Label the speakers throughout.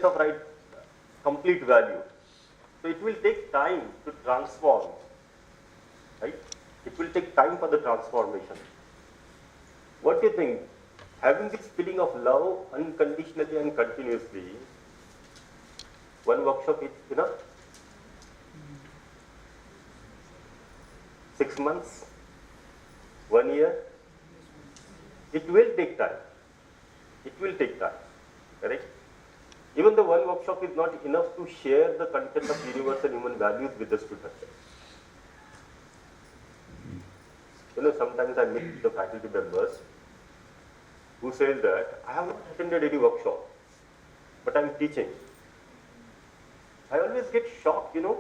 Speaker 1: of right complete value. So it will take time to transform, right? It will take time for the transformation. What do you think? Having this feeling of love unconditionally and continuously, one workshop is enough? 6 months? 1 year? It will take time. It will take time, correct? Even the one workshop is not enough to share the content of universal human values with the students. You know, sometimes I meet the faculty members who says that I have not attended any workshop, but I am teaching. I always get shocked, you know,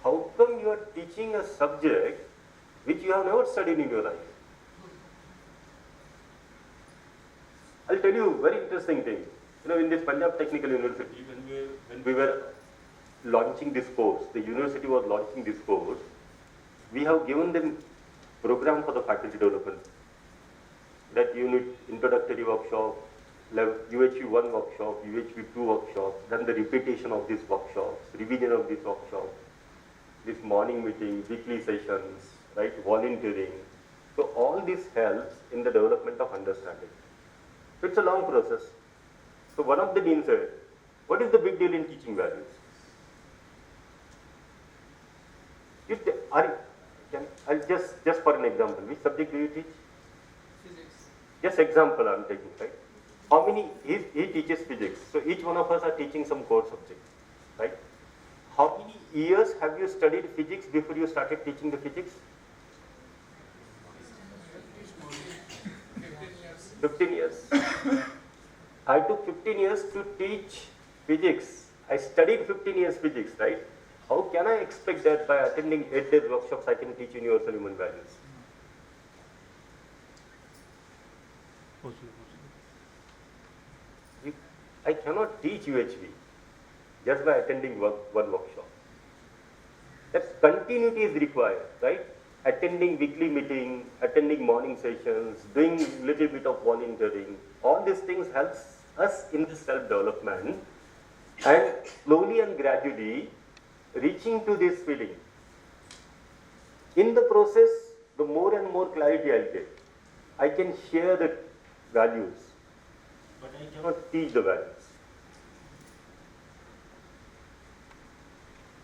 Speaker 1: how come you are teaching a subject which you have never studied in your life? I'll tell you a very interesting thing. You know, in this Punjab Technical University, when we were launching this course, the university was launching this course, we have given them program for the faculty development. That unit, introductory workshop, UHV 1 workshop, UHV 2 workshop, then the repetition of these workshops, revision of this workshop, this morning meeting, weekly sessions, right, volunteering. So all this helps in the development of understanding. So it's a long process. So one of the deans said, what is the big deal in teaching values? I'll just for an example, which subject do you teach?
Speaker 2: Physics.
Speaker 1: Just example I'm taking, right? How many, he teaches physics, so each one of us are teaching some core subject, right? How many years have you studied physics before you started teaching the physics? 15 years. I took 15 years to teach physics. I studied 15 years physics, right? How can I expect that by attending 8 days workshops I can teach universal human values? I cannot teach UHV just by attending one workshop. That continuity is required, right? Attending weekly meeting, attending morning sessions, doing little bit of volunteering, all these things helps us in the self-development and slowly and gradually reaching to this feeling. In the process, the more and more clarity I get. I can share the values, but I cannot teach the values.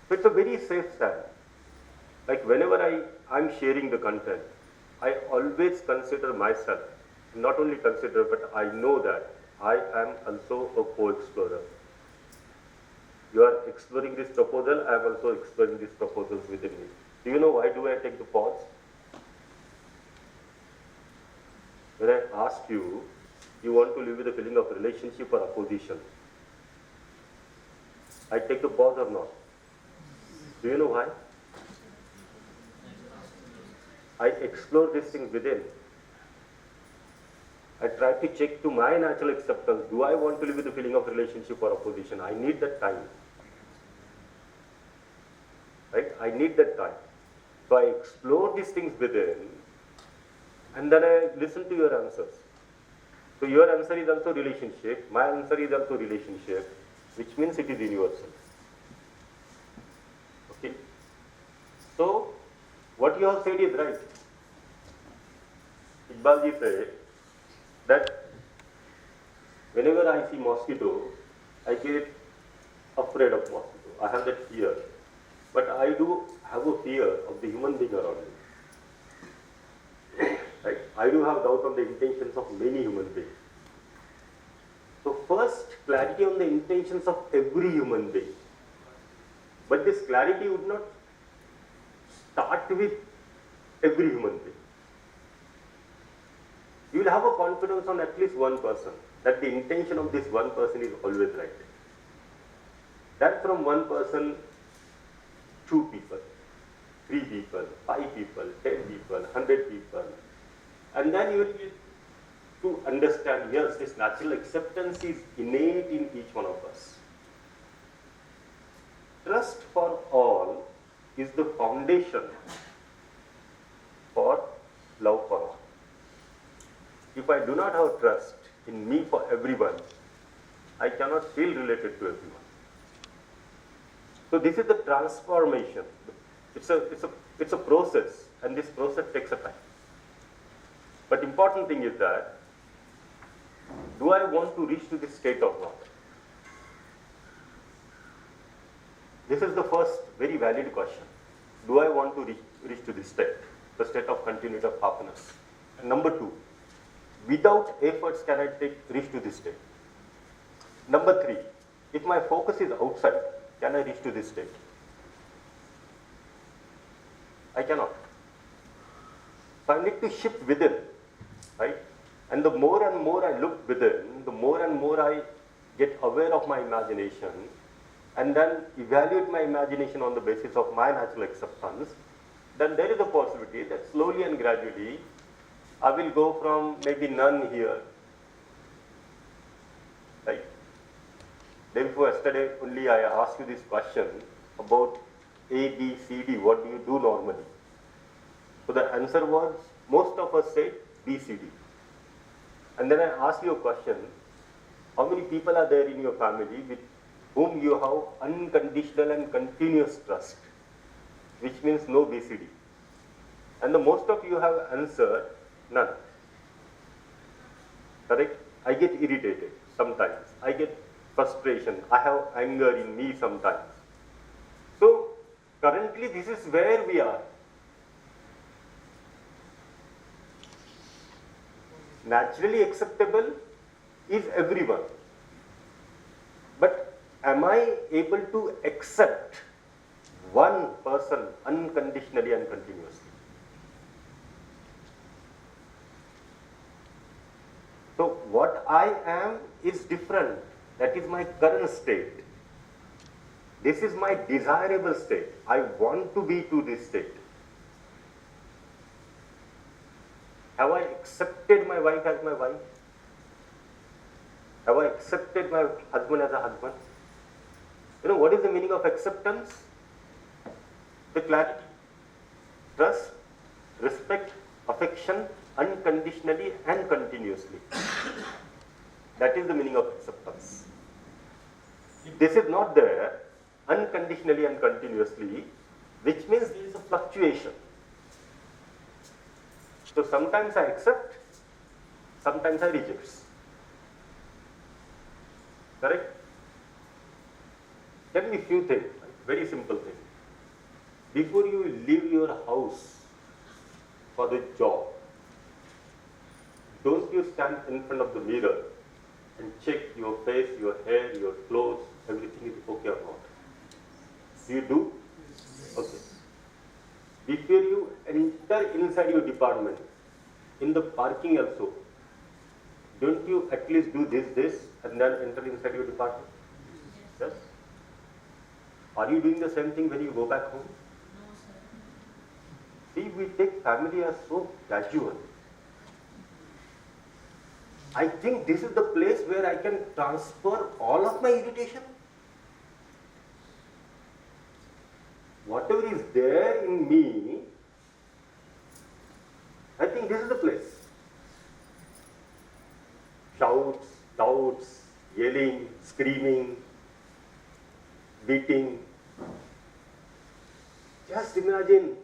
Speaker 1: So it's a very safe stand. Like whenever I'm sharing the content, I always consider myself, not only consider, but I know that I am also a co-explorer. You are exploring this proposal, I am also exploring these proposals within me. Do you know why do I take the pause? When I ask you, you want to live with a feeling of relationship or opposition, I take the pause or not? Do you know why? I explore these things within. I try to check to my natural acceptance. Do I want to live with a feeling of relationship or opposition? I need that time. Right? I need that time. So I explore these things within, and then I listen to your answers. So your answer is also relationship, my answer is also relationship, which means it is universal. Okay? So, what you have said is right. Iqbalji said that whenever I see mosquito, I get afraid of mosquito. I have that fear. But I do have a fear of the human being around me. Right? I do have doubt on the intentions of many human beings. So first, clarity on the intentions of every human being. But this clarity would not start with every human being. You will have a confidence on at least one person, that the intention of this one person is always right. That from one person, 2 people, 3 people, 5 people, 10 people, 100 people. And then you will get to understand, yes, this natural acceptance is innate in each one of us. Trust for all is the foundation for love for all. If I do not have trust in me for everyone, I cannot feel related to everyone. So this is the transformation. It's a process, and this process takes a time. But important thing is that, do I want to reach to this state or not? This is the first very valid question. Do I want to reach to this state, the state of continuity of happiness? And number two, without efforts can I reach to this state? Number three, if my focus is outside, can I reach to this state? I cannot. So I need to shift within, right? And the more and more I look within, the more and more I get aware of my imagination, and then evaluate my imagination on the basis of my natural acceptance, then there is a possibility that slowly and gradually I will go from maybe none here, right? Day before yesterday only I asked you this question about A, B, C, D, what do you do normally? So the answer was, most of us said B, C, D. And then I asked you a question, how many people are there in your family with whom you have unconditional and continuous trust, which means no B, C, D? And the most of you have answered none. Correct? I get irritated sometimes. I get frustration. I have anger in me sometimes. So currently this is where we are. Naturally acceptable is everyone. But am I able to accept one person unconditionally and continuously? So what I am is different. That is my current state. This is my desirable state. I want to be to this state. Have I accepted my wife as my wife? Have I accepted my husband as a husband? You know, what is the meaning of acceptance? The clarity, trust, respect, affection, unconditionally and continuously. That is the meaning of acceptance. If this is not there, unconditionally and continuously, which means there is a fluctuation. So sometimes I accept, sometimes I reject. Correct? Tell me a few things, very simple things. Before you leave your house for the job, don't you stand in front of the mirror and check your face, your hair, your clothes, everything is okay or not? You do? Okay. Before you enter inside your department, in the parking also, don't you at least do this, and then enter inside your department? Yes? Are you doing the same thing when you go back home?
Speaker 2: No, sir.
Speaker 1: See, we take family as so casual. I think this is the place where I can transfer all of my irritation. Whatever is there in me, I think this is the place. Shouts, doubts, yelling, screaming, beating. Just imagine,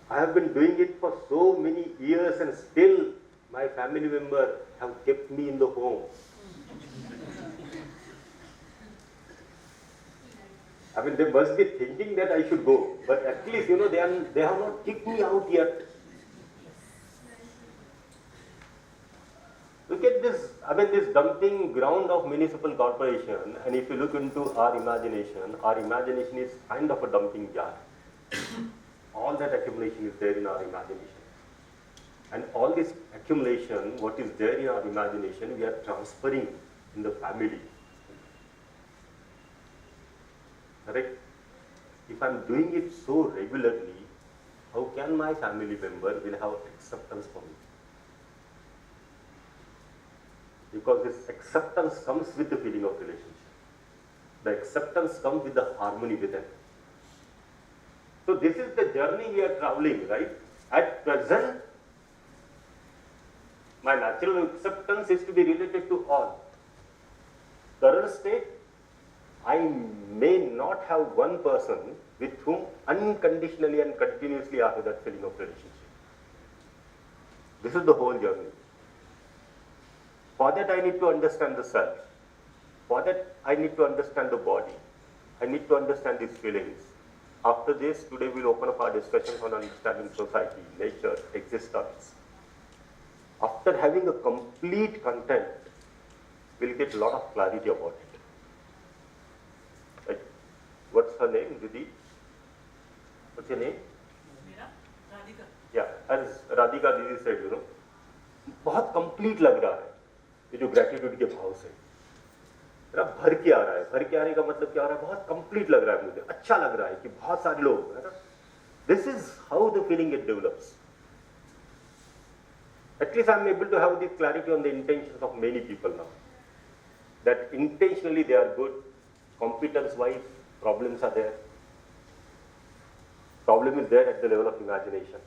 Speaker 1: I have been doing it for so many years and still my family member have kept me in the home. I mean, they must be thinking that I should go, but at least, you know, they have not kicked me out yet. Look at this, I mean, this dumping ground of municipal corporation, and if you look into our imagination is kind of a dumping jar. All that accumulation is there in our imagination. And all this accumulation, what is there in our imagination, we are transferring in the family. Correct? If I am doing it so regularly, how can my family member will have acceptance for me? Because this acceptance comes with the feeling of relationship. The acceptance comes with the harmony within. So this is the journey we are traveling, right? At present, my natural acceptance is to be related to all. Current state, I may not have one person with whom unconditionally and continuously I have that feeling of relationship. This is the whole journey. For that I need to understand the self. For that I need to understand the body. I need to understand these feelings. After this, today we'll open up our discussions on understanding society, nature, existence. After having a complete content, we'll get a lot of clarity about it. Right? What's her name, Didi? What's your name?
Speaker 2: Radhika.
Speaker 1: Yeah, as Radhika Didi said, you know, बहुत complete लग रहा है ये जो gratitude के भाव से, मेरा भर के आ रहा है. भर के आने का मतलब क्या हो रहा है? बहुत complete लग रहा है मुझे, अच्छा लग रहा है कि बहुत सारे लोग, है ना? This is how the feeling it develops. At least I am able to have this clarity on the intentions of many people now. That intentionally they are good, competence-wise problems are there. Problem is there at the level of imagination.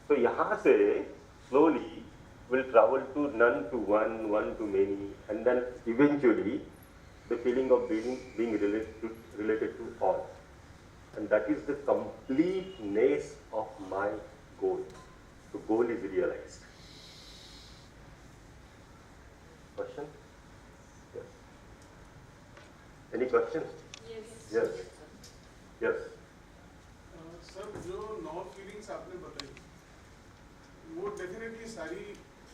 Speaker 1: So यहाँ से slowly will travel to none to one, one to many, and then eventually the feeling of being related to all. And that is the completeness of my goal. The goal is realized. Question? Yes. Any questions?
Speaker 2: Yes.
Speaker 1: Yes. Yes.
Speaker 3: Sir जो 9 feelings आपने बताई वो definitely सारी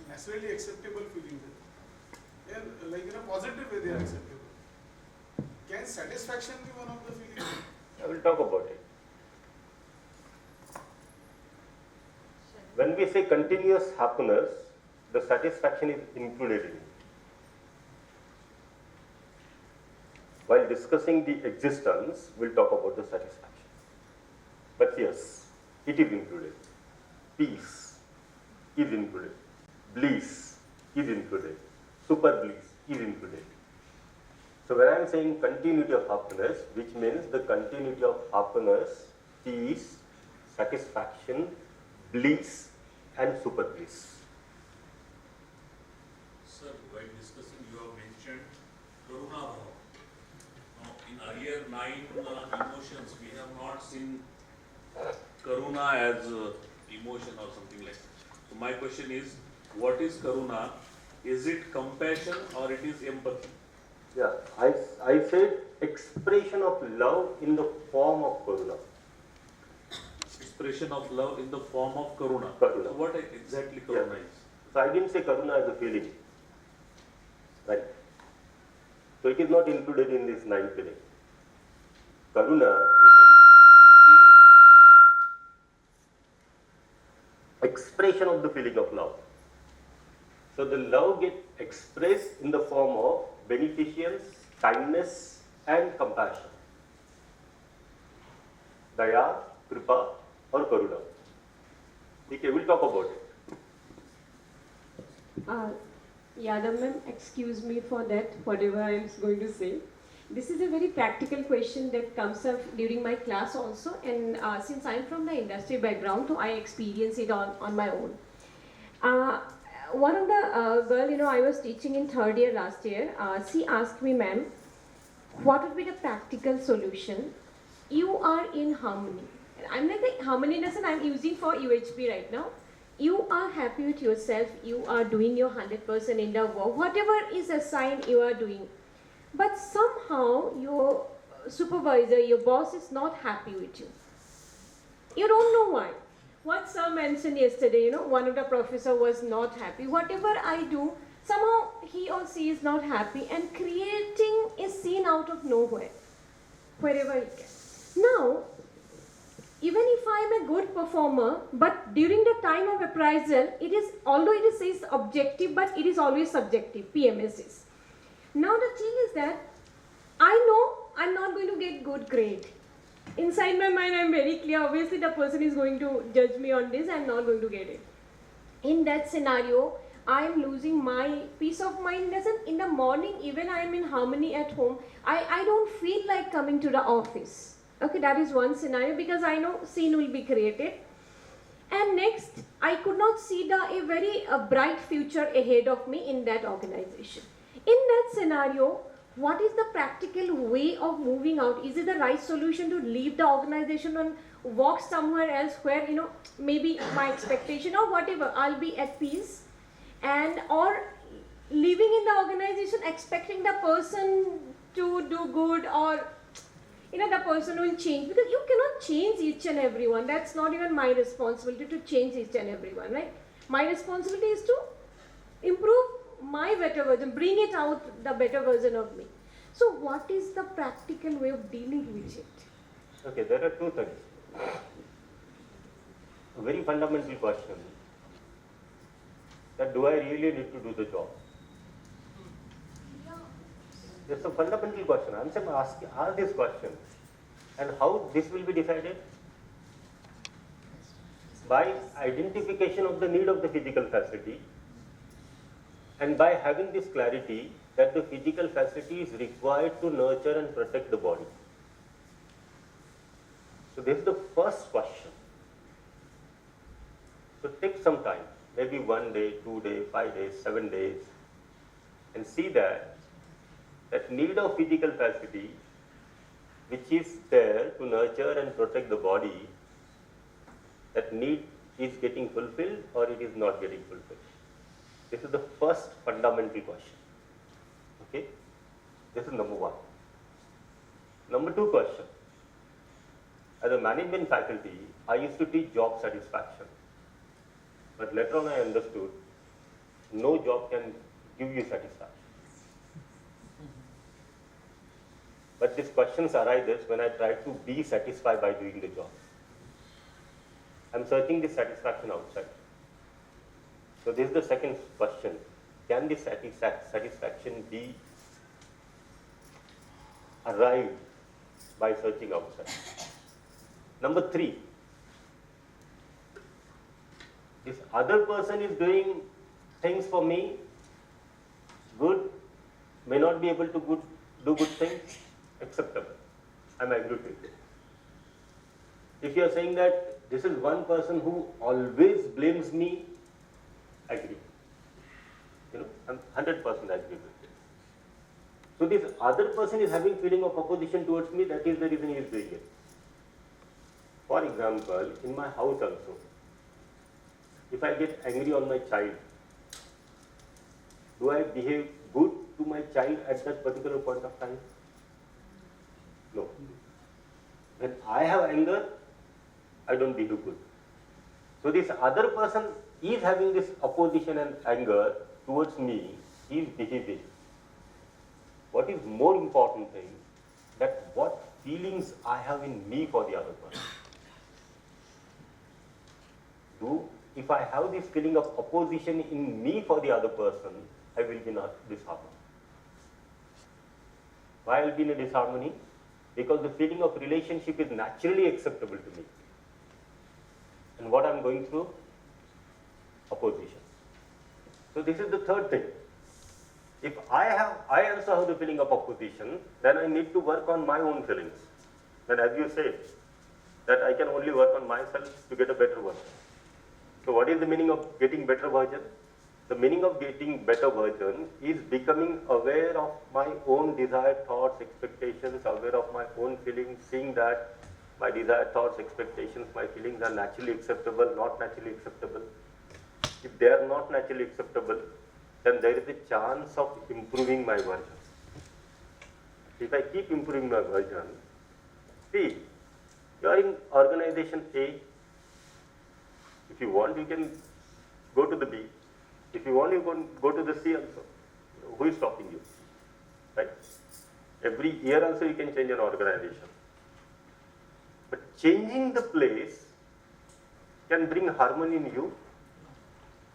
Speaker 3: naturally acceptable feelings है and like in a positive way they are acceptable. Can satisfaction be one of the feelings?
Speaker 1: I will talk about it. When we say continuous happiness, the satisfaction is included in it. While discussing the existence, we'll talk about the satisfaction. But yes, it is included. Peace is included. Bliss is included. Super bliss is included. So when I am saying continuity of happiness, which means the continuity of happiness, peace, satisfaction, bliss and super bliss.
Speaker 4: Sir, while discussing you have mentioned Karuna Bhava. Now in earlier 9 emotions we have not seen Karuna as emotion or something like that. So my question is, what is Karuna? Is it compassion or it is empathy?
Speaker 1: Yeah, I said expression of love in the form of Karuna.
Speaker 4: Expression of love in the form of Karuna.
Speaker 1: Karuna.
Speaker 4: So what exactly Karuna is?
Speaker 1: So I didn't say Karuna as a feeling. Right. So it is not included in this 9 feeling. Karuna is the expression of the feeling of love. So the love gets expressed in the form of beneficence, kindness and compassion. Daya, Kripa or Karuna. Okay, we'll talk about it.
Speaker 5: Yadav ma'am, excuse me for that, whatever I am going to say. This is a very practical question that comes up during my class also, and since I am from the industry background, so I experience it on my own. One of the girl, I was teaching in 3rd year last year, she asked me, ma'am, what would be the practical solution? You are in harmony. I'm like, harmony lesson I'm using for UHP right now. You are happy with yourself, you are doing your 100% in the work, whatever is assigned you are doing. But somehow your supervisor, your boss is not happy with you. You don't know why. What sir mentioned yesterday, one of the professor was not happy. Whatever I do, somehow he or she is not happy and creating a scene out of nowhere, wherever he can. Now, even if I am a good performer, but during the time of appraisal, although it says objective, but it is always subjective, PMS is. Now the thing is that, I know I'm not going to get good grade. Inside my mind, I'm very clear, obviously the person is going to judge me on this, I'm not going to get it. In that scenario, I'm losing my peace of mind. In the morning, even I'm in harmony at home, I don't feel like coming to the office. Okay, that is one scenario because I know scene will be created. And next, I could not see a very bright future ahead of me in that organization. In that scenario, what is the practical way of moving out? Is it the right solution to leave the organization and walk somewhere else where, maybe my expectation or whatever, I'll be at peace, and or living in the organization expecting the person to do good, or the person will change, because you cannot change each and everyone. That's not even my responsibility to change each and everyone, right? My responsibility is to improve my better version, bring it out, the better version of me. So what is the practical way of dealing with it?
Speaker 1: Okay, there are two things. A very fundamental question, that do I really need to do the job? It's a fundamental question. I'm saying ask this question. And how this will be decided? By identification of the need of the physical facility, and by having this clarity that the physical facility is required to nurture and protect the body. So this is the first question. So take some time, maybe 1 day, 2 days, 5 days, 7 days, and see that need of physical facility, which is there to nurture and protect the body, that need is getting fulfilled or it is not getting fulfilled. This is the first fundamental question. Okay? This is number one. Number two question. As a management faculty, I used to teach job satisfaction. But later on I understood, no job can give you satisfaction. But these questions arises when I try to be satisfied by doing the job. I'm searching the satisfaction outside. So this is the second question. Can this satisfaction be arrived by searching outside? Number three, this other person is doing things for me, good, may not be able to do good things, acceptable. I'm agree with it. If you are saying that this is one person who always blames me, agree. I'm 100% agree with it. So this other person is having feeling of opposition towards me, that is the reason he is doing it. For example, in my house also, if I get angry on my child, do I behave good to my child at that particular point of time? No. When I have anger, I don't behave good. So this other person is having this opposition and anger towards me, he is behaving. What is more important thing, that what feelings I have in me for the other person. If I have this feeling of opposition in me for the other person, I will be in a disharmony. Why I will be in a disharmony? Because the feeling of relationship is naturally acceptable to me. And what I am going through? Opposition. So this is the third thing. If I also have the feeling of opposition, then I need to work on my own feelings. And as you said, that I can only work on myself to get a better version. So what is the meaning of getting better version? The meaning of getting better version is becoming aware of my own desired thoughts, expectations, aware of my own feelings, seeing that my desired thoughts, expectations, my feelings are naturally acceptable, not naturally acceptable. If they are not naturally acceptable, then there is a chance of improving my version. If I keep improving my version, see, you are in organization A. If you want, you can go to the B. If you want, you can go to the C also. Who is stopping you? Right? Every year also you can change an organization. But changing the place can bring harmony in you.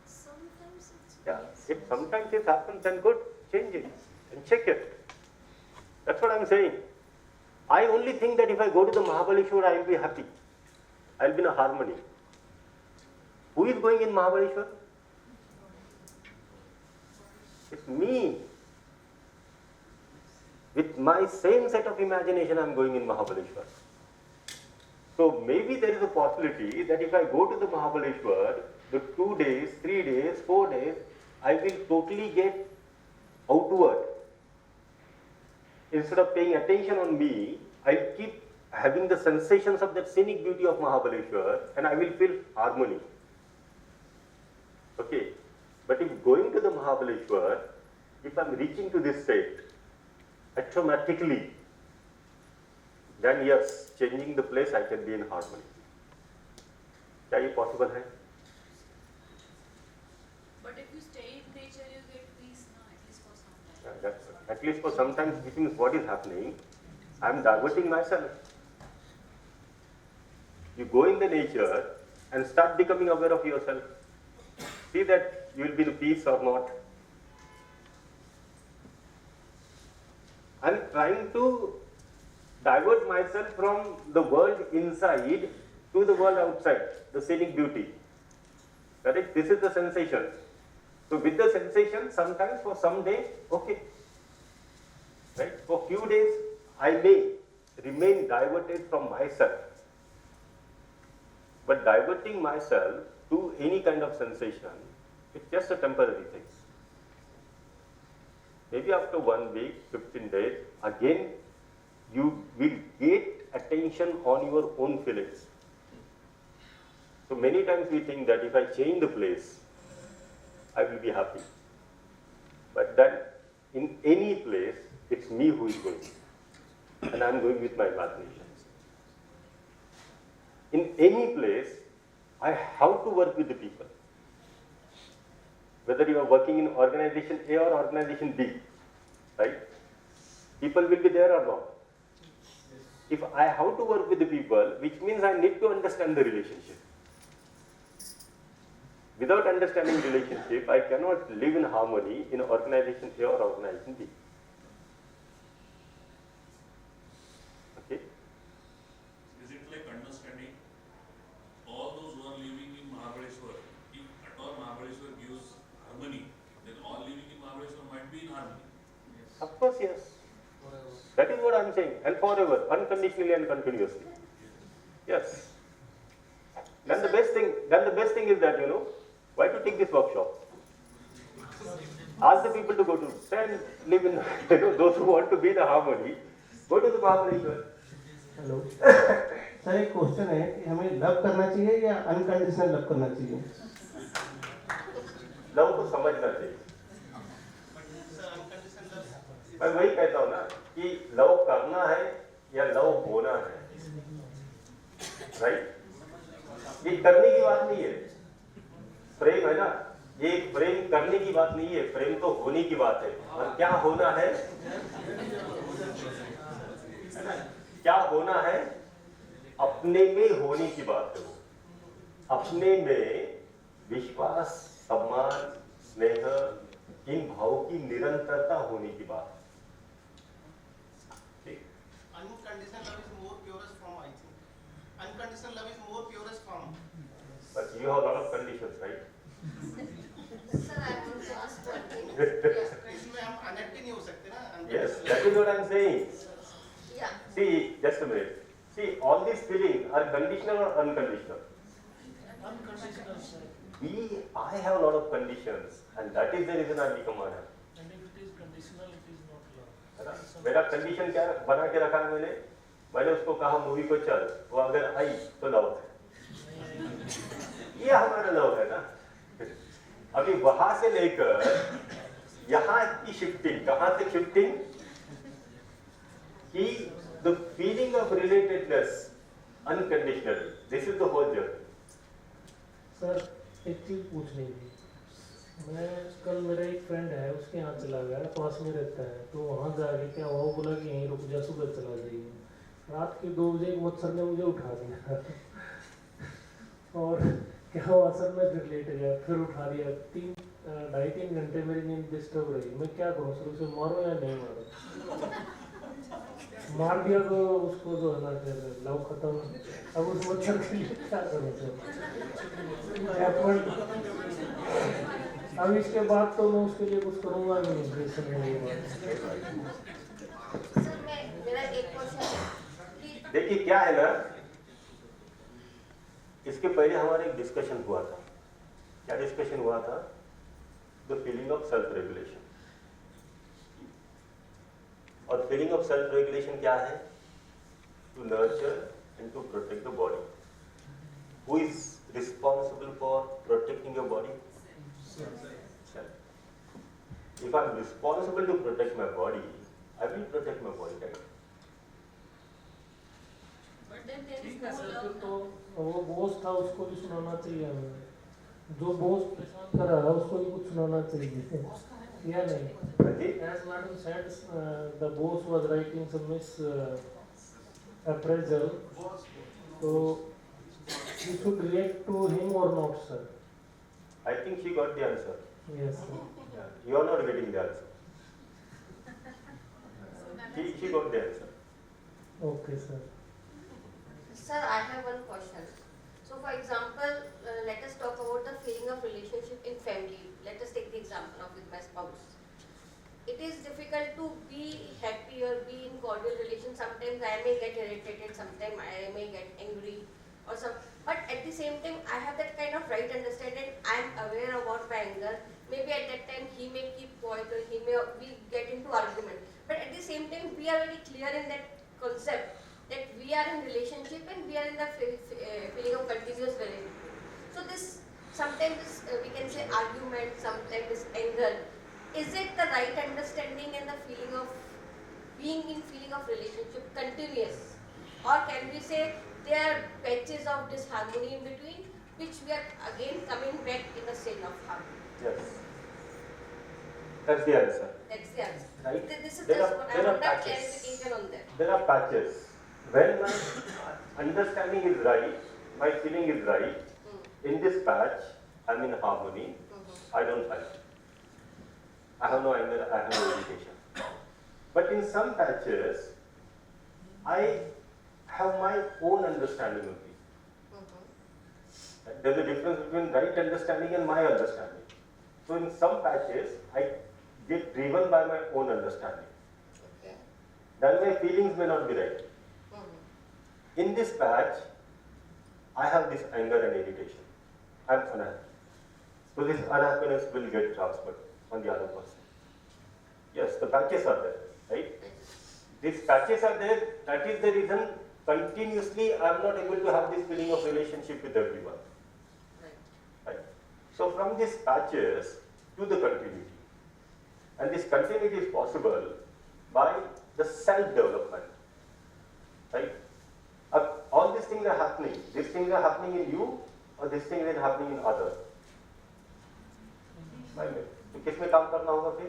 Speaker 2: Sometimes it's
Speaker 1: Yeah. If sometimes it happens, then good, change it and check it. That's what I'm saying. I only think that if I go to the Mahabaleshwar, I will be happy. I will be in a harmony. Who is going in Mahabaleshwar? It's me. With my same set of imagination, I am going in Mahabaleshwar. So maybe there is a possibility that if I go to the Mahabaleshwar, the 2 days, 3 days, 4 days, I will totally get outward. instead of paying attention on me, I'll keep having the sensations of that scenic beauty of Mahabaleshwar, and I will feel harmony. Okay, but if going to the Mahabaleshwar, if I'm reaching to this state, automatically, then yes, changing the place, I can be in harmony. क्या ये possible है?
Speaker 2: But if you stay in nature, you get peace, no? At least for some time.
Speaker 1: At least for some time, which means what is happening? I'm diverting myself. You go in the nature and start becoming aware of yourself. See that you will be in peace or not. I'm trying to divert myself from the world inside to the world outside, the scenic beauty. Correct? This is the sensation. So with the sensation, sometimes for some day, okay. Right? For few days, I may remain diverted from myself. But diverting myself to any kind of sensation, it's just a temporary thing. Maybe after 1 week, 15 days, again, you will get attention on your own feelings. So many times we think that if I change the place, I will be happy. But then, in any place, it's me who is going. And I'm going with my imagination. In any place, I have to work with the people. Whether you are working in organization A or organization B, right? People will be there or not. If I have to work with the people, which means I need to understand the relationship. Without understanding relationship, I cannot live in harmony in organization A or organization B. Okay?
Speaker 4: Is it like understanding all those who are living in Mahabaleshwar? If at all Mahabaleshwar gives harmony, then all living in Mahabaleshwar might be in harmony.
Speaker 1: Of course, yes. That is what I am saying. And forever, unconditionally and continuously. Yes. Then the best thing is that, why to take this workshop? Ask the people to go to, and live in, those who want to be in the harmony, go to the Mahabaleshwar.
Speaker 6: Hello sir, एक question है कि हमें love करना चाहिए या unconditional love करना चाहिए?
Speaker 1: Love को समझना चाहिए. मैं वही कहता हूँ ना कि लव करना है या लव होना है, राइट? ये करने की बात नहीं है. प्रेम है ना, ये प्रेम करने की बात नहीं है, प्रेम तो होने की बात है. और क्या होना है? क्या होना है? अपने में होने की बात है. वो अपने में विश्वास, सम्मान, स्नेह, इन भावों की निरंतरता होने की बात.
Speaker 6: Unconditional love is more purest form, I think. Unconditional love is more purest form.
Speaker 1: But you have a lot of conditions, right?
Speaker 7: Sir, I want to ask one thing.
Speaker 6: इसमें हम अनएक्ट नहीं हो सकते ना?
Speaker 1: Yes, that is what I am saying.
Speaker 7: Yeah.
Speaker 1: See, just a minute. See, all these feelings are conditional or unconditional?
Speaker 8: Unconditional, sir.
Speaker 1: I have a lot of conditions, and that is the reason I become unhappy.
Speaker 8: And if it is conditional, it is not love.
Speaker 1: है ना? मेरा condition क्या बना के रखा है मैंने उसको कहा मूवी को चल, वो अगर आई तो लव है. ये हमारा लव है ना. अभी वहां से लेकर यहाँ की शिफ्टिंग, कहाँ से शिफ्टिंग कि the feeling of relatedness unconditionally, this is the whole journey.
Speaker 8: Sir, एक चीज पूछनी थी. मैं कल, मेरा एक फ्रेंड है, उसके यहाँ चला गया, पास में रहता है, तो वहाँ जाके क्या हुआ, वो बोला कि यहीं रुक जा, सुबह चला जाइए. रात के 2 बजे एक मच्छर ने मुझे उठा दिया. और क्या हुआ सर, मैं फिर लेट गया, फिर उठा दिया. 2.5-3 घंटे मेरी नींद डिस्टर्ब रही. मैं क्या करूँ सर, उसे मारो या नहीं मारो? मार दिया तो उसको जो है ना, फिर लव खत्म. अब उस मच्छर के लिए क्या करूँ सर? अब इसके बाद तो मैं उसके लिए कुछ करूँगा नहीं.
Speaker 7: सर, मेरा एक क्वेश्चन है.
Speaker 1: देखिए क्या है ना, इसके पहले हमारा एक डिस्कशन हुआ था. क्या डिस्कशन हुआ था? The feeling of self regulation. और फीलिंग ऑफ सेल्फ रेगुलेशन क्या है? To nurture and to protect the body. Who is responsible for protecting your body? Self. If I am responsible to protect my body, I will protect my body, right?
Speaker 2: But then there is
Speaker 8: ठीक है
Speaker 2: no
Speaker 8: sir,
Speaker 2: love
Speaker 8: फिर तो
Speaker 2: now.
Speaker 8: वो boss था उसको भी सुनाना चाहिए हमें. जो बॉस परेशान कर रहा है उसको भी कुछ सुनाना चाहिए. या नहीं?
Speaker 1: हाँ जी?
Speaker 8: As madam said, the boss was writing some appraisal. So you should react to him or not, sir?
Speaker 1: I think she got the answer.
Speaker 8: Yes, sir.
Speaker 1: Yeah. You are not getting the answer. She got the answer.
Speaker 8: Okay, sir.
Speaker 7: Sir, I have one question. So, for example, let us talk about the feeling of relationship in family. Let us take the example of with my spouse. It is difficult to be happy or be in cordial relation. Sometimes I may get irritated, sometimes I may get angry or some. But at the same time, I have that kind of right understanding. I am aware about my anger. Maybe at that time he may keep quiet or we get into argument. But at the same time, we are very clear in that concept that we are in relationship and we are in the feeling of continuous relationship. So this sometimes we can say argument, sometimes this anger. Is it the right understanding and the feeling of being in feeling of relationship continuous, or can we say there are patches of disharmony in between, which we are again coming back in the state of harmony?
Speaker 1: Yes. That's the answer.
Speaker 7: That's the answer.
Speaker 1: Right?
Speaker 7: This is
Speaker 1: There
Speaker 7: just
Speaker 1: are-
Speaker 7: what I
Speaker 1: there are
Speaker 7: want that
Speaker 1: patches.
Speaker 7: clarification on that.
Speaker 1: There are patches. When my understanding is right, my feeling is right, in this patch, I'm in harmony, I don't fight. I have no anger, I have no irritation. But in some patches, I have my own understanding of it. There's a difference between right understanding and my understanding. So in some patches, I get driven by my own understanding.
Speaker 7: Okay.
Speaker 1: Then my feelings may not be right. In this patch, I have this anger and irritation. I'm unhappy. So this unhappiness will get transferred on the other person. Yes, the patches are there, right? These patches are there, that is the reason continuously I am not able to have this feeling of relationship with everyone. Right? So from these patches to the continuity. And this continuity is possible by the self-development. Right? All these things are happening. These things are happening in you, or these things are happening in others. तो किस में काम करना होगा फिर?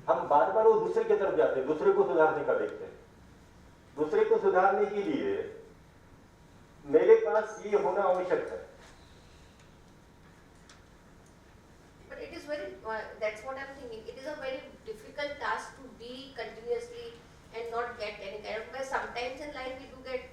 Speaker 1: हम बार बार वो दूसरे की तरफ जाते हैं, दूसरे को सुधारने का देखते हैं. दूसरे को सुधारने के लिए मेरे पास ये होना आवश्यक है.
Speaker 7: But it is very, that's what I'm thinking. It is a very difficult task to be continuously and not get any kind of, because sometimes in life we do get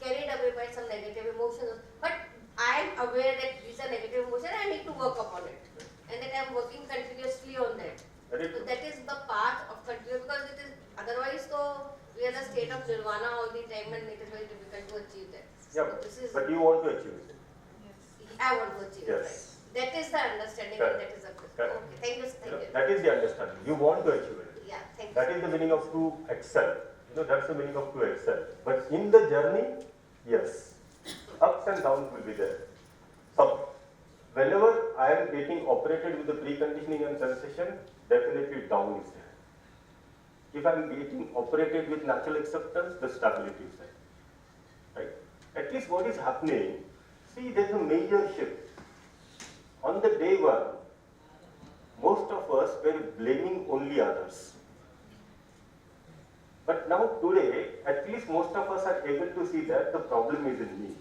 Speaker 7: carried away by some negative emotions. But I am aware that these are negative emotions, I need to work upon it. And that I am working continuously on that. So that is the path of continuous, because it is, otherwise so we are in a state of nirvana all the time and it is very difficult to achieve that.
Speaker 1: Yeah,
Speaker 7: So this is,
Speaker 1: but you want to achieve it.
Speaker 7: I want to achieve it,
Speaker 1: Yes.
Speaker 7: right? That is the understanding
Speaker 1: Correct.
Speaker 7: and that is the question.
Speaker 1: Correct.
Speaker 7: Okay, thank you, thank you.
Speaker 1: That is the understanding. You want to achieve it.
Speaker 7: Yeah, thank you.
Speaker 1: That is the meaning of to excel. That's the meaning of to excel. But in the journey, yes, ups and downs will be there. So, whenever I am getting operated with the preconditioning and sensation, definitely down is there. If I am getting operated with natural acceptance, the stability is there. Right? At least what is happening, see, there is a major shift. On the day one, most of us were blaming only others. But now today, at least most of us are able to see that the problem is in me.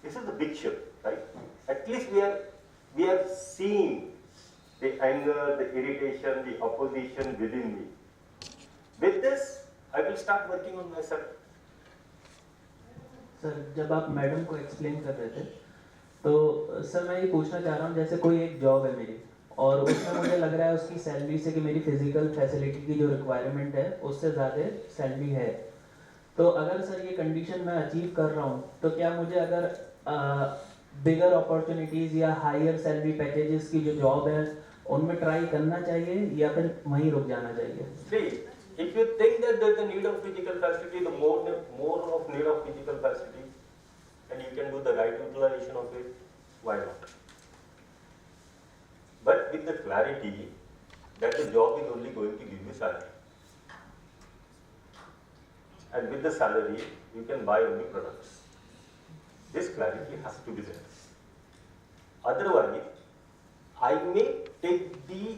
Speaker 1: This is a big shift, right? At least we are seeing the anger, the irritation, the opposition within me. With this, I will start working on myself.
Speaker 9: Sir, जब आप madam को explain कर रहे थे, तो sir मैं ये पूछना चाह रहा हूँ, जैसे कोई एक जॉब है मेरी और उसमें मुझे लग रहा है उसकी सैलरी से कि मेरी फिजिकल फैसिलिटी की जो रिक्वायरमेंट है उससे ज़्यादा सैलरी है, तो अगर सर ये कंडीशन मैं अचीव कर रहा हूँ, तो क्या मुझे अगर बिगर अपॉर्चुनिटीज़ या हायर सैलरी पैकेजेस की जो जॉब है उनमें ट्राई करना चाहिए या फिर वहीं रुक जाना चाहिए?
Speaker 1: See, if you think that there is a need of physical facility, the more of need of physical facility, and you can do the right utilization of it, why not? But with the clarity that the job is only going to give you salary. And with the salary, you can buy only products. This clarity has to be there. Otherwise, I may take the,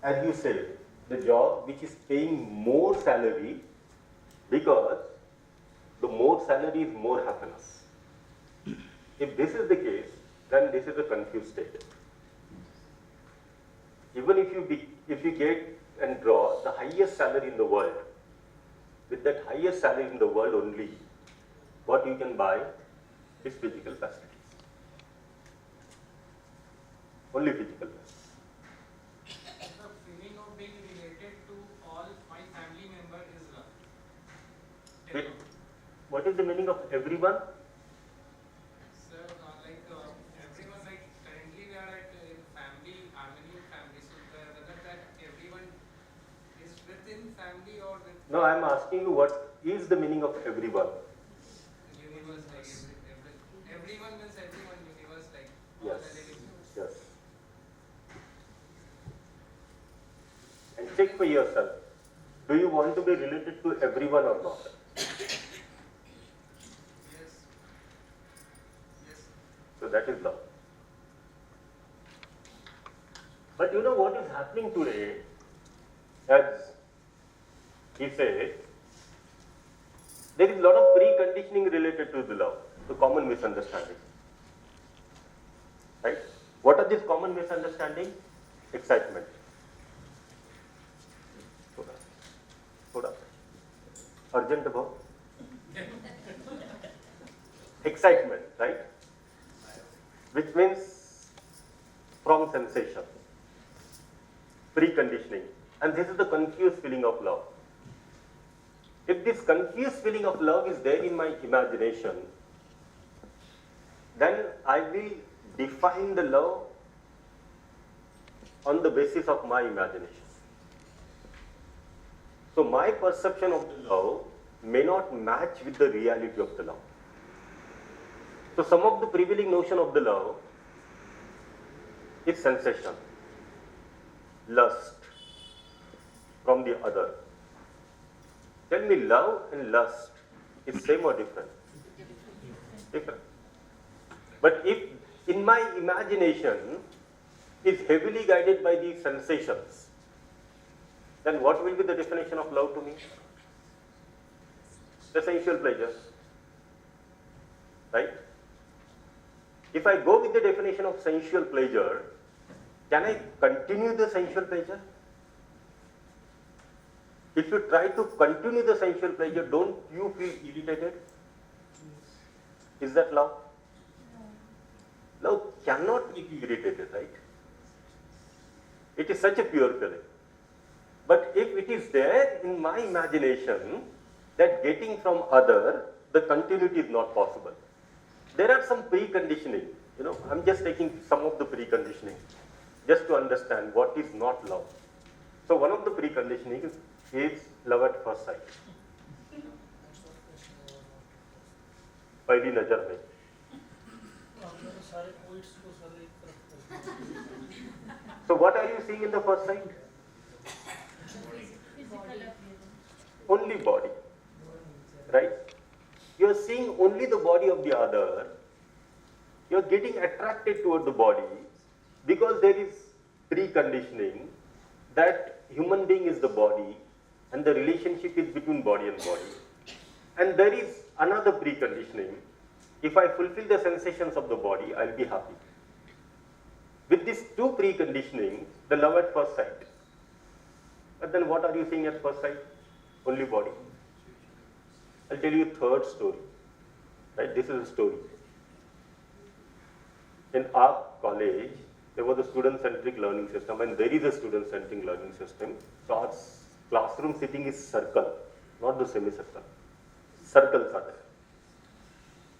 Speaker 1: as you say, the job which is paying more salary, because the more salary is more happiness. If this is the case, then this is a confused state. Even if you get and draw the highest salary in the world, with that highest salary in the world only, what you can buy is physical facilities. Only physical facilities.
Speaker 10: The feeling of being related to all my family member is love.
Speaker 1: What is the meaning of everyone?
Speaker 10: Sir, everyone, like currently we are at family, harmony family. So whether that everyone is within family or with.
Speaker 1: No, I am asking you what is the meaning of everyone?
Speaker 10: Universe, like everyone means everyone. Universe, like all
Speaker 1: Yes.
Speaker 10: the living.
Speaker 1: Yes. And check for yourself. Do you want to be related to everyone or not?
Speaker 10: Yes. Yes.
Speaker 1: So that is love. But you know what is happening today? As he said, there is a lot of preconditioning related to the love, the common misunderstanding. Right? What are these common misunderstanding? Excitement. Thoda. Urgent about. Excitement, right? Which means from sensation. Preconditioning. And this is the confused feeling of love. If this confused feeling of love is there in my imagination, then I will define the love on the basis of my imagination. So my perception of the love may not match with the reality of the love. So some of the prevailing notion of the love is sensation, lust from the other. Tell me, love and lust is same or different? Different. But if in my imagination is heavily guided by these sensations, then what will be the definition of love to me? The sensual pleasure. Right? If I go with the definition of sensual pleasure, can I continue the sensual pleasure? If you try to continue the sensual pleasure, don't you feel irritated? Is that love? Love cannot make you irritated, right? It is such a pure feeling. But if it is there in my imagination that getting from other, the continuity is not possible. There are some preconditioning. I'm just taking some of the preconditioning just to understand what is not love. So one of the preconditioning is love at first sight. पहली नजर में. So what are you seeing in the first sight? Only body, right? You are seeing only the body of the other. You are getting attracted toward the body because there is preconditioning that human being is the body and the relationship is between body and body. And there is another preconditioning. If I fulfill the sensations of the body, I'll be happy. With these two preconditioning, the love at first sight. But then what are you seeing at first sight? Only body. I'll tell you a third story. Right? This is a story. In our college, there was a student-centric learning system, and there is a student-centric learning system. So our classroom sitting is circle, not the semicircle. Circles are there.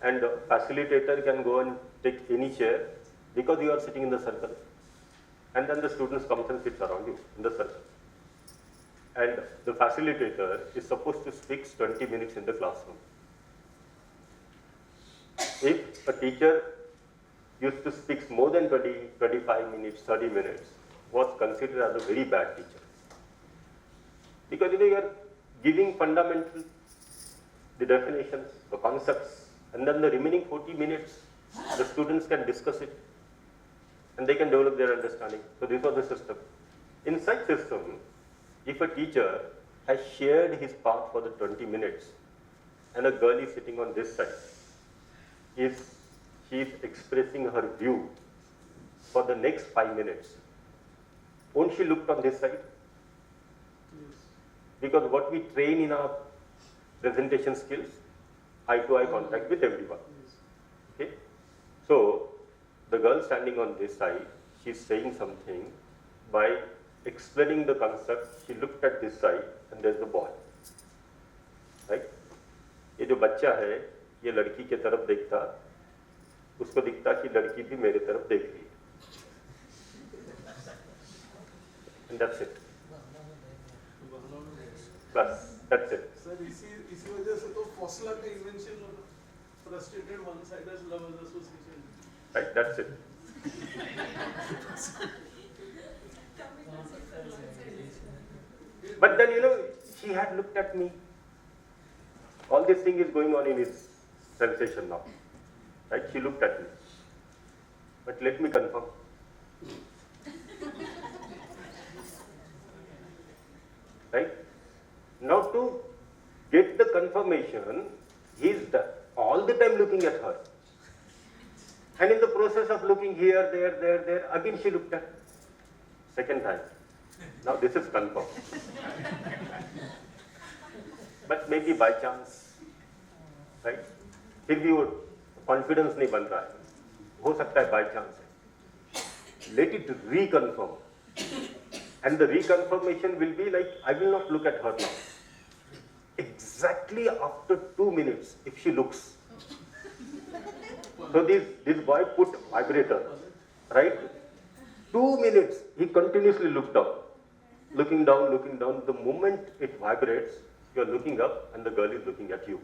Speaker 1: And the facilitator can go and take any chair because you are sitting in the circle. and then the students comes and sits around you in the circle. And the facilitator is supposed to speak 20 minutes in the classroom. If a teacher used to speak more than 20, 25 minutes, 30 minutes, was considered as a very bad teacher. Because you are giving fundamental, the definitions, the concepts, and then the remaining 40 minutes, the students can discuss it, and they can develop their understanding. So this was the system. In such system, if a teacher has shared his part for the 20 minutes, and a girl is sitting on this side, if she is expressing her view for the next 5 minutes, won't she look on this side? Because what we train in our presentation skills, eye-to-eye contact with everyone. Okay? So, the girl standing on this side, she's saying something. By explaining the concept, she looked at this side and there's the boy. Right? ये जो बच्चा है, ये लड़की के तरफ देखता, उसको दिखता कि लड़की भी मेरे तरफ देख रही है. And that's it. Bas, that's it.
Speaker 3: Sir, इसी वजह से तो फॉसला का इन्वेंशन होगा. Frustrated one-sided lovers association.
Speaker 1: Right, that's it. But then, she had looked at me. All this thing is going on in his sensation now. Right, she looked at me. But let me confirm. Right? Now to get the confirmation, he's all the time looking at her. And in the process of looking here, there, again she looked at. Second time. Now this is confirmed. But maybe by chance, right? फिर भी वो confidence नहीं बन रहा है. हो सकता है by chance है. Let it reconfirm. And the reconfirmation will be like, I will not look at her now. Exactly after 2 minutes, if she looks. So this boy put vibrator, right? 2 minutes, he continuously looked down. Looking down, looking down. The moment it vibrates, you are looking up and the girl is looking at you.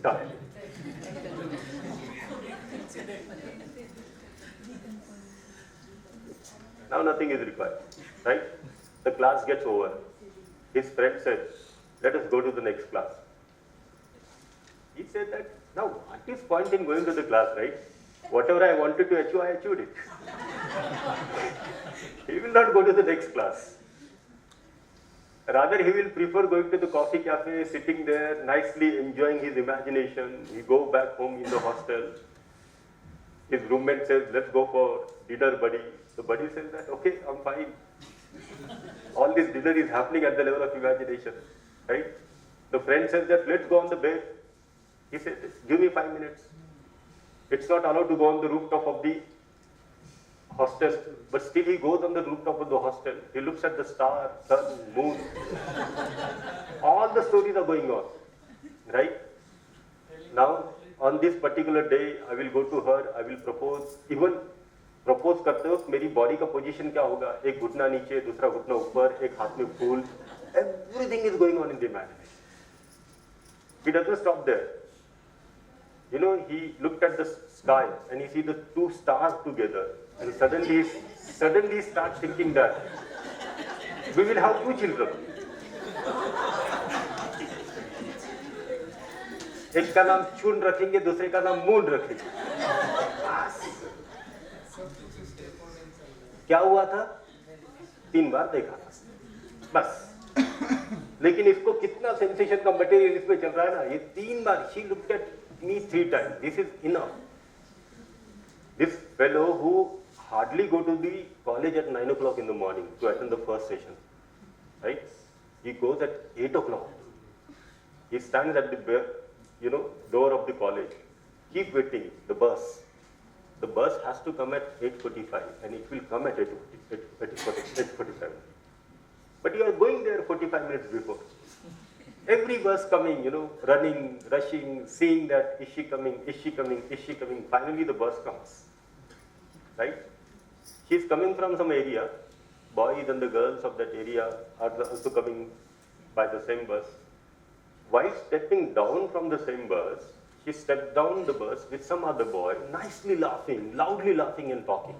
Speaker 1: Done. Now nothing is required, right? The class gets over. His friend said, let us go to the next class. He said that, now what is point in going to the class, right? Whatever I wanted to achieve, I achieved it. He will not go to the next class. Rather, he will prefer going to the coffee cafe, sitting there, nicely enjoying his imagination. He go back home in the hostel. His roommate says, let's go for dinner, buddy. The buddy says that, okay, I'm fine. All this dinner is happening at the level of imagination, right? The friend says that, let's go on the bed. He says, give me 5 minutes. It's not allowed to go on the rooftop of the hostel, but still he goes on the rooftop of the hostel. He looks at the star, sun, moon. All the stories are going on, right? Now, on this particular day, I will go to her, I will propose. Even propose करते वक्त मेरी body का position क्या होगा? एक घुटना नीचे, दूसरा घुटना ऊपर, एक हाथ में फूल. Everything is going on in the imagination. He doesn't stop there. He looked at the sky and he sees the 2 stars together, and suddenly starts thinking that we will have 2 children. एक का नाम चून रखेंगे, दूसरे का नाम moon रखेंगे. क्या हुआ था? 3 बार देखा था, बस. लेकिन इसको कितना सेंसेशन का मटेरियल इसमें चल रहा है ना, ये 3 बार. She looked at me 3 times. This is enough. This fellow who hardly go to the college at 9 o'clock in the morning to attend the first session, right? He goes at 8 o'clock. He stands at the door of the college. Keep waiting, the bus. The bus has to come at 8:45 and it will come at 8:47. But you are going there 45 minutes before. Every bus coming, running, rushing, seeing that, is she coming, is she coming, is she coming? Finally the bus comes, right? She's coming from some area. Boys and the girls of that area are also coming by the same bus. While stepping down from the same bus, she stepped down the bus with some other boy, nicely laughing, loudly laughing and talking.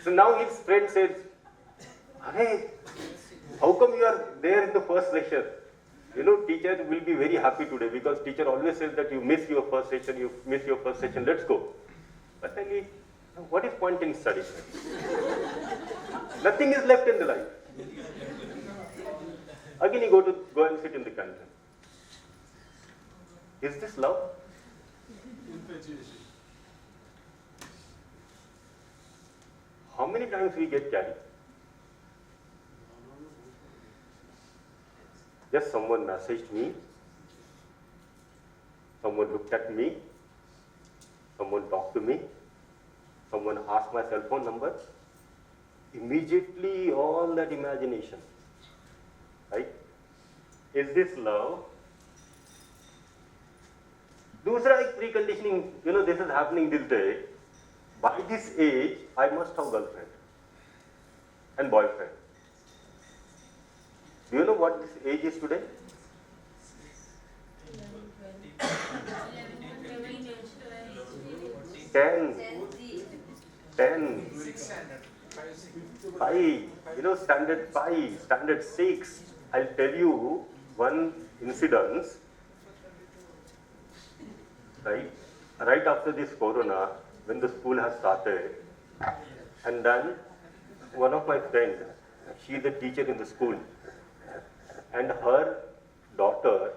Speaker 1: So now his friend says, "Hey, how come you are there in the first session? You know, teacher will be very happy today because teacher always says that you miss your first session, let's go." But I mean, what is point in studying? Nothing is left in the life. Again, you go and sit in the canteen. Is this love?
Speaker 3: Infatuation.
Speaker 1: How many times we get carried? Just someone messaged me, someone looked at me, someone talked to me, someone asked my cell phone number. Immediately all that imagination, right? Is this love? दूसरा एक preconditioning, you know, this is happening this day. By this age, I must have girlfriend and boyfriend. Do you know what this age is today? 10, 5, you know, standard 5, standard 6. I'll tell you one incident, right after this corona, when the school has started, and then one of my friends, she is a teacher in the school, and her daughter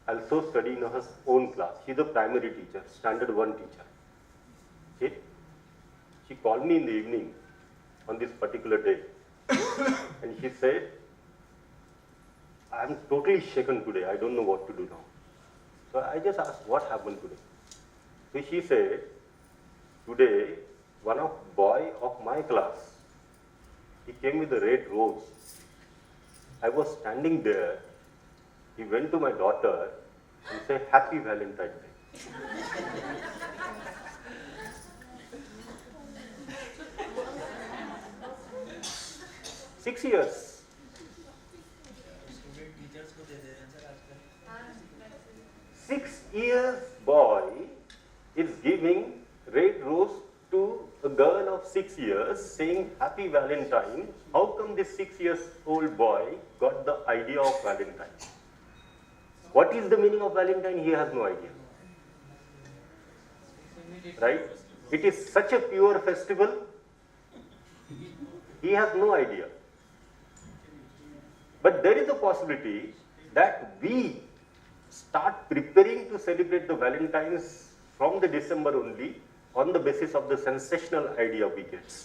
Speaker 1: also studying in her own class. She's a primary teacher, standard 1 teacher. Okay? She called me in the evening on this particular day, and she said, "I'm totally shaken today. I don't know what to do now." So I just asked, "What happened today?" So she said, "Today, one of boy of my class, he came with a red rose. I was standing there. He went to my daughter and said, 'Happy Valentine's Day.'" 6 years. 6 years boy is giving red rose to a girl of 6 years, saying Happy Valentine. How come this 6 years old boy got the idea of Valentine? What is the meaning of Valentine? He has no idea. Right? It is such a pure festival. He has no idea. But there is a possibility that we start preparing to celebrate the Valentines from the December only on the basis of the sensational idea we get.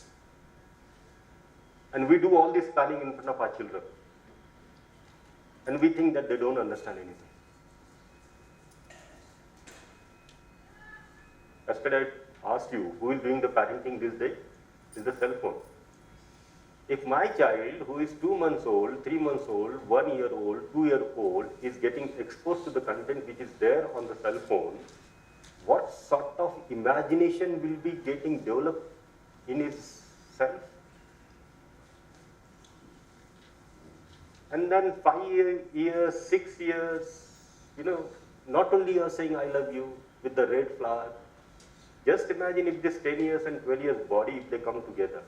Speaker 1: And we do all this planning in front of our children. And we think that they don't understand anything. Yesterday I asked you, who is doing the parenting this day? Is the cell phone. If my child, who is 2 months old, 3 months old, 1 year old, 2 year old, is getting exposed to the content which is there on the cell phone, what sort of imagination will be getting developed in his self? And then 5 years, 6 years, you know, not only you are saying I love you with the red flower, just imagine if this 10 years and 12 years body, if they come together.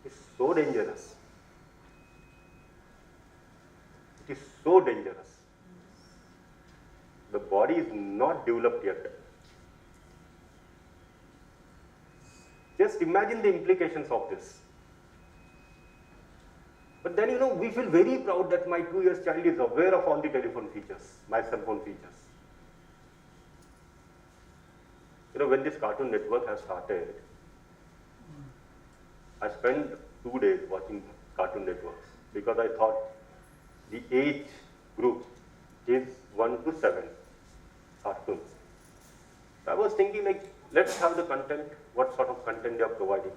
Speaker 1: It's so dangerous. It is so dangerous. The body is not developed yet. Just imagine the implications of this. But then, you know, we feel very proud that my 2 years child is aware of all the telephone features, my cell phone features. You know, when this Cartoon Network has started, I spent 2 days watching Cartoon Networks because I thought the age group is 1 to 7 cartoons. So I was thinking, like, let's have the content, what sort of content they are providing.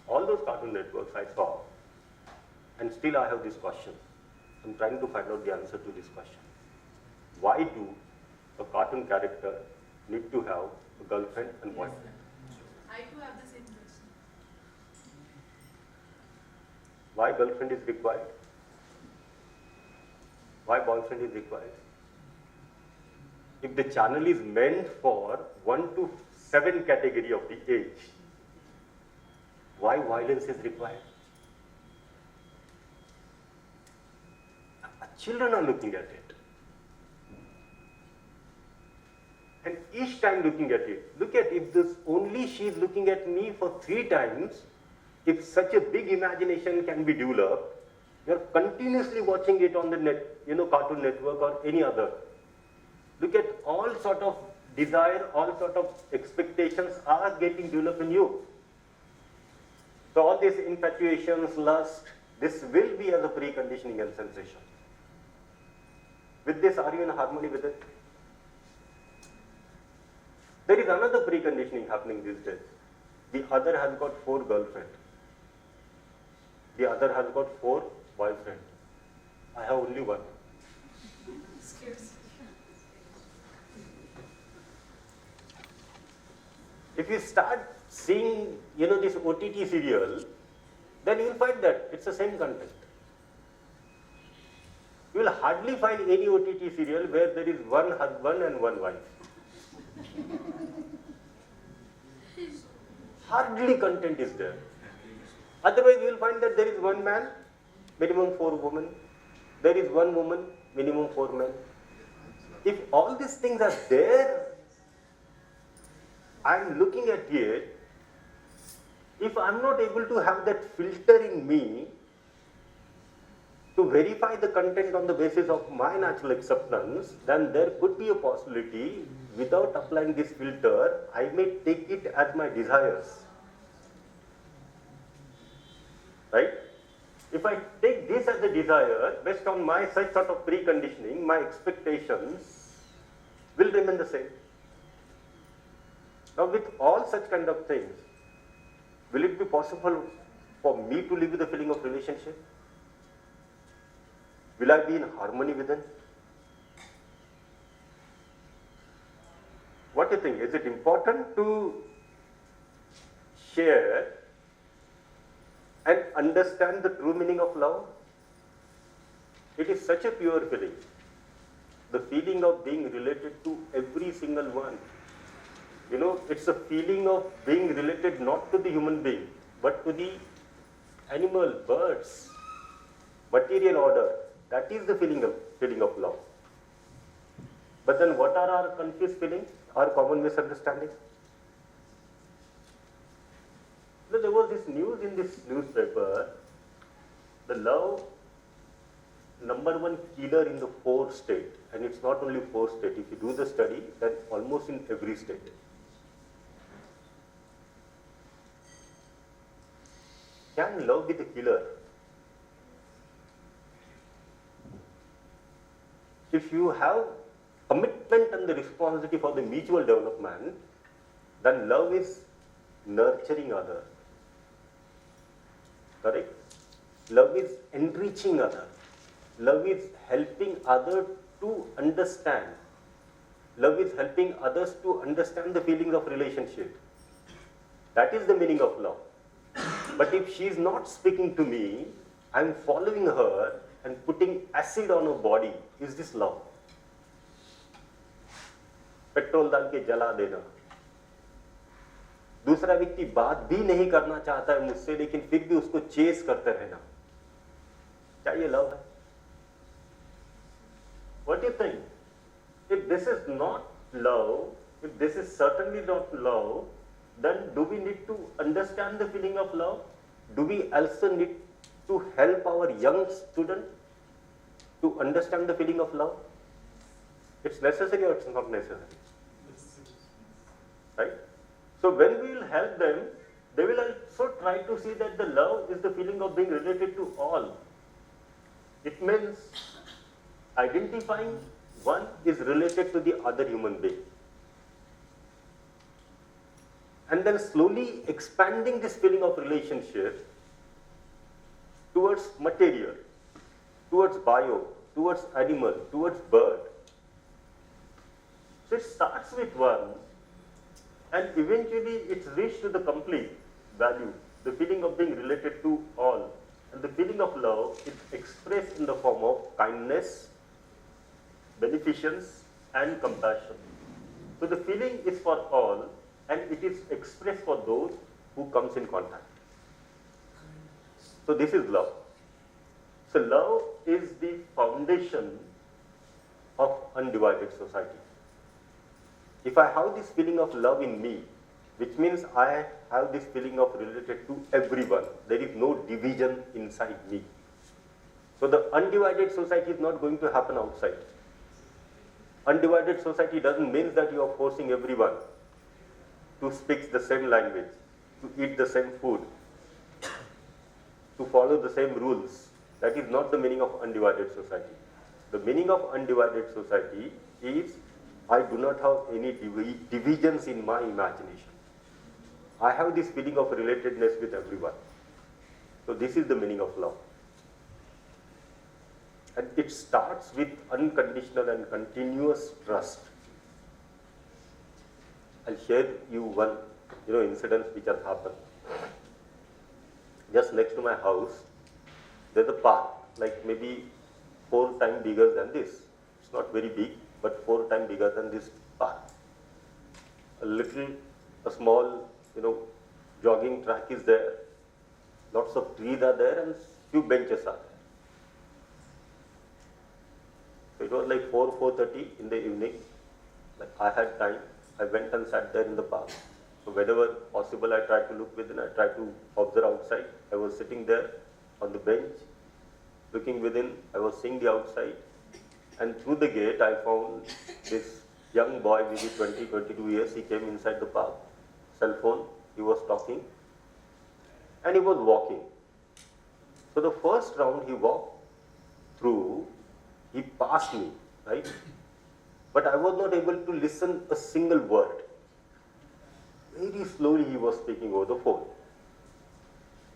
Speaker 1: All those cartoon networks I saw, and still I have this question. I'm trying to find out the answer to this question. Why do a cartoon character need to have a girlfriend and boyfriend?
Speaker 2: I too have the same question.
Speaker 1: Why girlfriend is required? Why boyfriend is required? If the channel is meant for 1 to 7 category of the age, why violence is required? Children are looking at it. And each time looking at it, look at if this only she is looking at me for 3 times, if such a big imagination can be developed, you are continuously watching it on the net, Cartoon Network or any other. Look at all sort of desire, all sort of expectations are getting developed in you. So all these infatuations, lust, this will be as a preconditioning and sensation. With this, are you in harmony with it? There is another preconditioning happening these days. The other has got 4 girlfriends. The other has got 4 boyfriends. I have only 1. If you start seeing, this OTT serial, then you will find that it's the same content. You will hardly find any OTT serial where there is 1 husband and 1 wife. Hardly content is there. Otherwise, you will find that there is 1 man, minimum 4 women. There is 1 woman, minimum 4 men. If all these things are there, I am looking at it. If I am not able to have that filter in me to verify the content on the basis of my natural acceptance, then there could be a possibility, without applying this filter, I may take it as my desires. Right? If I take this as a desire, based on my such sort of preconditioning, my expectations will remain the same. Now, with all such kind of things, will it be possible for me to live with the feeling of relationship? Will I be in harmony with them? What do you think? Is it important to share and understand the true meaning of love? It is such a pure feeling. The feeling of being related to every single one. It's a feeling of being related not to the human being, but to the animal, birds, material order. That is the feeling of love. But then what are our confused feelings, our common misunderstandings? There was this news in this newspaper, the love #1 killer in the 4 states, and it's not only 4 states. If you do the study, then almost in every state. Can love be the killer? If you have commitment and the responsibility for the mutual development, then love is nurturing others. Correct? Love is enriching others. Love is helping others to understand. Love is helping others to understand the feelings of relationship. That is the meaning of love. But if she is not speaking to me, I am following her and putting acid on her body. Is this love? Petrol डाल के जला देना. दूसरा व्यक्ति बात भी नहीं करना चाहता है मुझसे, लेकिन फिर भी उसको चेस करते रहना. क्या ये लव है? What do you think? If this is not love, if this is certainly not love, then do we need to understand the feeling of love? Do we also need to help our young student to understand the feeling of love? It's necessary or it's not necessary? Right? So when we will help them, they will also try to see that the love is the feeling of being related to all. It means identifying one is related to the other human being. and then slowly expanding this feeling of relationship towards material, towards bio, towards animal, towards bird. So it starts with one, and eventually it's reached to the complete value, the feeling of being related to all. And the feeling of love is expressed in the form of kindness, beneficence, and compassion. So the feeling is for all, and it is expressed for those who comes in contact. So this is love. So love is the foundation of undivided society. If I have this feeling of love in me, which means I have this feeling of related to everyone, there is no division inside me. So the undivided society is not going to happen outside. Undivided society doesn't mean that you are forcing everyone to speak the same language, to eat the same food, to follow the same rules. That is not the meaning of undivided society. The meaning of undivided society is I do not have any divisions in my imagination. I have this feeling of relatedness with everyone. So this is the meaning of love. And it starts with unconditional and continuous trust. I'll share you one incident which has happened. Just next to my house, there's a park, like maybe 4 times bigger than this. It's not very big, but 4 times bigger than this park. A small, jogging track is there. Lots of trees are there and few benches are there. So it was like 4:30 in the evening. Like I had time. I went and sat there in the park. So whenever possible, I tried to look within. I tried to observe outside. I was sitting there on the bench, looking within. I was seeing the outside. And through the gate, I found this young boy, maybe 20, 22 years. He came inside the park. Cell phone. He was talking. And he was walking. So the first round he walked through, he passed me, right? But I was not able to listen a single word. Very slowly he was speaking over the phone.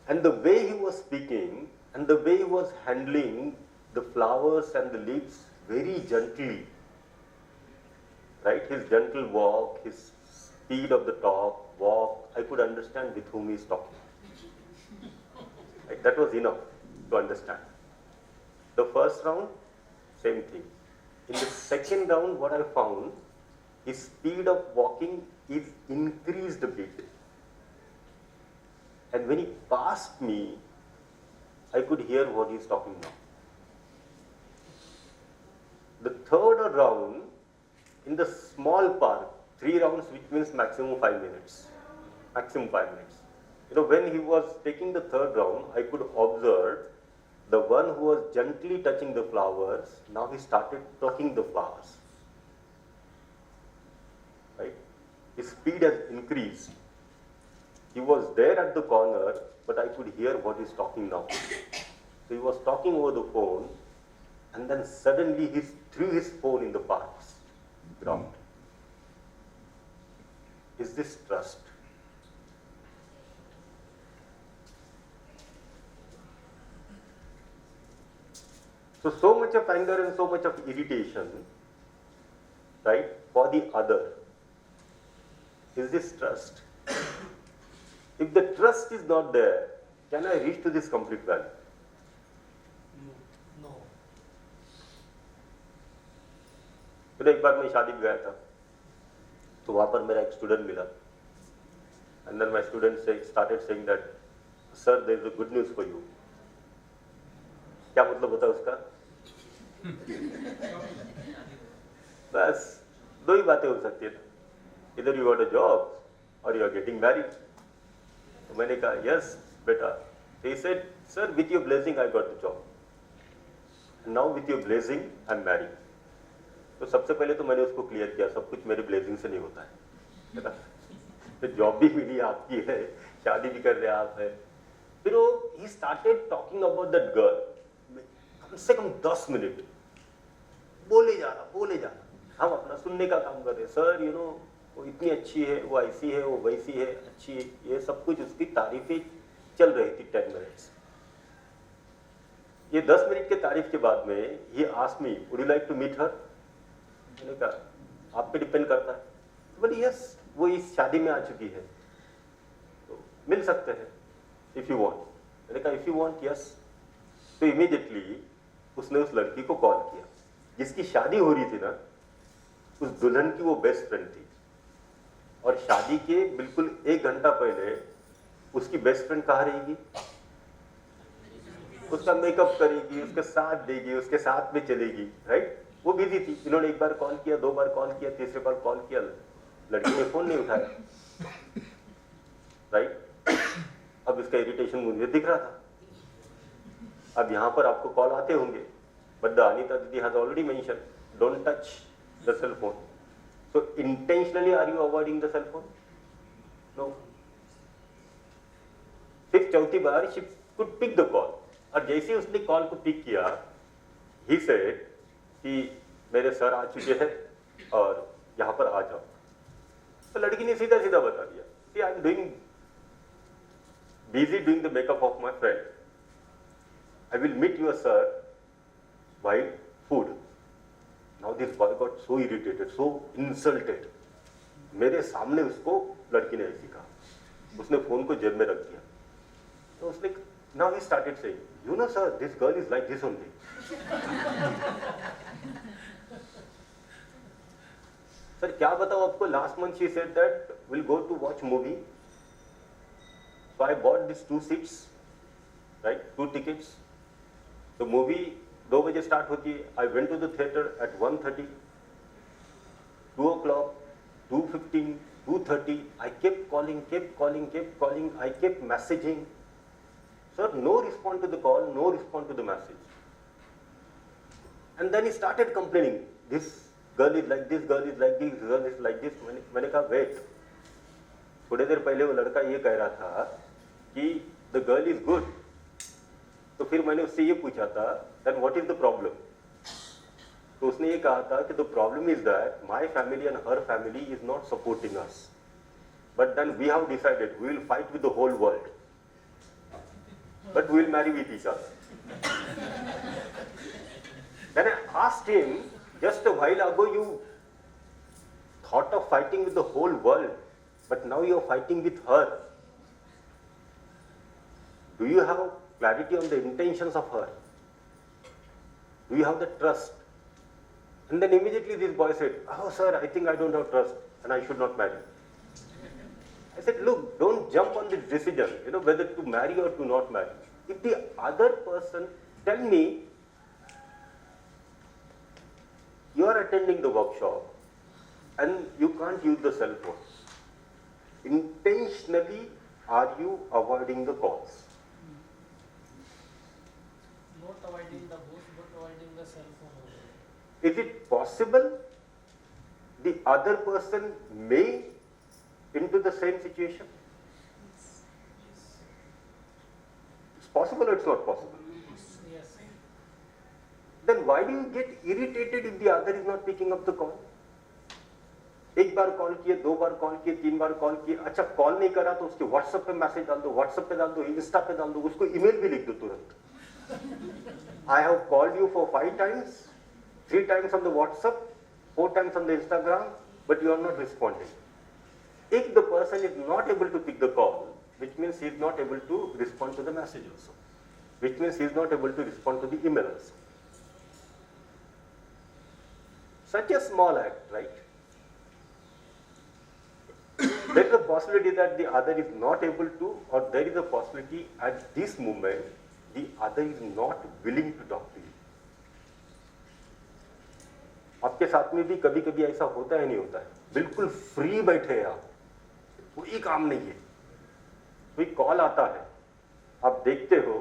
Speaker 1: And the way he was speaking and the way he was handling the flowers and the leaves very gently, right? His gentle walk, his speed of the walk, I could understand with whom he is talking. Right? That was enough to understand. The first round, same thing. In the second round, what I found, his speed of walking is increased a bit. And when he passed me, I could hear what he's talking now. The third round, in the small park, 3 rounds, which means maximum 5 minutes. Maximum 5 minutes. When he was taking the third round, I could observe the one who was gently touching the flowers, now he started plucking the flowers. Right? His speed has increased. He was there at the corner, but I could hear what he's talking now. So he was talking over the phone, and then suddenly he threw his phone in the park's ground. Is this trust? So much of anger and so much of irritation, right, for the other. Is this trust? If the trust is not there, can I reach to this complete value?
Speaker 8: No.
Speaker 1: एक बार मैं शादी में गया था, तो वहाँ पर मेरा एक स्टूडेंट मिला, and then my student started saying that, sir, there is a good news for you. क्या मतलब होता है उसका? बस 2 ही बातें हो सकती है, either you got a job or you are getting married. तो मैंने कहा yes बेटा. He said, sir, with your blessing I got the job, and now with your blessing I am married. तो सबसे पहले तो मैंने उसको क्लियर किया, सब कुछ मेरे ब्लेसिंग से नहीं होता है ना, तो जॉब भी मिली आपकी है, शादी भी कर रहे आप है. फिर वो he started talking about that girl. कम से कम 10 मिनट बोले जा रहा, हम अपना सुनने का काम कर रहे. सर वो इतनी अच्छी है, वो ऐसी है, वो वैसी है, अच्छी है, ये सब कुछ उसकी तारीफें चल रही थी 10 मिनट्स। ये 10 मिनट के तारीफ के बाद में ये asked me, would you like to meet her? मैंने कहा आप पे डिपेंड करता है, बट यस वो इस शादी में आ चुकी है तो मिल सकते हैं इफ यू वांट। मैंने कहा इफ यू वांट यस। तो इमीडिएटली उसने उस लड़की को कॉल किया जिसकी शादी हो रही थी ना, उस दुल्हन की वो बेस्ट फ्रेंड थी, और शादी के बिल्कुल 1 घंटा पहले उसकी बेस्ट फ्रेंड कहाँ रहेगी? उसका मेकअप करेगी, उसके साथ देगी, उसके साथ में चलेगी, राइट? वो बिजी थी। इन्होंने 1 बार कॉल किया, 2 बार कॉल किया, तीसरे बार कॉल किया, लड़की ने फोन नहीं उठाया, राइट? अब इसका इरिटेशन मुझे दिख रहा था। अब यहाँ पर आपको कॉल आते होंगे, but the Anita didi has already mention don't touch the cell phone. So intentionally are you avoiding the cell phone? No. फिर चौथी बार she could pick the call, और जैसे ही उसने कॉल को पिक किया, ही सेड कि मेरे सर आ चुके हैं और यहाँ पर आ जाओ। तो लड़की ने सीधा सीधा बता दिया कि I am doing busy doing the makeup of my friend. I will meet your sir while food. Now this boy got so irritated, so insulted. मेरे सामने उसको लड़की ने ऐसी कहा, उसने फोन को जेब में रख दिया। तो उसने now he started saying, you know sir, this girl is like this only. Sir क्या बताओ आपको, last month she said that we'll go to watch movie. So I bought these 2 seats, right? 2 tickets. The movie 2 बजे start होती है. I went to the theater at 1:30, 2 o'clock, 2:15, 2:30. I kept calling. I kept messaging. Sir, no response to the call, no response to the message. And then he started complaining. This girl is like this, girl is like this, girl is like this. मैंने कहा wait. थोड़ी देर पहले वो लड़का ये कह रहा था कि द गर्ल इज गुड, तो फिर मैंने उससे ये पूछा था then what is the problem? तो उसने ये कहा था कि the problem is that my family and her family is not supporting us, but then we have decided we will fight with the whole world, but we will marry with each other. Then I asked him, just a while ago you thought of fighting with the whole world, but now you are fighting with her. Do you have clarity on the intentions of her? Do you have the trust? And then immediately this boy said, oh sir, I think I don't have trust and I should not marry. I said, look, don't jump on this decision, whether to marry or to not marry. If the other person tell me, you are attending the workshop and you can't use the cell phone, intentionally are you avoiding the calls?
Speaker 8: Not avoiding the booth, but avoiding the cell phone.
Speaker 1: Is it possible the other person may into the same situation? It's possible or it's not possible?
Speaker 8: Yes.
Speaker 1: Then why do you get irritated if the other is not picking up the call? 1 bar call किए, 2 बार call किए, 3 बार call किए, अच्छा call नहीं करा तो उसके WhatsApp पे message डाल दो, व्हाट्सएप पे डाल दो, इंस्टा पे डाल दो, उसको ईमेल भी लिख दो तुरंत. I have called you for 5 times, 3 times on the WhatsApp, 4 times on the Instagram, but you are not responding. If the person is not able to pick the call, which means he is not able to respond to the message also, which means he is not able to respond to the email also. Such a small act, right? There is a possibility that the other is not able to, or there is a possibility at this moment the other is not willing to talk to you. आपके साथ में भी कभी कभी ऐसा होता है, नहीं होता है? बिल्कुल फ्री बैठे हैं आप, कोई काम नहीं है, कोई कॉल आता है, आप देखते हो,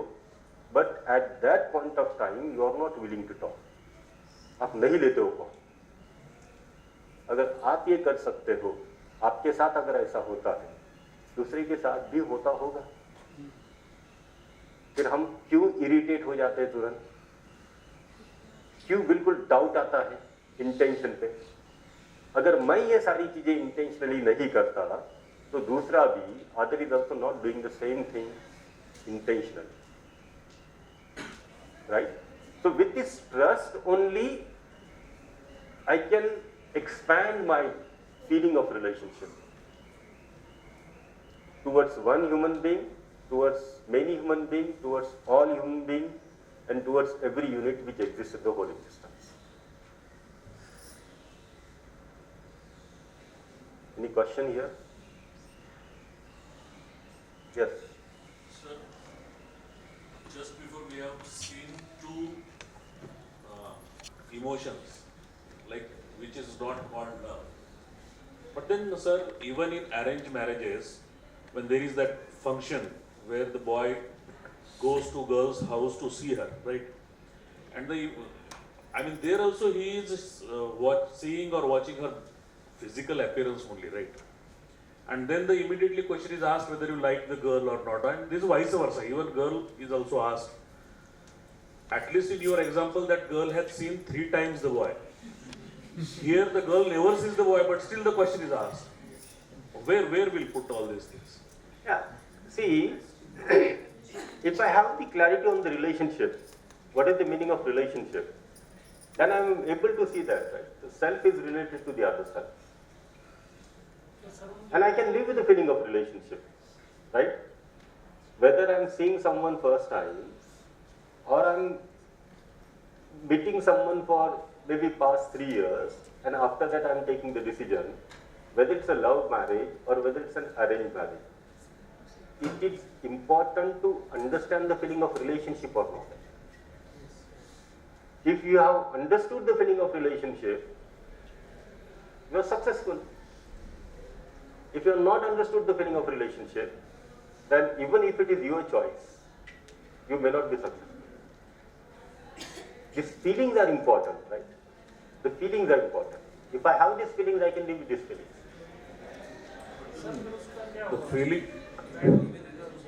Speaker 1: but at that point of time you are not willing to talk, आप नहीं लेते हो कॉल. अगर आप ये कर सकते हो, आपके साथ अगर ऐसा होता है, दूसरे के साथ भी होता होगा. फिर हम क्यों इरिटेट हो जाते हैं तुरंत, क्यों बिल्कुल डाउट आता है इंटेंशन पे? अगर मैं ये सारी चीजें इंटेंशनली नहीं करता तो दूसरा भी other is also not doing the same thing intentionally, right? So with this trust only I can expand my feeling of relationship towards one human being, towards many human beings, towards all human beings, and towards every unit which exists in the whole existence. Any question here? Yes.
Speaker 4: Sir, just before we have seen two emotions, like which is not called love. But then, sir, even in arranged marriages, when there is that function where the boy goes to girl's house to see her, right? And there also he is seeing or watching her physical appearance only, right? And then the immediately question is asked whether you like the girl or not, and this is vice versa. Even girl is also asked. At least in your example, that girl had seen 3 times the boy. Here the girl never sees the boy, but still the question is asked. Where will put all these things?
Speaker 1: Yeah. See, if I have the clarity on the relationship, what is the meaning of relationship, then I am able to see that, right? The self is related to the other self. And I can live with the feeling of relationship, right? Whether I am seeing someone first time, or I am meeting someone for maybe past 3 years, and after that I am taking the decision, whether it's a love marriage or whether it's an arranged marriage. It is important to understand the feeling of relationship or not. If you have understood the feeling of relationship, you are successful. If you have not understood the feeling of relationship, then even if it is your choice, you may not be successful. These feelings are important, right? The feelings are important. If I have these feelings, I can live with these feelings.
Speaker 4: The feeling,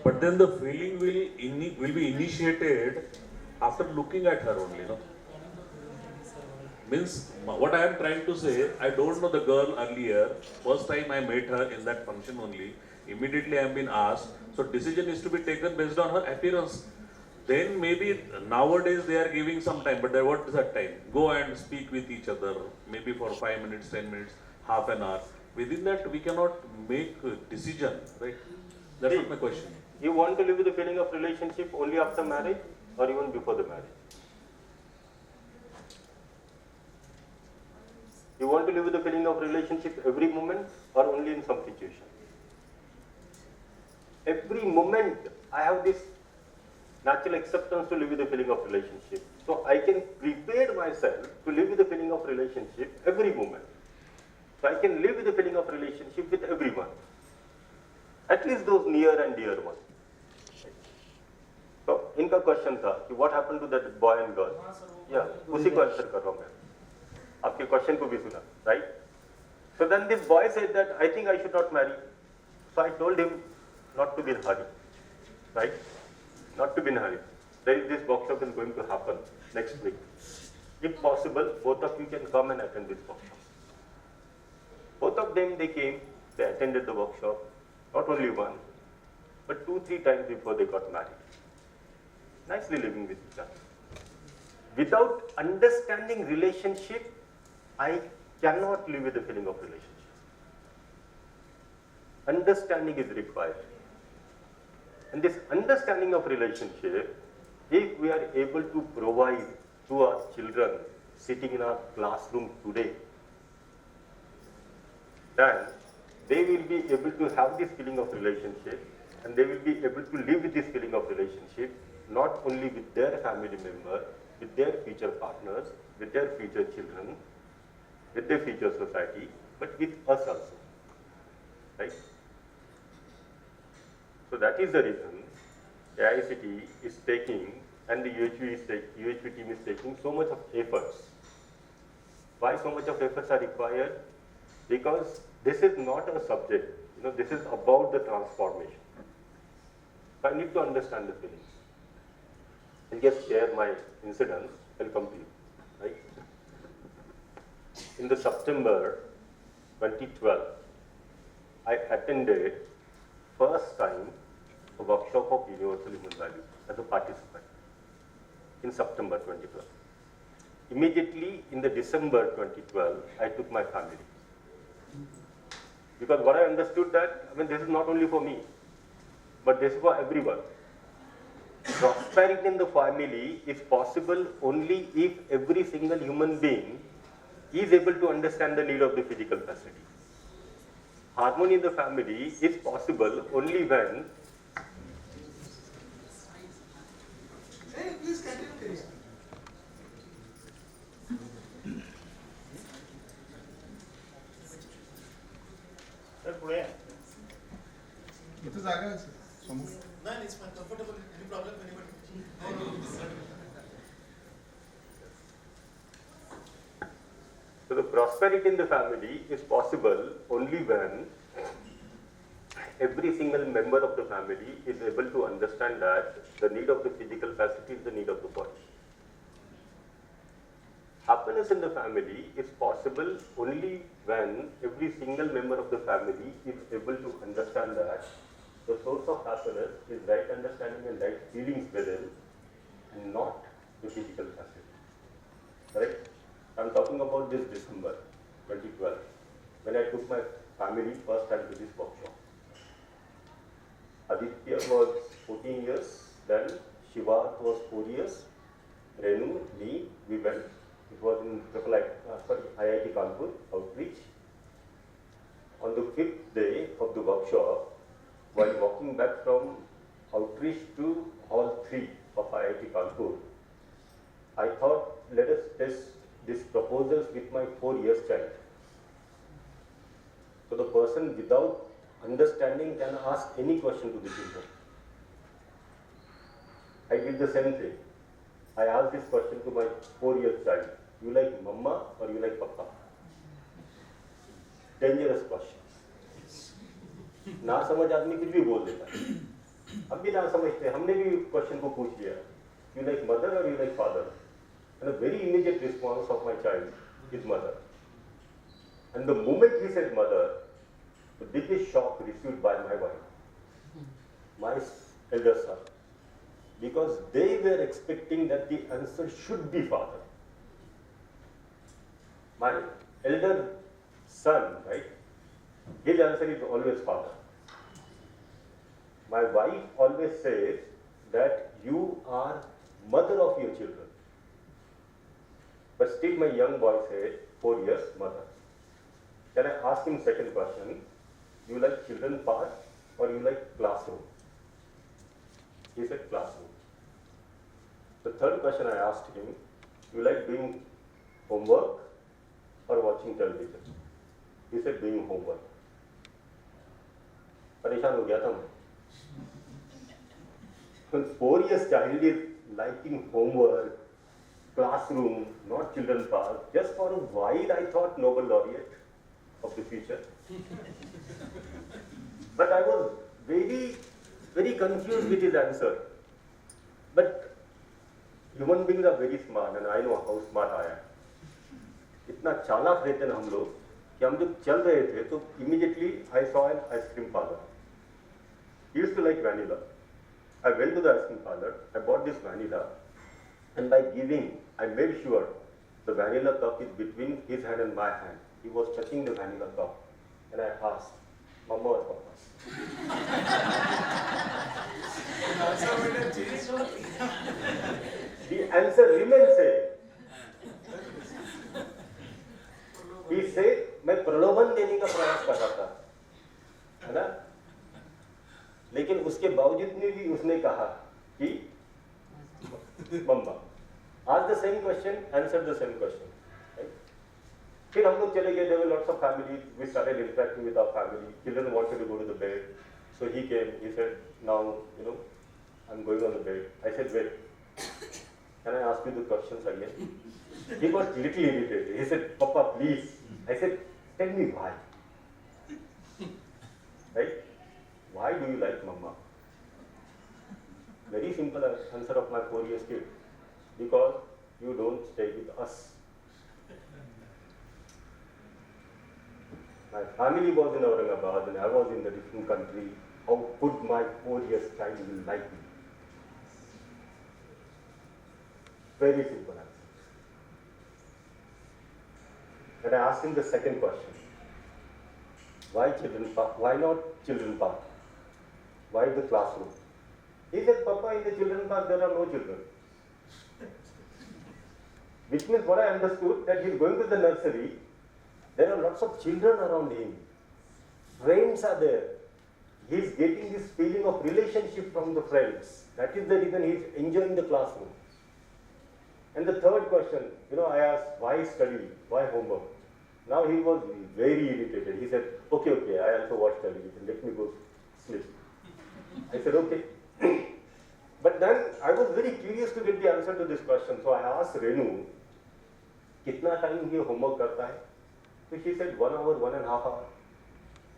Speaker 4: but then the feeling will be initiated after looking at her only, no? Means, what I am trying to say, I don't know the girl earlier. First time I met her in that function only. Immediately I am been asked. So decision is to be taken based on her appearance. Then maybe nowadays they are giving some time, but what is that time? Go and speak with each other, maybe for 5 minutes, 10 minutes, half an hour. Within that we cannot make a decision, right? That's not my question.
Speaker 1: You want to live with the feeling of relationship only after marriage or even before the marriage? You want to live with the feeling of relationship every moment or only in some situation? Every moment I have this natural acceptance to live with the feeling of relationship. So I can prepare myself to live with the feeling of relationship every moment. So I can live with the feeling of relationship with everyone. At least those near and dear ones. So इनका question था कि what happened to that boy and girl? Yeah, उसी को answer कर रहा हूँ मैं. आपके क्वेश्चन को भी सुना, right? So then this boy said that I think I should not marry. So I told him not to be in a hurry, right? Not to be in a hurry. There is this workshop is going to happen next week. If possible, both of you can come and attend this workshop. Both of them, they came, they attended the workshop, not only one, but 2-3 times before they got married. Nicely living with each other. Without understanding relationship, I cannot live with the feeling of relationship. Understanding is required. And this understanding of relationship, if we are able to provide to our children sitting in our classroom today, then they will be able to have this feeling of relationship and they will be able to live with this feeling of relationship, not only with their family member, with their future partners, with their future children, with their future society, but with us also, right? So that is the reason the ICT is taking and the UHV team is taking so much of efforts. Why so much of efforts are required? Because this is not a subject, this is about the transformation. So I need to understand the feelings. I'll just share my incidents, I'll come to you, right? In the September 2012, I attended first time a workshop of universal human values as a participant in September 2012. Immediately in the December 2012, I took my family. Because what I understood that, this is not only for me, but this is for everyone. Prosperity in the family is possible only if every single human being is able to understand the need of the physical facility. Harmony in the family is possible only when
Speaker 3: Please continue.
Speaker 1: Sir, पुढे
Speaker 3: इथं जागा आहे sir समोर.
Speaker 11: नाही it's fine comfortable any problem anybody.
Speaker 1: So the prosperity in the family is possible only when every single member of the family is able to understand that the need of the physical facility is the need of the body. Happiness in the family is possible only when every single member of the family is able to understand that the source of happiness is right understanding and right feelings within and not the physical facility. Correct? I'm talking about this December 2012 when I took my family first time to this workshop. Aditya was 14 years, then Shiva was 4 years, Renu, me, we went. It was in IIT Kanpur, outreach. On the 5th day of the workshop, while walking back from outreach to hall 3 of IIT Kanpur, I thought, let us test these proposals with my 4-year child. So the person without understanding can ask any question to the children. I did the same thing. I asked this question to my 4-year child. You like mama or you like papa? Dangerous question. ना समझ आदमी कुछ भी बोल देता है. हम भी ना समझते, हमने भी क्वेश्चन को पूछ लिया. You like mother or you like father? And a very immediate response of my child is mother. And the moment he said mother, the biggest shock received by my wife, my elder son, because they were expecting that the answer should be father. My elder son, right, his answer is always father. My wife always says that you are mother of your children. But still my young boy said, 4 years, mother. Can I ask him second question? You like children part or you like classroom? He said classroom. The third question I asked him, you like doing homework or watching television? He said doing homework. परेशान हो गया था मैं. 4 years child is liking homework, classroom, not children park. Just for a while I thought Nobel laureate of the future. But I was very, very confused with his answer. But human beings are very smart and I know how smart I am. इतना चालाक रहते हैं हम लोग कि हम जब चल रहे थे तो immediately I saw an ice cream parlor. He used to like vanilla. I went to the ice cream parlor, I bought this vanilla, and by giving, I made sure the vanilla cup is between his hand and my hand. He was touching the vanilla cup, and I asked, Mama or Papa? The answer remains same. He said, मैं प्रलोभन देने का प्रयास कर रहा था, है ना? लेकिन उसके बावजूद में भी उसने कहा कि मम्मा. Ask the same question, answer the same question. Right? फिर हम लोग चले गए. There were lots of families. We started interacting with our family. Children wanted to go to the bed, so he came. He said, "Now, I'm going on the bed." I said, "Wait. Can I ask you the questions again?" He got little irritated. He said, "Papa, please." I said, "Tell me why." Right? Why do you like Mama? Very simple answer of my 4-year kid. Because you don't stay with us. My family was in Aurangabad and I was in a different country. How could my 4 years child will like me? Very simple answer. And I asked him the second question. Why children park? Why not children park? Why the classroom? He said, Papa, in the children park there are no children. Which means what I understood, that he's going to the nursery, there are lots of children around him. Friends are there. He's getting this feeling of relationship from the friends. That is the reason he's enjoying the classroom. And the third question, I asked, why study? Why homework? Now he was very irritated. He said, okay, I also watch television. Let me go sleep. I said, okay. But then I was very curious to get the answer to this question. So I asked Renu, kitna time he homework karta hai? So she said 1 hour, 1.5 hours.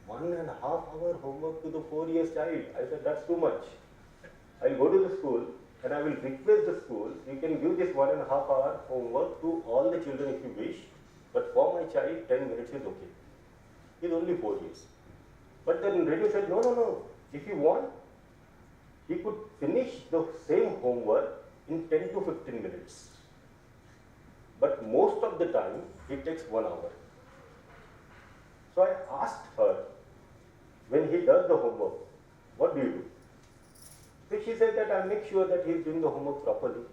Speaker 1: 1.5 hour homework to the 4 years child. I said, that's too much. I'll go to the school and I will request the school, you can give this 1.5 hour homework to all the children if you wish, but for my child, 10 minutes is okay. He's only 4 years. But then Renu said, no. If you want, he could finish the same homework in 10 to 15 minutes. But most of the time, it takes 1 hour. So I asked her, when he does the homework, what do you do? So she said that I make sure that he is doing the homework properly.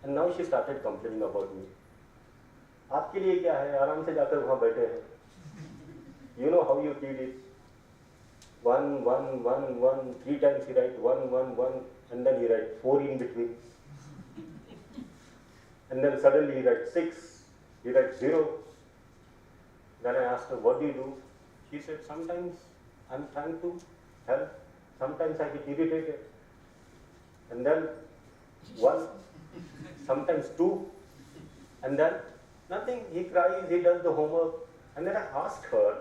Speaker 1: And now she started complaining about me. आपके लिए क्या है? आराम से जाकर वहाँ बैठे हैं. You know how your kid is. 1, 1, 1, 1, 3 times he writes 1, 1, 1, and then he writes 4 in between. And then suddenly he writes 6, he writes 0. Then I asked her, what do you do? She said, sometimes I'm trying to help, sometimes I get irritated. And then 1, sometimes 2, and then nothing, he cries, he does the homework. And then I asked her,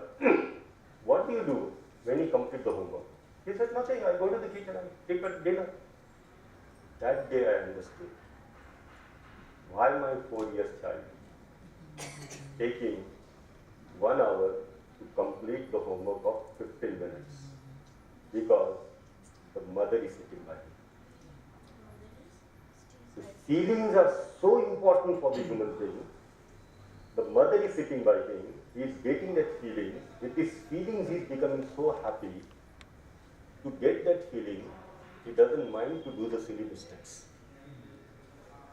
Speaker 1: what do you do when he completes the homework? He said, nothing, I go to the kitchen and prepare dinner. That day I understood why my 4 years child taking 1 hour to complete the homework of 15 minutes. Because the mother is sitting by him. The feelings are so important for the human being. The mother is sitting by him, he is getting that feeling. With his feelings, he is becoming so happy. To get that feeling, he doesn't mind to do the silly mistakes.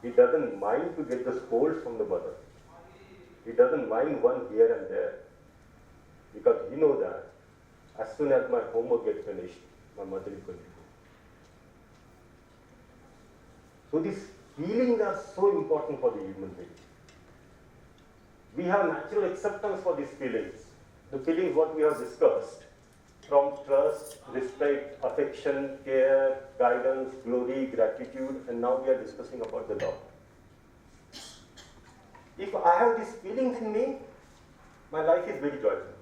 Speaker 1: He doesn't mind to get the scolds from the mother. He doesn't mind one here and there. Because he knows that as soon as my homework gets finished, my mother is going to go. So these feelings are so important for the human being. We have natural acceptance for these feelings. The feelings what we have discussed, from trust, respect, affection, care, guidance, glory, gratitude, and now we are discussing about the love. If I have these feelings in me, my life is very joyful.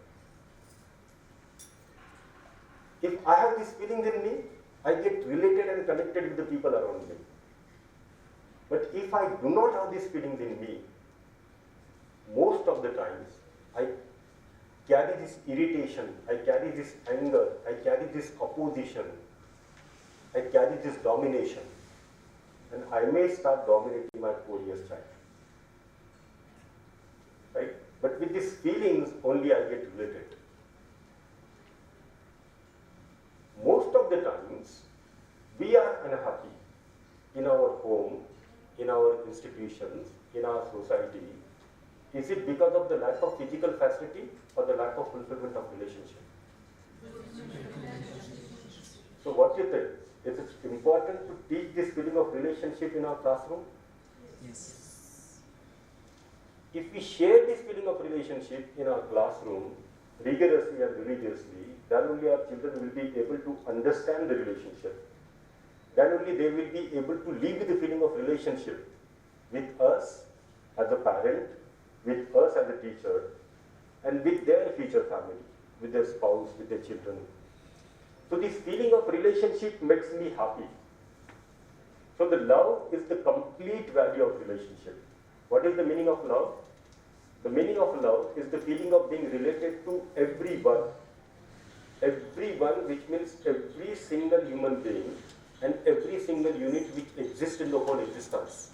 Speaker 1: If I have these feelings in me, I get related and connected with the people around me. But if I do not have these feelings in me, most of the times, I carry this irritation, I carry this anger, I carry this opposition, I carry this domination, and I may start dominating my 4 years child. Right? But with these feelings, only I get related. Most of the times, we are unhappy in our home, in our institutions, in our society. Is it because of the lack of physical facility or the lack of fulfillment of relationship? So what do you think? Is it important to teach this feeling of relationship in our classroom?
Speaker 11: Yes.
Speaker 1: If we share this feeling of relationship in our classroom rigorously and religiously, then only our children will be able to understand the relationship. Then only they will be able to live with the feeling of relationship with us as a parent, with us as a teacher, and with their future family, with their spouse, with their children. So this feeling of relationship makes me happy. So the love is the complete value of relationship. What is the meaning of love? The meaning of love is the feeling of being related to everyone. Everyone, which means every single human being and every single unit which exists in the whole existence.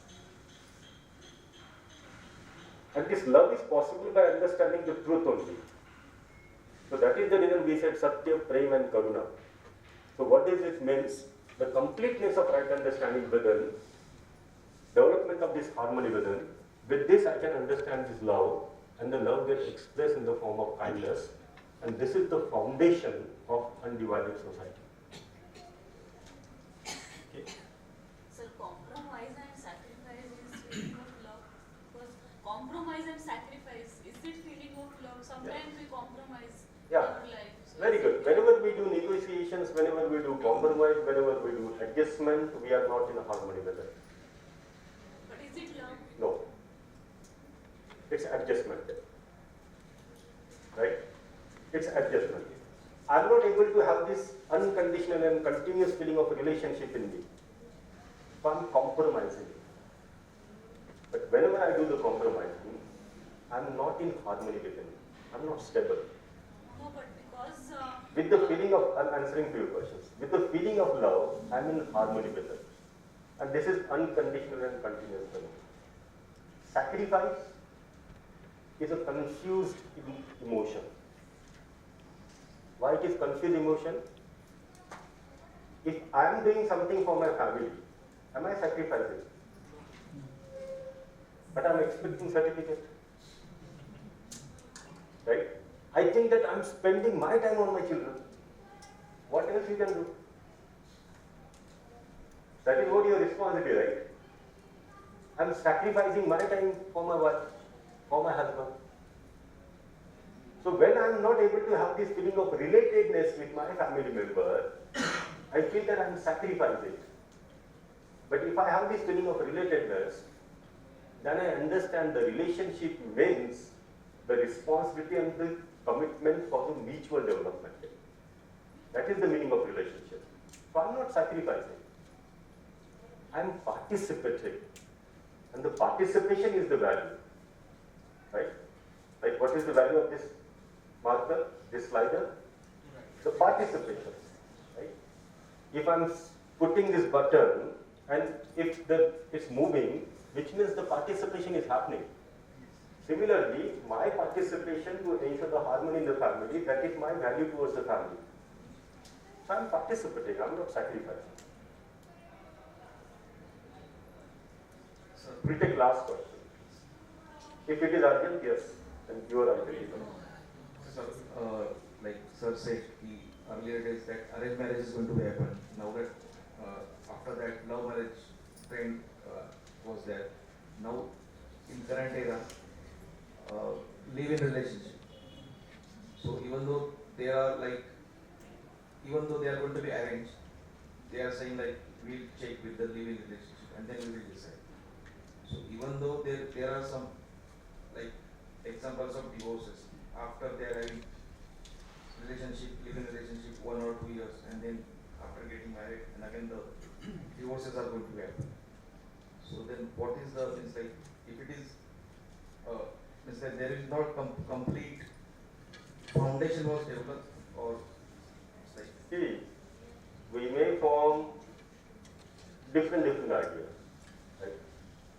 Speaker 1: And this love is possible by understanding the truth only. So that is the reason we said Satya, Prem and Karuna. So what does this mean? The completeness of right understanding within, development of this harmony within. With this I can understand this love, and the love gets expressed in the form of kindness, and this is the foundation of undivided society. Okay.
Speaker 2: So compromise and sacrifice is feeling of love. Because compromise and sacrifice, is it feeling of love? Sometimes we compromise
Speaker 1: Yeah.
Speaker 2: our life. So
Speaker 1: Very good. Whenever we do negotiations, whenever we do compromise, whenever we do adjustment, we are not in harmony with it.
Speaker 2: But is it love?
Speaker 1: No. It's adjustment. Right? It's adjustment. I'm not able to have this unconditional and continuous feeling of relationship in me. So I'm compromising. But whenever I do the compromising, I'm not in harmony with him. I'm not stable.
Speaker 2: No, but because
Speaker 1: With the feeling of, I'm answering to your questions. With the feeling of love, I'm in harmony with it. And this is unconditional and continuous for me. Sacrifice is a confused emotion. Why it is confused emotion? If I am doing something for my family, am I sacrificing? But I am expecting certificate. Right? I think that I am spending my time on my children. What else you can do? That is what your responsibility, right? I am sacrificing my time for my wife, for my husband. So when I am not able to have this feeling of relatedness with my family member, I feel that I am sacrificing. But if I have this feeling of relatedness, then I understand the relationship means the responsibility and the commitment for the mutual development. That is the meaning of relationship. So I am not sacrificing. I am participating. And the participation is the value. Right? Like what is the value of this marker, this slider? The participation. Right? If I am putting this button and if it's moving, which means the participation is happening. Similarly, my participation to ensure the harmony in the family, that is my value towards the family. So I am participating, I am not sacrificing. We'll take last question. If it is urgent, yes, then you are urgent.
Speaker 12: Sir, like sir said earlier days that arranged marriage is going to happen. Now that after that love marriage trend was there. Now in current era, live-in relationship. So even though they are going to be arranged, they are saying like we'll check with the live-in relationship and then we will decide. So even though there are some like examples of divorces after they are having live-in relationship 1 or 2 years, and then after getting married and again the divorces are going to happen. So then what is the means like if it is means that there is not complete foundation was developed, or it's like
Speaker 1: see, we may form different ideas, right?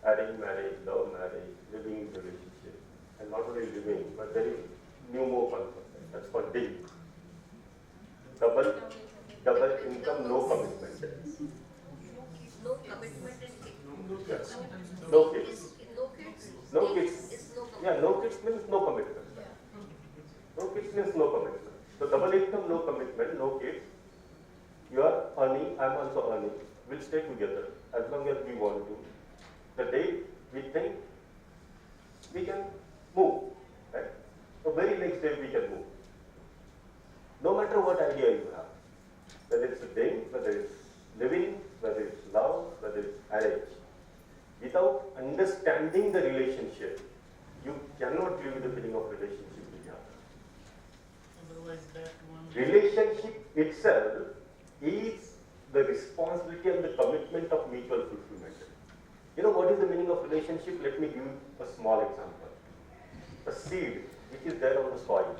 Speaker 1: Arranged marriage, love marriage, living in relationship, and not only living, but there is new more concept. That's called DIG. Double income, no commitment.
Speaker 7: No commitment and
Speaker 1: Yes. No kids.
Speaker 7: no kids.
Speaker 1: No kids.
Speaker 7: Is no commitment.
Speaker 1: Yeah, no kids means no commitment. No kids means no commitment. So double income, no commitment, no kids. You are earning, I am also earning. We'll stay together as long as we want to. The day we think we can move, right? The very next day we can move. No matter what idea you have, whether it's a thing, whether it's living, whether it's love, whether it's marriage, without understanding the relationship, you cannot live with the feeling of relationship with the other.
Speaker 8: Otherwise, that one.
Speaker 1: Relationship itself is the responsibility and the commitment of mutual fulfillment. You know what is the meaning of relationship? Let me give you a small example. a seed which is there on the soil.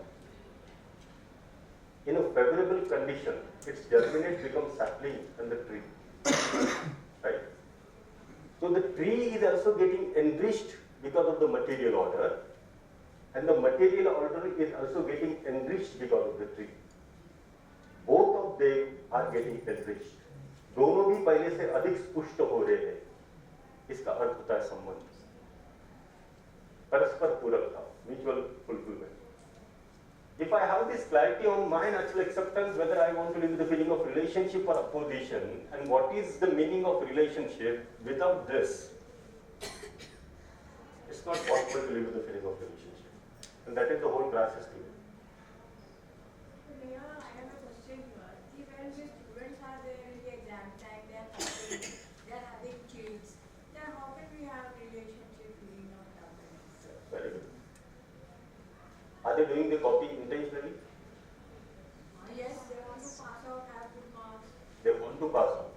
Speaker 1: In a favorable condition, it germinates, becomes sapling and the tree. Right? So the tree is also getting enriched because of the material order, and the material order is also getting enriched because of the tree. Both of them are getting enriched. दोनों भी पहले से अधिक पुष्ट हो रहे हैं. इसका अर्थ होता है संबंध, परस्पर पूरकता, mutual fulfillment. If I have this clarity on my natural acceptance, whether I want to live with the feeling of relationship or opposition, and what is the meaning of relationship, without this, it's not possible to live with the feeling of relationship. And that is the whole process today.
Speaker 13: I have a question here. See, when the students are there in the exam time, they are talking, they are having kids, then how can we have relationship feeling of love?
Speaker 1: Very good. Are they doing the copy intentionally?
Speaker 13: Yes, they want to pass out, have good marks.
Speaker 1: They want to pass on.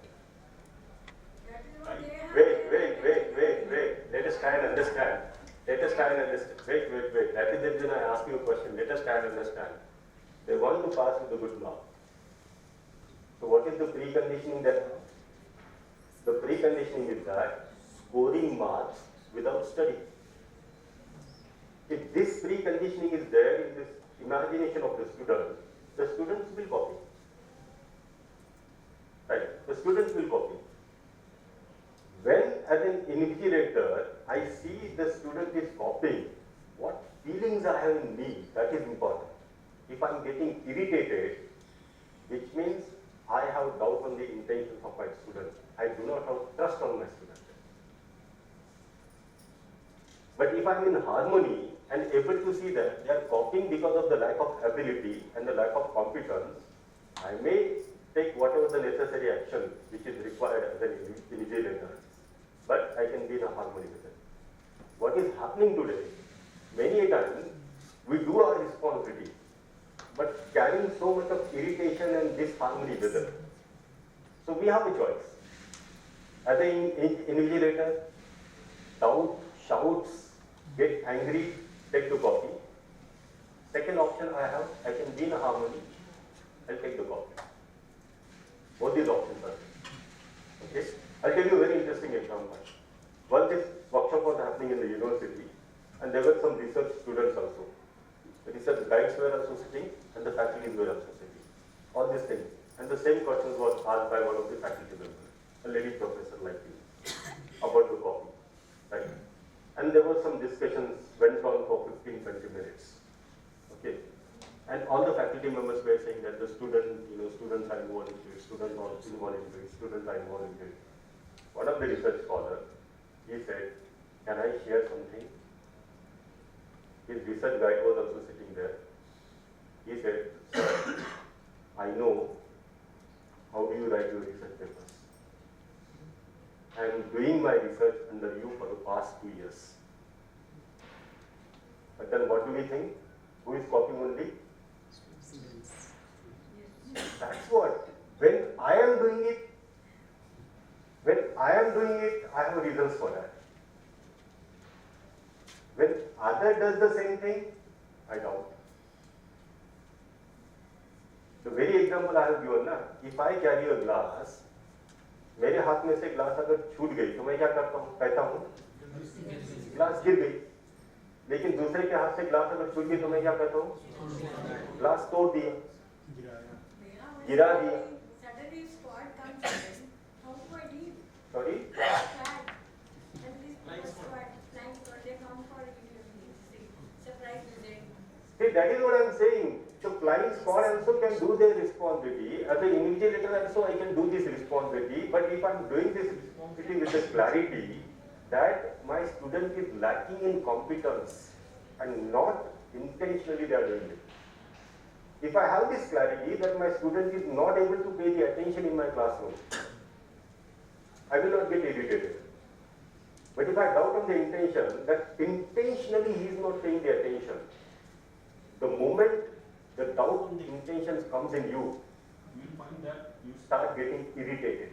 Speaker 13: That is what they have.
Speaker 1: Wait. Let us try and understand. Wait. That is the reason I ask you a question. Let us try and understand. They want to pass with a good mark. So what is the preconditioning that? The preconditioning is that scoring marks without study. If this preconditioning is there in this imagination of the students will copy. Right? The students will copy. When, as an invigilator, I see the student is copying, what feelings I have in me, that is important. If I am getting irritated, which means I have doubt on the intentions of my student. I do not have trust on my student. But if I am in harmony and able to see that they are copying because of the lack of ability and the lack of competence, I may take whatever the necessary action which is required as an invigilator, but I can be in a harmony with it. What is happening today, many a time, we do our responsibility, but carrying so much of irritation and disharmony with it. So we have a choice. As an invigilator, doubt, shouts, get angry, take the copy. Second option I have, I can be in a harmony, I'll take the copy. Both these options are there. Okay? I'll tell you a very interesting example. Once this workshop was happening in the university, and there were some research students also. The research guides were also sitting, and the faculty were also sitting. All these things. And the same questions was asked by one of the faculty members, a lady professor like you, about the copy. Right? And there were some discussions went on for 15-20 minutes. Okay? And all the faculty members were saying that the students are involved into it, students are involved into it, students are involved into it. One of the research scholars, he said, can I share something? His research guide was also sitting there. He said, sir, I know how do you write your research papers. I am doing my research under you for the past 2 years. But then what do we think? Who is copying only? That's what. When I am doing it, I have reasons for that. When other does the same thing, I doubt. The very example I have given, if I carry a glass, मेरे हाथ में से glass अगर छूट गई तो मैं क्या करता हूँ? कहता हूँ ग्लास गिर गई, लेकिन दूसरे के हाथ से ग्लास अगर छूट गई तो मैं क्या कहता हूँ? ग्लास तोड़ दिया, गिरा दिया. Sorry? See, that is what I am saying. So flying squad also can do their responsibility. As an invigilator also I can do this responsibility. But if I am doing this responsibility with the clarity that my student is lacking in competence and not intentionally they are doing it. If I have this clarity that my student is not able to pay the attention in my classroom, I will not get irritated. But if I doubt on the intention, that intentionally he is not paying the attention, the moment the doubt on the intentions comes in you, you will find that you start getting irritated.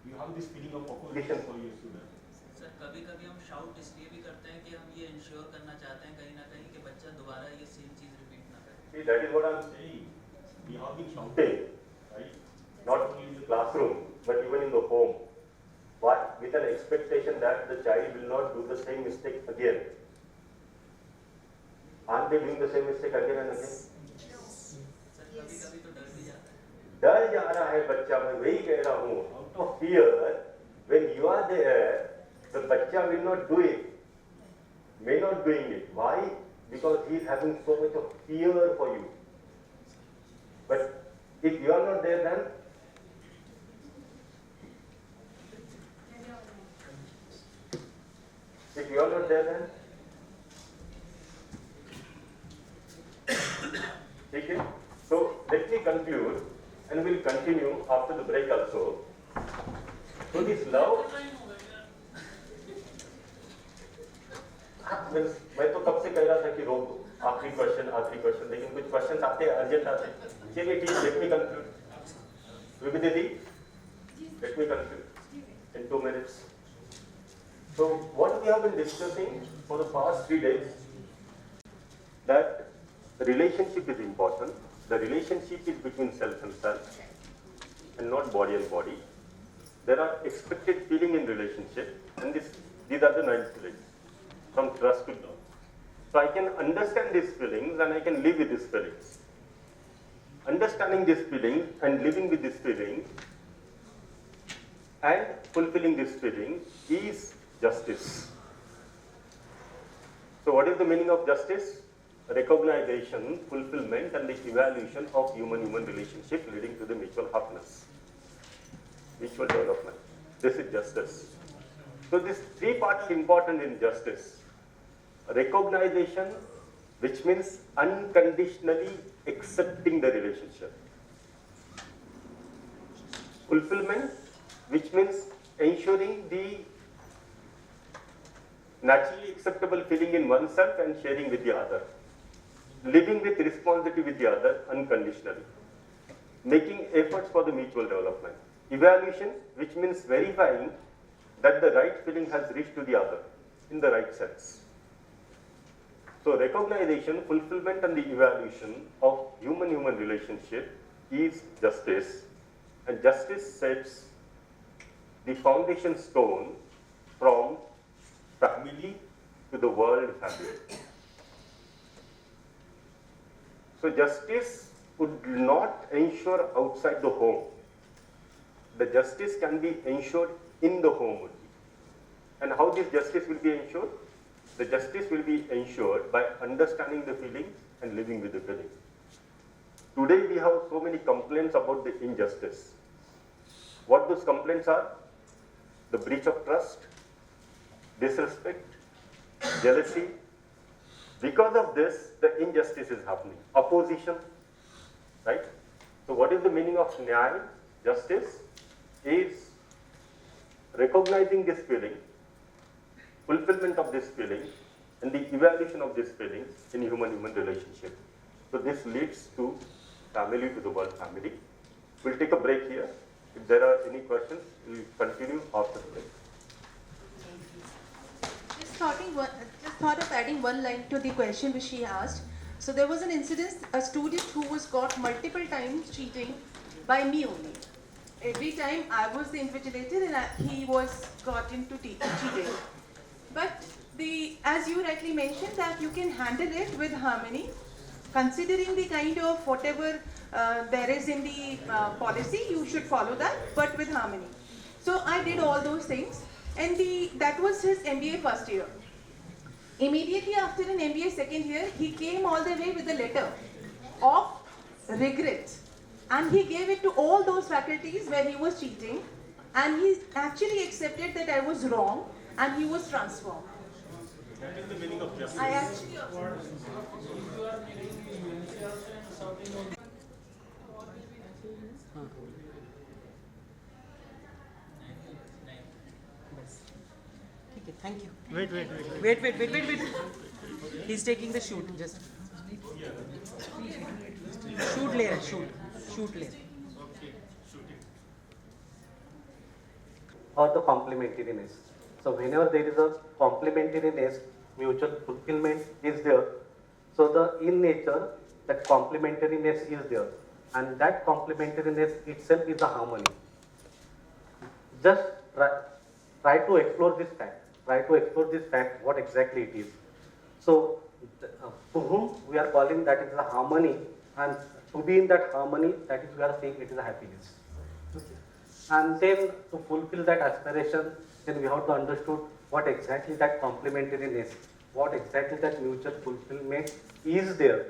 Speaker 1: You have this feeling of opposition for your student.
Speaker 11: Sir कभी कभी हम shout इसलिए भी करते हैं कि हम ये इंश्योर करना चाहते हैं कहीं ना कहीं कि बच्चा दोबारा ये सेम चीज़ रिपीट ना करे.
Speaker 1: See, that is what I'm saying. We have been shouting, right? Not only in the classroom, but even in the home. What? With an expectation that the child will not do the same mistake again. Aren't they doing the same mistake again and again?
Speaker 11: Sir कभी कभी तो डर भी जाता है.
Speaker 1: डर जा रहा है बच्चा, मैं वही कह रहा हूँ. Out of fear, when you are there, the bachcha will not do it, may not doing it. Why? Because he is having so much of fear for you. But if you are not there, then if you are not there, then okay. So let me conclude, and we'll continue after the break also. So this love. मैं तो कब से कह रहा था कि रोक दो, आखिरी क्वेश्चन, लेकिन कुछ क्वेश्चन आते हैं, अर्जेंट आते हैं. चलिए ठीक, लेट मी कंक्लूड. विभिन्न दीदी, let me conclude in 2 minutes. So what we have been discussing for the past 3 days, that the relationship is important. The relationship is between self and self, and not body and body. There are expected feelings in relationship, and these are the 9 feelings, from trust to love. So I can understand these feelings and I can live with these feelings. Understanding these feelings and living with these feelings and fulfilling this feeling is justice. So what is the meaning of justice? Recognition, fulfillment, and the evaluation of human-human relationship leading to the mutual happiness, mutual development. This is justice. So these 3 parts are important in justice. Recognition, which means unconditionally accepting the relationship. Fulfillment, which means ensuring the naturally acceptable feeling in oneself and sharing with the other. Living with responsibility with the other unconditionally. Making efforts for the mutual development. Evaluation, which means verifying that the right feeling has reached to the other in the right sense. So recognition, fulfillment, and the evaluation of human-human relationship is justice. And justice sets the foundation stone from family to the world family. So justice would not ensure outside the home. The justice can be ensured in the home only. And how this justice will be ensured? The justice will be ensured by understanding the feelings and living with the feelings. Today we have so many complaints about the injustice. What those complaints are? The breach of trust, disrespect, jealousy. Because of this, the injustice is happening. Opposition, right? So what is the meaning of nyaya? Justice is recognizing this feeling, fulfillment of this feeling, and the evaluation of this feeling in human-human relationship. So this leads to family, to the world family. We'll take a break here. If there are any questions, we'll continue after the break.
Speaker 14: Just thought of adding one line to the question which she asked. So there was an incident, a student who was caught multiple times cheating by me only. Every time I was the invigilator and he was caught into cheating. But as you rightly mentioned, that you can handle it with harmony, considering the kind of whatever there is in the policy, you should follow that, but with harmony. So I did all those things, and that was his MBA first year. Immediately after an MBA second year, he came all the way with a letter of regret, and he gave it to all those faculties where he was cheating, and he actually accepted that I was wrong, and he was transformed.
Speaker 1: That is the meaning of justice.
Speaker 14: I actually
Speaker 11: Okay, thank you. Wait. He's taking the shoot. Just shoot later. Shoot later.
Speaker 6: Or the complementariness. So whenever there is a complementariness, mutual fulfillment is there. So the in nature, that complementariness is there, and that complementariness itself is a harmony. Just try to explore this fact. Try to explore this fact, what exactly it is. So, to whom we are calling that is a harmony, and to be in that harmony, that is we are saying it is a happiness. And then to fulfill that aspiration, then we have to understood what exactly that complementariness, what exactly that mutual fulfillment is there.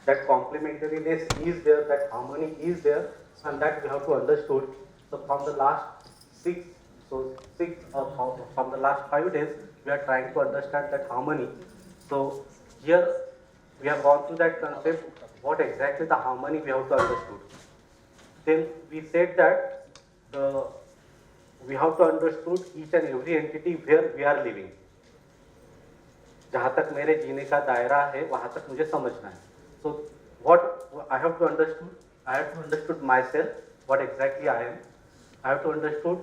Speaker 6: That complementariness is there, that harmony is there, and that we have to understood. So from the last from the last 5 days, we are trying to understand that harmony. So here we have gone through that concept, what exactly the harmony we have to understood. Then we said that we have to understood each and every entity where we are living. जहाँ तक मेरे जीने का दायरा है, वहाँ तक मुझे समझना है. So what I have to understood myself, what exactly I am. I have to understood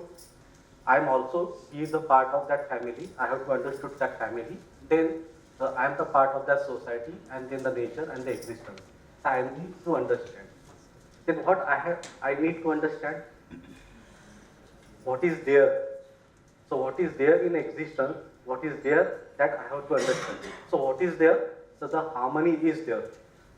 Speaker 6: I am also is a part of that family. I have to understood that family. Then I am the part of that society, and then the nature and the existence. I need to understand. Then what I need to understand what is there. So what is there in existence, what is there, that I have to understand. So what is there? So the harmony is there.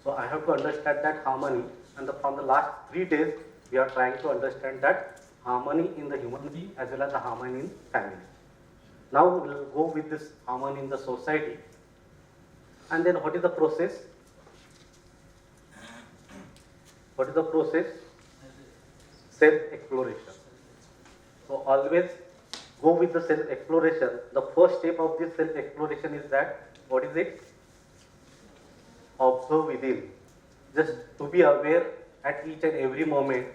Speaker 6: So I have to understand that harmony, and from the last 3 days, we are trying to understand that harmony in the human being as well as the harmony in family. Now we will go with this harmony in the society. And then what is the process? What is the process? Self-exploration. So always go with the self-exploration. The first step of this self-exploration is that, what is it? Observe within. Just to be aware at each and every moment,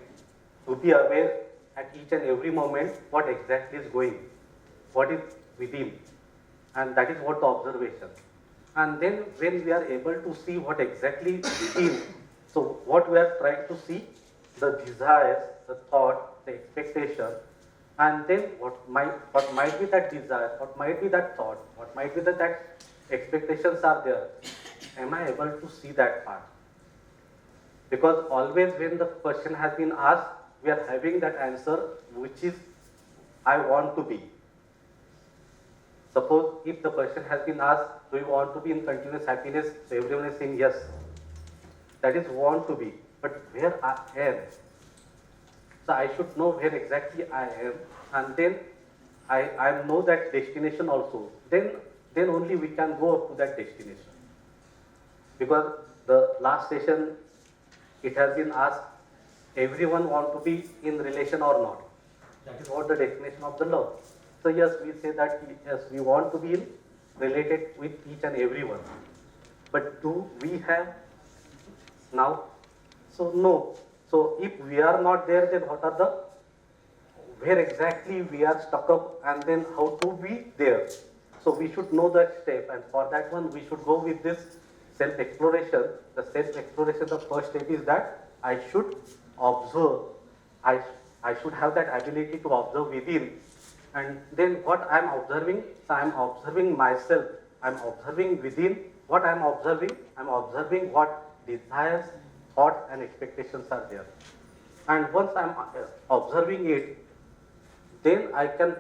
Speaker 6: to be aware at each and every moment what exactly is going, what is within, and that is what the observation. And then when we are able to see what exactly within, so what we are trying to see, the desires, the thought, the expectation, and then what might be that desire, what might be that thought, what might be that expectations are there. Am I able to see that part? Because always when the question has been asked, we are having that answer, which is, I want to be. Suppose if the question has been asked, do you want to be in continuous happiness? So everyone is saying yes. That is want to be. But where I am? So I should know where exactly I am, and then I know that destination also. Then only we can go up to that destination. Because the last session, it has been asked, everyone want to be in relation or not? That is what the definition of the love. So yes, we say that yes, we want to be related with each and everyone. But do we have now? So no. So if we are not there, then what are the, where exactly we are stuck up, and then how to be there? So we should know that step, and for that one we should go with this self-exploration. The self-exploration, the first step is that I should observe. I should have that ability to observe within. And then what I am observing? So I am observing myself. I am observing within. What I am observing? I am observing what desires, thoughts and expectations are there. And once I am observing it, then I can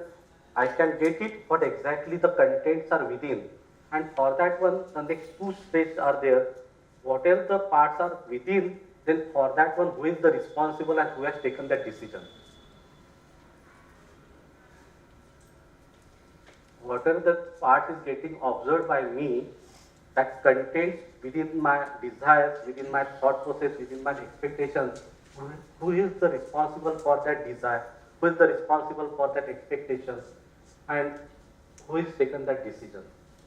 Speaker 6: get it what exactly the contents are within. And for that one, the next 2 steps are there. Whatever the parts are within, then for that one, who is the responsible and who has taken that decision? Whatever the part is getting observed by me, that contains within my desires, within my thought process, within my expectations, who is the responsible for that desire, who is the responsible for that expectation, and who is taken that decision.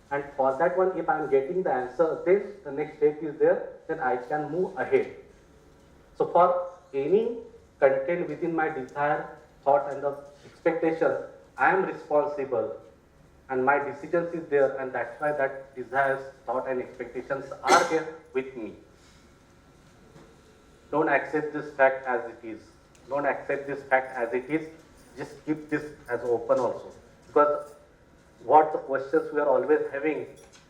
Speaker 6: And for that one, if I am getting the answer, then the next step is there, then I can move ahead. So for any content within my desire, thought and the expectation, I am responsible, and my decisions is there, and that's why that desires, thought and expectations are there with me. Don't accept this fact as it is. Don't accept this fact as it is. Just keep this as open also. Because what the questions we are always having,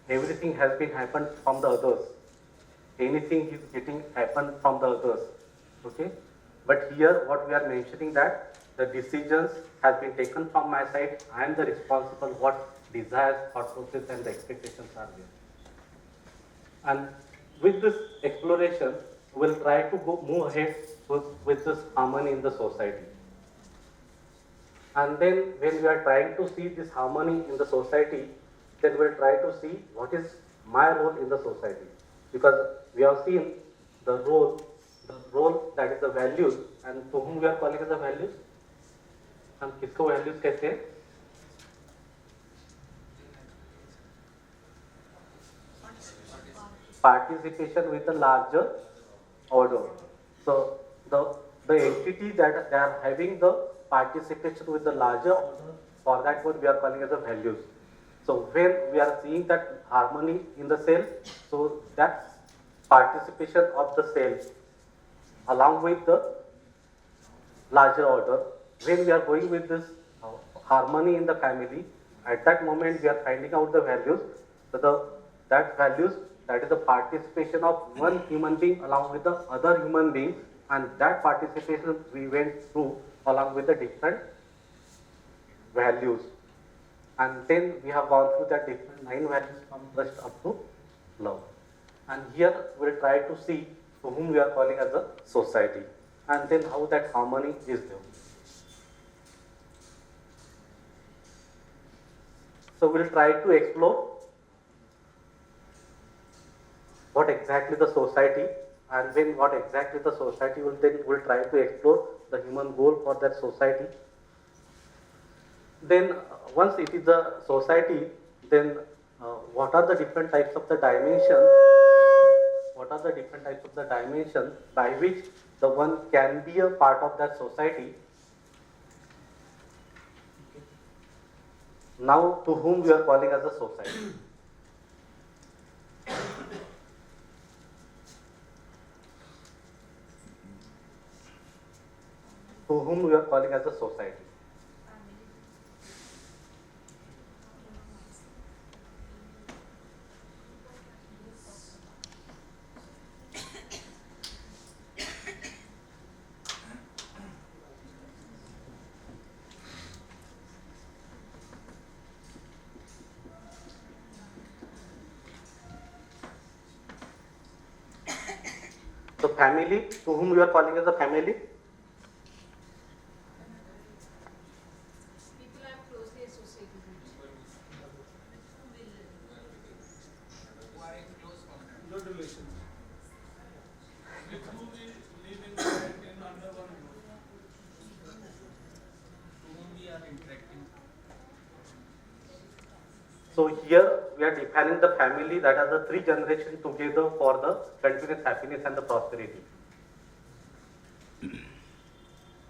Speaker 6: everything has been happened from the others. Anything is getting happened from the others. Okay? But here what we are mentioning that the decisions has been taken from my side. I am the responsible what desires, thought process and the expectations are there. And with this exploration, we'll try to move ahead with this harmony in the society. And then when we are trying to see this harmony in the society, then we'll try to see what is my role in the society. Because we have seen the role that is the values, and to whom we are calling as the values? हम किसको values कहते हैं? Participation with the larger order. So the entity that they are having the participation with the larger order, for that what we are calling as the values. So when we are seeing that harmony in the cell, so that participation of the cell along with the larger order, when we are going with this harmony in the family, at that moment we are finding out the values. So that values, that is the participation of one human being along with the other human being, and that participation we went through along with the different values. And then we have gone through that different 9 values from trust up to love. And here we will try to see to whom we are calling as a society, and then how that harmony is there. So we will try to explore what exactly the society, and then what exactly the society will, then we will try to explore the human goal for that society. Then once it is the society, then what are the different types of the dimensions? What are the different types of the dimensions by which the one can be a part of that society? Now, to whom we are calling as a society? To whom we are calling as a society? So family, to whom we are calling as a family?
Speaker 2: People are closely associated with.
Speaker 10: Who are in close contact.
Speaker 3: Blood relations. With whom we live in under one roof.
Speaker 11: To whom we are interacting.
Speaker 6: So here we are defining the family, that are the 3 generations together for the continuous happiness and the prosperity.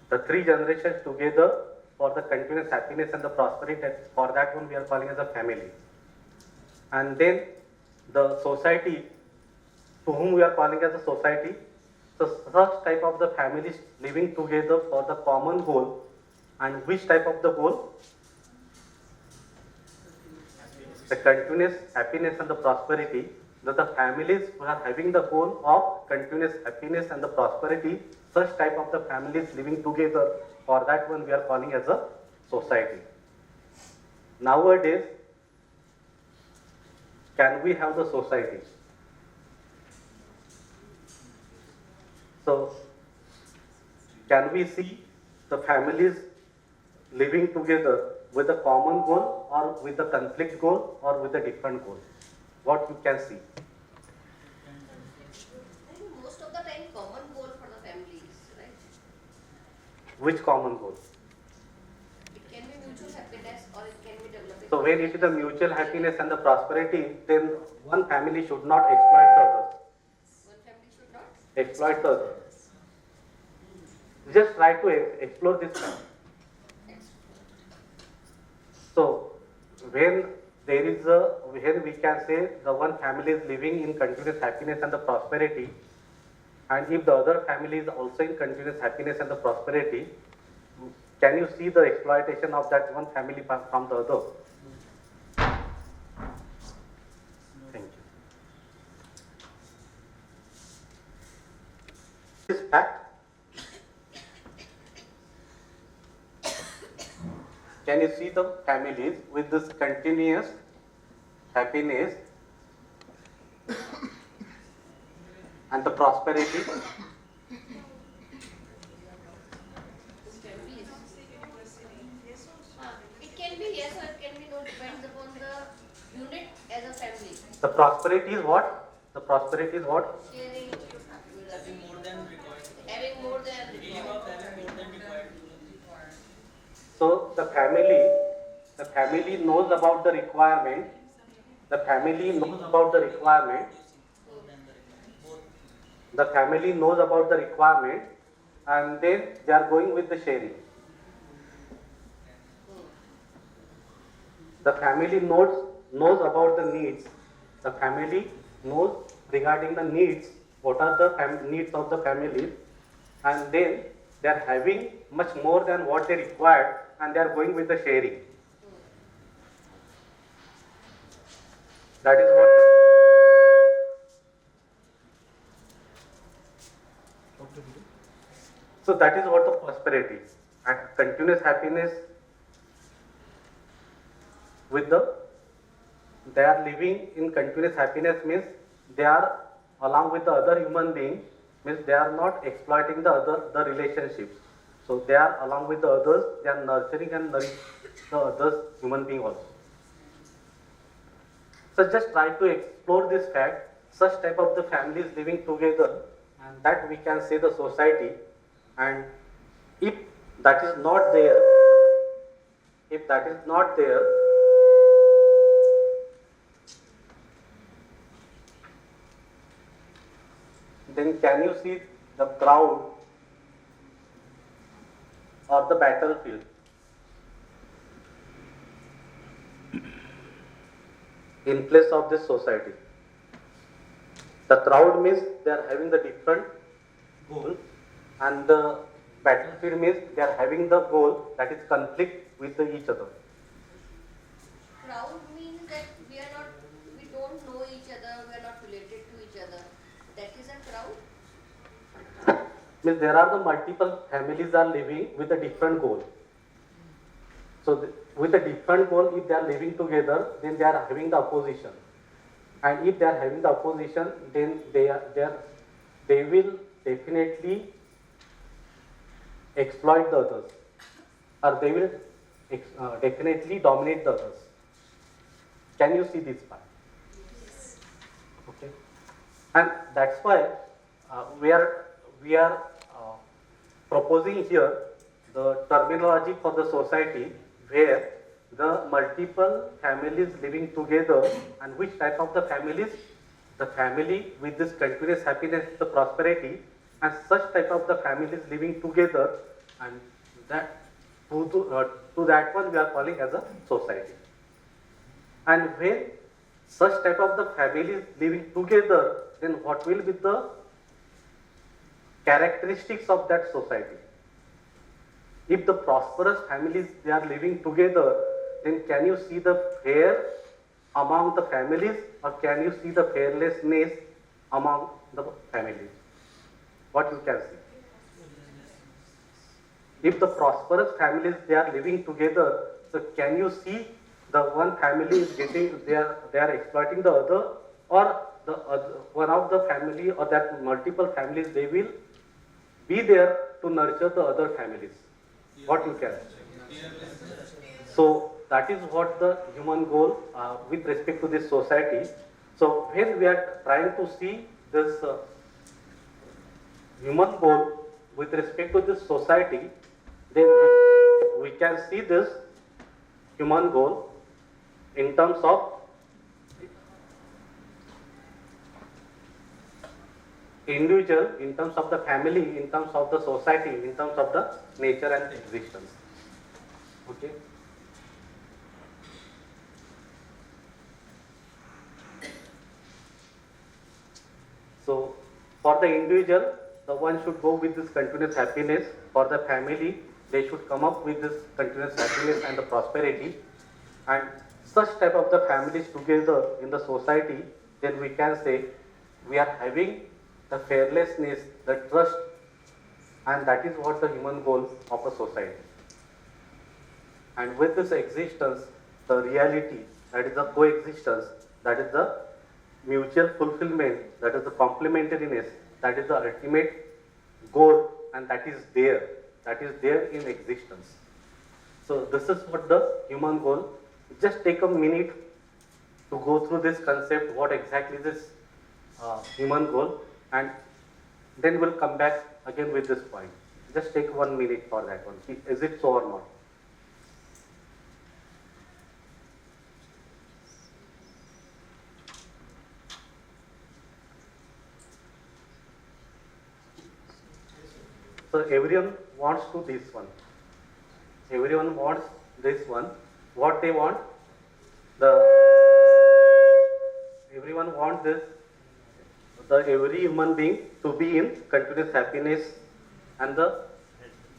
Speaker 6: The 3 generations together for the continuous happiness and the prosperity, for that one we are calling as a family. And then the society, to whom we are calling as a society, so such type of the families living together for the common goal. And which type of the goal? The continuous happiness and the prosperity. That the families who are having the goal of continuous happiness and the prosperity, such type of the families living together, for that one we are calling as a society. Nowadays, can we have the society? So, can we see the families living together with a common goal, or with a conflict goal, or with a different goal? What you can see?
Speaker 7: I think most of the time common goal for the families, right?
Speaker 6: Which common goal?
Speaker 7: It can be mutual happiness or it can be developing.
Speaker 6: So when it is the mutual happiness and the prosperity, then one family should not exploit the others.
Speaker 7: One family should not.
Speaker 6: Exploit the other. Just try to explore this fact. So when there is when we can say the one family is living in continuous happiness and the prosperity, and if the other family is also in continuous happiness and the prosperity, can you see the exploitation of that one family from the other? fact? Can you see the families with this continuous happiness and the prosperity?
Speaker 7: It can be yes or it can be no, depends upon the unit as a family.
Speaker 6: The prosperity is what? The prosperity is what?
Speaker 7: Sharing,
Speaker 11: Having more than required.
Speaker 7: having more than
Speaker 11: Feeling of having more than required.
Speaker 6: So the family knows about the requirement. The family knows about the requirement. The family knows about the requirement, and then they are going with the sharing. The family knows about the needs. The family knows regarding the needs, what are the needs of the family, and then they are having much more than what they require, and they are going with the sharing. That is what. So that is what the prosperity and continuous happiness with they are living in continuous happiness means they are along with the other human being, means they are not exploiting the relationships. So they are along with the others, they are nurturing and nourishing the others human being also. So just try to explore this fact, such type of the families living together, and that we can say the society. And if that is not there, then can you see the crowd or the battlefield? In place of this society. The crowd means they are having the different goals, and the battlefield means they are having the goal that is conflict with each other.
Speaker 7: crowd means that we don't know each other, we are not related to each other. That is a crowd?
Speaker 6: Means there are the multiple families are living with a different goal. So with a different goal, if they are living together, then they are having the opposition. And if they are having the opposition, then they will definitely exploit the others, or they will definitely dominate the others. Can you see this part? Okay. And that's why we are proposing here the terminology for the society where the multiple families living together, and which type of the families? The family with this continuous happiness, the prosperity, and such type of the families living together, and that to that one we are calling as a society. And when such type of the families living together, then what will be the characteristics of that society? If the prosperous families they are living together, then can you see the fair among the families, or can you see the fairlessness among the families? What you can see? If the prosperous families they are living together, so can you see the one family is getting they are exploiting the other, or the other, one of the family or that multiple families they will be there to nurture the other families? What you can see? So that is what the human goal with respect to this society. So when we are trying to see this human goal with respect to this society, then we can see this human goal in terms of individual, in terms of the family, in terms of the society, in terms of the nature and existence. Okay. So for the individual, the one should go with this continuous happiness. For the family, they should come up with this continuous happiness and the prosperity. And such type of the families together in the society, then we can say we are having the fairlessness, the trust and that is what the human goal of a society. And with this existence, the reality, that is the coexistence, that is the mutual fulfillment, that is the complementariness, that is the ultimate goal, and that is there in existence. So this is what the human goal. Just take a minute to go through this concept, what exactly this human goal, and then we'll come back again with this point. Just take 1 minute for that one. Is it so or not? So everyone wants to this one. Everyone wants this one. What they want? Everyone wants this. Every human being to be in continuous happiness, and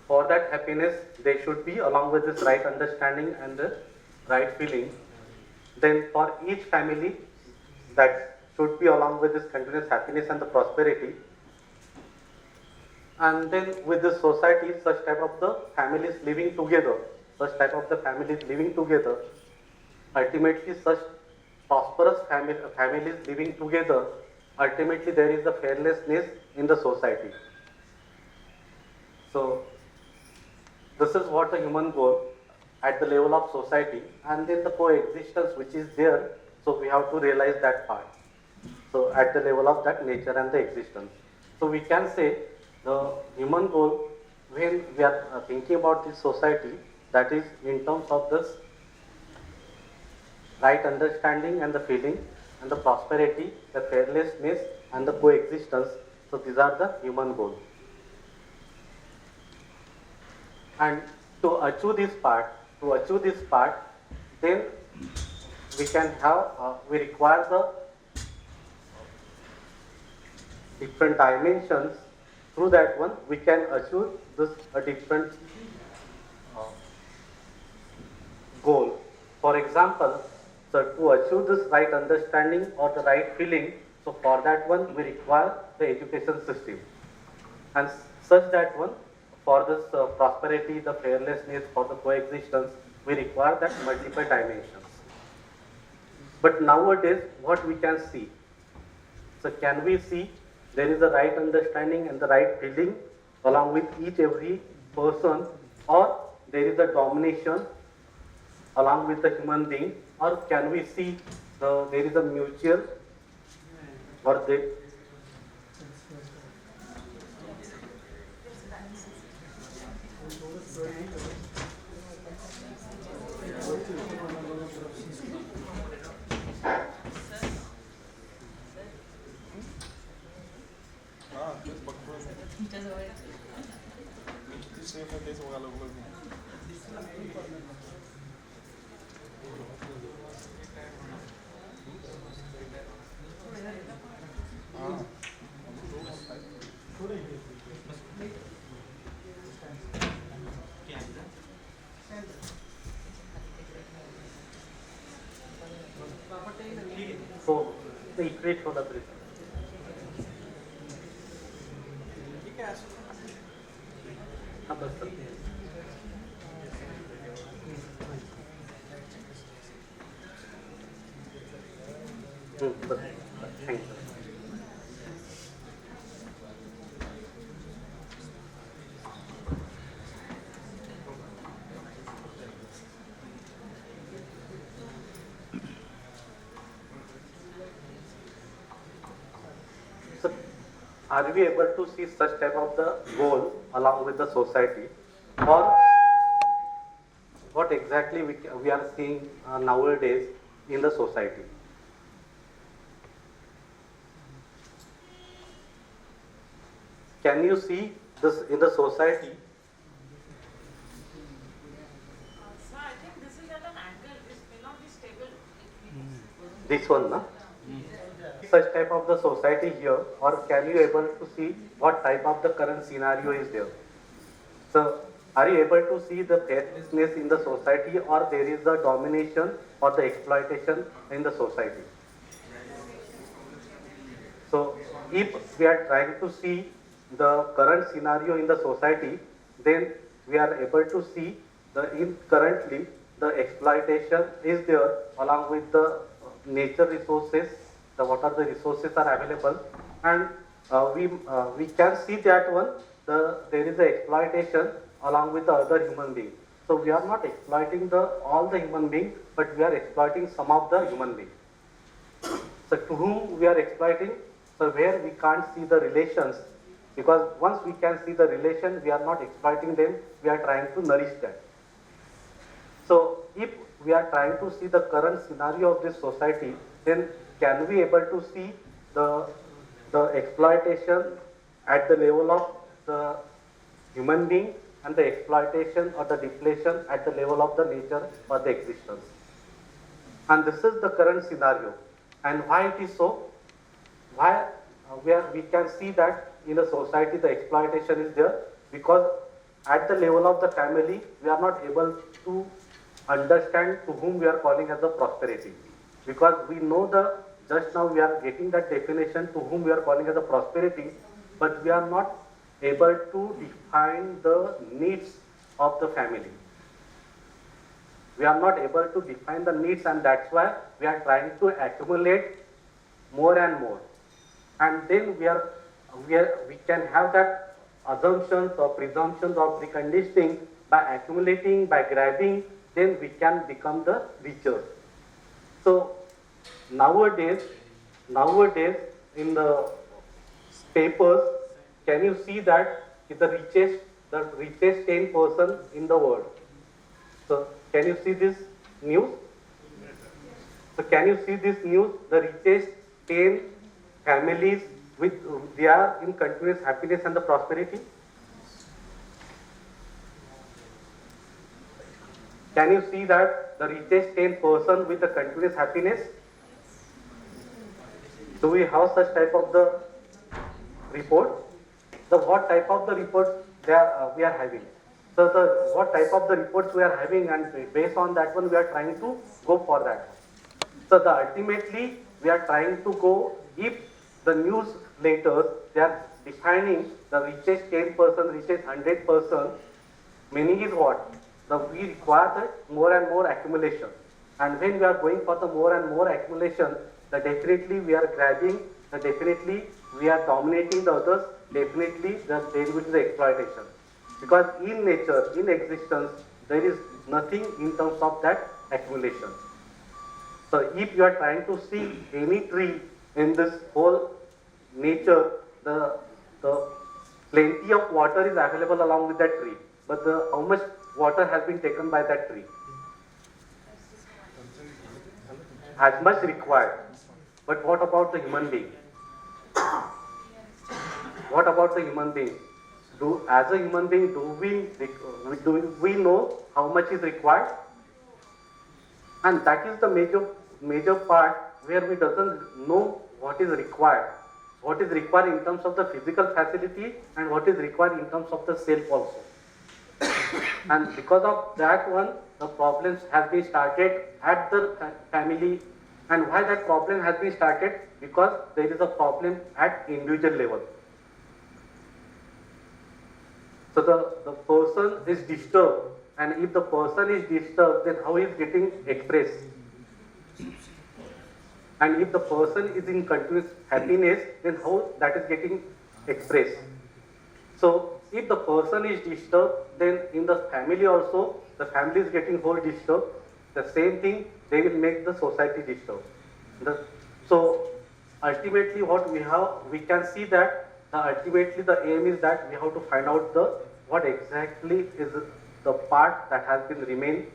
Speaker 6: for that happiness they should be along with this right understanding and the right feeling. Then for each family that should be along with this continuous happiness and the prosperity. And then with the society, such type of the families living together, ultimately such prosperous families living together, ultimately there is a fairlessness in the society. So this is what the human goal at the level of society, and then the coexistence which is there, so we have to realize that part. So at the level of that nature and the existence. So we can say the human goal, when we are thinking about this society, that is in terms of this right understanding and the feeling and the prosperity, the fairlessness and the coexistence. So these are the human goals. And to achieve this part, then we can have, we require the different dimensions. Through that one, we can achieve this a different goal. For example, so to achieve this right understanding or the right feeling, so for that one we require the education system, and such that one for this prosperity, the fairlessness, for the coexistence, we require that multiple dimensions. But nowadays, what we can see? So can we see there is a right understanding and the right feeling along with every person, or there is a domination along with the human being, or can we see there is a mutual, or they? So the equate for the bridge. Thank you. So, are we able to see such type of the goal along with the society, or what exactly we are seeing nowadays in the society? Can you see this in the society?
Speaker 2: So I think this is at an angle. This may not be stable.
Speaker 6: This one, no? Such type of the society here, or can you able to see what type of the current scenario is there? So, are you able to see the fairness in the society, or there is the domination or the exploitation in the society? So, if we are trying to see the current scenario in the society, then we are able to see currently the exploitation is there along with the nature resources, what are the resources are available, and we can see that one, there is a exploitation along with the other human beings. So we are not exploiting all the human beings, but we are exploiting some of the human beings. So to whom we are exploiting? So where we can't see the relations, because once we can see the relation, we are not exploiting them, we are trying to nourish them. So if we are trying to see the current scenario of this society, then can we able to see the exploitation at the level of the human being and the exploitation or the depletion at the level of the nature or the existence. And this is the current scenario. And why it is so? Why we can see that in a society the exploitation is there, because at the level of the family we are not able to understand to whom we are calling as the prosperity, because we know just now we are getting that definition to whom we are calling as a prosperity, but we are not able to define the needs of the family. We are not able to define the needs, and that's why we are trying to accumulate more and more. And then we can have that assumptions or presumptions or preconditioning by accumulating, by grabbing, then we can become the richer. So nowadays in the papers, can you see that the richest 10% in the world? So can you see this news? So can you see this news? The richest 10 families they are in continuous happiness and the prosperity. Can you see that the richest 10% with the continuous happiness? Do we have such type of the report? What type of the reports we are having? So what type of the reports we are having, and based on that one we are trying to go for that. So ultimately we are trying to go, if the newsletters they are defining the richest 10%, richest 100%, meaning is what? We require the more and more accumulation. And when we are going for the more and more accumulation, definitely we are grabbing, definitely we are dominating the others, definitely there will be the exploitation. Because in nature, in existence, there is nothing in terms of that accumulation. So if you are trying to see any tree in this whole nature, the plenty of water is available along with that tree, but how much water has been taken by that tree? As much required. But what about the human being? What about the human being? As a human being, do we know how much is required? And that is the major part where we doesn't know what is required. What is required in terms of the physical facility and what is required in terms of the self also. And because of that one, the problems have been started at the family. And why that problem has been started? Because there is a problem at individual level. So the person is disturbed, and if the person is disturbed, then how is getting expressed? And if the person is in continuous happiness, then how that is getting expressed? So if the person is disturbed, then in the family also, the family is getting whole disturbed. The same thing, they will make the society disturbed. So ultimately what we can see that ultimately the aim is that we have to find out what exactly is the part that has been remained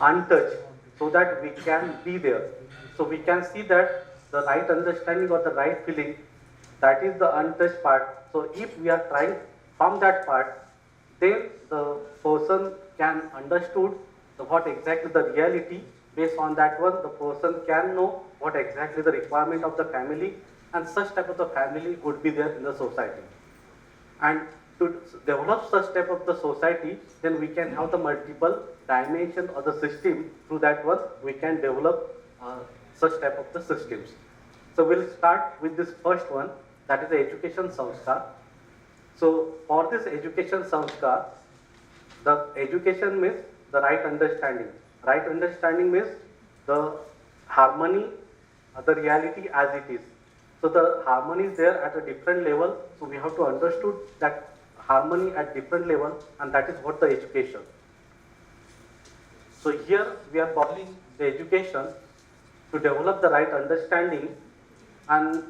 Speaker 6: untouched, so that we can be there. So we can see that the right understanding or the right feeling, that is the untouched part. So if we are trying from that part, then the person can understood what exactly the reality. Based on that one, the person can know what exactly the requirement of the family, and such type of the family would be there in the society. And to develop such type of the society, then we can have the multiple dimension of the system. Through that one, we can develop such type of the systems. So we'll start with this first one, that is the education samskar. So for this education samskar, the education means the right understanding. Right understanding means the harmony, the reality as it is. So the harmony is there at a different level. So we have to understood that harmony at different level, and that is what the education. So here we are calling the education to develop the right understanding and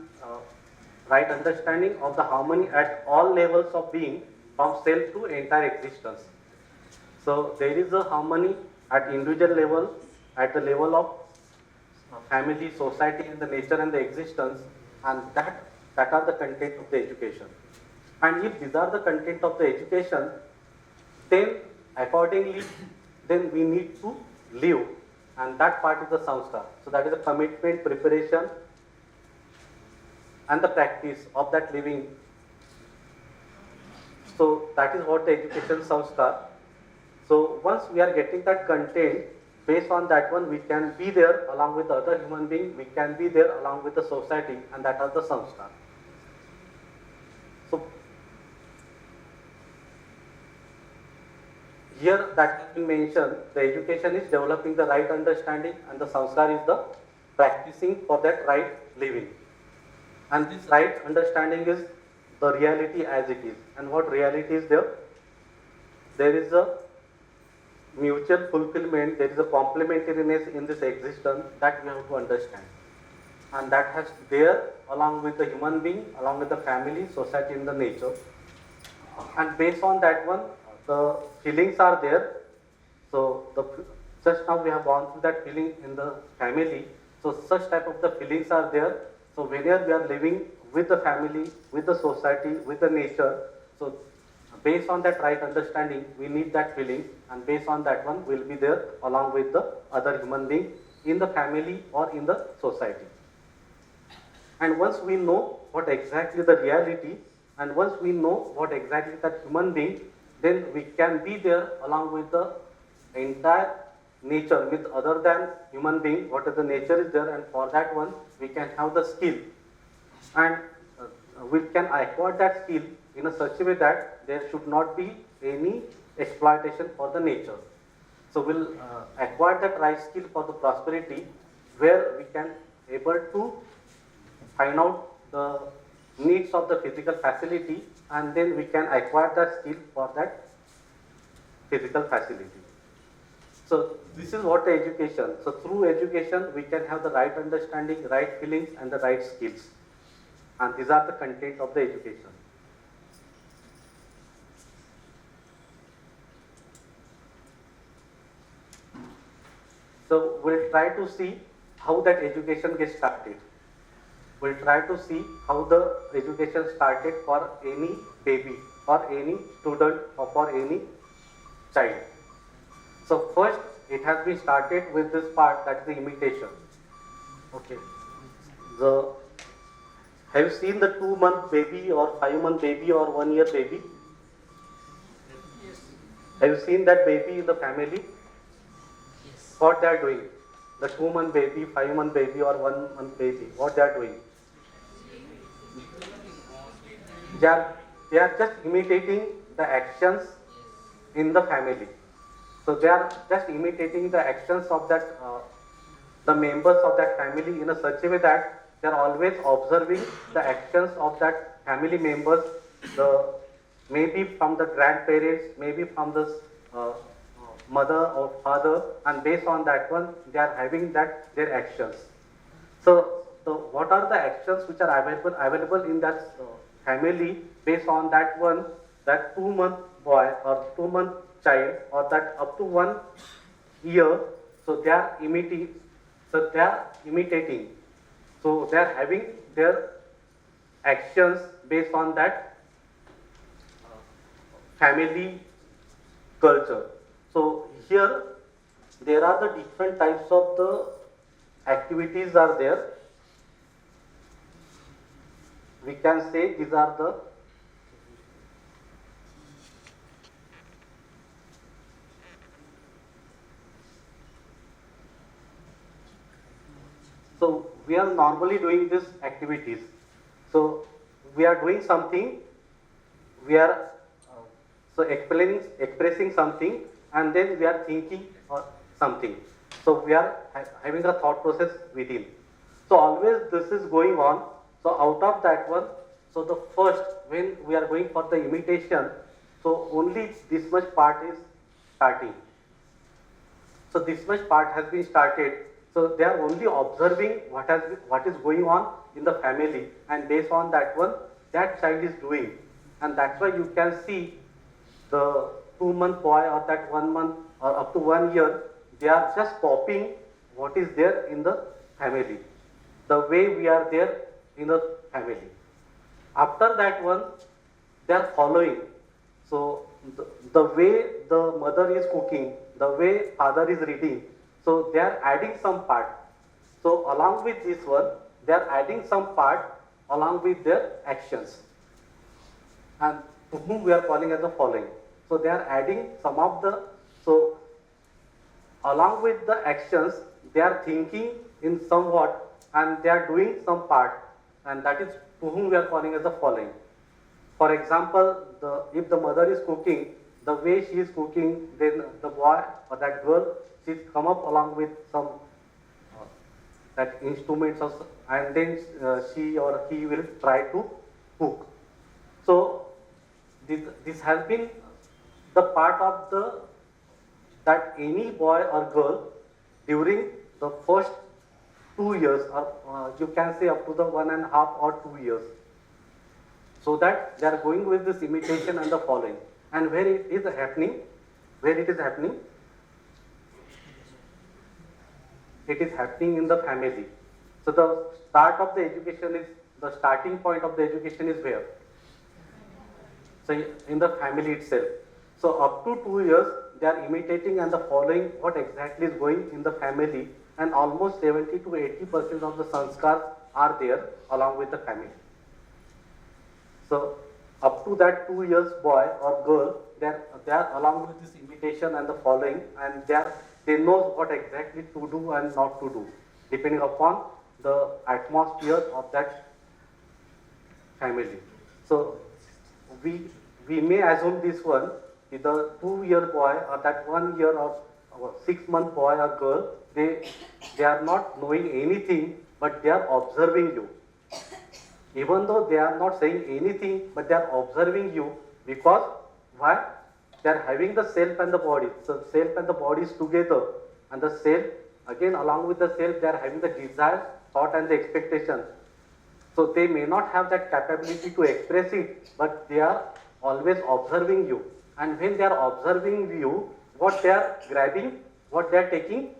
Speaker 6: right understanding of the harmony at all levels of being, from self to entire existence. So there is a harmony at individual level, at the level of family, society, and the nature and the existence, and that are the content of the education. And if these are the content of the education, then accordingly, then we need to live, and that part is the samskar. So that is the commitment, preparation, and the practice of that living. So that is what the education samskar. So once we are getting that content, based on that one, we can be there along with other human beings, we can be there along with the society, and that are the samskar. So here that has been mentioned, the education is developing the right understanding, and the samskar is the practicing for that right living. And this right understanding is the reality as it is. And what reality is there? There is a mutual fulfillment, there is a complementariness in this existence that we have to understand. And that has there along with the human being, along with the family, society, and the nature. And based on that one, the feelings are there. So just now we have gone through that feeling in the family. So such type of the feelings are there. So whenever we are living with the family, with the society, with the nature, so based on that right understanding, we need that feeling, and based on that one, we'll be there along with the other human being in the family or in the society. And once we know what exactly the reality, and once we know what exactly that human being, then we can be there along with the entire nature, with other than human being, what is the nature is there, and for that one, we can have the skill. And we can acquire that skill in a such a way that there should not be any exploitation for the nature. So we'll acquire that right skill for the prosperity, where we can able to find out the needs of the physical facility, and then we can acquire that skill for that physical facility. So this is what the education. So through education, we can have the right understanding, right feelings, and the right skills. And these are the content of the education. So we'll try to see how that education gets started. We'll try to see how the education started for any baby or any student or for any child. So first, it has been started with this part, that is the imitation. Okay. Have you seen the 2-month baby or 5-month baby or 1-year baby? Yes. Have you seen that baby in the family? Yes. What they are doing? The 2-month baby, 5-month baby or 1-month baby, what they are doing? They are just imitating the actions in the family. So they are just imitating the actions of that, the members of that family in a such a way that they are always observing the actions of that family members, maybe from the grandparents, maybe from the mother or father, and based on that one, they are having that their actions. So what are the actions which are available in that family? Based on that one, that 2-month boy or 2-month child, or that up to 1 year, so they are imitating. So they are having their actions based on that family culture. So here there are the different types of the activities are there. We can say these are the So we are normally doing these activities. So we are doing something we are expressing something, and then we are thinking something. So we are having a thought process within. So always this is going on. So out of that one, so the first, when we are going for the imitation, so only this much part is starting. So this much part has been started. So they are only observing what is going on in the family, and based on that one, that child is doing. And that's why you can see the 2-month boy or that 1 month or up to 1 year, they are just copying what is there in the family, the way we are there in the family. After that one, they are following. So the way the mother is cooking, the way father is reading, so they are adding some part. So along with this one, they are adding some part along with their actions, and to whom we are calling as the following. So they are adding some of the, so along with the actions, they are thinking in somewhat, and they are doing some part, and that is to whom we are calling as the following. For example, if the mother is cooking, the way she is cooking, then the boy or that girl, she's come up along with some that instruments, and then she or he will try to cook. So this has been the part of that any boy or girl during the first 2 years, or you can say up to the 1.5 or 2 years. So that they are going with this imitation and the following. And where it is happening, it is happening in the family. So the starting point of the education is where? So in the family itself. So up to 2 years, they are imitating and the following what exactly is going in the family, and almost 70 to 80% of the sanskars are there along with the family. So up to that 2 years boy or girl, they are along with this imitation and the following, and they know what exactly to do and not to do, depending upon the atmosphere of that family. So we may assume this one, the 2-year boy or that 1 year or 6-month boy or girl, they are not knowing anything, but they are observing you. Even though they are not saying anything, but they are observing you, because why? They are having the self and the body. So self and the body is together, and the self, again along with the self, they are having the desire, thought and the expectation. So they may not have that capability to express it, but they are always observing you. And when they are observing you, what they are grabbing, what they are taking,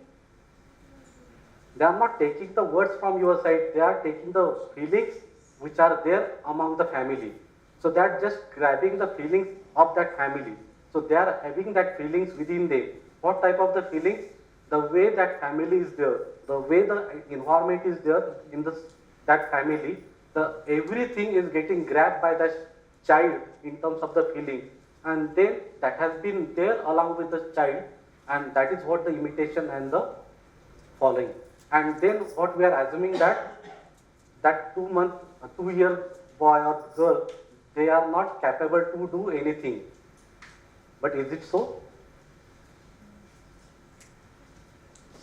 Speaker 6: they are not taking the words from your side, they are taking the feelings which are there among the family. So they are just grabbing the feelings of that family. So they are having that feelings within them. What type of the feelings? The way that family is there, the way the environment is there in that family, everything is getting grabbed by that child in terms of the feeling. And then that has been there along with the child, and that is what the imitation and the following. And then what we are assuming that 2-year boy or girl, they are not capable to do anything. But is it so?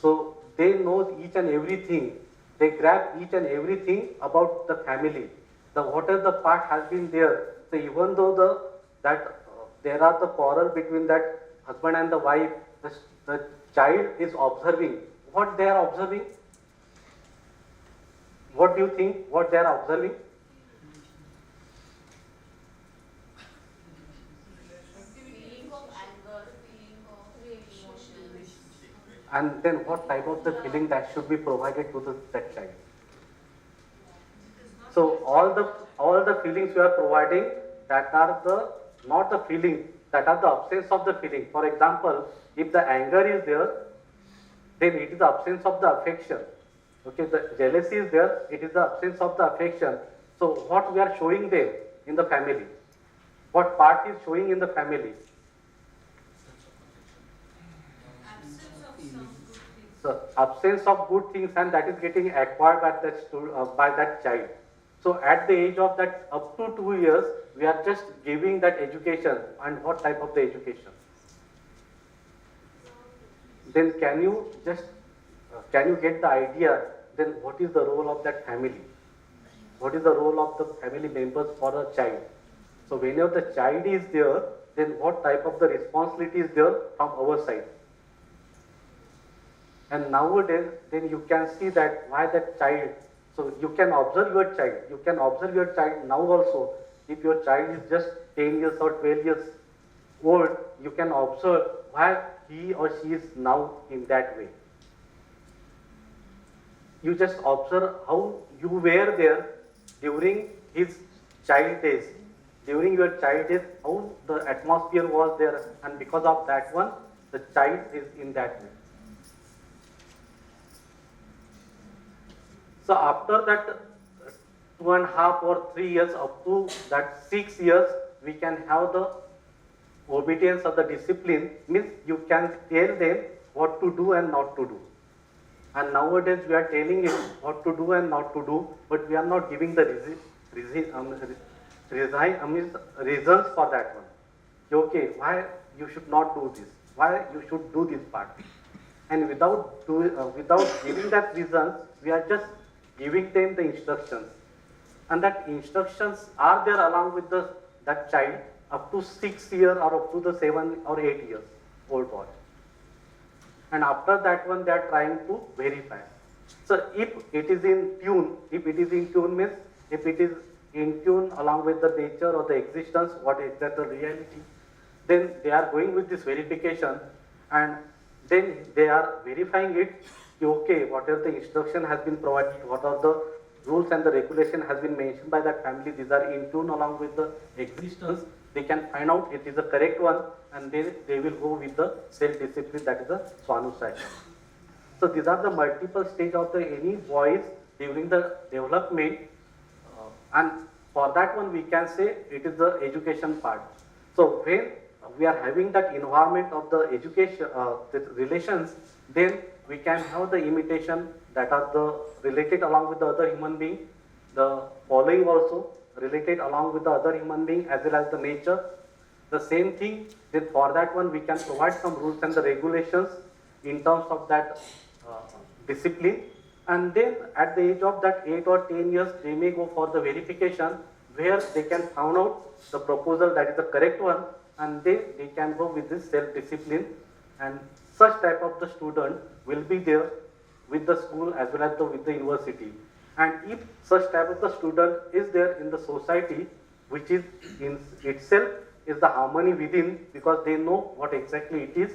Speaker 6: So they know each and everything. They grab each and everything about the family. Whatever the part has been there. So even though there are the quarrel between that husband and the wife, the child is observing. What they are observing? What do you think? What they are observing?
Speaker 2: Feeling of anger, feeling of emotions.
Speaker 6: And then what type of the feeling that should be provided to that child? So all the feelings you are providing, that are not the feeling, that are the absence of the feeling. For example, if the anger is there, then it is the absence of the affection. Okay, the jealousy is there, it is the absence of the affection. So what we are showing them in the family? What part is showing in the family? So absence of good things, and that is getting acquired by that child. So at the age of that up to 2 years, we are just giving that education. And what type of the education? Then can you get the idea, then what is the role of that family? What is the role of the family members for a child? So whenever the child is there, then what type of the responsibility is there from our side? And nowadays, then you can see that why that child, so you can observe your child now also. If your child is just 10 years or 12 years old, you can observe why he or she is now in that way. You just observe how you were there during his child days. During your child days, how the atmosphere was there, and because of that one, the child is in that way. So after that 2.5 or 3 years, up to that 6 years, we can have the obedience of the discipline, means you can tell them what to do and not to do. And nowadays we are telling him what to do and not to do, but we are not giving the reasons for that one. Okay, why you should not do this? Why you should do this part? And without giving that reasons, we are just giving them the instructions. And that instructions are there along with that child up to 6 years or up to the 7 or 8 years old boy. And after that one, they are trying to verify. So if it is in tune means if it is in tune along with the nature or the existence, what is that the reality, then they are going with this verification, and then they are verifying it. Okay, whatever the instruction has been provided, what are the rules and the regulation has been mentioned by that family, these are in tune along with the existence. They can find out it is the correct one, and they will go with the self-discipline, that is the swanusaya. So these are the multiple stage of the any voice during the development, and for that one we can say it is the education part. So when we are having that environment of the education, the relations, then we can have the imitation that are the related along with the other human being, the following also related along with the other human being as well as the nature. The same thing, then for that one we can provide some rules and the regulations in terms of that discipline. And then at the age of that 8 or 10 years, they may go for the verification where they can find out the proposal that is the correct one, and then they can go with this self-discipline. And such type of the student will be there with the school as well as with the university. And if such type of the student is there in the society, which is in itself is the harmony within, because they know what exactly it is,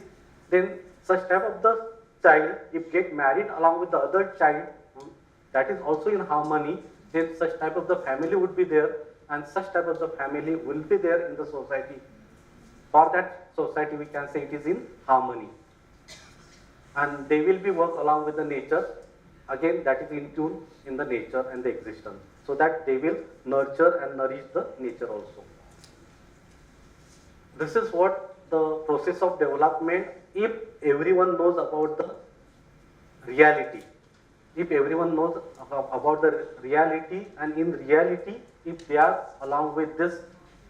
Speaker 6: then such type of the child, if get married along with the other child that is also in harmony, then such type of the family would be there, and such type of the family will be there in the society. For that society we can say it is in harmony. And they will be work along with the nature, again that is in tune in the nature and the existence, so that they will nurture and nourish the nature also. This is what the process of development, if everyone knows about the reality. If everyone knows about the reality, and in reality, if they are along with this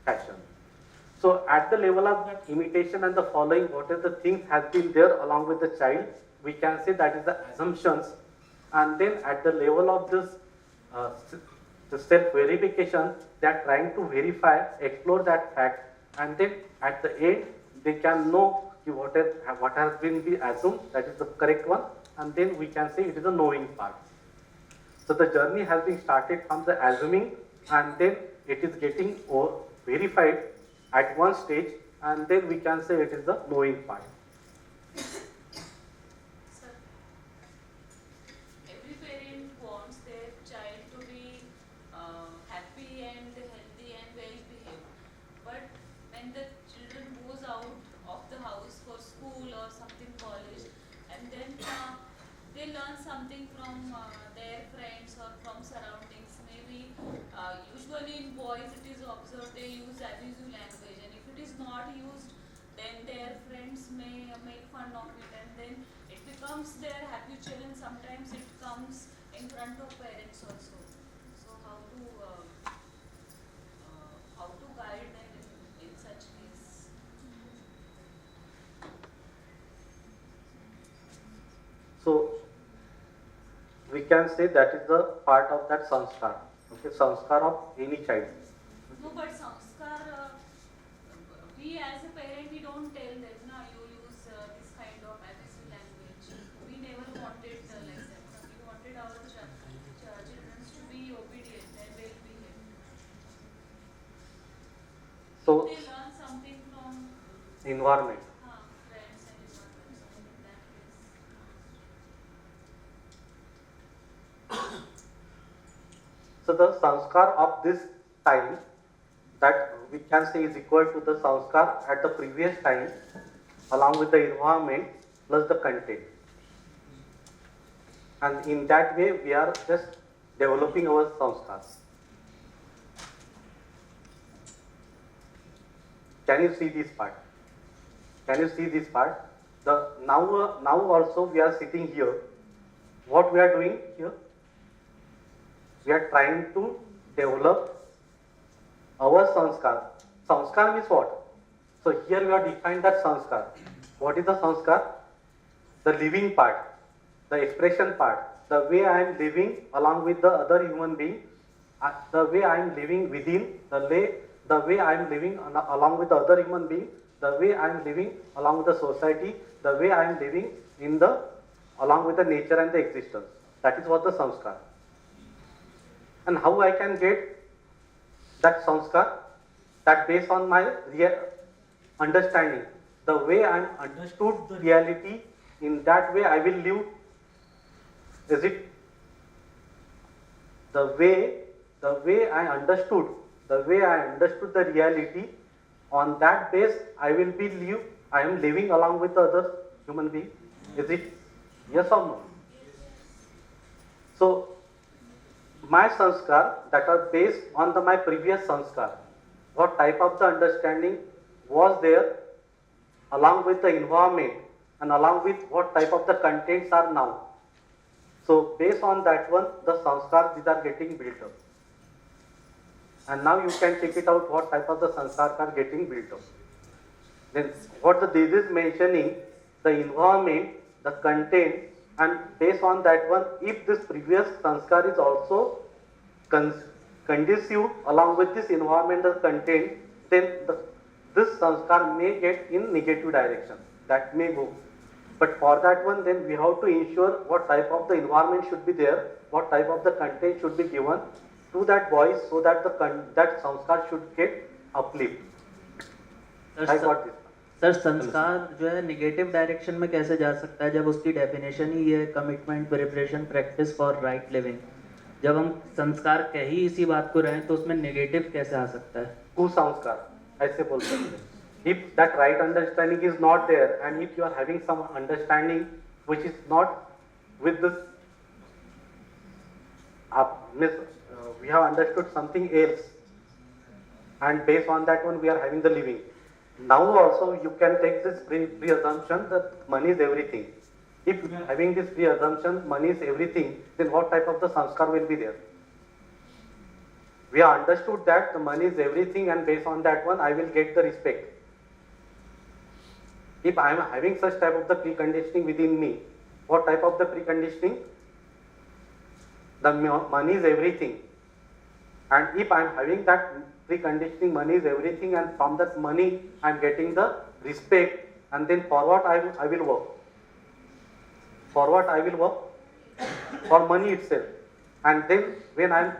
Speaker 6: fashion. So at the level of that imitation and the following, whatever the things has been there along with the child, we can say that is the assumptions. And then at the level of this the self-verification, they are trying to verify, explore that fact, and then at the end they can know what has been assumed, that is the correct one, and then we can say it is a knowing part. So the journey has been started from the assuming, and then it is getting verified at one stage, and then we can say it is the knowing part.
Speaker 2: Sir, every parent wants their child to be happy and healthy and well behaved. But when the children goes out of the house for school or something college, and then they learn something from their friends or from surroundings. Maybe usually in boys it is observed they use abusive language, and if it is not used, then their friends may make fun of it, and then it becomes their habitual, and sometimes it comes in front of parents also. So how to guide them in such case?
Speaker 6: So we can say that is the part of that sanskar. Okay, sanskar of any child.
Speaker 2: No, but sanskar, we as a parent, we don't tell them, na, you use this kind of abusive language. We never wanted like that. We wanted our children to be obedient and well behaved.
Speaker 6: So
Speaker 2: They learn something from
Speaker 6: environment.
Speaker 2: Friends and environment, something in that case.
Speaker 6: So the sanskar of this time that we can say is equal to the sanskar at the previous time along with the environment plus the content. And in that way we are just developing our sanskars. Can you see this part? Can you see this part? Now also we are sitting here. What we are doing here? We are trying to develop our sanskar. Sanskar means what? So here we have defined that sanskar. What is the sanskar? The living part, the expression part, the way I am living along with the other human being, the way I am living within, the way I am living along with the other human being, the way I am living along with the society, the way I am living along with the nature and the existence. That is what the sanskar. And how I can get that sanskar? That based on my understanding, the way I am understood the reality, in that way I will live. Is it the way I understood the reality? On that base, I am living along with the other human being. Is it yes or no? So my sanskar that are based on my previous sanskar, what type of the understanding was there along with the environment and along with what type of the contents are now. So based on that one, the sanskar these are getting built up. And now you can check it out what type of the sanskar are getting built up. Then what this is mentioning, the environment, the content, and based on that one, if this previous sanskar is also conducive along with this environmental content, then this sanskar may get in negative direction. That may go. But for that one, then we have to ensure what type of the environment should be there, what type of the content should be given to that voice, so that that sanskar should get uplift. I got this.
Speaker 9: Sir संस्कार जो है negative direction में कैसे जा सकता है जब उसकी डेफिनेशन ही है commitment preparation practice for right living. जब हम संस्कार कह ही इसी बात को रहे हैं तो उसमें नेगेटिव कैसे आ सकता है?
Speaker 6: कुसंस्कार ऐसे बोल सकते हैं. If that right understanding is not there, and if you are having some understanding which is not with this, we have understood something else, and based on that one we are having the living. Now also you can take this pre-assumption that money is everything. If you are having this pre-assumption, money is everything, then what type of the sanskar will be there? We have understood that the money is everything, and based on that one I will get the respect. If I am having such type of the preconditioning within me, what type of the preconditioning? The money is everything. And if I am having that preconditioning, money is everything, and from that money I am getting the respect, and then for what I will work? For what I will work? For money itself. And then when I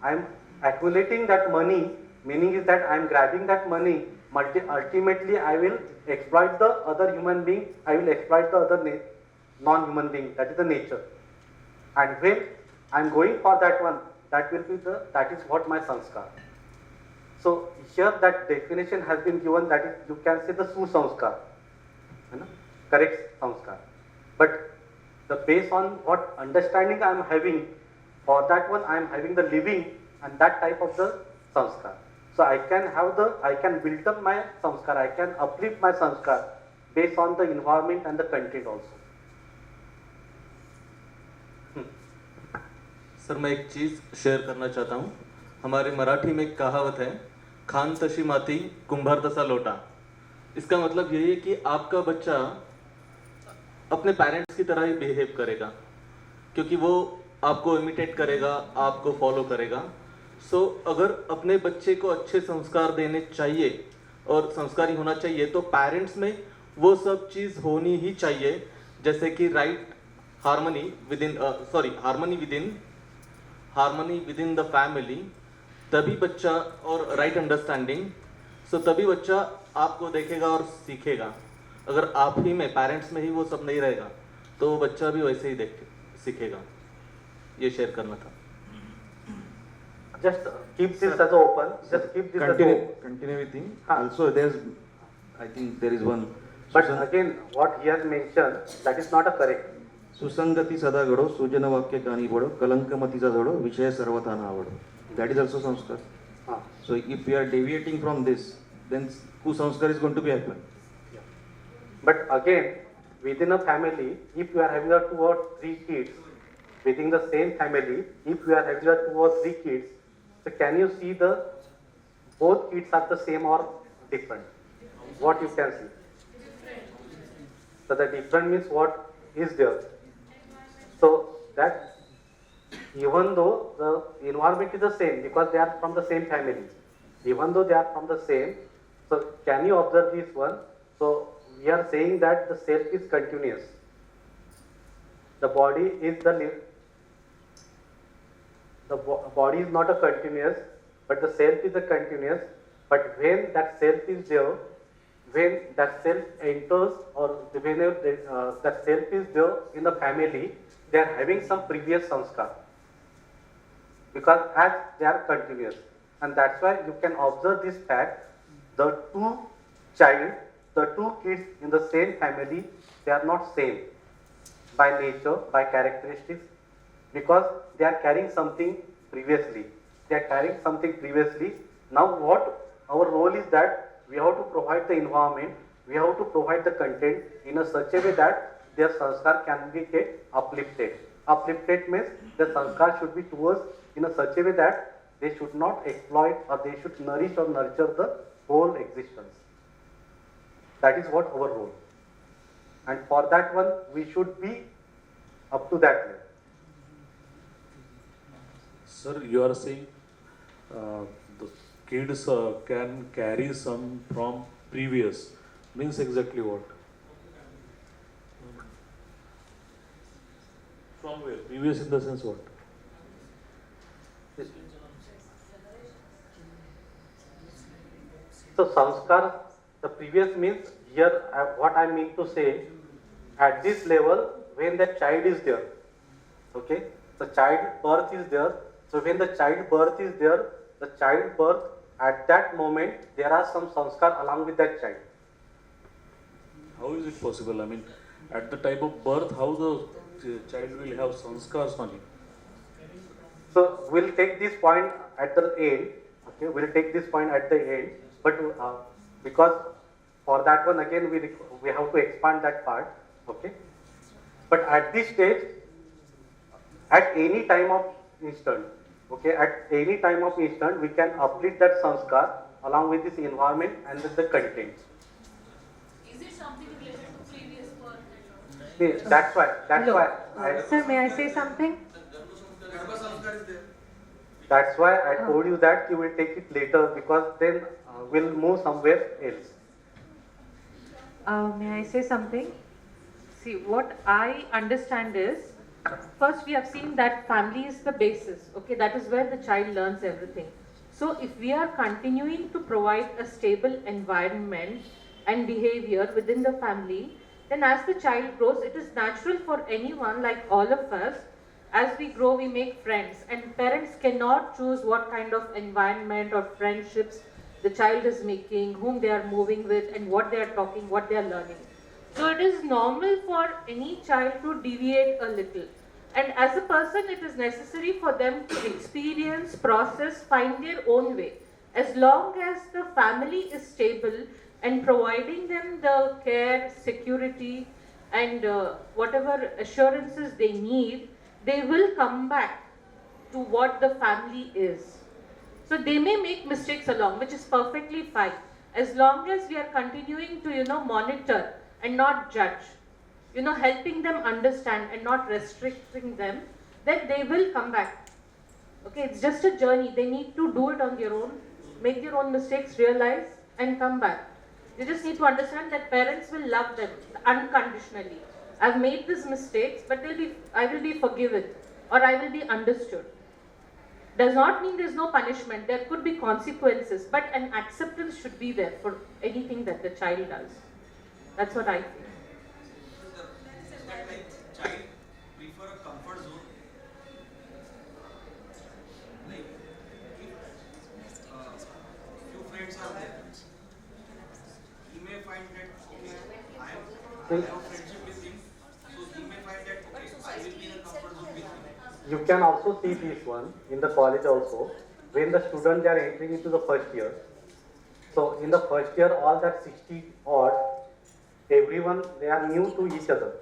Speaker 6: am accumulating that money, meaning is that I am grabbing that money, ultimately I will exploit the other human being, I will exploit the other non-human being, that is the nature. And when I am going for that one, that is what my sanskar. So here that definition has been given, that is, you can say the susanskar, correct sanskar. But the based on what understanding I am having, for that one I am having the living and that type of the sanskar. So I can build up my sanskar, I can uplift my sanskar based on the environment and the content also.
Speaker 15: Sir मैं एक चीज़ share करना चाहता हूँ. हमारे मराठी में एक कहावत है खान तशी माती, कुंभार तसा लोटा। इसका मतलब यही है कि आपका बच्चा अपने पेरेंट्स की तरह ही बिहेव करेगा, क्योंकि वो आपको इमिटेट करेगा, आपको फॉलो करेगा। सो अगर अपने बच्चे को अच्छे संस्कार देने चाहिए और संस्कारी होना चाहिए, तो पेरेंट्स में वो सब चीज़ होनी ही चाहिए, जैसे कि right harmony with in the family, तभी बच्चा, और राइट अंडरस्टैंडिंग। सो तभी बच्चा आपको देखेगा और सीखेगा। अगर आप ही में, पेरेंट्स में ही वो सब नहीं रहेगा, तो वो बच्चा भी वैसे ही देख सीखेगा। ये शेयर करना था।
Speaker 6: Just keep this as open. Just keep this as open.
Speaker 12: Continue with him. Also, I think there is one.
Speaker 6: But again, what he has mentioned, that is not a correct.
Speaker 12: सुसंगती सदा घडो, सुजन वाक्य कानी पडो, कलंकमतीचा जडो, विषय सर्वथा ना आवडो. That is also samskar. So if we are deviating from this, then kusamskar is going to be happen.
Speaker 6: But again, within a family, if you are having a 2 or 3 kids, within the same family, if you are having a 2 or 3 kids, so can you see both kids are the same or different? What you can see? So the different means what is there. So that even though the environment is the same, because they are from the same family, even though they are from the same, so can you observe this one? So we are saying that the self is continuous. The body is body is not a continuous, but the self is a continuous. But when that self is there, when that self enters, or whenever that self is there in the family, they are having some previous sanskar, because as they are continuous. And that's why you can observe this fact, the two kids in the same family, they are not same by nature, by characteristics, because they are carrying something previously. Now what our role is that we have to provide the environment, we have to provide the content in a such a way that their sanskar can be get uplifted. Uplifted means the sanskar should be towards in a such a way that they should not exploit, or they should nourish or nurture the whole existence. That is what our role. And for that one, we should be up to that level.
Speaker 16: Sir, you are saying the kids can carry some from previous. Means exactly what? From where? Previous in the sense what?
Speaker 6: So sanskar, the previous means here what I mean to say, at this level when the child is there, okay, the child birth is there. So when the child birth is there, the child birth, at that moment there are some sanskar along with that child.
Speaker 16: How is it possible? I mean, at the time of birth, how the child will have sanskars on him?
Speaker 6: So we'll take this point at the end. Okay, we'll take this point at the end. But because for that one again we have to expand that part. Okay. But at this stage, at any time of instant, okay, at any time of instant, we can uplift that sanskar along with this environment and with the content.
Speaker 2: Is it something related to previous birth?
Speaker 6: See, that's why.
Speaker 17: Sir, may I say something?
Speaker 6: That's why I told you that you will take it later, because then we'll move somewhere else.
Speaker 17: May I say something? See, what I understand is, first we have seen that family is the basis, okay, that is where the child learns everything. So if we are continuing to provide a stable environment and behavior within the family, then as the child grows, it is natural for anyone, like all of us, as we grow we make friends, and parents cannot choose what kind of environment or friendships the child is making, whom they are moving with, and what they are talking, what they are learning. So it is normal for any child to deviate a little. And as a person, it is necessary for them to experience, process, find their own way. As long as the family is stable and providing them the care, security, and whatever assurances they need, they will come back to what the family is. So they may make mistakes along, which is perfectly fine, as long as we are continuing to, monitor and not judge, helping them understand and not restricting them, then they will come back. Okay, it's just a journey. They need to do it on their own, make their own mistakes, realize, and come back. You just need to understand that parents will love them unconditionally. I've made these mistakes, but I will be forgiven, or I will be understood. Does not mean there's no punishment. There could be consequences, but an acceptance should be there for anything that the child does. That's what I feel.
Speaker 11: Is that like child prefer a comfort zone? Like if few friends are there, he may find that okay, I have friendship with him, so he may find that okay, I will be in a comfort zone with him.
Speaker 6: You can also see this one in the college also, when the students are entering into the first year. So in the first year, all that 60 odd, everyone, they are new to each other.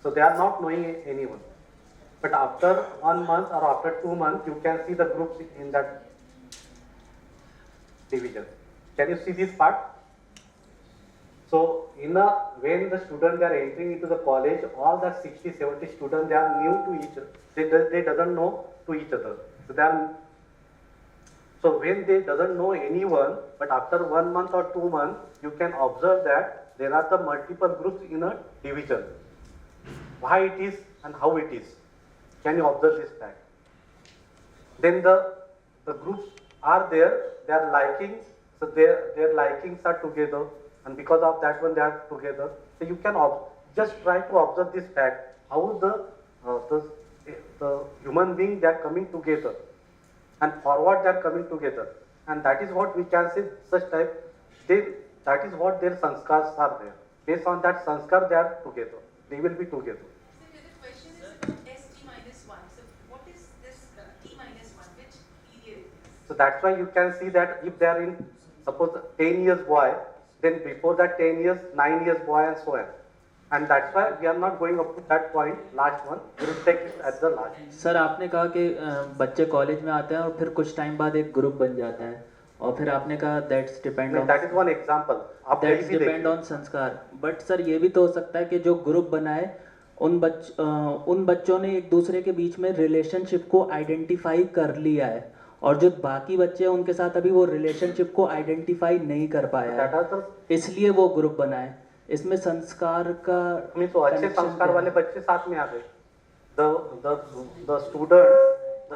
Speaker 6: So they are not knowing anyone. But after 1 month or after 2 months, you can see the groups in that division. Can you see this part? So when the students are entering into the college, all that 60, 70 students, they are new to each other. They doesn't know to each other. So when they doesn't know anyone, but after 1 month or 2 months, you can observe that there are the multiple groups in a division. Why it is and how it is. Can you observe this fact? Then the groups are there, they are liking, so their likings are together, and because of that one they are together. So you can just try to observe this fact, how the human being, they are coming together, and forward they are coming together, and that is what we can say such type. That is what their sanskars are there. Based on that sanskar, they are together. They will be together.
Speaker 14: So the question is about ST-1. So what is this T-1? Which period?
Speaker 6: So that's why you can see that if they are in, suppose 10 years boy, then before that 10 years, 9 years boy, and so on. And that's why we are not going up to that point, last one. We will take it at the last.
Speaker 9: Sir आपने कहा कि बच्चे college में आते हैं और फिर कुछ टाइम बाद एक ग्रुप बन जाता है, और फिर आपने कहा that's depend on,
Speaker 6: that is one example,
Speaker 9: that's depend on संस्कार. बट सर ये भी तो हो सकता है कि जो ग्रुप बनाए उन बच्चों ने एक दूसरे के बीच में रिलेशनशिप को आइडेंटिफाई कर लिया है, और जो बाकी बच्चे हैं उनके साथ अभी वो रिलेशनशिप को आइडेंटिफाई नहीं कर पाया है, इसलिए वो ग्रुप बना है. इसमें संस्कार का
Speaker 6: तो अच्छे संस्कार वाले बच्चे साथ में आ गए. The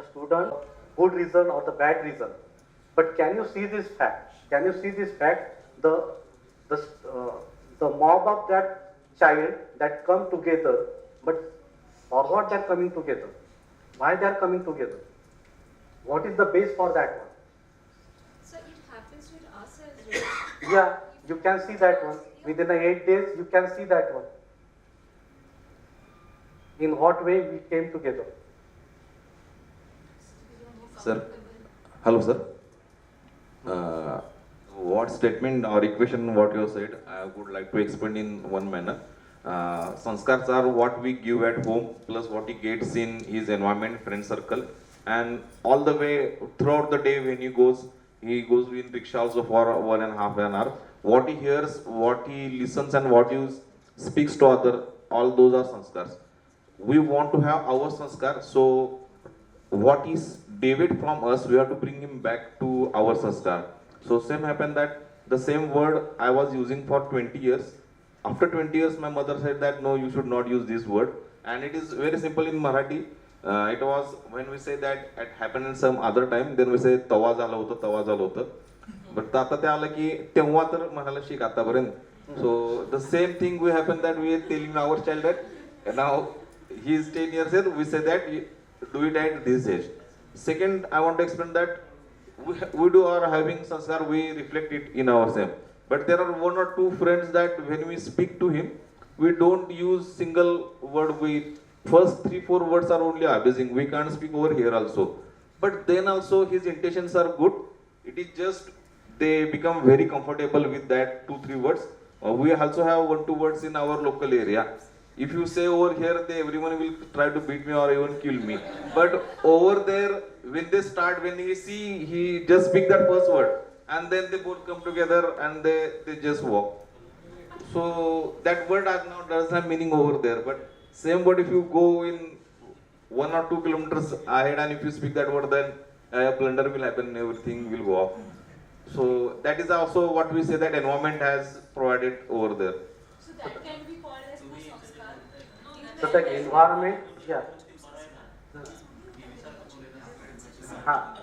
Speaker 6: student good reason or the bad reason. But can you see this fact? Can you see this fact? The mob of that child that come together, but for what they are coming together? Why they are coming together? What is the base for that one?
Speaker 2: So it happens with us as well.
Speaker 6: Yeah, you can see that one. Within 8 days, you can see that one. In what way we came together?
Speaker 18: Sir, hello sir. What statement or equation what you said, I would like to explain in one manner. Sanskars are what we give at home plus what he gets in his environment, friend circle, and all the way throughout the day when he goes in rickshaw also for 1.5 hours. What he hears, what he listens, and what he speaks to other, all those are sanskars. We want to have our sanskar, so what is David from us, we have to bring him back to our sanskar. So same happened that the same word I was using for 20 years. After 20 years, my mother said that no, you should not use this word. And it is very simple in Marathi. It was when we say that it happened in some other time, then we say tawa झालं होतं. But आता ते आलं की तेव्हा तर म्हणायला शिक आतापर्यंत. So the same thing we happen that we are telling our child that now he is 10 years old, we say that do it at this age. Second, I want to explain that we do our having sanskar, we reflect it in ourselves. But there are 1 or 2 friends that when we speak to him, we don't use single word. We first 3-4 words are only abusing. We can't speak over here also. But then also his intentions are good. It is just they become very comfortable with that 2-3 words. We also have 1-2 words in our local area. If you say over here, everyone will try to beat me or even kill me. But over there, when they start, when he see, he just speak that first word, and then they both come together and they just walk. So that word doesn't have meaning over there. But same word, if you go in 1 or 2 kilometers ahead and if you speak that word, then a blunder will happen, everything will go off. So that is also what we say that environment has provided over there.
Speaker 2: So that can be called as kusanskar.
Speaker 6: So the environment, yeah.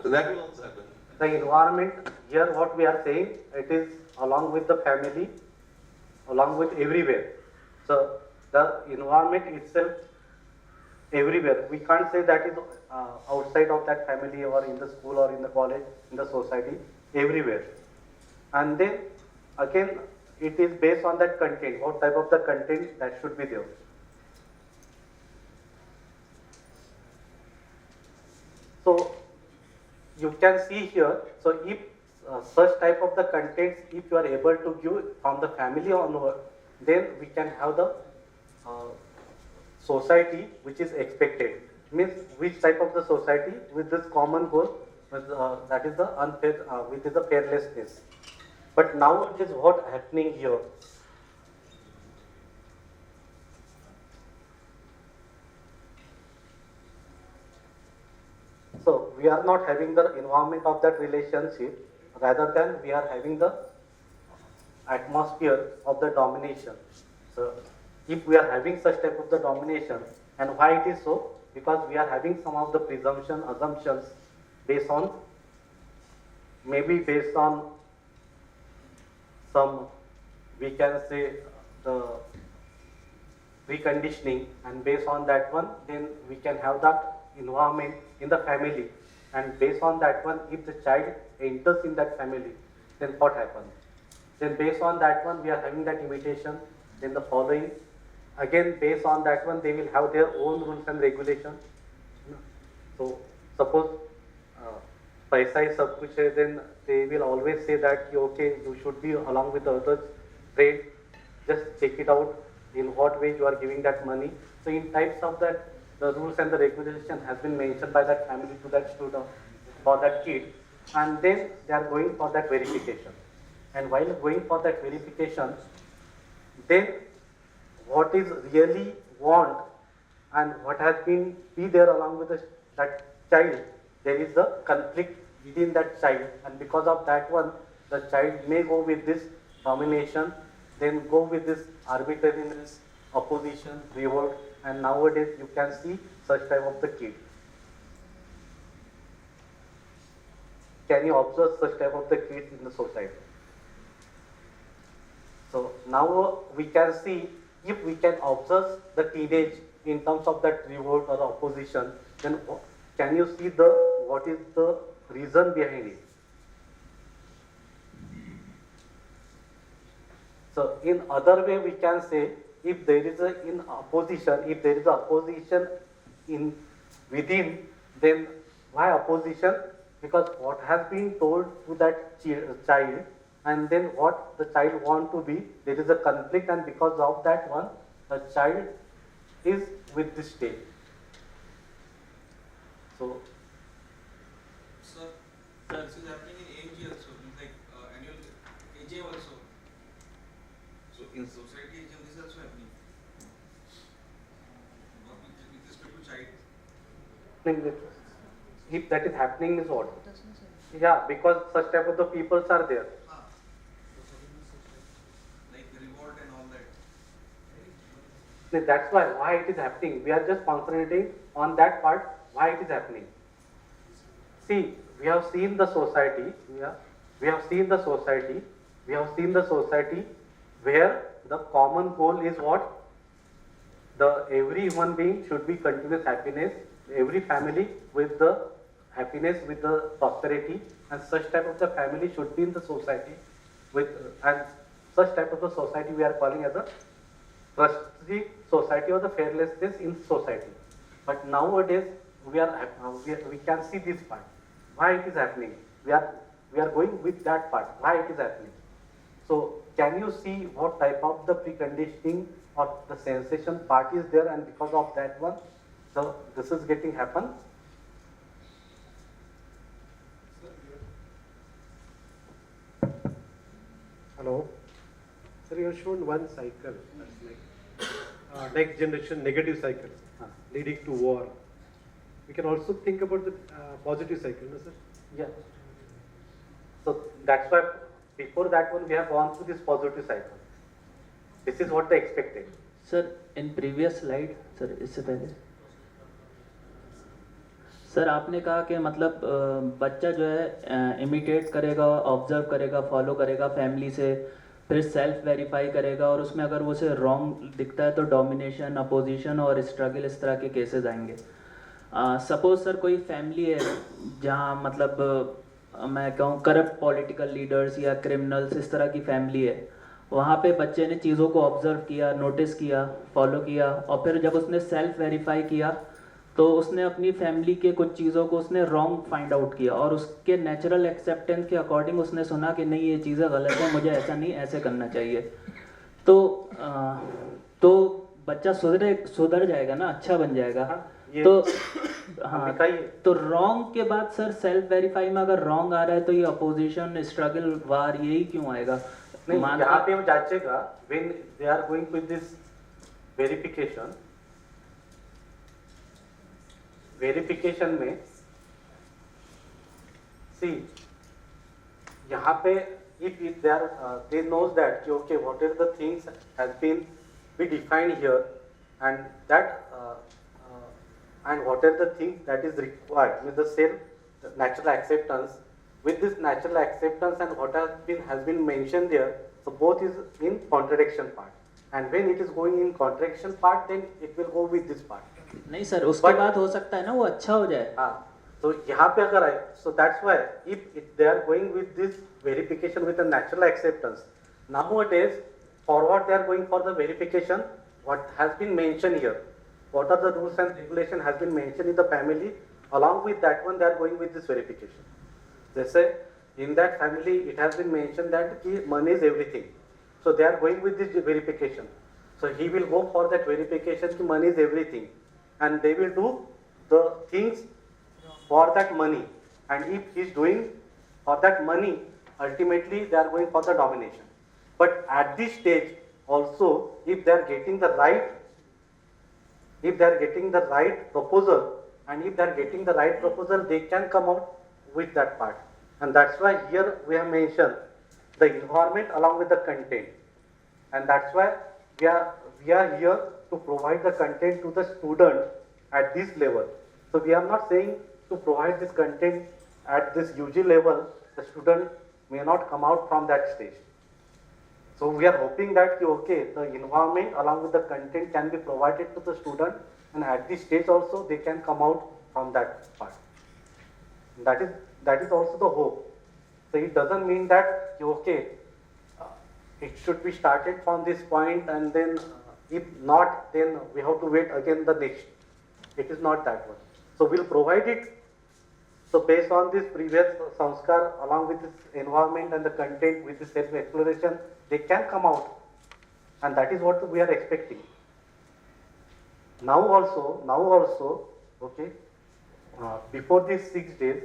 Speaker 18: That will also happen.
Speaker 6: The environment, here what we are saying, it is along with the family, along with everywhere. So the environment itself, everywhere. We can't say that is outside of that family or in the school or in the college, in the society, everywhere. And then again, it is based on that content, what type of the content that should be there. So you can see here, so if such type of the contents, if you are able to give from the family onward, then we can have the society which is expected. Means which type of the society with this common goal, with, that is the unfair, which is the fairlessness. But now it is what happening here. So we are not having the environment of that relationship, rather than we are having the atmosphere of the domination. So if we are having such type of the domination, and why it is so? Because we are having some of the presumption, assumptions based on, maybe based on some, we can say the reconditioning, and based on that one, then we can have that environment in the family, and based on that one, if the child enters in that family, then what happens? Then based on that one, we are having that imitation, then the following, again based on that one, they will have their own rules and regulations. So suppose paisa is sab kuch hai, then they will always say that okay, you should be along with the others, trade, just check it out in what way you are giving that money. So in types of that, the rules and the regulation has been mentioned by that family to that student, for that kid, and then they are going for that verification. And while going for that verification, then what is really want and what has been be there along with that child, there is a conflict within that child, and because of that one, the child may go with this domination, then go with this arbitrariness, opposition, revolt, and nowadays you can see such type of the kid. Can you observe such type of the kids in the society? So now we can see, if we can observe the teenage in terms of that revolt or opposition, then can you see what is the reason behind it? So in other way we can say, if there is if there is opposition in within, then why opposition? Because what has been told to that child, and then what the child want to be, there is a conflict, and because of that one, the child is with this state. So,
Speaker 12: sir, this is happening in AMG also, like annual AJ also. So in society, this is also happening. Not with respect to child.
Speaker 6: If that is happening is what? Yeah, because such type of the peoples are there.
Speaker 12: Like revolt and all that.
Speaker 6: That's why it is happening. We are just concentrating on that part, why it is happening. See, we have seen the society, we have seen the society where the common goal is what? Every human being should be continuous happiness, every family with the happiness, with the prosperity, and such type of the family should be in the society with, and such type of the society we are calling as a trustee society or the fairlessness in society. But nowadays we can see this part. Why it is happening? We are going with that part. Why it is happening? So can you see what type of the preconditioning or the sensation part is there, and because of that one, so this is getting happen.
Speaker 19: have shown one cycle, that's like next generation negative cycle, leading to war. We can also think about the positive cycle, no, sir?
Speaker 6: Yeah. So that's why before that one we have gone through this positive cycle. This is what they expected.
Speaker 9: Sir in previous slide sir इससे पहले sir आपने कहा कि मतलब बच्चा जो है imitate करेगा, ऑब्जर्व करेगा, फॉलो करेगा फैमिली से, फिर सेल्फ वेरीफाई करेगा और उसमें अगर वो उसे रॉन्ग दिखता है तो डोमिनेशन, अपोजिशन और स्ट्रगल इस तरह के केसेस आएंगे। सपोज सर कोई फैमिली है जहाँ मतलब मैं कहूँ करप्ट पॉलिटिकल लीडर्स या क्रिमिनल्स इस तरह की फैमिली है, वहाँ पे बच्चे ने चीज़ों को ऑब्जर्व किया, नोटिस किया, फॉलो किया और फिर जब उसने सेल्फ वेरीफाई किया तो उसने अपनी फैमिली के कुछ चीज़ों को उसने रॉन्ग फाइंड आउट किया और उसके नेचुरल एक्सेप्टेंस के अकॉर्डिंग उसने सुना कि नहीं ये चीज़ें गलत है, मुझे ऐसा नहीं ऐसे करना चाहिए। तो बच्चा सुधर जाएगा ना, अच्छा बन जाएगा। तो हाँ, तो रॉन्ग के बाद सर सेल्फ वेरीफाई में अगर रॉन्ग आ रहा है तो ये अपोजिशन, स्ट्रगल, वार यही क्यों आएगा?
Speaker 6: नहीं, यहाँ पे हम जांचेगा when they are going with this verification में see यहाँ पे if they are they knows that okay whatever the things has been be defined here and that and whatever the thing that is required with the self natural acceptance. With this natural acceptance and what has been mentioned there, so both is in contradiction part. And when it is going in contradiction part, then it will go with this part.
Speaker 9: नहीं sir, उसके बाद हो सकता है ना वो अच्छा हो जाए।
Speaker 6: हाँ, तो यहाँ पे अगर आए, so that's why if they are going with this verification with a natural acceptance, nowadays forward they are going for the verification. What has been mentioned here, what are the rules and regulation has been mentioned in the family. Along with that one, they are going with this verification. जैसे in that family it has been mentioned that कि money is everything, so they are going with this verification. So he will go for that verification कि money is everything, and they will do the things for that money. And if he is doing for that money, ultimately they are going for the domination. But at this stage also, if they are getting the right proposal, and if they are getting the right proposal, they can come out with that part. And that's why here we have mentioned the environment along with the content. And that's why we are here to provide the content to the student at this level. So we are not saying to provide this content at this UG level, the student may not come out from that stage. So we are hoping that okay, the environment along with the content can be provided to the student, and at this stage also they can come out from that part. That is also the hope. So it doesn't mean that okay, it should be started from this point and then if not, then we have to wait again the next. It is not that one. So we'll provide it. So based on this previous sanskar along with this environment and the content with the self-exploration, they can come out, and that is what we are expecting. Now also, okay, before these 6 days,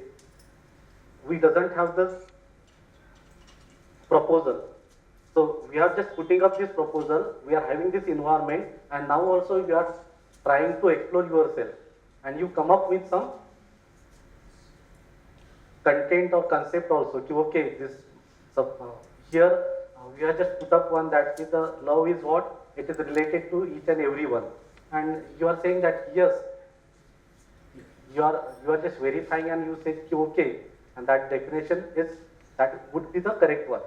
Speaker 6: we doesn't have the proposal. So we are just putting up this proposal, we are having this environment, and now also we are trying to explore yourself, and you come up with some content or concept also. Okay, this here we have just put up one that is the love is what? It is related to each and every one. And you are saying that yes, you are just verifying and you say okay, and that definition is that would be the correct one.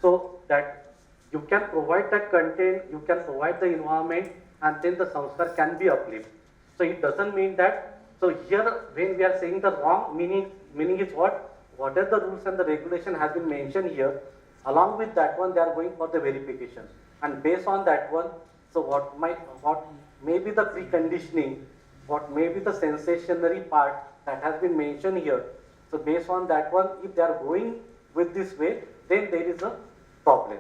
Speaker 6: So that you can provide that content, you can provide the environment, and then the samskar can be uplifted. So it doesn't mean that. So here when we are saying the wrong meaning is what? What are the rules and the regulation has been mentioned here. Along with that one, they are going for the verification, and based on that one, so what may be the preconditioning, what may be the sensationary part that has been mentioned here. So based on that one, if they are going with this way, then there is a problem.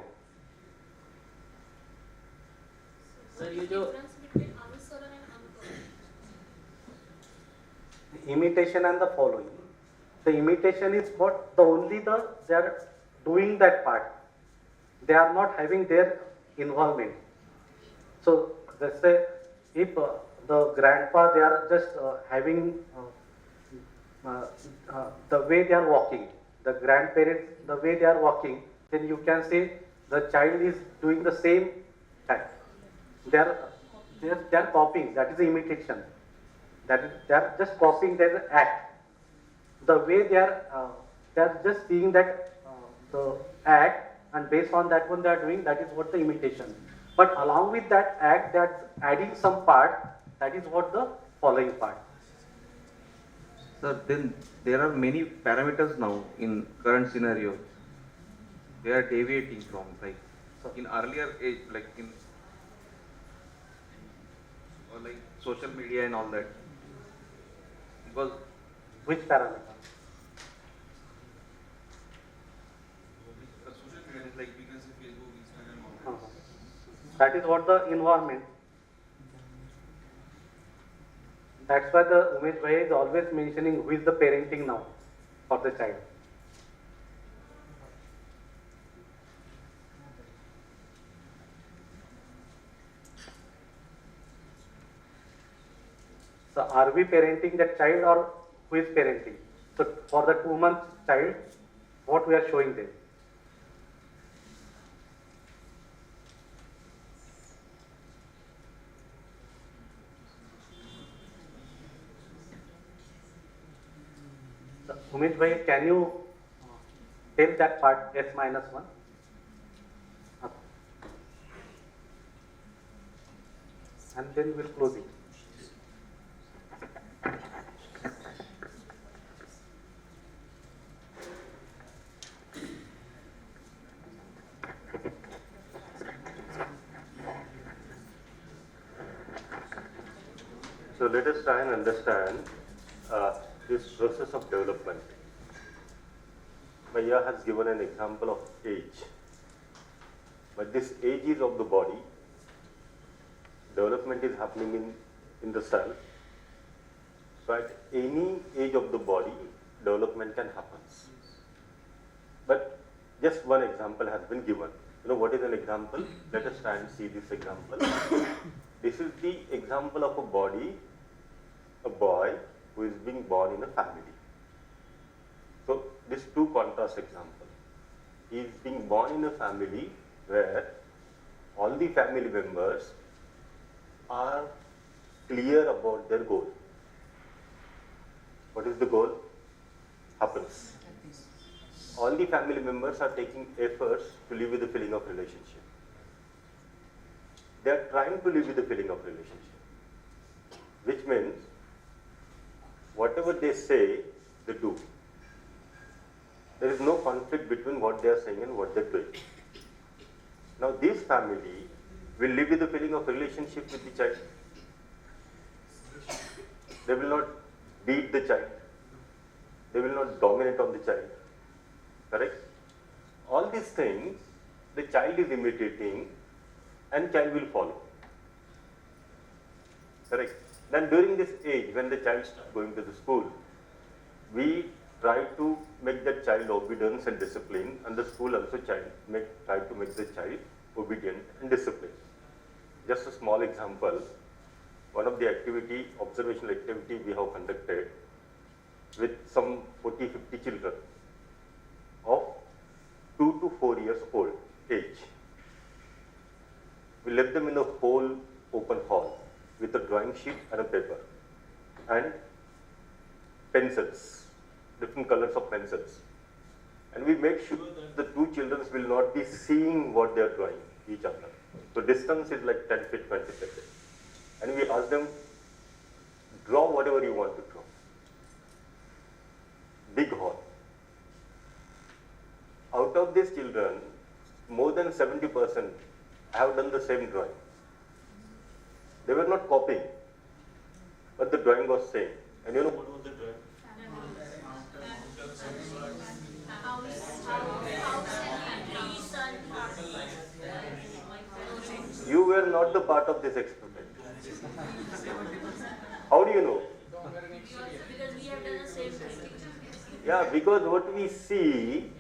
Speaker 9: Sir, ये जो
Speaker 6: imitation and the following. The imitation is what they are doing that part. They are not having their involvement. So let's say if the grandpa, they are just having the way they are walking, the grandparents, the way they are walking, then you can say the child is doing the same act. They are copying, that is imitation. They are just copying their act. The way they are just seeing that the act, and based on that one they are doing, that is what the imitation. But along with that act, they are adding some part, that is what the following part.
Speaker 18: Sir, then there are many parameters now in current scenario. They are deviating from, like in earlier age, like in or like social media and all that. Because
Speaker 6: which parameter?
Speaker 12: Social media is like we can say Facebook, Instagram, all that.
Speaker 6: That is what the environment. That's why the Umesh Bhai is always mentioning who is the parenting now for the child. So are we parenting that child, or who is parenting? So for the 2-month child, what we are showing them? So Umesh Bhai, can you tell that part S-1? And then we'll close it.
Speaker 1: So let us try and understand this process of development. Maya has given an example of age, but this age is of the body. Development is happening in the cell. So at any age of the body, development can happen. But just one example has been given. You know what is an example? Let us try and see this example. This is the example of a body, a boy who is being born in a family. So this two contrast example. He is being born in a family where all the family members are clear about their goal. What is the goal? Happiness. All the family members are taking efforts to live with the feeling of relationship. They are trying to live with the feeling of relationship, which means whatever they say, they do. There is no conflict between what they are saying and what they are doing. Now this family will live with the feeling of relationship with the child. They will not beat the child. They will not dominate on the child. Correct? All these things, the child is imitating and child will follow. Correct? Then during this age, when the child starts going to the school, we try to make that child obedient and disciplined, and the school also try to make the child obedient and disciplined. Just a small example, one of the observational activity we have conducted with some 40-50 children of 2 to 4 years old age. We left them in a whole open hall with a drawing sheet and a paper and pencils, different colors of pencils. And we make sure that the two children will not be seeing what they are drawing each other. So distance is like 10 feet, 20 feet. And we ask them, draw whatever you want to draw. Big hall. Out of these children, more than 70% have done the same drawing. They were not copying, but the drawing was same. And you know what was the drawing? You were not the part of this experiment. How do you know?
Speaker 2: Because we have done the same thing.
Speaker 1: Yeah, because what we see,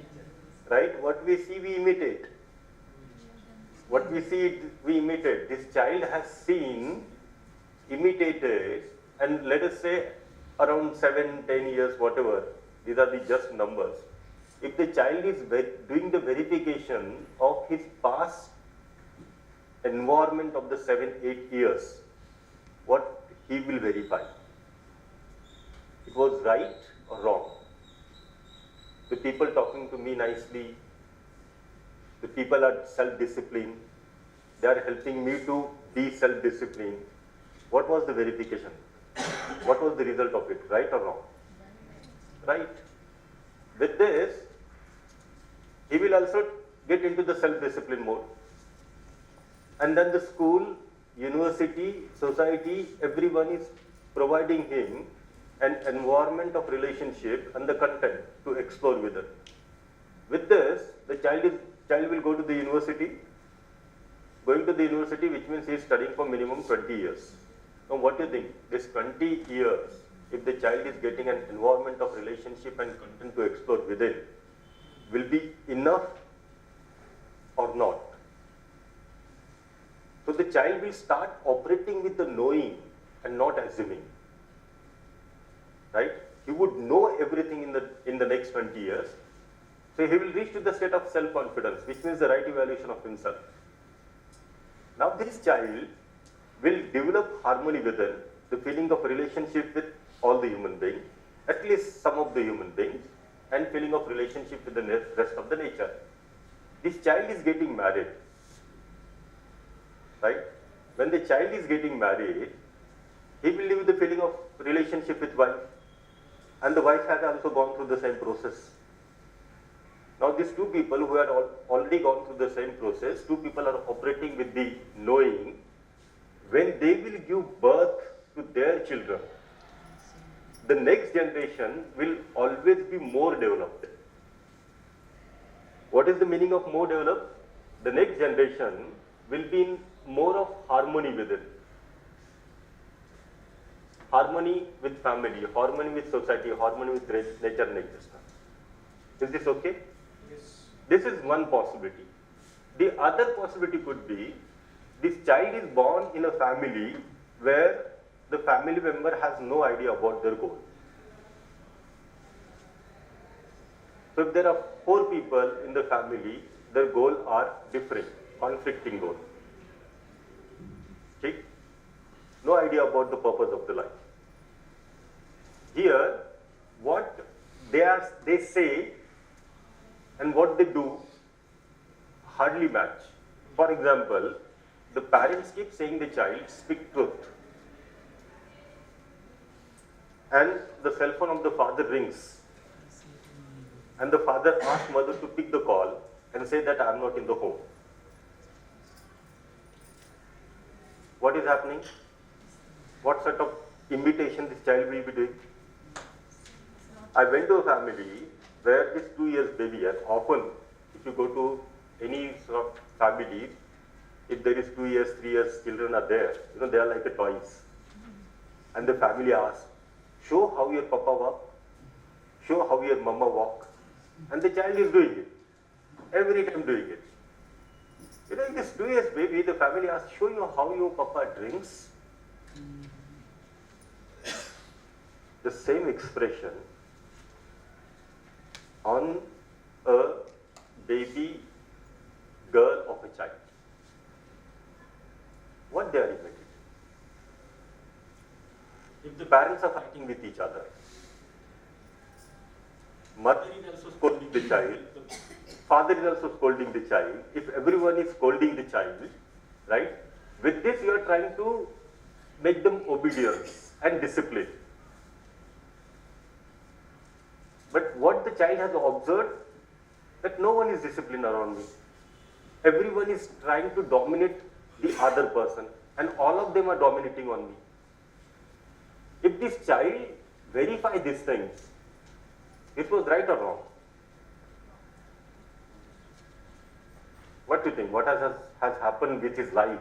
Speaker 1: right, what we see we imitate. What we see, we imitate. This child has seen, imitated, and let us say around 7, 10 years, whatever, these are the just numbers. If the child is doing the verification of his past environment of the 7, 8 years, what he will verify? It was right or wrong? The people talking to me nicely, the people are self-disciplined, they are helping me to be self-disciplined. What was the verification? What was the result of it, right or wrong? Right. With this, he will also get into the self-discipline mode. And then the school, university, society, everyone is providing him an environment of relationship and the content to explore with it. With this, the child will go to the university. Going to the university, which means he is studying for minimum 20 years. Now what do you think? This 20 years, if the child is getting an environment of relationship and content to explore within, will be enough or not? So the child will start operating with the knowing and not assuming. Right? He would know everything in the next 20 years. So he will reach to the state of self-confidence, which means the right evaluation of himself. Now this child will develop harmony within, the feeling of relationship with all the human beings, at least some of the human beings, and feeling of relationship with the rest of the nature. This child is getting married, right? When the child is getting married, he will live the feeling of relationship with wife, and the wife had also gone through the same process. Now these two people who had already gone through the same process, two people are operating with the knowing. When they will give birth to their children, the next generation will always be more developed. What is the meaning of more developed? The next generation will be in more of harmony with it. Harmony with family, harmony with society, harmony with nature and existence. Is this okay?
Speaker 11: Yes.
Speaker 1: This is one possibility. The other possibility could be, this child is born in a family where the family member has no idea about their goal. So if there are 4 people in the family, their goals are different, conflicting goals. Okay? No idea about the purpose of the life. Here, what they say and what they do hardly match. For example, the parents keep saying the child, speak truth. And the cell phone of the father rings. And the father asks mother to pick the call and say that I am not in the home. What is happening? What sort of imitation this child will be doing? I went to a family where this 2 years baby, and often if you go to any sort of family, if there is 2 years, 3 years children are there, they are like a toys. And the family asks, show how your papa walk, show how your mama walk. And the child is doing it, every time doing it. In this 2 years baby, the family asks, show you how your papa drinks. The same expression on a baby girl of a child. What they are imitating? If the parents are fighting with each other, mother is also scolding the child, father is also scolding the child, if everyone is scolding the child, right? With this you are trying to make them obedient and disciplined. But what the child has observed, that no one is disciplined around me. Everyone is trying to dominate the other person, and all of them are dominating on me. If this child verifies these things, it was right or wrong? What do you think? What has happened with his life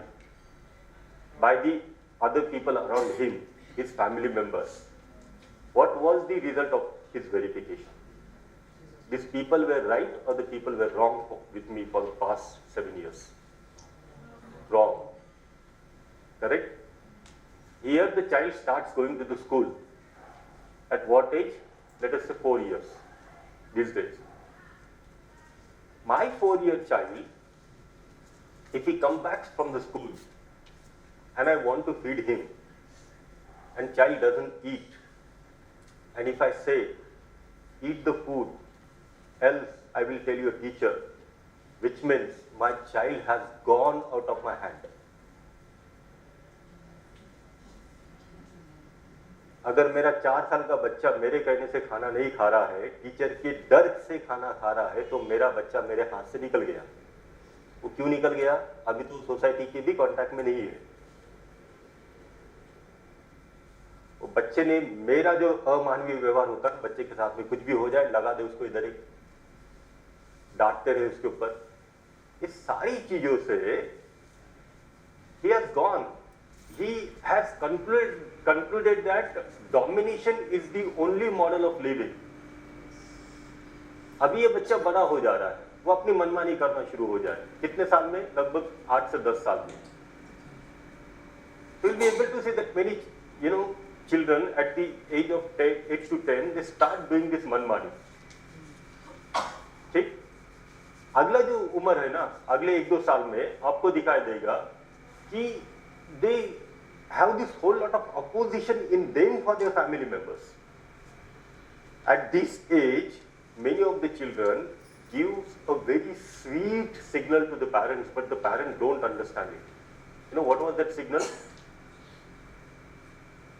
Speaker 1: by the other people around him, his family members? What was the result of his verification? These people were right or the people were wrong with me for the past 7 years? wrong. Correct? Here the child starts going to the school. At what age? Let us say 4 years these days. My 4-year child, if he comes back from the school and I want to feed him and child doesn't eat, and if I say, eat the food, else I will tell you a teacher, which means my child has gone out of my hand. अगर मेरा 4 साल का बच्चा मेरे कहने से खाना नहीं खा रहा है, टीचर के डर से खाना खा रहा है, तो मेरा बच्चा मेरे हाथ से निकल गया। वो क्यों निकल गया? अभी तो सोसाइटी के भी कांटेक्ट में नहीं है। वो बच्चे ने मेरा जो अमानवीय व्यवहार होता है बच्चे के साथ में, कुछ भी हो जाए लगा दे उसको इधर, एक डांटते रहे उसके ऊपर, इस सारी चीजों से he has gone. He has concluded that domination is the only model of living. अभी ये बच्चा बड़ा हो जा रहा है, वो अपनी मनमानी करना शुरू हो जाए। कितने साल में? लगभग 8 से 10 साल में। We'll be able to see that many, children at the age of 8 to 10, they start doing this मनमानी। ठीक? अगला जो उम्र है ना, अगले 1-2 साल में आपको दिखाई देगा कि they have this whole lot of opposition in them for their family members. At this age, many of the children gives a very sweet signal to the parents, but the parents don't understand it. You know what was that signal?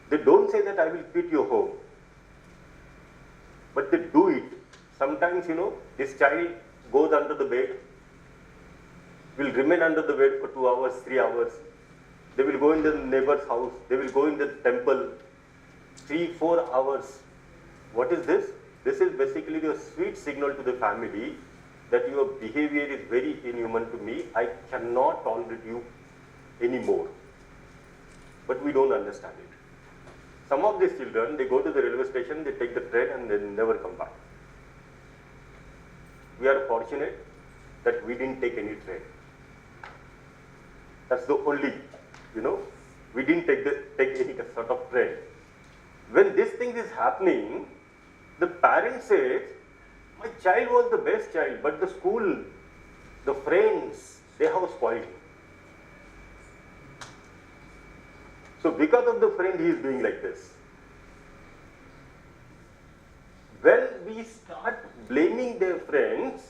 Speaker 1: They don't say that I will quit your home, but they do it. Sometimes, this child goes under the bed, will remain under the bed for 2 hours, 3 hours. They will go in the neighbor's house, they will go in the temple, 3-4 hours. What is this? This is basically a sweet signal to the family that your behavior is very inhuman to me, I cannot tolerate you anymore. But we don't understand it. Some of these children, they go to the railway station, they take the train and they never come back. We are fortunate that we didn't take any train. That's the only, we didn't take any sort of train. When this thing is happening, the parent says, my child was the best child, but the school, the friends, they have spoiled him. So because of the friend, he is doing like this. When we start blaming their friends,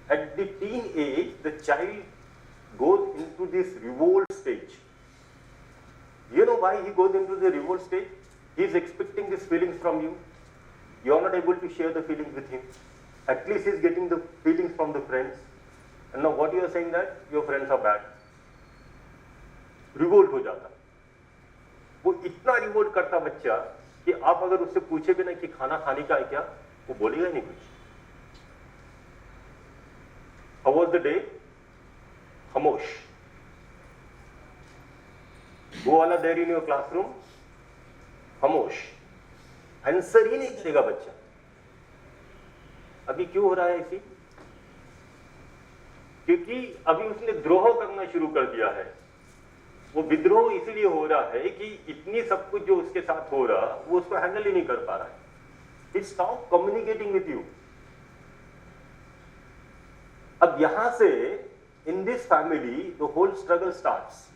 Speaker 1: at the teen age, the child goes into this revolt stage. You know why he goes into the revolt stage? He is expecting these feelings from you. You are not able to share the feelings with him. At least he is getting the feelings from the friends. And now what you are saying that your friends are bad. Revolt हो जाता। वो इतना revolt करता बच्चा कि आप अगर उससे पूछे भी ना कि खाना खाने का है क्या, वो बोलेगा नहीं कुछ। How was the day? खामोश। Go all there in your classroom? खामोश। आंसर ही नहीं करेगा बच्चा। अभी क्यों हो रहा है ऐसी? क्योंकि अभी उसने द्रोह करना शुरू कर दिया है। वो विद्रोह इसीलिए हो रहा है कि इतनी सब कुछ जो उसके साथ हो रहा, वो उसको हैंडल ही नहीं कर पा रहा है। He stopped communicating with you. अब यहां से in this family the whole struggle starts.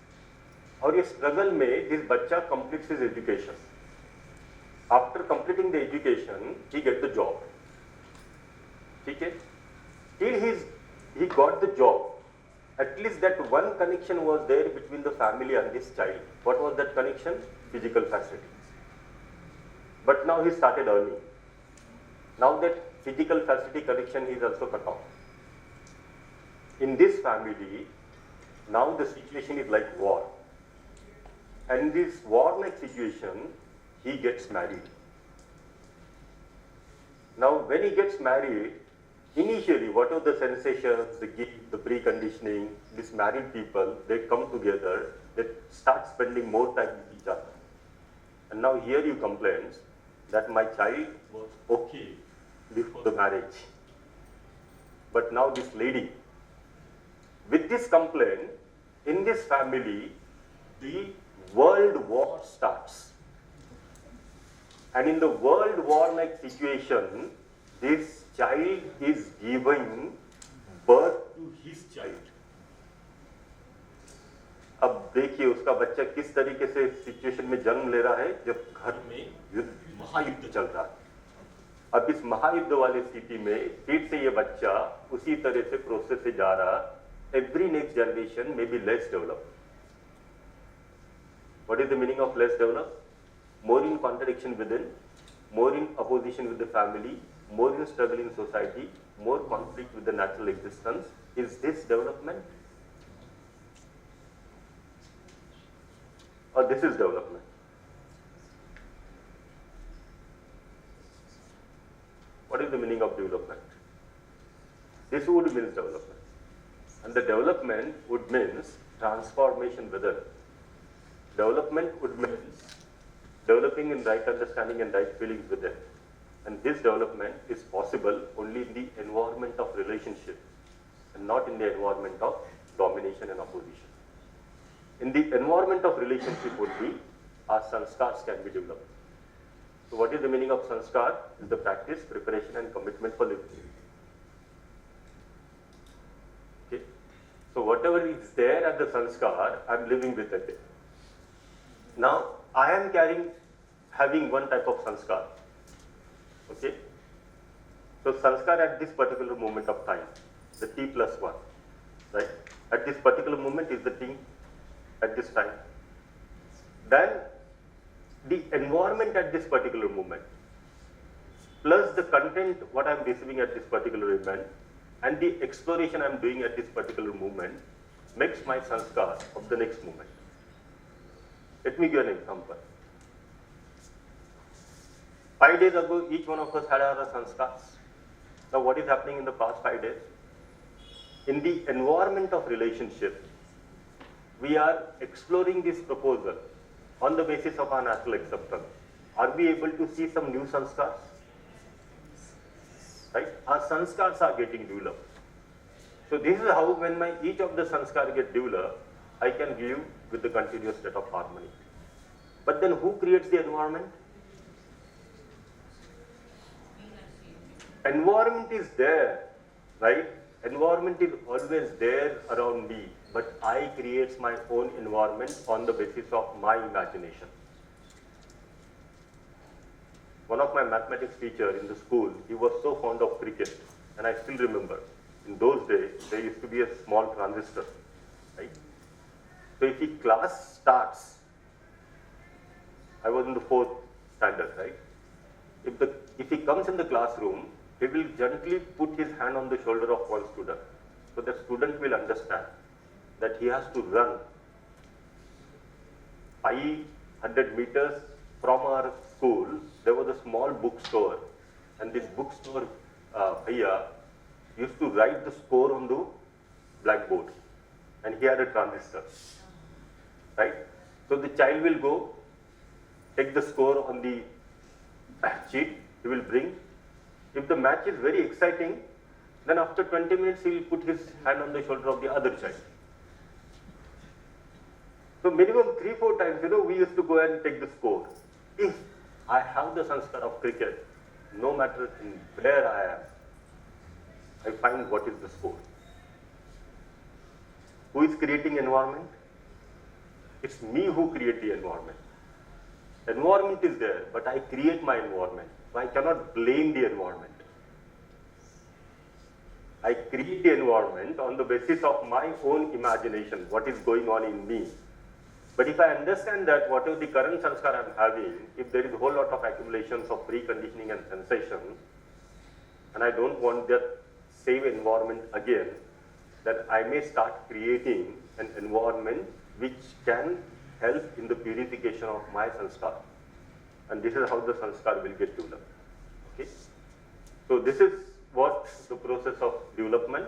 Speaker 1: और ये struggle में this बच्चा completes his education. After completing the education, he get the job. ठीक है? Till he got the job. At least that one connection was there between the family and this child. What was that connection? Physical facilities. But now he started earning. Now that physical facility connection is also cut off. In this family, now the situation is like war. And in this war-like situation, he gets married. Now when he gets married, initially, what are the sensations, the gift, the preconditioning, these married people, they come together, they start spending more time with each other. And now here you complain that my child was okay before the marriage. But now this lady, with this complaint, In this family, the world war starts. And in the world war-like situation, this child is giving birth to his child. अब देखिए उसका बच्चा किस तरीके से situation में जन्म ले रहा है जब घर में युद्ध महायुद्ध चल रहा है. अब इस महायुद्ध वाले स्थिति में फिर से ये बच्चा उसी तरह से प्रोसेस से जा रहा. Every next generation may be less developed. What is the meaning of less developed? More in contradiction within, more in opposition with the family, more in struggle in society, more conflict with the natural existence. Is this development? Or this is development? What is the meaning of development? This would means development. And the development would means transformation within. Development would means developing in right understanding and right feelings within. And this development is possible only in the environment of relationship and not in the environment of domination and opposition. In the environment of relationship only, our sanskars can be developed. So what is the meaning of sanskar? Is the practice, preparation and commitment for living. Okay. So whatever is there at the sanskar, I am living with it. Now, I am having one type of sanskar. Okay. So sanskar at this particular moment of time, the t plus 1, right? At this particular moment is the t at this time. Then the environment at this particular moment, plus the content what I am receiving at this particular event, and the exploration I am doing at this particular moment makes my sanskar of the next moment. Let me give an example. 5 days ago, each one of us had our sanskars. Now what is happening in the past 5 days? In the environment of relationship, we are exploring this proposal on the basis of our natural acceptance. Are we able to see some new sanskars? Right? Our sanskars are getting developed. So this is how when each of the sanskar get developed, I can live with the continuous state of harmony. But then who creates the environment? Environment is there, right? Environment is always there around me, but I create my own environment on the basis of my imagination. One of my mathematics teacher in the school, he was so fond of cricket, and I still remember, in those days, there used to be a small transistor, right? So if the class starts, I was in the 4th standard, right? If he comes in the classroom, he will gently put his hand on the shoulder of one student. So the student will understand that he has to run 500 meters from our school. There was a small bookstore, and this bookstore bhaiya used to write the score on the blackboard, and he had a transistor, right? So the child will go, take the score on the sheet, he will bring. If the match is very exciting, then after 20 minutes he will put his hand on the shoulder of the other child. So minimum 3-4 times, we used to go and take the score. If I have the sanskar of cricket, no matter where I am, I find what is the score. Who is creating environment? It's me who create the environment. Environment is there, but I create my environment. So I cannot blame the environment. I create the environment on the basis of my own imagination, what is going on in me. But if I understand that whatever the current sanskar I am having, if there is a whole lot of accumulations of preconditioning and sensation, and I don't want that same environment again, then I may start creating an environment which can help in the purification of my sanskar. And this is how the sanskar will get developed. Okay? So this is what the process of development.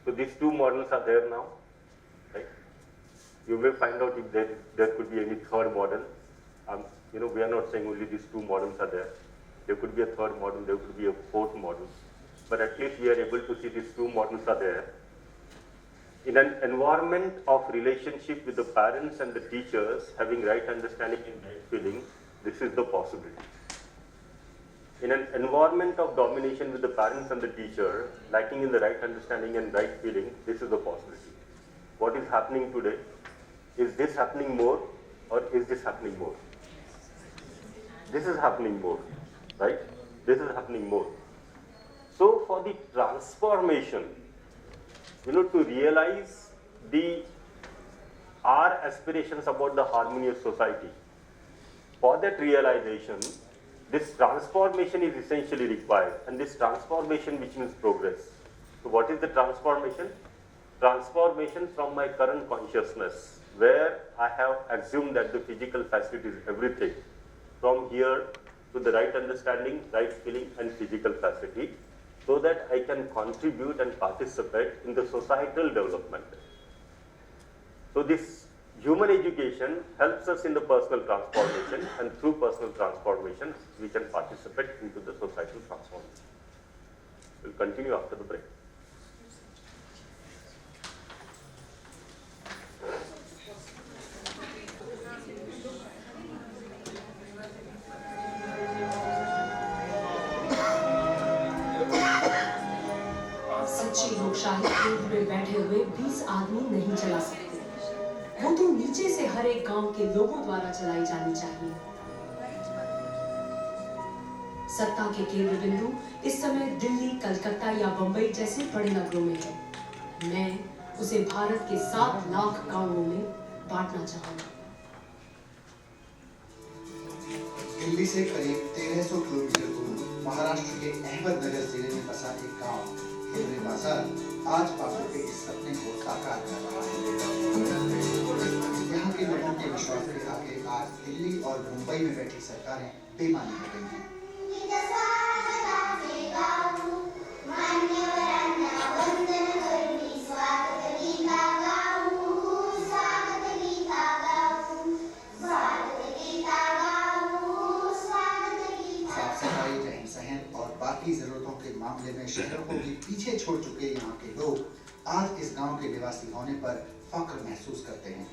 Speaker 1: So these 2 models are there now. Right? You may find out if there could be any third model. We are not saying only these 2 models are there. There could be a third model, there could be a 4th model. But at least we are able to see these 2 models are there. In an environment of relationship with the parents and the teachers, having right understanding and right feeling, this is the possibility. In an environment of domination with the parents and the teacher, lacking in the right understanding and right feeling, this is the possibility. What is happening today? Is this happening more or is this happening more? This is happening more, right? This is happening more. So for the transformation, to realize our aspirations about the harmonious society, for that realization, this transformation is essentially required, and this transformation which means progress. So what is the transformation? Transformation from my current consciousness, where I have assumed that the physical facility is everything, from here to the right understanding, right feeling and physical facility, so that I can contribute and participate in the societal development. So this human education helps us in the personal transformation, and through personal transformation, we can participate into the societal transformation. We'll continue after the break.
Speaker 20: सच्ची लोकशाही केंद्र में बैठे हुए 20 आदमी नहीं चला सकते, वो तो नीचे से हर एक गांव के लोगों द्वारा चलाई जानी चाहिए। सत्ता के केंद्र बिंदु इस समय दिल्ली, कलकत्ता या बंबई जैसे बड़े नगरों में है। मैं उसे भारत के 7 लाख गांवों में बांटना चाहूंगा।
Speaker 21: दिल्ली से करीब 1300 किलोमीटर दूर महाराष्ट्र के अहमदनगर जिले में बसा एक गांव हिंदवी बाजार आज बापू के इस सपने को साकार कर रहा है। यहाँ के लोगों के विश्वास के आगे आज दिल्ली और मुंबई में बैठी सरकारें बेमानी हो गई हैं। बाकी जरूरतों के मामले में शहरों को भी पीछे छोड़ चुके यहाँ के लोग आज इस गांव के निवासी होने पर फख्र महसूस करते हैं।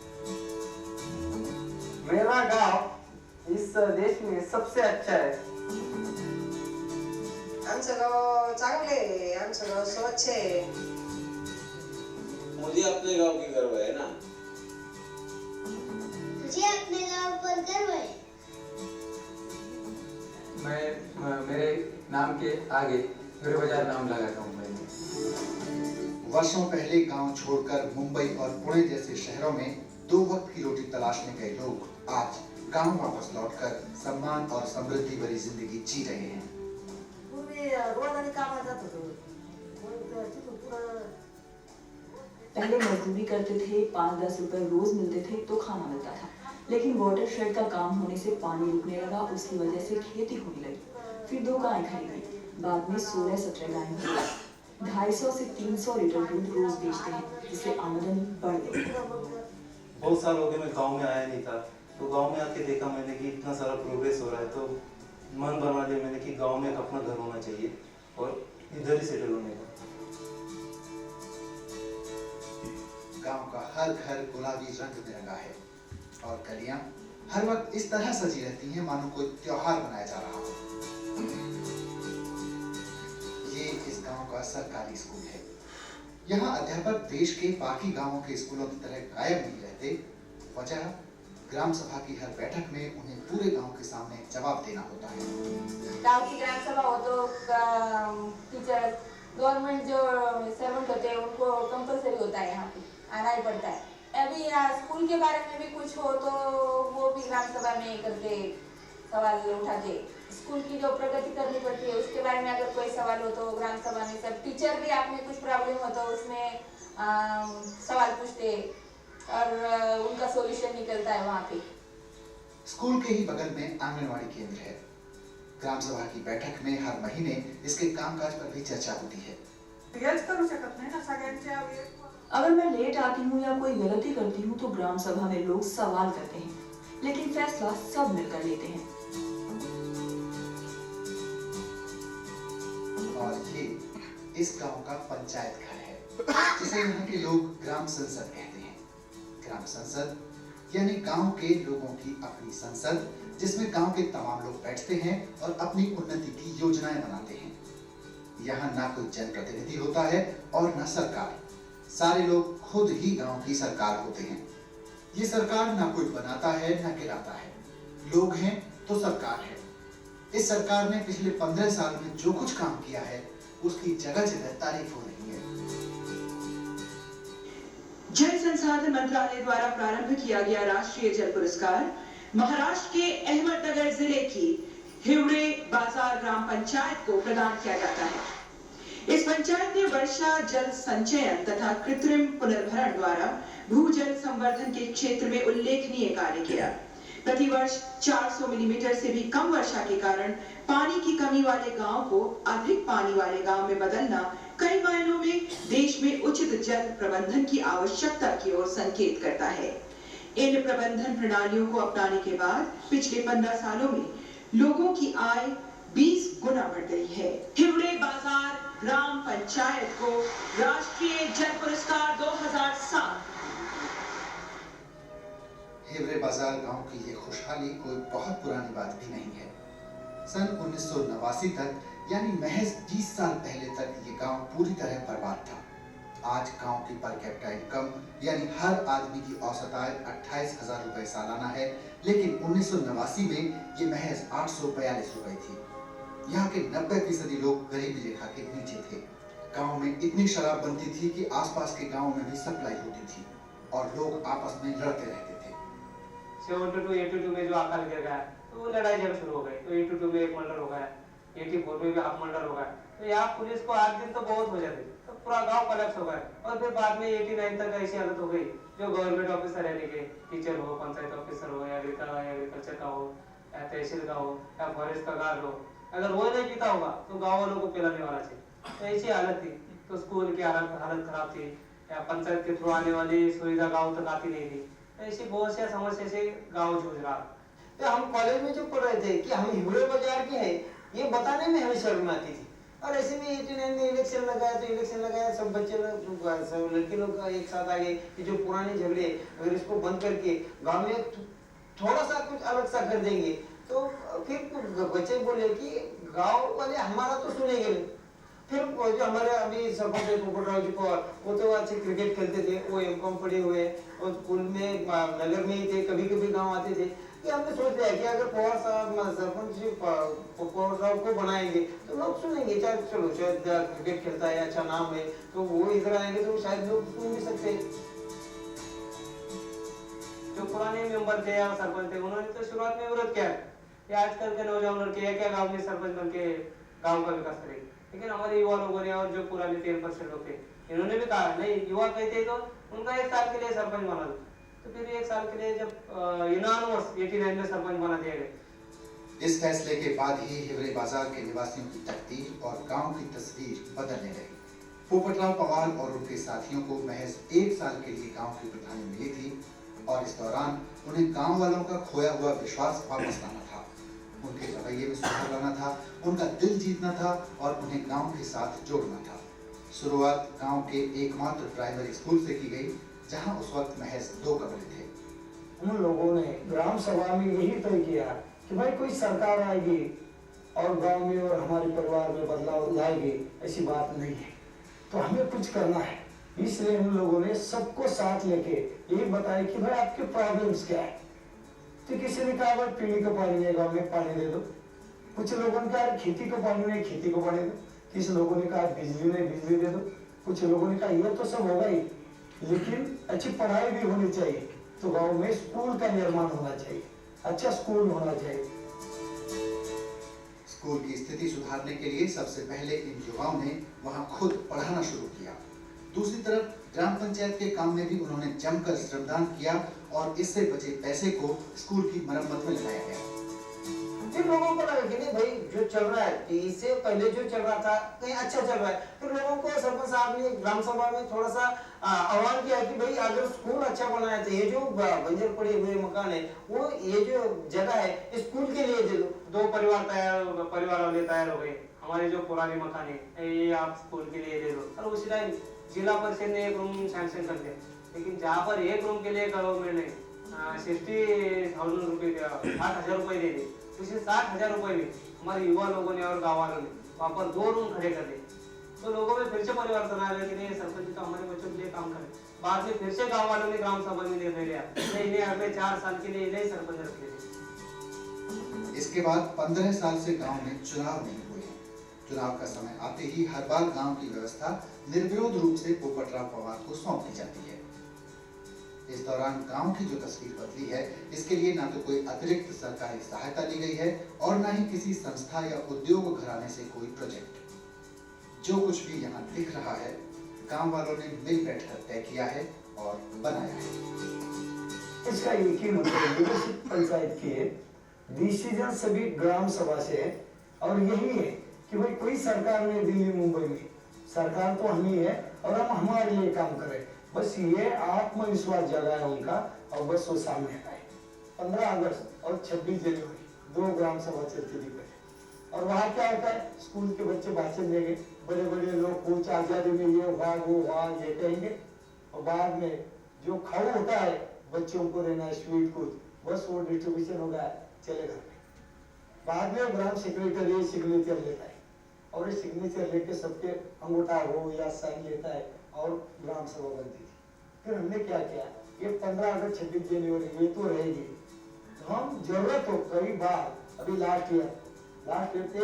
Speaker 22: मेरा गांव इस देश में सबसे अच्छा है।
Speaker 23: आमचं गाव चांगले आहे, आमचं गाव स्वच्छ आहे।
Speaker 24: मुझे अपने गांव की गर्व है ना।
Speaker 25: मुझे अपने गांव पर गर्व है।
Speaker 22: मैं मेरे नाम के आगे मेरे बाजार नाम लगाता हूँ। मैंने
Speaker 21: वर्षों पहले गांव छोड़कर मुंबई और पुणे जैसे शहरों में 2 वक्त की रोटी तलाशने गए लोग आज गांव वापस लौटकर सम्मान और समृद्धि भरी जिंदगी जी रहे हैं।
Speaker 26: पहले मजदूरी करते थे, 5-10 रुपए रोज मिलते थे तो खाना मिलता था, लेकिन वाटर शेड का काम होने से पानी रुकने लगा, उसकी वजह से खेती होने लगी। फिर 2 गायें खरीदी, बाद में 16-17 गायें हुई। 250 से 300 लीटर दूध रोज बेचते हैं, जिससे आमदनी बढ़ गई।
Speaker 27: बहुत साल हो गए मैं गांव में आया नहीं था, तो गांव में आके देखा मैंने कि इतना सारा प्रोग्रेस हो रहा है, तो मन बना लिया मैंने कि गांव में एक अपना घर होना चाहिए और इधर ही सेटल होने का।
Speaker 21: गांव का हर घर गुलाबी रंग में रंगा है और गलियां हर वक्त इस तरह सजी रहती हैं मानो कोई त्योहार मनाया जा रहा हो। ये इस गांव का सरकारी स्कूल है। यहाँ अध्यापक देश के बाकी गांवों के स्कूलों की तरह गायब नहीं रहते। वजह ग्राम सभा की हर बैठक में उन्हें पूरे गांव के सामने जवाब देना होता है।
Speaker 13: गांव की ग्राम सभा हो तो टीचर, गवर्नमेंट जो सर्वेंट होते हैं उनको कंपलसरी होता है, यहाँ पे आना ही पड़ता है। अभी यहाँ स्कूल के बारे में भी कुछ हो तो वो भी ग्राम सभा में करके सवाल उठाते। स्कूल की जो प्रगति करनी पड़ती है उसके बारे में अगर कोई सवाल हो तो ग्राम सभा में सब टीचर भी आप में कुछ प्रॉब्लम हो तो उसमें सवाल पूछते और उनका सॉल्यूशन निकलता है वहाँ पे।
Speaker 21: स्कूल के ही बगल में आंगनवाड़ी केंद्र है। ग्राम सभा की बैठक में हर महीने इसके कामकाज पर भी चर्चा होती है।
Speaker 26: अगर मैं लेट आती हूँ या कोई गलती करती हूँ तो ग्राम सभा में लोग सवाल करते हैं, लेकिन फैसला सब मिलकर लेते हैं।
Speaker 21: और ये इस गांव का पंचायत घर है। जिसे यहाँ के लोग ग्राम संसद कहते हैं। ग्राम संसद यानी गांव के लोगों की अपनी संसद, जिसमें गांव के तमाम लोग बैठते हैं और अपनी उन्नति की योजनाएं बनाते हैं। यहाँ ना कोई जनप्रतिनिधि होता है और ना सरकार, सारे लोग खुद ही गांव की सरकार होते हैं। ये सरकार ना कोई बनाता है ना गिराता है, लोग हैं तो सरकार है। इस सरकार ने पिछले 15 साल में जो कुछ काम किया है उसकी जगह जगह तारीफ हो रही है।
Speaker 3: जल संसाधन मंत्रालय द्वारा प्रारंभ किया गया राष्ट्रीय जल पुरस्कार महाराष्ट्र के अहमदनगर जिले की हिवड़े बाजार ग्राम पंचायत को प्रदान किया जाता है। इस पंचायत ने वर्षा जल संचयन तथा कृत्रिम पुनर्भरण द्वारा भूजल संवर्धन के क्षेत्र में उल्लेखनीय कार्य किया। प्रतिवर्ष 400 मिलीमीटर से भी कम वर्षा के कारण पानी की कमी वाले गांव को अधिक पानी वाले गांव में बदलना कई मायनों में देश में उचित जल प्रबंधन की आवश्यकता की ओर संकेत करता है। इन प्रबंधन प्रणालियों को अपनाने के बाद पिछले 15 सालों में लोगों की आय 20 गुना बढ़ गई है। हिवड़े बाजार ग्राम पंचायत को राष्ट्रीय जल पुरस्कार 2007।
Speaker 21: हिवरे बाजार गांव की ये खुशहाली कोई बहुत पुरानी बात भी नहीं है। सन 1989 तक यानी महज 20 साल पहले तक ये गांव पूरी तरह बर्बाद था। आज गांव की पर कैपिटा इनकम यानी हर आदमी की औसत आय 28,000 रुपए सालाना है, लेकिन 1989 में ये महज 842 रुपए थी। यहाँ के 90% लोग गरीबी रेखा के नीचे थे। गांव में इतनी शराब बनती थी कि आसपास के गांव में भी सप्लाई होती थी और लोग आपस में लड़ते रहते थे।
Speaker 4: 72 82 में जो अकाल गिर गया तो वो लड़ाई जब शुरू हो गई, तो 82 में एक मर्डर हो गया, 84 में भी हाफ मर्डर हो गया। तो यहाँ पुलिस को 8 दिन तो बहुत हो जाते, तो पूरा गांव कलेक्ट हो गया। और फिर बाद में 89 तक ऐसी हालत हो गई, जो गवर्नमेंट ऑफिसर रहने के, टीचर हो, पंचायत ऑफिसर हो, एग्रीकल्चर का हो, या तहसील का हो, या फॉरेस्ट का गार्ड हो, अगर वो नहीं पीता होगा तो गाँव वालों को पिलाने वाला चाहिए। तो ऐसी हालत थी। तो स्कूल की हालत खराब थी, या पंचायत के थ्रू आने वाली सुविधा गाँव तक आती नहीं थी। ऐसी बहुत सी समस्या से गाँव जूझ रहा।
Speaker 5: तो हम कॉलेज में जो पढ़ रहे थे कि हम हिवड़े बाजार के हैं, ये बताने में हमें शर्म आती थी। और ऐसे में 89 में इलेक्शन लगाया, तो इलेक्शन लगाया, सब बच्चे लोग, सब लड़के लोग एक साथ आ गए कि जो पुराने झगड़े अगर इसको बंद करके गांव में थोड़ा सा कुछ अलग सा कर देंगे, तो फिर बच्चे बोले कि गांव वाले हमारा तो सुनेंगे नहीं। फिर जो हमारे अभी सरपंच पोपटराव जी पवार, वो तो अच्छे क्रिकेट खेलते थे, वो एमकॉम पढ़े हुए और स्कूल में नगर में ही थे, कभी कभी गांव आते थे। कि हमने सोच लिया कि अगर पवार साहब सरपंच जी पवार को बनाएंगे तो लोग सुनेंगे, चाहे चलो शायद क्रिकेट खेलता है, अच्छा नाम है, तो वो इधर आएंगे तो शायद लोग सुन भी सकते हैं।
Speaker 4: जो पुराने मेंबर थे या सरपंच थे, उन्होंने तो शुरुआत में विरोध किया कि आजकल के नौजवान लड़के क्या गाँव में सरपंच बन के गाँव का विकास करेंगे। लेकिन हमारे युवा लोगों ने और जो पुराने 13% लोग थे, इन्होंने भी कहा नहीं, युवा कहते तो उनका 1 साल के लिए सरपंच बना दो। तो फिर 1 साल के लिए जब यूनानिमस 89 में सरपंच बना दिया गया।
Speaker 21: इस फैसले के बाद ही हिवरे बाजार के निवासियों की तकदीर और गांव की तस्वीर बदलने लगी। पोपटराव पवार और उनके साथियों को महज 1 साल के लिए गांव की प्रधानी मिली थी और इस दौरान उन्हें गांव वालों का खोया हुआ विश्वास वापस लाना था, उनके रवैये में सुधार लाना था, उनका दिल जीतना था और उन्हें गांव के साथ जोड़ना था। शुरुआत गांव के एकमात्र प्राइमरी स्कूल से की गई, जहां उस वक्त महज 2 कमरे थे।
Speaker 7: उन लोगों ने ग्राम सभा में यही तय किया कि भाई कोई सरकार आएगी और गांव में और हमारे परिवार में बदलाव लाएगी, ऐसी बात नहीं है, तो हमें कुछ करना है। इसलिए उन लोगों ने सबको साथ लेके ये बताया कि भाई आपके प्रॉब्लम्स क्या है। तो किसी ने कहा भाई पीने का पानी नहीं, गाँव में पानी दे दो। कुछ लोगों ने कहा खेती को पानी नहीं, खेती को पानी दो। किसी लोगों ने कहा बिजली नहीं, बिजली दे दो। कुछ लोगों ने कहा ये तो सब होगा ही, लेकिन अच्छी पढ़ाई भी होनी चाहिए, तो गांव में स्कूल का निर्माण होना चाहिए, अच्छा स्कूल होना चाहिए।
Speaker 21: स्कूल की स्थिति सुधारने के लिए सबसे पहले इन युवाओं ने वहां खुद पढ़ाना शुरू किया। दूसरी तरफ ग्राम पंचायत के काम में भी उन्होंने जमकर श्रमदान किया और इससे बचे पैसे को स्कूल की मरम्मत में लगाया गया।
Speaker 5: फिर लोगों को लगा कि नहीं भाई जो चल रहा है, इससे पहले जो चल रहा था कहीं अच्छा चल रहा है। फिर लोगों को सरपंच साहब ने ग्राम सभा में थोड़ा सा आह्वान किया कि भाई अगर स्कूल अच्छा बनाया तो ये जो बंजर पड़े हुए मकान है, वो ये जो जगह है स्कूल के लिए दे दो।
Speaker 4: 2 परिवार वाले तैयार हो गए, हमारे जो पुराने मकान है ये आप स्कूल के लिए दे दो। और उसी टाइम जिला परिषद ने एक रूम सैंक्शन कर दिया, लेकिन जहाँ पर एक रूम के लिए गवर्नमेंट ने 60,000 रुपये 60,000 रुपये दे दिए, उसी 60,000 रुपये में हमारे युवा लोगों ने और गाँव वालों ने वहाँ पर 2 रूम खड़े कर दिए। तो लोगों में फिर से परिवर्तन आ गया कि नहीं, सरपंच तो हमारे बच्चों के लिए काम करे। बाद में फिर से गाँव वालों ने ग्राम सभा में निर्णय लिया, इन्हें अगले 4 साल के लिए इन्हें सरपंच रख लेते।
Speaker 21: इसके बाद 15 साल से गांव में चुनाव नहीं हुए हैं। चुनाव का समय आते ही हर बार गांव की व्यवस्था निर्विरोध रूप से पोपटराव पवार को सौंप दी जाती है। इस दौरान गांव की जो तस्वीर बदली है, इसके लिए ना तो कोई अतिरिक्त सरकारी सहायता ली गई है और ना ही किसी संस्था या उद्योग घराने से कोई प्रोजेक्ट। जो कुछ भी यहाँ दिख रहा है, गांव वालों ने मिल बैठकर तय किया है और बनाया है।
Speaker 7: इसका एक ही मतलब लीडरशिप पंचायत की है, डिसीजन सभी ग्राम सभा से है और यही है कि भाई कोई सरकार नहीं दिल्ली मुंबई में, सरकार तो हम ही है और हम हमारे लिए काम करें। बस ये आत्मविश्वास जगाया उनका और बस वो सामने आए। 15 अगस्त और 26 जनवरी 2 ग्राम सभा चलती थी पहले, और वहाँ क्या होता है, स्कूल के बच्चे भाषण देंगे, बड़े बड़े लोग कुछ आजादी में ये हुआ वो हुआ ये कहेंगे, और बाद में जो खाऊ होता है बच्चों को देना है स्वीट कुछ, बस वो डिस्ट्रीब्यूशन होगा, चले घर में। बाद में ग्राम सेक्रेटरी सिग्नेचर लेता है और ये सिग्नेचर लेके सबके अंगूठा हो या साइन लेता है और ग्राम सभा बनती थी। फिर हमने क्या किया, ये 15 अगस्त 26 जनवरी ये तो रहेगी, तो हम जरूरत हो कई बार, अभी लास्ट ईयर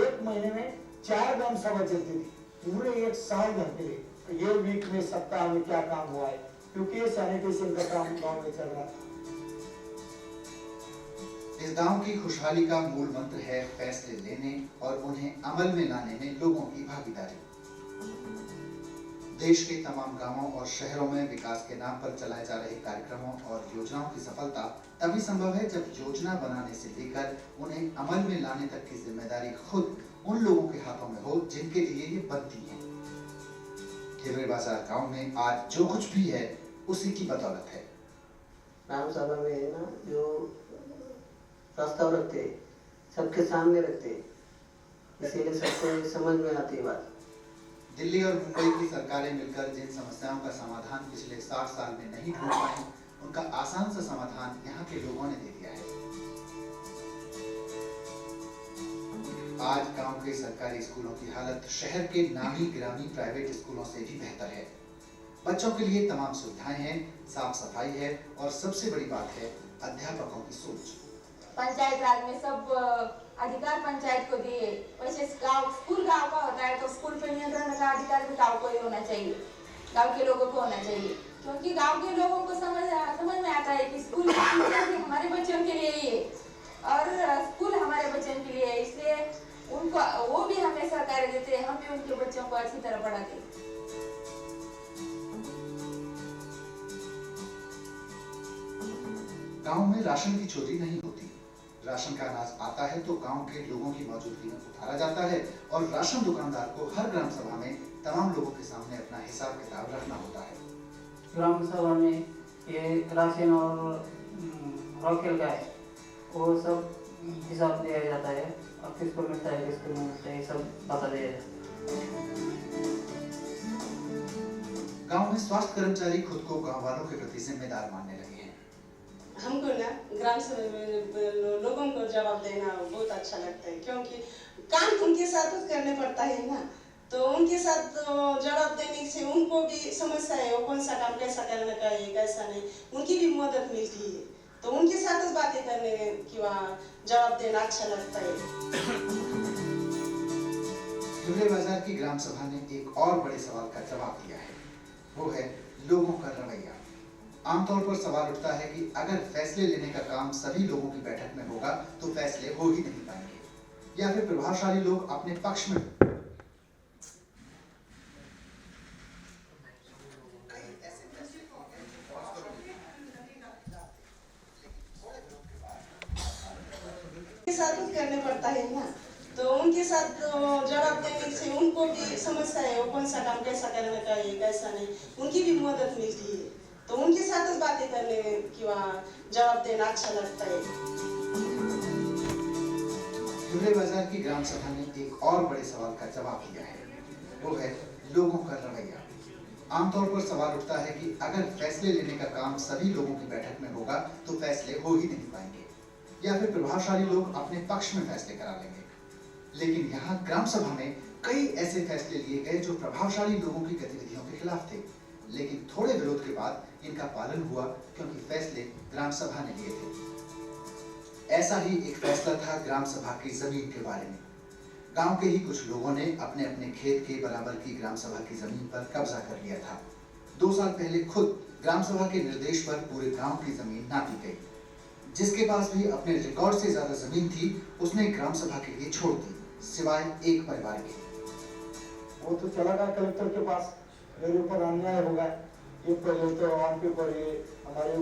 Speaker 7: 1 महीने में 4 ग्राम सभा चलती थी पूरे 1 साल भर के लिए। ये वीक में सप्ताह में क्या काम हुआ है, क्योंकि ये सैनिटेशन का काम गाँव में चल रहा था।
Speaker 21: इस गांव की खुशहाली का मूल मंत्र है फैसले लेने और उन्हें अमल में लाने में लोगों की भागीदारी। देश के तमाम गांवों और शहरों में विकास के नाम पर चलाए जा रहे कार्यक्रमों और योजनाओं की सफलता तभी संभव है जब योजना बनाने से लेकर उन्हें अमल में लाने तक की जिम्मेदारी खुद उन लोगों के हाथों में हो जिनके लिए ये बनती है। हिवरे बाजार गांव में आज जो कुछ भी है उसी की बदौलत है।
Speaker 8: ग्राम सभा में है ना, जो प्रस्ताव रखते सबके सामने रखते, इसीलिए सबको समझ में आती बात।
Speaker 21: दिल्ली और मुंबई की सरकारें मिलकर जिन समस्याओं का समाधान पिछले 60 साल में नहीं ढूंढ पाई, उनका आसान सा समाधान यहाँ के लोगों ने दे दिया है। आज गांव के सरकारी स्कूलों की हालत शहर के नामी गिरामी प्राइवेट स्कूलों से भी बेहतर है। बच्चों के लिए तमाम सुविधाएं हैं, साफ सफाई है और सबसे बड़ी बात है अध्यापकों की सोच।
Speaker 13: पंचायत राज में सब अधिकार पंचायत को दिए, वैसे स्कूल गांव का होता है तो स्कूल पे नियंत्रण का अधिकार भी गांव को ही होना चाहिए, गांव के लोगों को होना चाहिए, क्योंकि गांव के लोगों को समझ में आता है कि स्कूल हमारे बच्चों के लिए ही है और स्कूल हमारे बच्चों के लिए है, इसलिए उनको वो भी हमें सहकार्य देते हैं, हम भी उनके बच्चों को अच्छी तरह पढ़ाते हैं।
Speaker 21: गांव में राशन की चोरी नहीं होती। राशन का अनाज आता है तो गांव के लोगों की मौजूदगी में उतारा जाता है और राशन दुकानदार को हर ग्राम सभा में तमाम लोगों के सामने अपना हिसाब किताब रखना होता है।
Speaker 4: ग्राम सभा में ये राशन और रॉकेल का है, वो सब हिसाब दिया जाता है और किसको मिलता है किसको नहीं मिलता है, सब बता दिया जाता है।
Speaker 21: गांव में स्वास्थ्य कर्मचारी खुद को गांव वालों के प्रति जिम्मेदार मानने लगे हैं।
Speaker 23: हमको ना ग्राम सभा में लोगों को जवाब देना बहुत अच्छा लगता है, क्योंकि काम उनके साथ करने पड़ता है ना, तो उनके साथ जवाब देने से उनको भी समस्या है वो कौन सा काम कैसा करने का है कैसा नहीं, उनकी भी मदद मिलती है, तो उनके साथ बातें करने की वहाँ जवाब देना अच्छा लगता है।
Speaker 21: हिवरे बाजार की ग्राम सभा ने एक और बड़े सवाल का जवाब दिया है, वो है लोगों का रवैया। आमतौर पर सवाल उठता है कि अगर फैसले लेने का काम सभी लोगों की बैठक में होगा तो फैसले हो ही नहीं पाएंगे, या फिर प्रभावशाली लोग अपने पक्ष में
Speaker 23: साथ करने पड़ता है ना, तो उनके साथ जवाब देने से उनको भी समस्या है वो कौन सा काम कैसा करने का है कैसा नहीं, उनकी भी मदद मिलती है, तो उनके साथ बातें करने की वहाँ जवाब देना अच्छा लगता है।
Speaker 21: हिवरे बाजार की ग्राम सभा ने एक और बड़े सवाल का जवाब दिया है, वो है लोगों का रवैया। आमतौर पर सवाल उठता है कि अगर फैसले लेने का काम सभी लोगों की बैठक में होगा तो फैसले हो ही नहीं पाएंगे, या फिर प्रभावशाली लोग अपने पक्ष में फैसले करा लेंगे। लेकिन यहाँ ग्राम सभा में कई ऐसे फैसले लिए गए जो प्रभावशाली लोगों की गतिविधियों के खिलाफ थे, लेकिन थोड़े विरोध के बाद इनका पालन हुआ क्योंकि फैसले ग्राम सभा ने लिए थे। ऐसा ही एक फैसला था ग्राम सभा की जमीन के बारे में। गांव के ही कुछ लोगों ने अपने अपने खेत के बराबर की ग्राम सभा की जमीन पर कब्जा कर लिया था। 2 साल पहले खुद ग्राम सभा के निर्देश पर पूरे गांव की जमीन नापी गई। जिसके पास भी अपने रिकॉर्ड से ज्यादा जमीन थी उसने ग्राम सभा के लिए छोड़ दी, सिवाय एक परिवार के।
Speaker 7: वो तो चला गया कलेक्टर के पास, मेरे ऊपर अन्याय होगा। ये पहले तो ऑन पेपर ये हमारे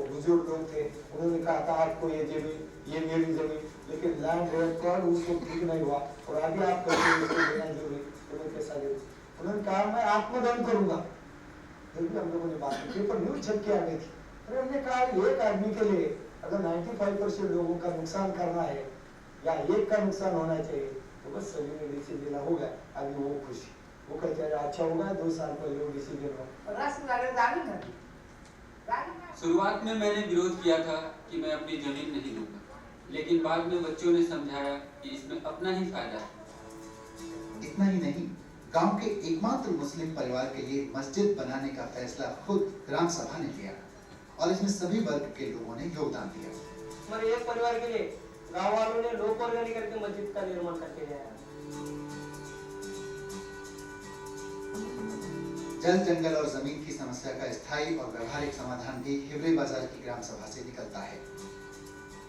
Speaker 7: बुजुर्ग लोग थे, उन्होंने कहा था आपको ये जमीन, ये मेरी जमीन, लेकिन लैंड रिकॉर्ड उसको ठीक नहीं हुआ और आगे आप कहते इसको देना जरूरी, उन्होंने कैसा दे? उन्होंने कहा मैं आत्मदान करूंगा। जब हम लोगों ने बात की, पेपर न्यूज छप के आ गई थी, फिर हमने कहा एक आदमी के लिए अगर 95% लोगों का नुकसान करना है या एक का नुकसान होना चाहिए तो बस सभी ने डिसीजन लेना होगा। अभी वो खुशी, वो कहते हैं अच्छा होगा 2 साल पहले वो डिसीजन हो।
Speaker 22: शुरुआत में मैंने विरोध किया था कि मैं अपनी जमीन नहीं लूंगा, लेकिन बाद में बच्चों ने समझाया कि इसमें अपना ही फायदा है।
Speaker 21: इतना ही नहीं, गांव के एकमात्र मुस्लिम परिवार के लिए मस्जिद बनाने का फैसला खुद ग्राम सभा ने लिया और इसमें सभी वर्ग के लोगों ने योगदान दिया।
Speaker 4: हमारे एक परिवार के लिए गांव वालों ने लोक ऑर्गेनिक करके मस्जिद का निर्माण करके दिया।
Speaker 21: जल, जंगल और जमीन की समस्या का स्थायी और व्यवहारिक समाधान भी हिवरे बाजार की ग्राम सभा से निकलता है।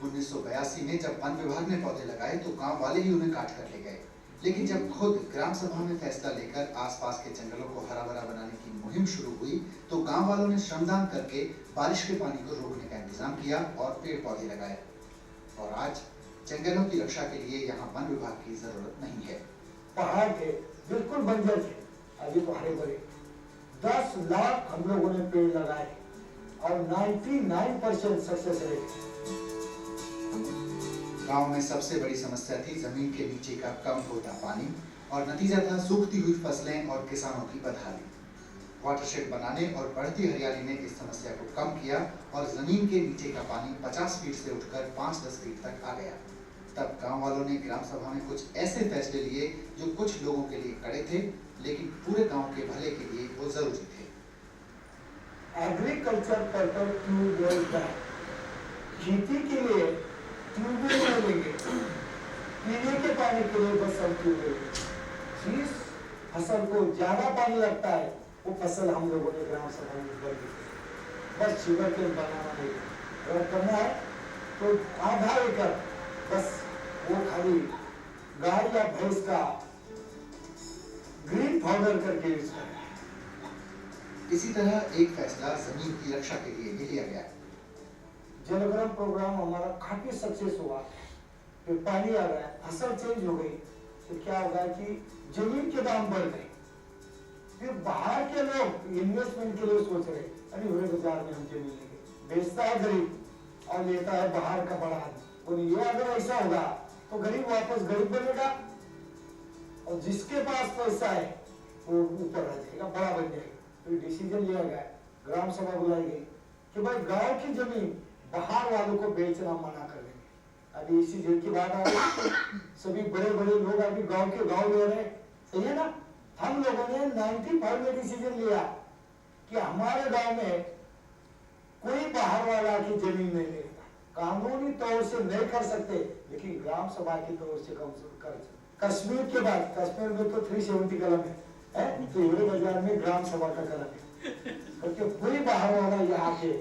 Speaker 21: 1982 में जब वन विभाग ने पौधे लगाए तो गांव वाले ही उन्हें काट कर ले गए, लेकिन जब खुद ग्राम सभा में फैसला लेकर आसपास के जंगलों को हरा भरा बनाने की मुहिम शुरू हुई तो गांव वालों ने श्रमदान करके बारिश के पानी को रोकने का इंतजाम किया और पेड़ पौधे लगाए। और आज जंगलों की रक्षा के लिए यहाँ वन विभाग की जरूरत नहीं है।
Speaker 7: पहाड़ थे बिल्कुल बंजर थे, अभी तो हरे भरे। 10 लाख हम लोगों ने पेड़ लगाए और 99% सक्सेस रेट।
Speaker 21: गांव में सबसे बड़ी समस्या थी जमीन के नीचे का कम होता पानी और नतीजा था सूखती हुई फसलें और किसानों की बदहाली। वाटरशेड बनाने और बढ़ती हरियाली ने इस समस्या को कम किया और जमीन के नीचे का पानी 50 फीट से उठकर 5-10 फीट तक आ गया। तब गांव वालों ने ग्राम सभा में कुछ ऐसे फैसले लिए जो कुछ लोगों के लिए कड़े थे, लेकिन पूरे गांव के भले के लिए वो जरूरी थे।
Speaker 7: एग्रीकल्चर पर्पल ट्यूबवेल का खेती के लिए ट्यूबवेल नहीं लेंगे, पीने के पानी के लिए बस हम ट्यूबवेल। जिस फसल को ज्यादा पानी लगता है वो फसल हम लोगों ने ग्राम सभा में कर दी। बस शुगर केन बनाना नहीं, अगर करना है तो आधा एकड़ बस वो खाली गाय या भैंस का ग्रीन पाउडर करके यूज करें।
Speaker 21: इसी तरह एक फैसला जमीन की रक्षा के लिए भी लिया गया।
Speaker 7: जलग्राम प्रोग्राम हमारा काफी सक्सेस हुआ, फिर पानी आ गया, फसल चेंज हो गई, तो क्या होगा कि जमीन के दाम बढ़ गए। फिर बाहर के लोग इन्वेस्टमेंट के लिए सोच रहे अरे हुए बाजार में हम जमीन लेंगे, बेचता है गरीब और लेता है बाहर का बड़ा आदमी। ये अगर ऐसा होगा तो गरीब वापस गरीब बनेगा और जिसके पास पैसा है वो ऊपर आ जाएगा, बड़ा बन जाएगा। तो डिसीजन लिया गया, ग्राम सभा बुलाई गई कि भाई गांव की जमीन बाहर वालों को बेचना मना कर देंगे। अभी इसी दिन की बात आ रही, सभी बड़े बड़े लोग अभी गांव के गांव ले रहे, सही है ना। हम लोगों ने 95 में डिसीजन लिया कि हमारे गांव में कोई बाहर वाला की जमीन नहीं लेगा। कानूनी तौर से नहीं कर सकते, लेकिन ग्राम सभा की तौर से कम कर। कश्मीर के बाद, कश्मीर में तो 370 कलम है, तो हिवरे बाजार में ग्राम सभा का कलम है, क्योंकि कोई बाहर वाला यहाँ के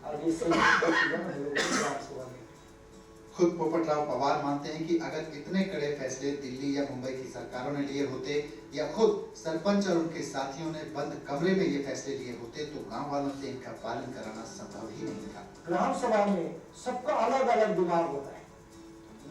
Speaker 7: आगे से ग्राम सभा में।
Speaker 21: खुद पोपटराव पवार मानते हैं कि अगर इतने कड़े फैसले दिल्ली या मुंबई की सरकारों ने लिए होते या खुद सरपंच और उनके साथियों ने बंद कमरे में ये फैसले लिए होते तो गांव वालों से इनका पालन कराना संभव ही नहीं था।
Speaker 7: ग्राम सभा में सबका अलग अलग दिमाग होता है,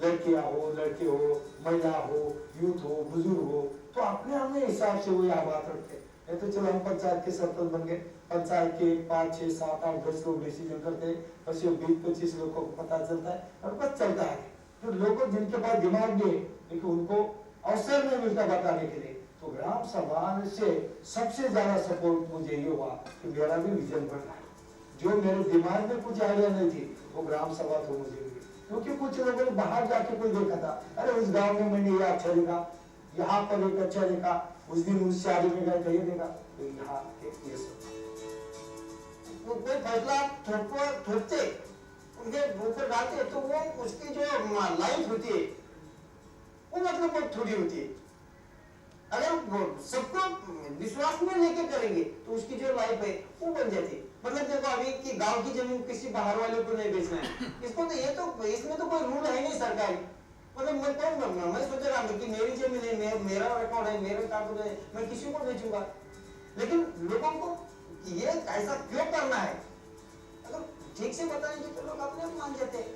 Speaker 7: लड़कियां हो, लड़के हो, महिला हो, यूथ हो, बुजुर्ग हो, तो अपने अपने हिसाब से वो यहाँ बात रखते हैं। तो चलो हम पंचायत के सरपंच बन गए, पंचायत के 5, 6, 7, 8, 10 लोग डिसीजन करते हैं, बस ये 20-25 लोगों को पता चलता है और बस चलता है। तो लोगों जिनके पास दिमाग नहीं है, लेकिन उनको अवसर नहीं मिलता बताने के लिए, तो ग्राम सभा से सबसे ज्यादा सपोर्ट मुझे ये हुआ कि मेरा भी विजन बन रहा है। जो मेरे दिमाग में कुछ आइडिया नहीं थी वो ग्राम सभा तो मुझे मिली, क्योंकि कुछ लोगों ने बाहर जाके कोई देखा था, अरे उस गांव में मैंने ये अच्छा देखा, यहाँ पर एक अच्छा देखा, उस दिन उस शादी में गए तो ये देखा, तो यहाँ ये सब
Speaker 5: वो कोई फैसला थोपते उनके ऊपर डालते तो वो उसकी जो लाइफ होती है वो मतलब बहुत थोड़ी होती है। अगर सबको विश्वास में लेके करेंगे तो उसकी जो लाइफ है वो बन जाती है। मतलब देखो अभी की गांव की जमीन किसी बाहर वाले को नहीं बेचना है, इसको तो ये तो इसमें तो कोई रूल है नहीं सरकारी। मतलब मैं सोच रहा हूँ कि मेरी जमीन है, मेरा रिकॉर्ड है, मेरे कागज है, मैं किसी को बेचूंगा। लेकिन लोगों को ये ऐसा क्यों करना है, अगर ठीक से बताएंगे तो लोग अपने आप मान जाते हैं।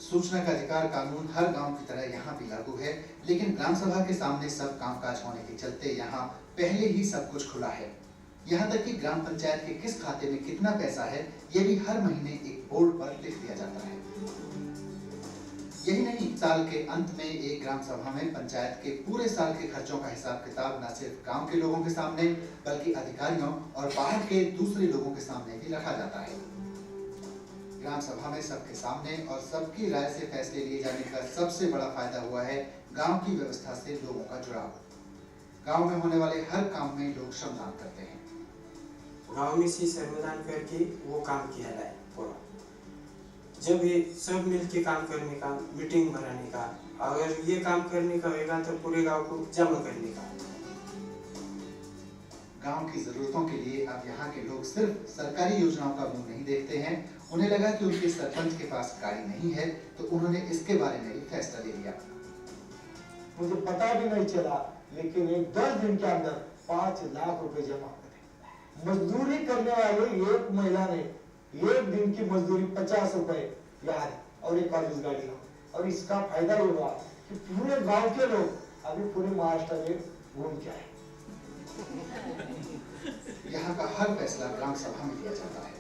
Speaker 21: सूचना का अधिकार कानून हर गांव की तरह यहाँ भी लागू है, लेकिन ग्राम सभा के सामने सब कामकाज होने के चलते यहाँ पहले ही सब कुछ खुला है। यहाँ तक कि ग्राम पंचायत के किस खाते में कितना पैसा है ये भी हर महीने एक बोर्ड पर लिख दिया जाता है। यही नहीं, साल के अंत में एक ग्राम सभा में पंचायत के पूरे साल के खर्चों का हिसाब किताब न सिर्फ गांव के लोगों के सामने बल्कि अधिकारियों और बाहर के दूसरे लोगों के सामने भी रखा जाता है। ग्राम सभा में सबके सामने और सबकी राय से फैसले लिए जाने का सबसे बड़ा फायदा हुआ है गांव की व्यवस्था से लोगों का जुड़ाव। गांव में होने वाले हर काम में लोग श्रमदान करते हैं।
Speaker 9: गांव में से श्रमदान करके वो काम किया जाए पूरा। जब ये सब मिल के काम करने का, मीटिंग बनाने का, अगर ये काम करने का होगा तो पूरे गांव को जमा करने का।
Speaker 21: गांव की जरूरतों के लिए अब यहाँ के लोग सिर्फ सरकारी योजनाओं का मुंह नहीं देखते हैं। उन्हें लगा कि उनके सरपंच के पास गाड़ी नहीं है तो उन्होंने इसके बारे में भी फैसला ले लिया।
Speaker 7: मुझे पता भी नहीं चला, लेकिन एक 10 दिन के अंदर 5 लाख रुपए जमा करे। मजदूरी करने वाले एक महिला ने एक दिन की मजदूरी 50 रुपए यार और एक कॉलेज गाड़ी हो, और इसका फायदा ये हुआ कि पूरे गांव के लोग अभी पूरे महाराष्ट्र में घूम के आए।
Speaker 21: यहाँ का हर फैसला ग्राम सभा में लिया जाता है।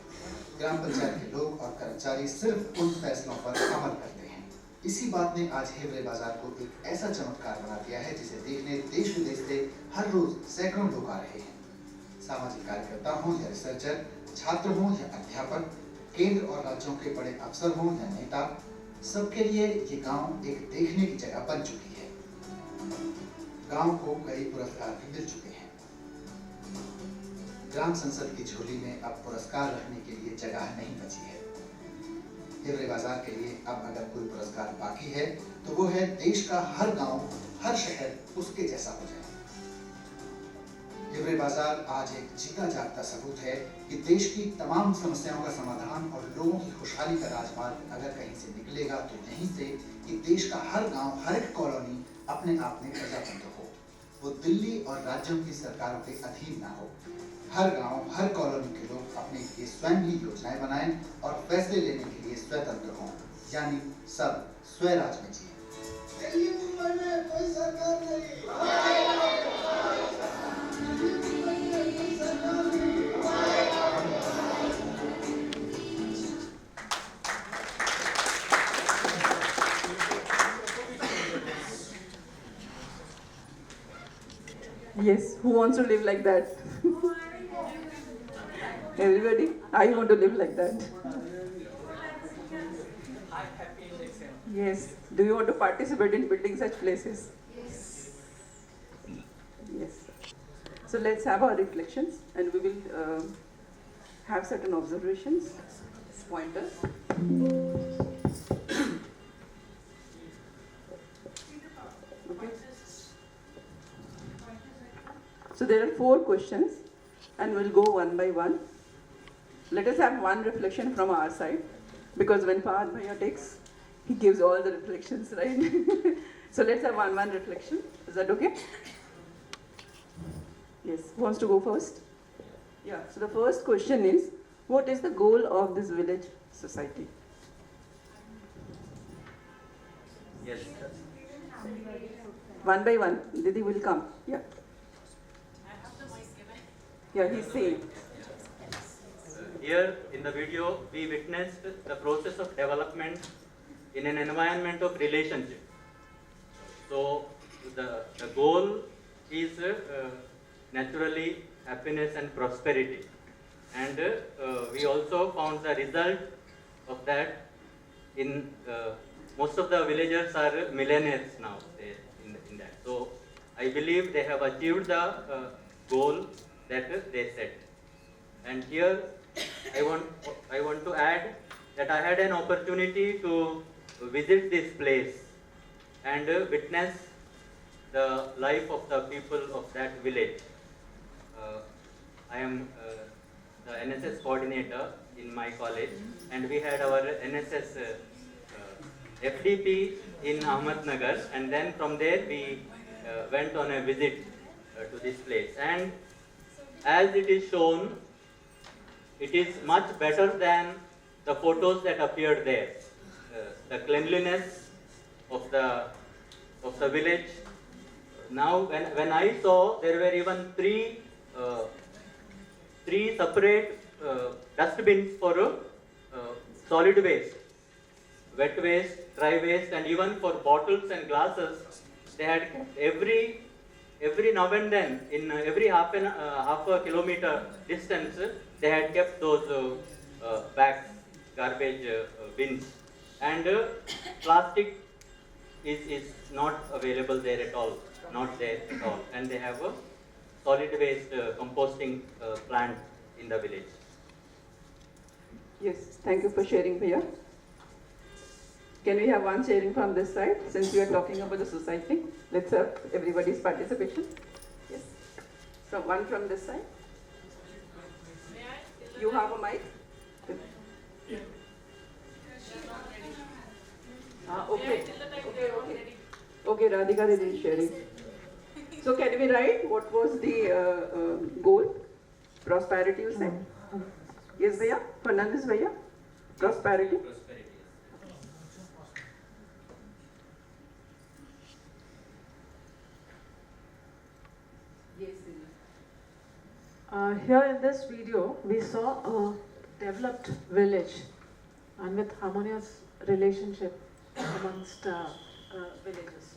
Speaker 21: ग्राम पंचायत के लोग और कर्मचारी सिर्फ उन फैसलों पर अमल करते हैं। इसी बात ने आज हिवरे बाजार को एक ऐसा चमत्कार बना दिया है जिसे देखने देश विदेश से हर रोज सैकड़ों लोग आ रहे हैं। सामाजिक कार्यकर्ता हों या रिसर्चर, छात्र हों या अध्यापक, केंद्र और राज्यों के बड़े अफसर हों या नेता, सबके लिए ये गांव एक देखने की जगह बन चुकी है। गांव को कई पुरस्कार भी मिल चुके हैं। ग्राम संसद की झोली में अब पुरस्कार रखने के लिए जगह नहीं बची है। हिवरे बाजार के लिए अब अगर कोई पुरस्कार बाकी है तो वो है देश का हर गांव, हर शहर उसके जैसा हो जाए। हिवरे बाजार आज एक जीता जागता सबूत है कि देश की तमाम समस्याओं का समाधान और लोगों की खुशहाली का राजमार्ग अगर कहीं से निकलेगा तो यहीं से कि देश का हर गांव, हर एक कॉलोनी अपने आप में प्रजातंत्र हो। वो दिल्ली और राज्यों की सरकारों के अधीन ना हो। हर गांव, हर कॉलोनी के लोग अपने लिए स्वयं ही योजनाएं बनाएं और फैसले लेने के लिए स्वतंत्र हों, यानी सब स्वराज में जिए।
Speaker 10: दिल्ली मुंबई में कोई सरकार नहीं।
Speaker 14: Yes, who wants to live like that? Everybody? I want to live like that. Yes. Do you want to participate in building such places? Yes. So let's have our reflections and we will have certain observations, pointers. Okay. So there are 4 questions and we'll go one by one. Let us have one reflection from our side because when Fahad Bhaiya takes, he gives all the reflections, right? So let's have one reflection. Is that okay? Yes, who wants to go first? Yeah, so the first question is, what is the goal of this village society?
Speaker 15: Yes.
Speaker 14: One by one, Didi will come. Yeah. Yeah, he's saying.
Speaker 15: Here in the video, we witnessed the process of development in an environment of relationship. So the goal is naturally happiness and prosperity. And we also found the result of that in most of the villagers are millionaires now in that. So I believe they have achieved the goal that they set. And here I want to add that I had an opportunity to visit this place and witness the life of the people of that village. I am the NSS coordinator in my college, and we had our NSS FDP in Ahmednagar, and then from there we went on a visit to this place. And as it is shown, it is much better than the photos that appeared there. The cleanliness of the village. Now, when I saw, there were even three separate dustbins for solid waste, wet waste, dry waste, and even for bottles and glasses. They had every now and then, in every half a kilometer distance, they had kept those bags, garbage bins, and plastic is not available there at all, and they have a solid waste composting plant in the village.
Speaker 14: Yes, thank you for sharing, Bhaiya. Can we have one sharing from this side, since we are talking about the society? Let's have everybody's participation. Yes. So one from this side. You have a mic? Okay. Okay, Radhika is sharing. So can we write what was the goal? Prosperity, you said? Yes, Bhaiya? Fernandez, Bhaiya? Prosperity?
Speaker 2: Here in this video, we saw a developed village and with harmonious relationship amongst villages.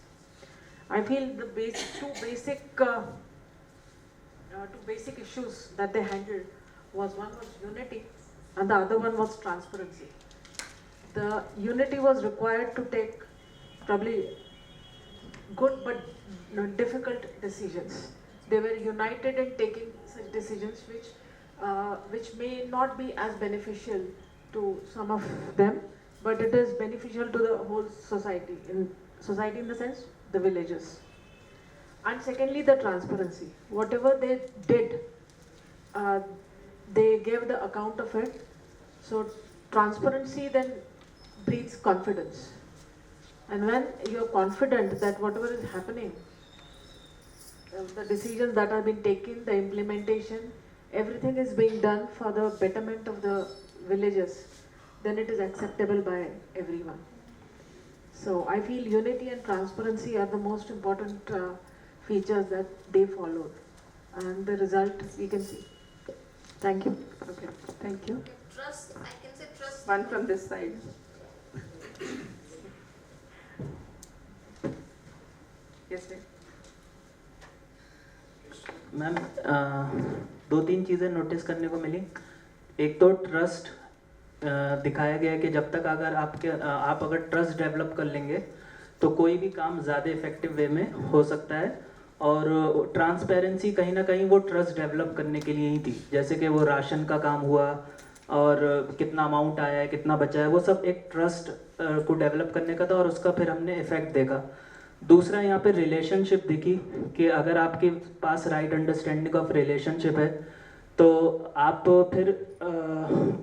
Speaker 2: I feel the two basic issues that they handled was, one was unity and the other one was transparency. The unity was required to take probably good but difficult decisions. They were united in taking such decisions which may not be as beneficial to some of them, but it is beneficial to the whole society. Society in the sense, the villages. And secondly, the transparency. Whatever they did, they gave the account of it. So transparency then breeds confidence. And when you're confident that whatever is happening, the decisions that are being taken, the implementation, everything is being done for the betterment of the villages, then it is acceptable by everyone. So I feel unity and transparency are the most important features that they followed. And the result we can see. Thank you.
Speaker 14: Okay, thank you.
Speaker 6: Trust, I can say trust.
Speaker 14: One from this side. Yes, ma'am.
Speaker 12: Ma'am दो तीन चीज़ें notice करने को मिली. एक तो trust दिखाया गया है कि जब तक अगर आप अगर ट्रस्ट डेवलप कर लेंगे तो कोई भी काम ज़्यादा इफेक्टिव वे में हो सकता है. और ट्रांसपेरेंसी कहीं ना कहीं वो ट्रस्ट डेवलप करने के लिए ही थी. जैसे कि वो राशन का काम हुआ और कितना अमाउंट आया है, कितना बचा है, वो सब एक ट्रस्ट को डेवलप करने का था और उसका फिर हमने इफ़ेक्ट देखा. दूसरा यहाँ पे रिलेशनशिप दिखी कि अगर आपके पास राइट अंडरस्टैंडिंग ऑफ रिलेशनशिप है तो आप फिर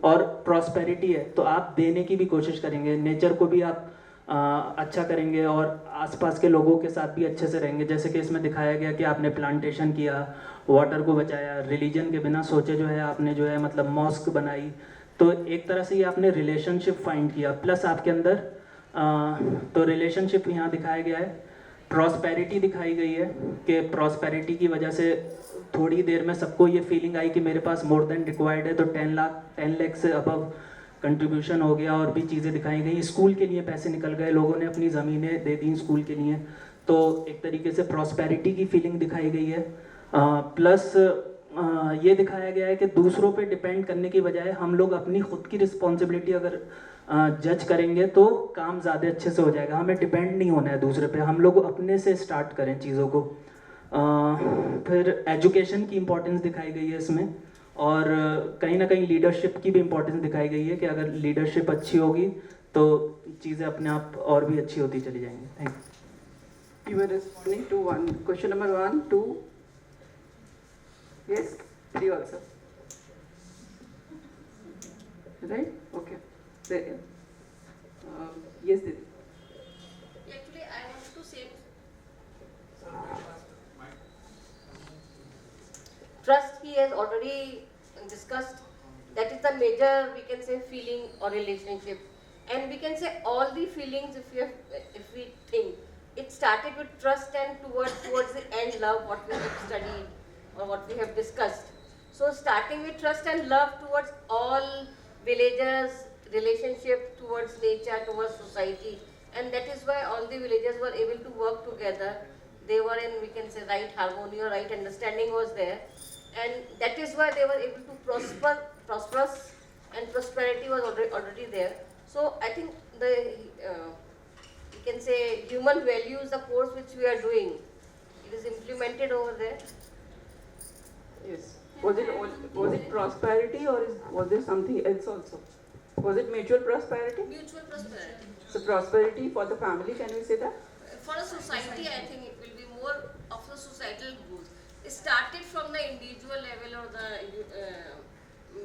Speaker 12: और प्रॉस्पेरिटी है तो आप देने की भी कोशिश करेंगे, नेचर को भी आप अच्छा करेंगे और आसपास के लोगों के साथ भी अच्छे से रहेंगे. जैसे कि इसमें दिखाया गया कि आपने प्लांटेशन किया, वाटर को बचाया, रिलीजन के बिना सोचे जो है आपने जो है मतलब मॉस्क बनाई. तो एक तरह से ये आपने रिलेशनशिप फाइंड किया. प्लस आपके अंदर तो रिलेशनशिप यहाँ दिखाया गया है. प्रॉस्पेरिटी दिखाई गई है कि प्रॉस्पेरिटी की वजह से थोड़ी देर में सबको ये फीलिंग आई कि मेरे पास मोर देन रिक्वायर्ड है, तो 10 लाख से अबव कंट्रीब्यूशन हो गया, और भी चीज़ें दिखाई गई। स्कूल के लिए पैसे निकल गए, लोगों ने अपनी ज़मीनें दे दी स्कूल के लिए, तो एक तरीके से प्रॉस्पेरिटी की फीलिंग दिखाई गई है। प्लस ये दिखाया गया है कि दूसरों पे डिपेंड करने की बजाय हम लोग अपनी खुद की रिस्पॉन्सिबिलिटी अगर जज करेंगे तो काम ज़्यादा अच्छे से हो जाएगा। हमें डिपेंड नहीं होना है दूसरे पे, हम लोग अपने से स्टार्ट करें चीज़ों को। फिर एजुकेशन की इम्पोर्टेंस दिखाई गई है इसमें, और कहीं ना कहीं लीडरशिप की भी इम्पोर्टेंस दिखाई गई है कि अगर लीडरशिप अच्छी होगी तो चीज़ें अपने आप और भी अच्छी होती चली जाएंगी। Thank you.
Speaker 14: You were responding to one question number 1, 2. Yes, 3 also. Right? Okay. There. Yes, Didi.
Speaker 6: Actually, I wanted to say trust he has already discussed. That is the major, we can say, feeling or relationship, and we can say all the feelings, if we think it started with trust and towards the end love, what we have studied or what we have discussed. So starting with trust and love towards all villagers, relationship towards nature, towards society, and that is why all the villagers were able to work together. They were in, we can say, right harmony or right understanding was there, and that is why they were able to prosperous, and prosperity was already there. So I think the you can say human values, the course which we are doing, it is implemented over there.
Speaker 14: Yes. Was it prosperity, or was there something else also? Was it mutual prosperity?
Speaker 6: Mutual prosperity.
Speaker 14: So prosperity for the family, can we say that?
Speaker 6: For a society, I think it will be more of the societal growth. It started from the individual level or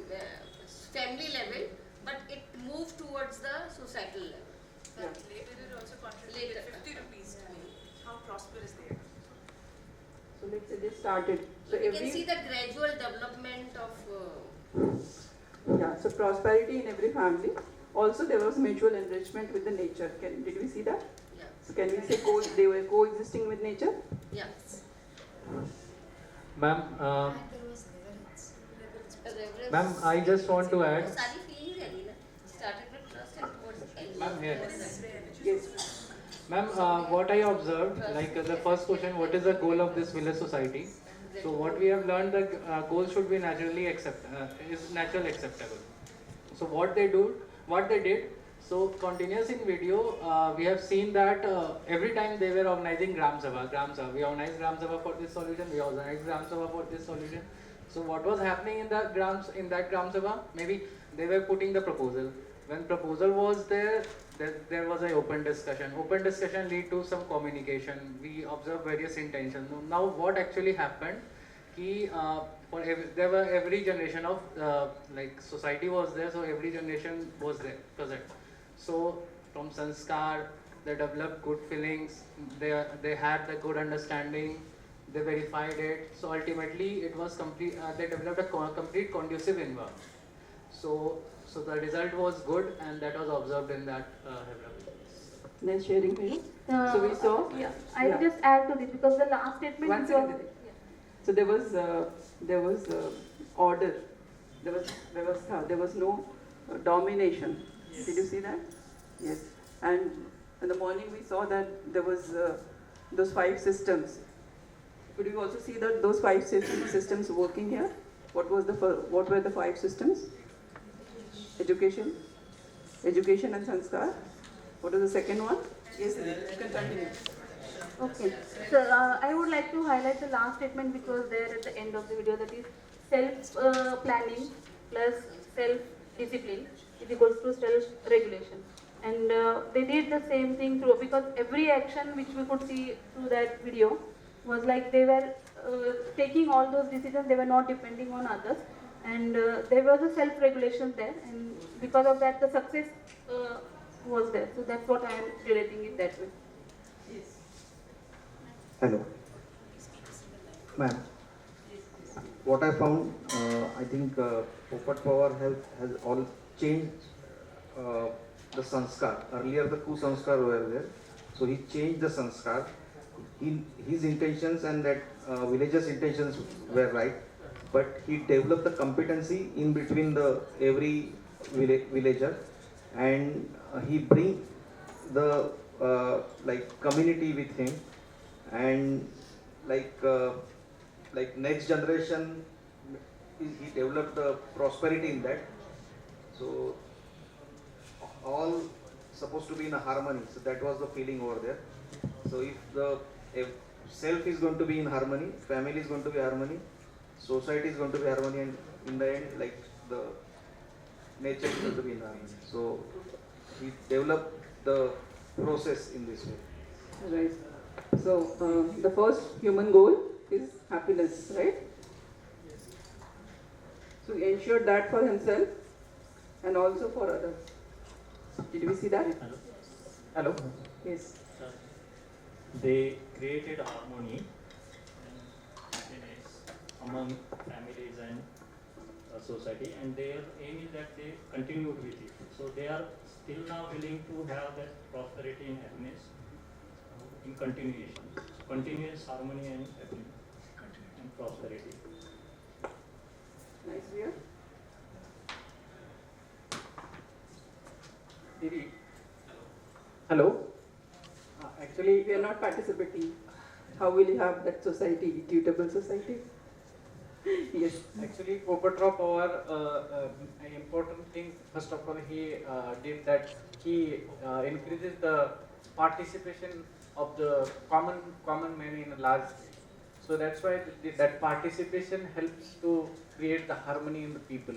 Speaker 6: the family level, but it moved towards the societal level.
Speaker 14: Yeah.
Speaker 1: Later it also contributed 50 rupees to me. How prosperous they are.
Speaker 14: So let's say they started. So
Speaker 6: You can see the gradual development of.
Speaker 14: Yeah. So prosperity in every family. Also, there was mutual enrichment with the nature. Did we see that?
Speaker 6: Yeah.
Speaker 14: So can we say they were coexisting with nature?
Speaker 6: Yes.
Speaker 11: Ma'am, ma'am, I just want to add.
Speaker 6: Started with trust and towards end.
Speaker 11: Ma'am, here.
Speaker 14: Yes.
Speaker 11: Ma'am, what I observed, like the first question, what is the goal of this village society? So what we have learned, the goal should be naturally natural acceptable. So what they did, so continuous in video, we have seen that every time they were organizing Gram Sabha, we organized Gram Sabha for this solution, we organized Gram Sabha for this solution. So what was happening in that Gram Sabha? Maybe they were putting the proposal. When proposal was there was an open discussion. Open discussion lead to some communication. We observed various intentions. Now what actually happened? There were every generation of like society was there, so every generation was there present. So from sanskar, they developed good feelings. They had the good understanding. They verified it. So ultimately, it was complete. They developed a complete conducive environment. So the result was good, and that was observed in that.
Speaker 14: Then sharing me. So we saw.
Speaker 16: Yeah, I will just add to this because the last statement.
Speaker 14: One second. So there was order. There was no domination. Yes. Did you see that? Yes. And in the morning we saw that there was those 5 systems. Could you also see that those 5 systems working here? What were the 5 systems? Education and sanskar. What was the second one? Yes, you can continue.
Speaker 16: Okay. So I would like to highlight the last statement which was there at the end of the video, that is self-planning plus self-discipline is equals to self-regulation. And they did the same thing through, because every action which we could see through that video was like they were taking all those decisions, they were not depending on others, and there was a self-regulation there, and because of that the success was there. So that's what I am relating it that way.
Speaker 14: Yes.
Speaker 21: Hello. Ma'am, what I found, I think Popat Power has all changed the sanskar. Earlier the Kusanskar were there, so he changed the sanskar. His intentions and that villagers' intentions were right, but he developed the competency in between the every
Speaker 17: villager, and he bring the like community with him, and like next generation, he developed the prosperity in that. So all supposed to be in a harmony. So that was the feeling over there. So if self is going to be in harmony, family is going to be harmony, society is going to be harmony, and in the end, like the nature is going to be in harmony. So we develop the process in this way.
Speaker 14: Right. So the first human goal is happiness, right? So he ensured that for himself and also for others. Did we see that?
Speaker 18: Hello.
Speaker 14: Yes.
Speaker 18: They created harmony and happiness among families and society, and their aim is that they continued with it. So they are still now willing to have that prosperity and happiness in continuation. Continuous harmony and happiness and prosperity.
Speaker 14: Nice view.
Speaker 11: Didi. Hello. Actually,
Speaker 14: we are not participating. How will you have that society, equitable society? Yes.
Speaker 11: Actually, Popotrop, our important thing, first of all, he did that he increases the participation of the common man in a large scale. So that's why that participation helps to create the harmony in the people.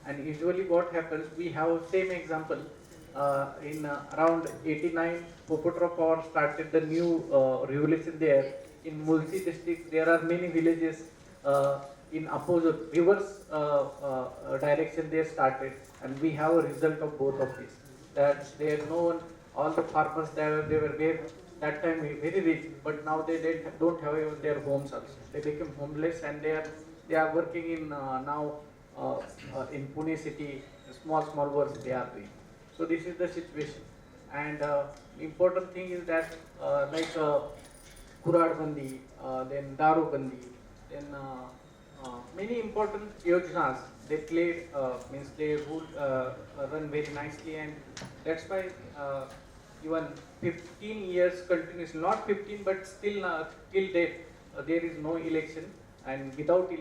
Speaker 11: And usually what happens, we have same example. In around 89, Popotrop power started the new revolution there. In Mulsi district, there are many villages in opposite reverse direction they started, and we have a result of both of these. That there no one, all the farmers there, they were there that time very rich, but now they don't have even their homes also. They became homeless, and they are working in now in Pune city, small works they are doing. So this is the situation, and important thing is that like Kurad Bandi, then Daru Bandi, then many important yojanas they played, means they would run very nicely, and that's why even 15 years continuous, not 15 but still till date there is no election, and without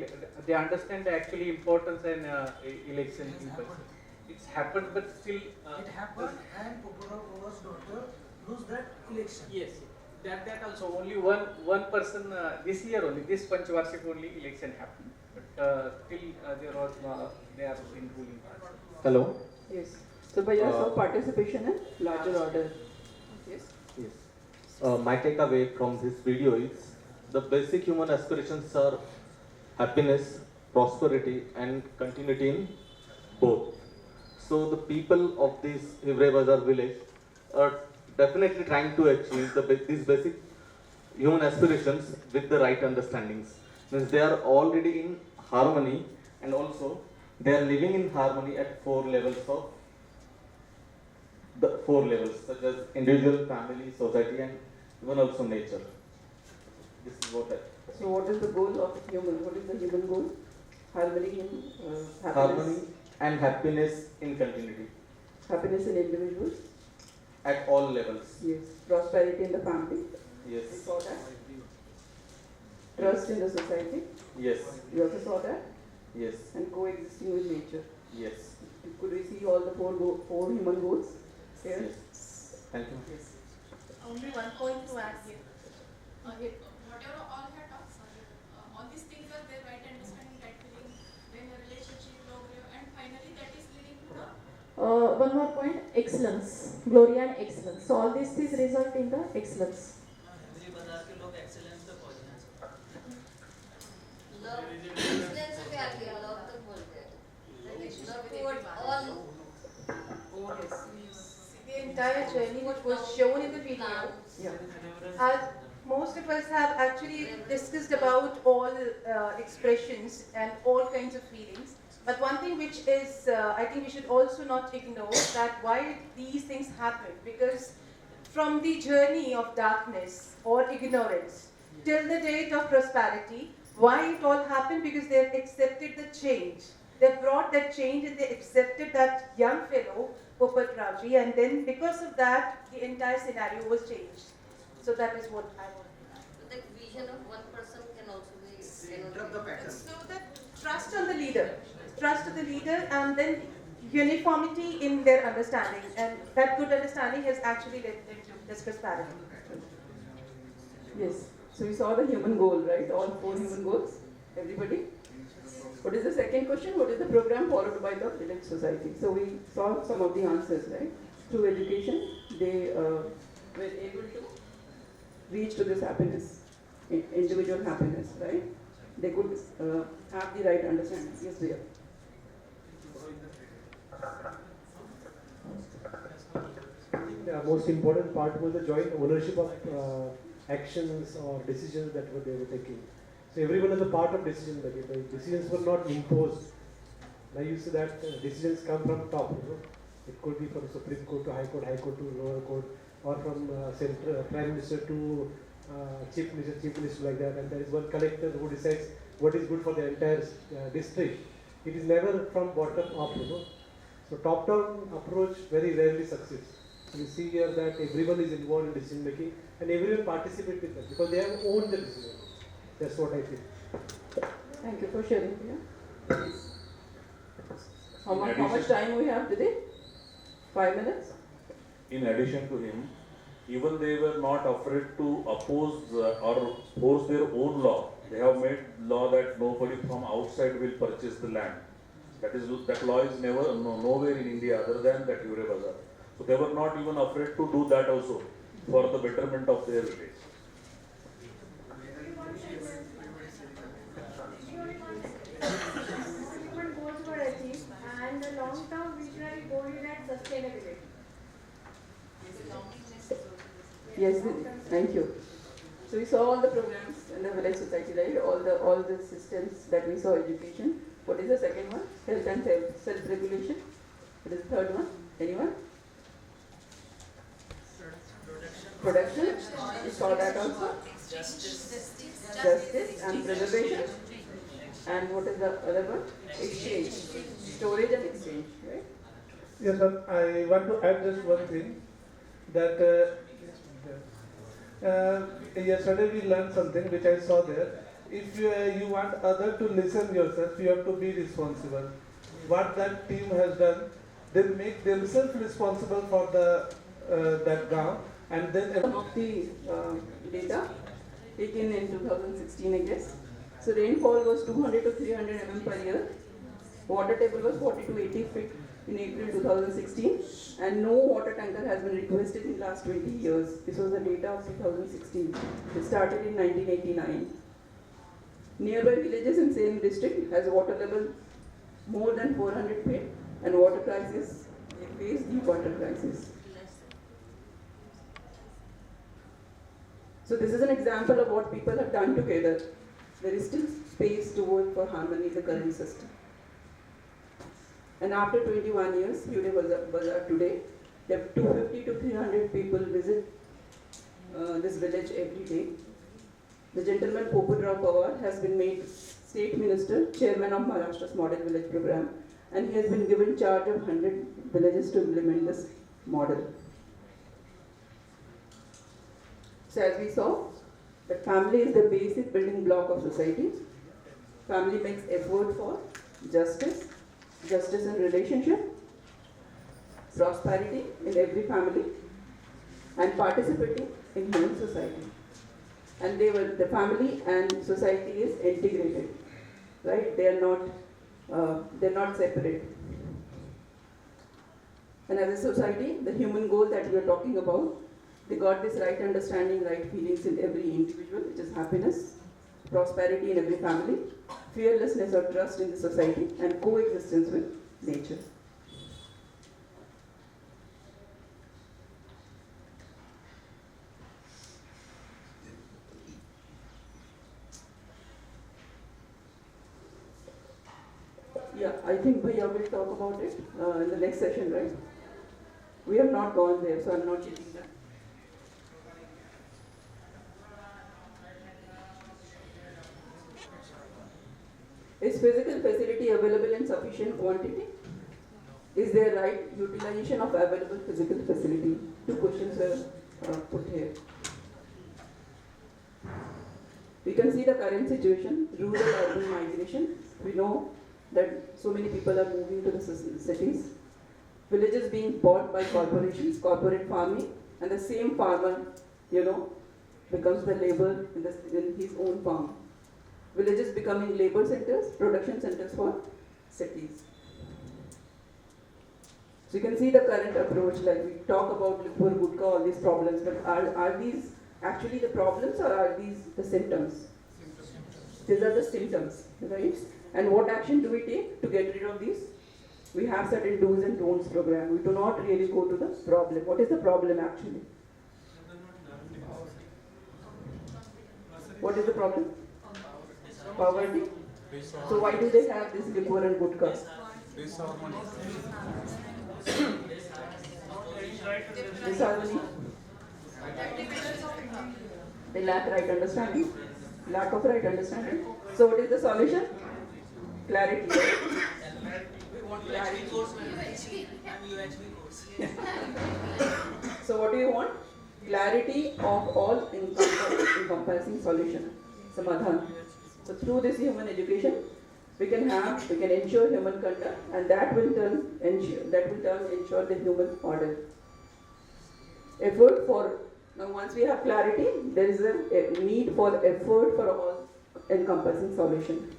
Speaker 11: they understand the actually importance and election in person. It's happened, but still
Speaker 10: it happened, and Popotrop daughter lose that election.
Speaker 11: Yes, that also only one person this year only, this Panchvarshik only election happened, but till there was they are in ruling party.
Speaker 17: Hello.
Speaker 14: Yes. So by your participation in larger order. Yes.
Speaker 17: Yes. My takeaway from this video is the basic human aspirations are happiness, prosperity, and continuity in both. So the people of this Hivre Bazar village are definitely trying to achieve these basic human aspirations with the right understandings. Means they are already in harmony, and also they are living in harmony at 4 levels of the 4 levels, such as individual, family, society, and even also nature. This is what I.
Speaker 14: So what is the goal of human? What is the human goal? Harmony in happiness.
Speaker 17: Harmony and happiness in continuity.
Speaker 14: Happiness in individuals.
Speaker 17: At all levels.
Speaker 14: Yes. Prosperity in the family.
Speaker 17: Yes.
Speaker 14: We saw that. Trust in the society.
Speaker 17: Yes.
Speaker 14: We also saw that.
Speaker 17: Yes.
Speaker 14: And coexisting with nature.
Speaker 17: Yes.
Speaker 14: Could we see all the four human goals here?
Speaker 17: Yes. Thank you.
Speaker 14: Yes.
Speaker 1: Only one point to add here. Whatever all had talked, all these things are there, right understanding, right feeling, then the relationship, love, and finally that is leading to the
Speaker 16: One more point, excellence, glory and excellence. So all these things result in the excellence.
Speaker 1: The entire journey which was shown in the video, as most of us have actually discussed about all expressions and all kinds of feelings. But one thing which is, I think we should also not ignore that why these things happen, because from the journey of darkness or ignorance till the date of prosperity, why it all happened? Because they have accepted the change. They brought that change and they accepted that young fellow, Popat Raji, and then because of that, the entire scenario was changed. So that is what I want.
Speaker 6: The vision of one person can also be.
Speaker 21: Interrupt the pattern.
Speaker 1: So that trust on the leader, and then uniformity in their understanding, and that good understanding has actually led them to discuss parity.
Speaker 14: Yes. So we saw the human goal, right? All 4 human goals. Everybody. What is the second question? What is the program followed by the village society? So we saw some of the answers, right? Through education, they were able to reach to this happiness, individual happiness, right? They could have the right understanding. Yes, dear.
Speaker 3: The most important part was the joint ownership of actions or decisions that they were taking. So everyone is a part of decision making. The decisions were not imposed. I used to say that decisions come from top. It could be from Supreme Court to High Court to lower court, or from Prime Minister to Chief Minister like that. And there is one collector who decides what is good for the entire district. It is never from bottom up. So top-down approach very rarely succeeds. So we see here that everyone is involved in decision making and everyone participates with them because they have owned the decision. That's what I feel.
Speaker 14: Thank you for sharing. Yeah. How much time we have today? 5 minutes?
Speaker 19: In addition to him, even they were not afraid to oppose or force their own law. They have made law that nobody from outside will purchase the land. That law is nowhere in India other than that Ure Bazaar. So they were not even afraid to do that also for the betterment of their village.
Speaker 20: Human goals were achieved and the long-term visionary goal is at sustainability.
Speaker 14: Yes, thank you. So we saw all the programs in the village society, right? All the systems that we saw, education. What is the second one? Health and self-regulation. What is the third one? Anyone? Production. We saw that also. Justice and preservation. And what is the other one? Exchange. Storage and exchange, right?
Speaker 3: Yes, sir. I want to add just one thing that yesterday we learned something which I saw there. If you want other to listen yourself, you have to be responsible. What that team has done, they make themselves responsible for the that gaon, and then
Speaker 14: some of the data taken in 2016, I guess. So rainfall was 200 to 300 mm per year. Water table was 40 to 80 feet in April 2016, and no water tanker has been requested in last 20 years. This was the data of 2016. It started in 1989. Nearby villages in same district has water level more than 400 feet, and water crisis. They face the water crisis. So this is an example of what people have done together. There is still space to work for harmony in the current system. And after 21 years, Ure Bazaar today, there are 250 to 300 people visit this village every day. The gentleman Popat Pawar has been made State Minister, Chairman of Maharashtra's Model Village Program, and he has been given charge of 100 villages to implement this model. So as we saw, that family is the basic building block of society. Family makes effort for justice in relationship, prosperity in every family, and participating in human society. And the family and society is integrated, right? They're not separate. And as a society, the human goal that we are talking about, they got this right understanding, right feelings in every individual, which is happiness, prosperity in every family, fearlessness or trust in the society, and coexistence with nature. Yeah, I think Bhaiya will talk about it in the next session, right? We have not gone there, so I'm not taking that. Is physical facility available in sufficient quantity? Is there right utilization of available physical facility? Two questions were put here. We can see the current situation, rural-urban migration. We know that so many people are moving to the cities. Villages being bought by corporations, corporate farming, and the same farmer, becomes the labor in his own farm. Villages becoming labor centers, production centers for cities. So you can see the current approach, like we talk about liquor, gutka, all these problems, but are these actually the problems or are these the symptoms? These are the symptoms, right? And what action do we take to get rid of these? We have certain do's and don'ts program. We do not really go to the problem. What is the problem actually? What is the problem? Poverty. So why do they have this liquor and gutka? Disharmony. They lack right understanding. Lack of right understanding. So what is the solution? Clarity. Clarity. So what do you want? Clarity of all encompassing solution. Samadhan. So through this human education, we can ensure human conduct, and that will turn ensure the human order. Effort for, now once we have clarity, there is a need for effort for all encompassing solution.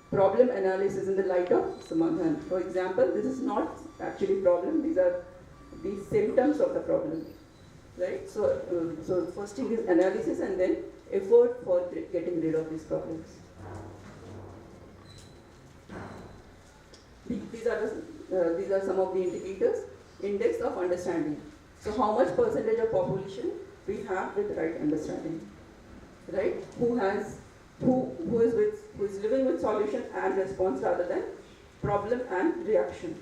Speaker 14: Problem analysis in the light of Samadhan. For example, this is not actually problem, these are the symptoms of the problem. Right? So first thing is analysis and then effort for getting rid of these problems. These are some of the indicators. Index of understanding. So how much percentage of population we have with right understanding, right? Who is living with solution and response rather than problem and reaction.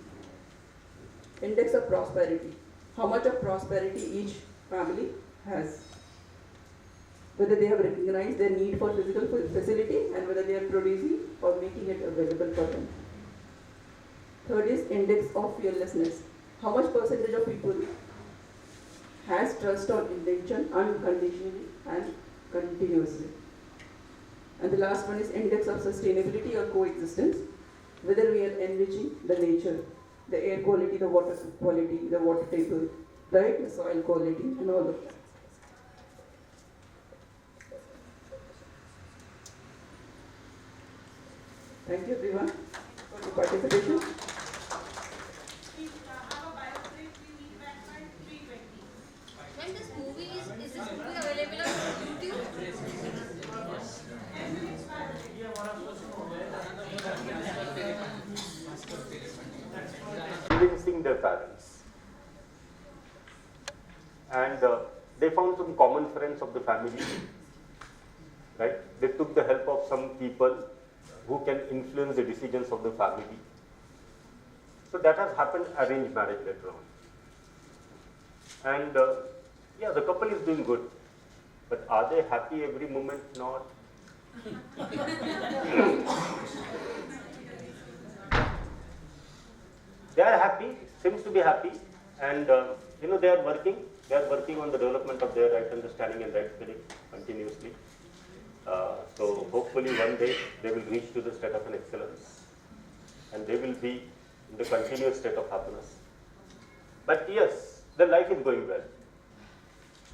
Speaker 14: Index of prosperity. How much of prosperity each family has. Whether they have recognized their need for physical facility and whether they are producing or making it available for them. Third is index of fearlessness. How much percentage of people has trust on intention unconditionally and continuously. And the last one is index of sustainability or coexistence. Whether we are enriching the nature, the air quality, the water quality, the water table, right, the soil quality and all of that. Thank you everyone for your participation.
Speaker 6: When this movie is this movie available on YouTube?
Speaker 8: Convincing their parents. And they found some common friends of the family, right? They took the help of some people who can influence the decisions of the family. So that has happened arranged marriage later on. And yeah, the couple is doing good. But are they happy every moment? Not. They are happy, seems to be happy, and they are working. They are working on the development of their right understanding and right feeling continuously. So hopefully one day they will reach to the state of an excellence, and they will be in the continuous state of happiness. But yes, the life is going well.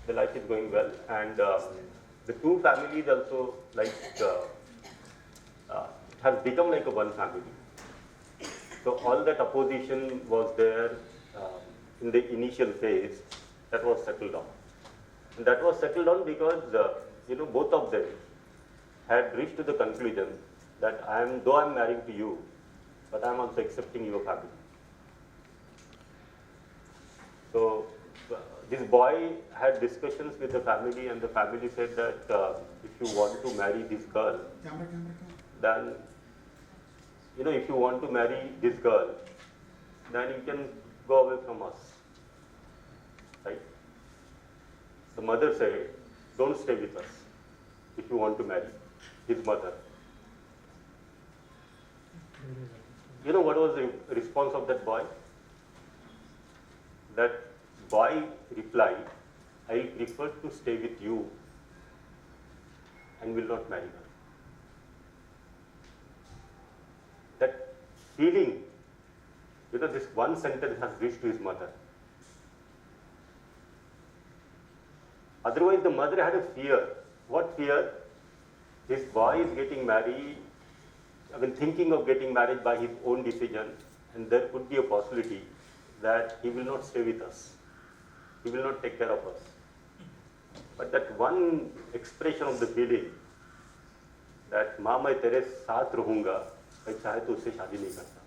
Speaker 8: The life is going well, and the two families also has become like a one family. So all that opposition was there in the initial phase, that was settled down. And that was settled down because both of them had reached to the conclusion that though I'm marrying to you, but I'm also accepting your family. So this boy had discussions with the family, and the family said that if you want to marry this girl, then if you want to marry this girl, then you can go away from us, right? The mother said, don't stay with us if you want to marry, his mother. You know what was the response of that boy? That boy replied, I prefer to stay with you and will not marry her. That feeling, this one sentence has reached to his mother. Otherwise, the mother had a fear. What fear? His boy is getting married, thinking of getting married by his own decision, and there could be a possibility that he will not stay with us. He will not take care of us. But that one expression of the feeling, that माँ मैं तेरे साथ रहूँगा, मैं चाहे तो उससे शादी नहीं करता.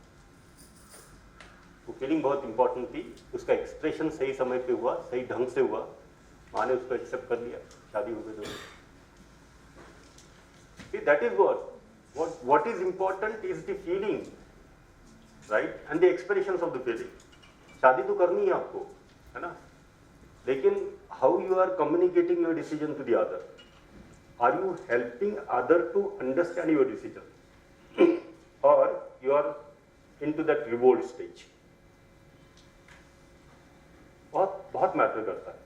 Speaker 8: वो फीलिंग बहुत इंपॉर्टेंट थी. उसका एक्सप्रेशन सही समय पे हुआ, सही ढंग से हुआ. माँ ने उसको एक्सेप्ट कर लिया, शादी हो गई दोनों. See, that is what is important is the feeling, right? And the expressions of the feeling. शादी तो करनी है आपको, है ना? लेकिन how you are communicating your decision to the other? Are you helping other to understand your decision, or you are into that revolt stage? बहुत matter करता है.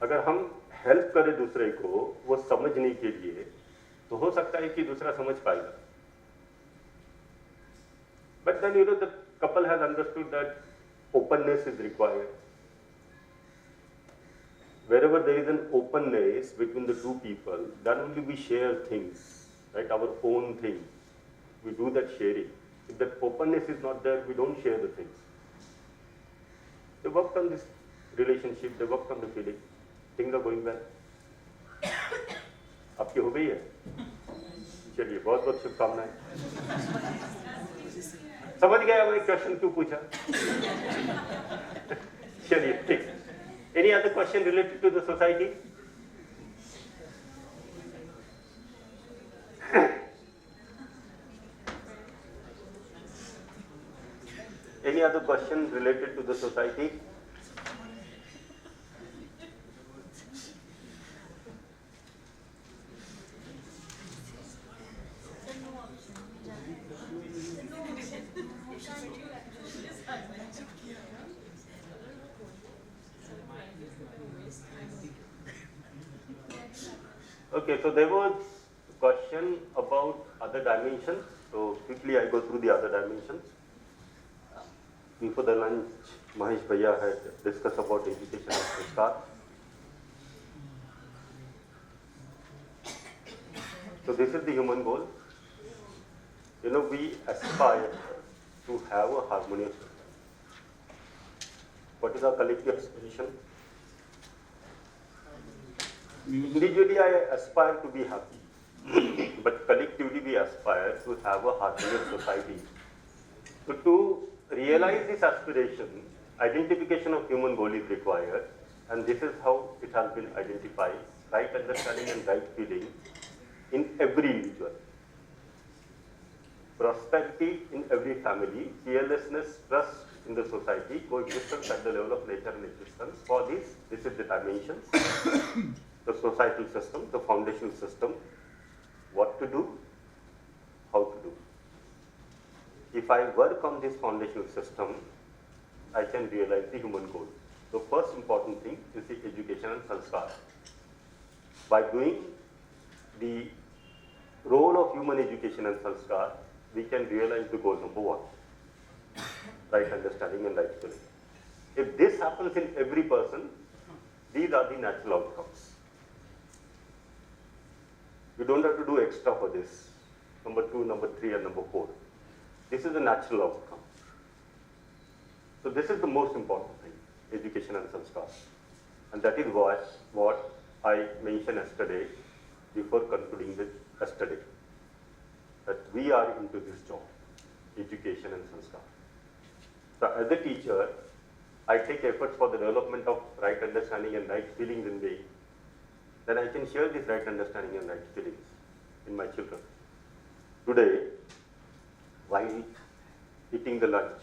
Speaker 8: अगर हम हेल्प करें दूसरे को वो समझने के लिए, तो हो सकता है कि दूसरा समझ पाएगा. But then the couple has understood that openness is required. Wherever there is an openness between the two people, then only we share things, right? Our own things. We do that sharing. If that openness is not there, we don't share the things. They worked on this relationship, they worked on the feeling. Things are going well. आपकी हो गई है? चलिए, बहुत बहुत शुभकामनाएं. समझ गया मैंने क्वेश्चन क्यों पूछा? चलिए, ठीक. Any other question related to the society? Any other question related to the society? Okay, so there was a question about other dimensions. So quickly I go through the other dimensions. Before the lunch, Mahesh Bhaiya had discussed about education and sanskar. So this is the human goal. We aspire to have a harmonious society. What is our collective aspiration? Individually, I aspire to be happy, but collectively we aspire to have a harmonious society. So to realize this aspiration, identification of human goal is required, and this is how it has been identified: right understanding and right feeling in every individual. Prosperity in every family, fearlessness, trust in the society, coexistence at the level of nature and existence. For this is the dimensions. The societal system, the foundational system, what to do, how to do. If I work on this foundational system, I can realize the human goal. The first important thing is the education and sanskar. By doing the role of human education and sanskar, we can realize the goal number one, right understanding and right feeling. If this happens in every person, these are the natural outcomes. You don't have to do extra for this. Number 2, number 3, and number 4. This is the natural outcome. So this is the most important thing, education and sanskar. And that is what I mentioned yesterday before concluding the yesterday. That we are into this job, education and sanskar. So as a teacher, I take efforts for the development of right understanding and right feelings in me. Then I can share this right understanding and right feelings in my children. Today, while eating the lunch,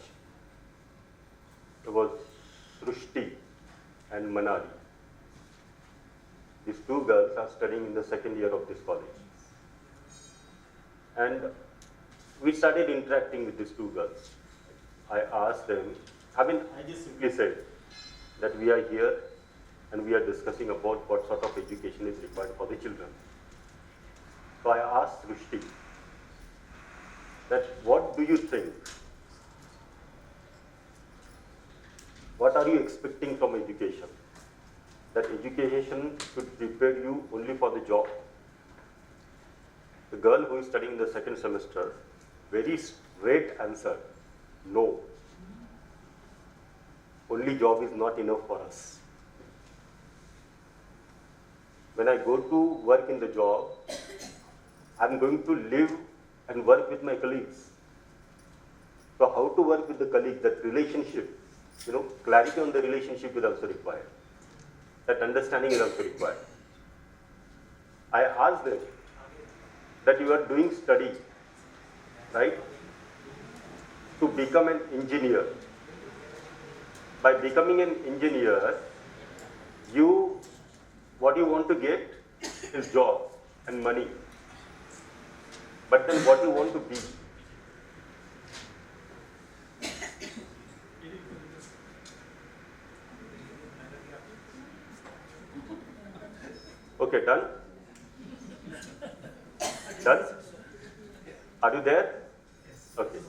Speaker 8: there was Srushti and Manali. These two girls are studying in the second year of this college. And we started interacting with these two girls. I asked them, I just simply said that we are here and we are discussing about what sort of education is required for the children. So I asked Srishti that what do you think? What are you expecting from education? That education should prepare you only for the job? The girl who is studying the second semester, very straight answer, no. Only job is not enough for us. When I go to work in the job, I'm going to live and work with my colleagues. So how to work with the colleagues, that relationship, clarity on the relationship is also required. That understanding is also required. I asked them that you are doing study, right, to become an engineer. By becoming an engineer, what you want to get is job and money. But then what you want to be? Okay, done? Done? Are you there? Okay.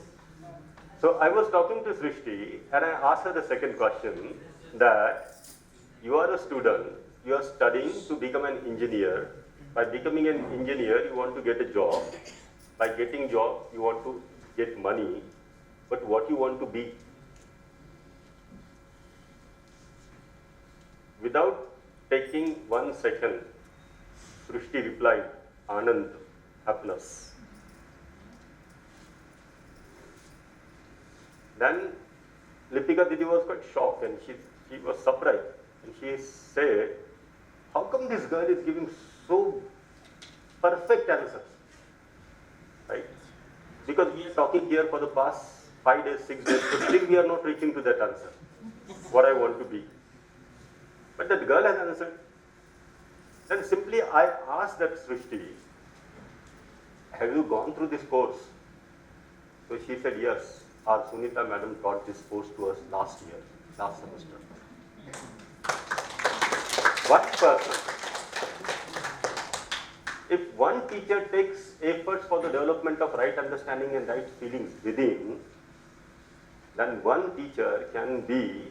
Speaker 8: So I was talking to Srishti and I asked her the second question, that you are a student, you are studying to become an engineer. By becoming an engineer, you want to get a job. By getting job, you want to get money. But what you want to be? Without taking 1 second, Srishti replied, Anand, happiness. Then Lipika Didi was quite shocked and she was surprised. And she said, how come this girl is giving so perfect answers? Right? Because we are talking here for the past 5 days, 6 days, but still we are not reaching to that answer, what I want to be. But that girl has answered. Then simply I asked that Srishti, have you gone through this course? So she said, yes, our Sunita madam taught this course to us last semester. One person, if one teacher takes efforts for the development of right understanding and right feelings within, then one teacher can be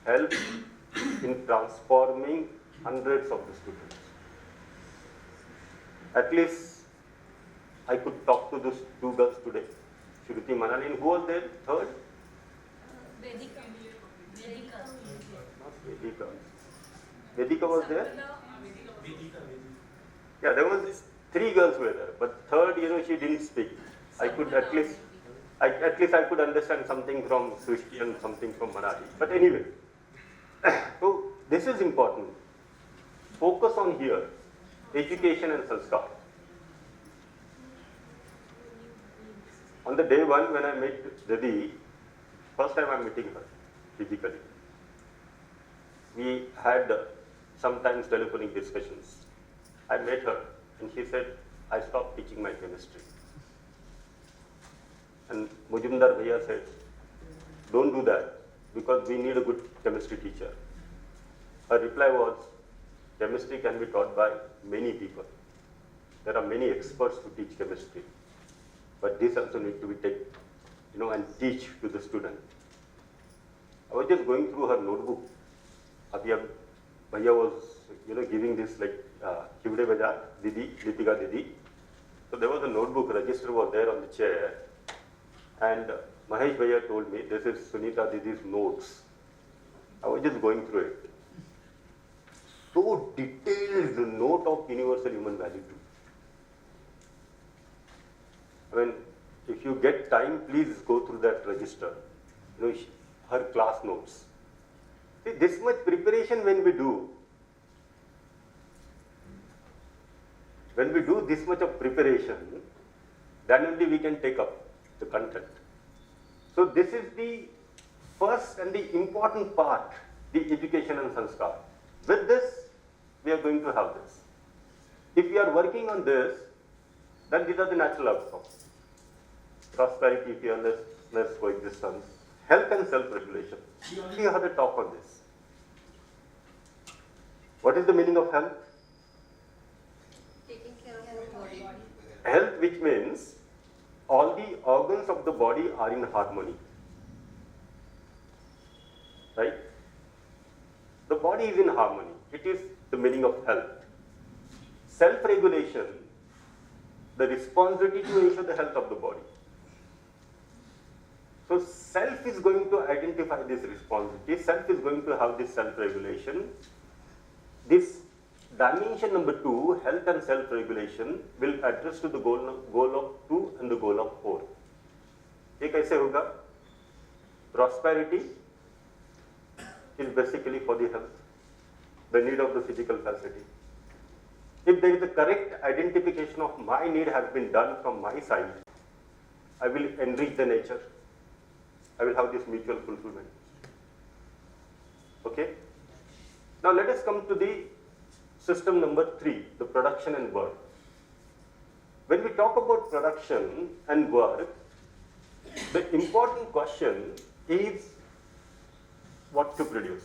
Speaker 8: helped in transforming hundreds of the students. At least I could talk to those two girls today. Shruti Manali, and who was there? Third?
Speaker 6: Vedika.
Speaker 8: Not Vedika. Vedika was there? Yeah, there was 3 girls were there, but third, she didn't speak. I could at least I could understand something from Srishti and something from Manali. But anyway, so this is important. Focus on here, education and sanskar. On the day 1 when I met Didi, first time I'm meeting her physically. We had sometimes telephonic discussions. I met her and she said, I stopped teaching my chemistry. And Mujumdar Bhaiya said, don't do that because we need a good chemistry teacher. Her reply was, chemistry can be taught by many people. There are many experts who teach chemistry. But this also needs to be taken, and teach to the student. I was just going through her notebook. Abhi Bhaiya was, giving this like Hivde Bajar, Didi, Lipika Didi. So there was a notebook, register was there on the chair. And Mahesh Bhaiya told me, this is Sunita Didi's notes. I was just going through it. So detailed note of universal human value too. I mean, if you get time, please go through that register. Her class notes. See, this much preparation when we do this much of preparation, then only we can take up the content. So this is the first and the important part, the education and sanskar. With this, we are going to have this. If we are working on this, then these are the natural outcomes. prosperity, fearlessness, coexistence, health and self-regulation. We had a talk on this. What is the meaning of health?
Speaker 6: Taking care of your body.
Speaker 8: Health, which means all the organs of the body are in harmony. Right? The body is in harmony. It is the meaning of health. Self-regulation, the responsibility to ensure the health of the body. So self is going to identify this responsibility. Self is going to have this self-regulation. This dimension number 2, health and self-regulation, will address to the goal of 2 and the goal of 4. ये कैसे होगा? Prosperity is basically for the health, the need of the physical facility. If there is a correct identification of my need has been done from my side, I will enrich the nature. I will have this mutual fulfillment. Okay? Now let us come to the system number 3, the production and work. When we talk about production and work, the important question is what to produce.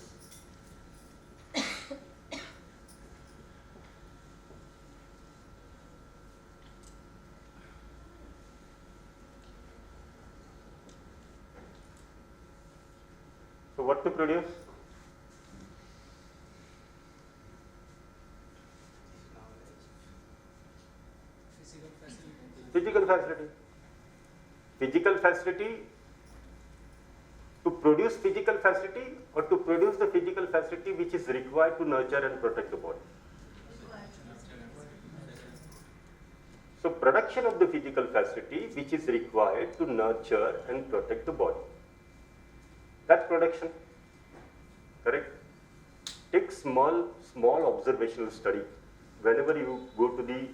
Speaker 8: So what to produce? Physical facility. Physical facility, to produce physical facility or to produce the physical facility which is required to nurture and protect the body. So production of the physical facility which is required to nurture and protect the body. That's production. Correct? Take small observational study. Whenever you go to the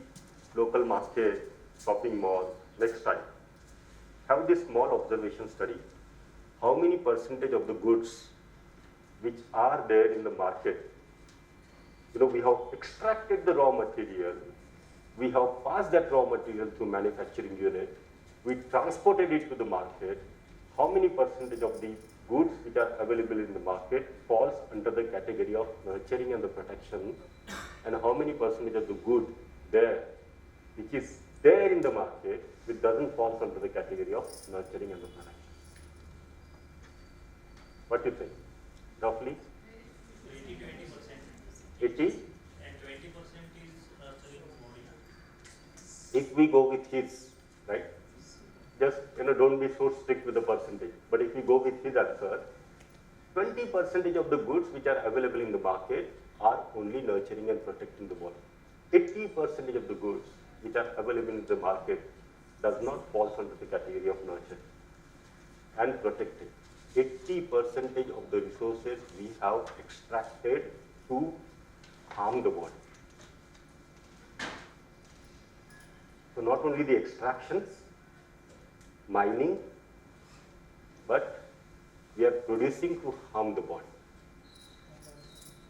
Speaker 8: local market, shopping mall, next time, have this small observation study. How many percentage of the goods which are there in the market, we have extracted the raw material, we have passed that raw material through manufacturing unit, we transported it to the market, how many percentage of the goods which are available in the market falls under the category of nurturing and the protection, and how many percentage of the good there which is there in the market which doesn't fall under the category of nurturing and the protection. What do you think? Roughly? 80? And 20% is nurturing body. If we go with his, right? Just, don't be so strict with the percentage. But if we go with his answer, 20% of the goods which are available in the market are only nurturing and protecting the body. 80% of the goods which are available in the market does not fall under the category of nurturing and protecting. 80% of the resources we have extracted to harm the body. So not only the extractions, mining, but we are producing to harm the body.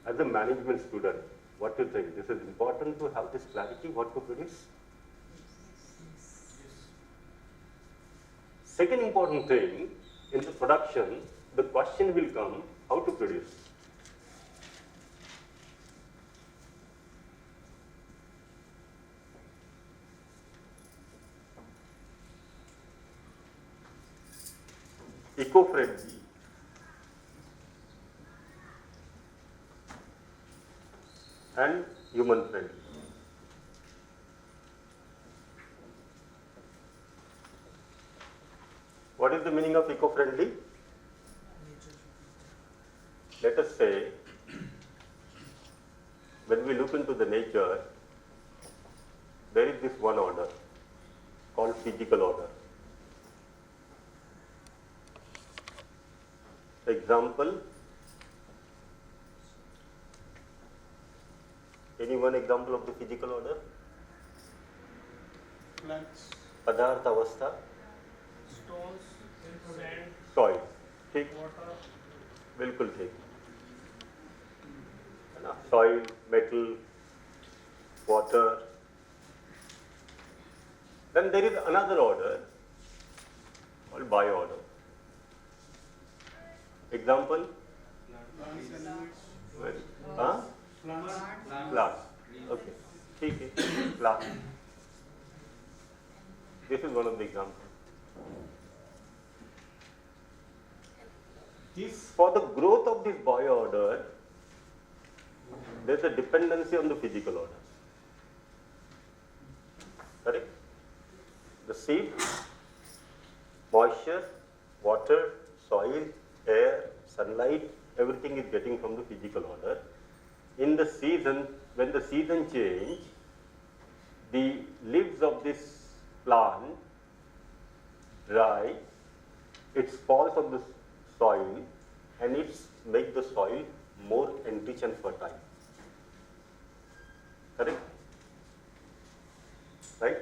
Speaker 8: As a management student, what do you think? This is important to have this clarity, what to produce? Second important thing, in the production, the question will come, how to produce? Eco-friendly and human-friendly. What is the meaning of eco-friendly? Let us say, when we look into the nature, there is this one order called physical order. Example, any one example of the physical order?
Speaker 10: Plants.
Speaker 8: Padarth avastha.
Speaker 10: Stones, sand,
Speaker 8: Soil. ठीक?
Speaker 10: water.
Speaker 8: बिल्कुल ठीक. है ना? Soil, metal, water. Then there is another order called bioorder. Example? Huh? Glass. Okay. Okay. Glass. This is one of the examples. For the growth of this bioorder, there is a dependency on the physical order. Correct? The seed, moisture, water, soil, air, sunlight, everything is getting from the physical order. In the season, when the season change, the leaves of this plant dry, it falls on the soil and it makes the soil more enriched and fertile. Correct? Right?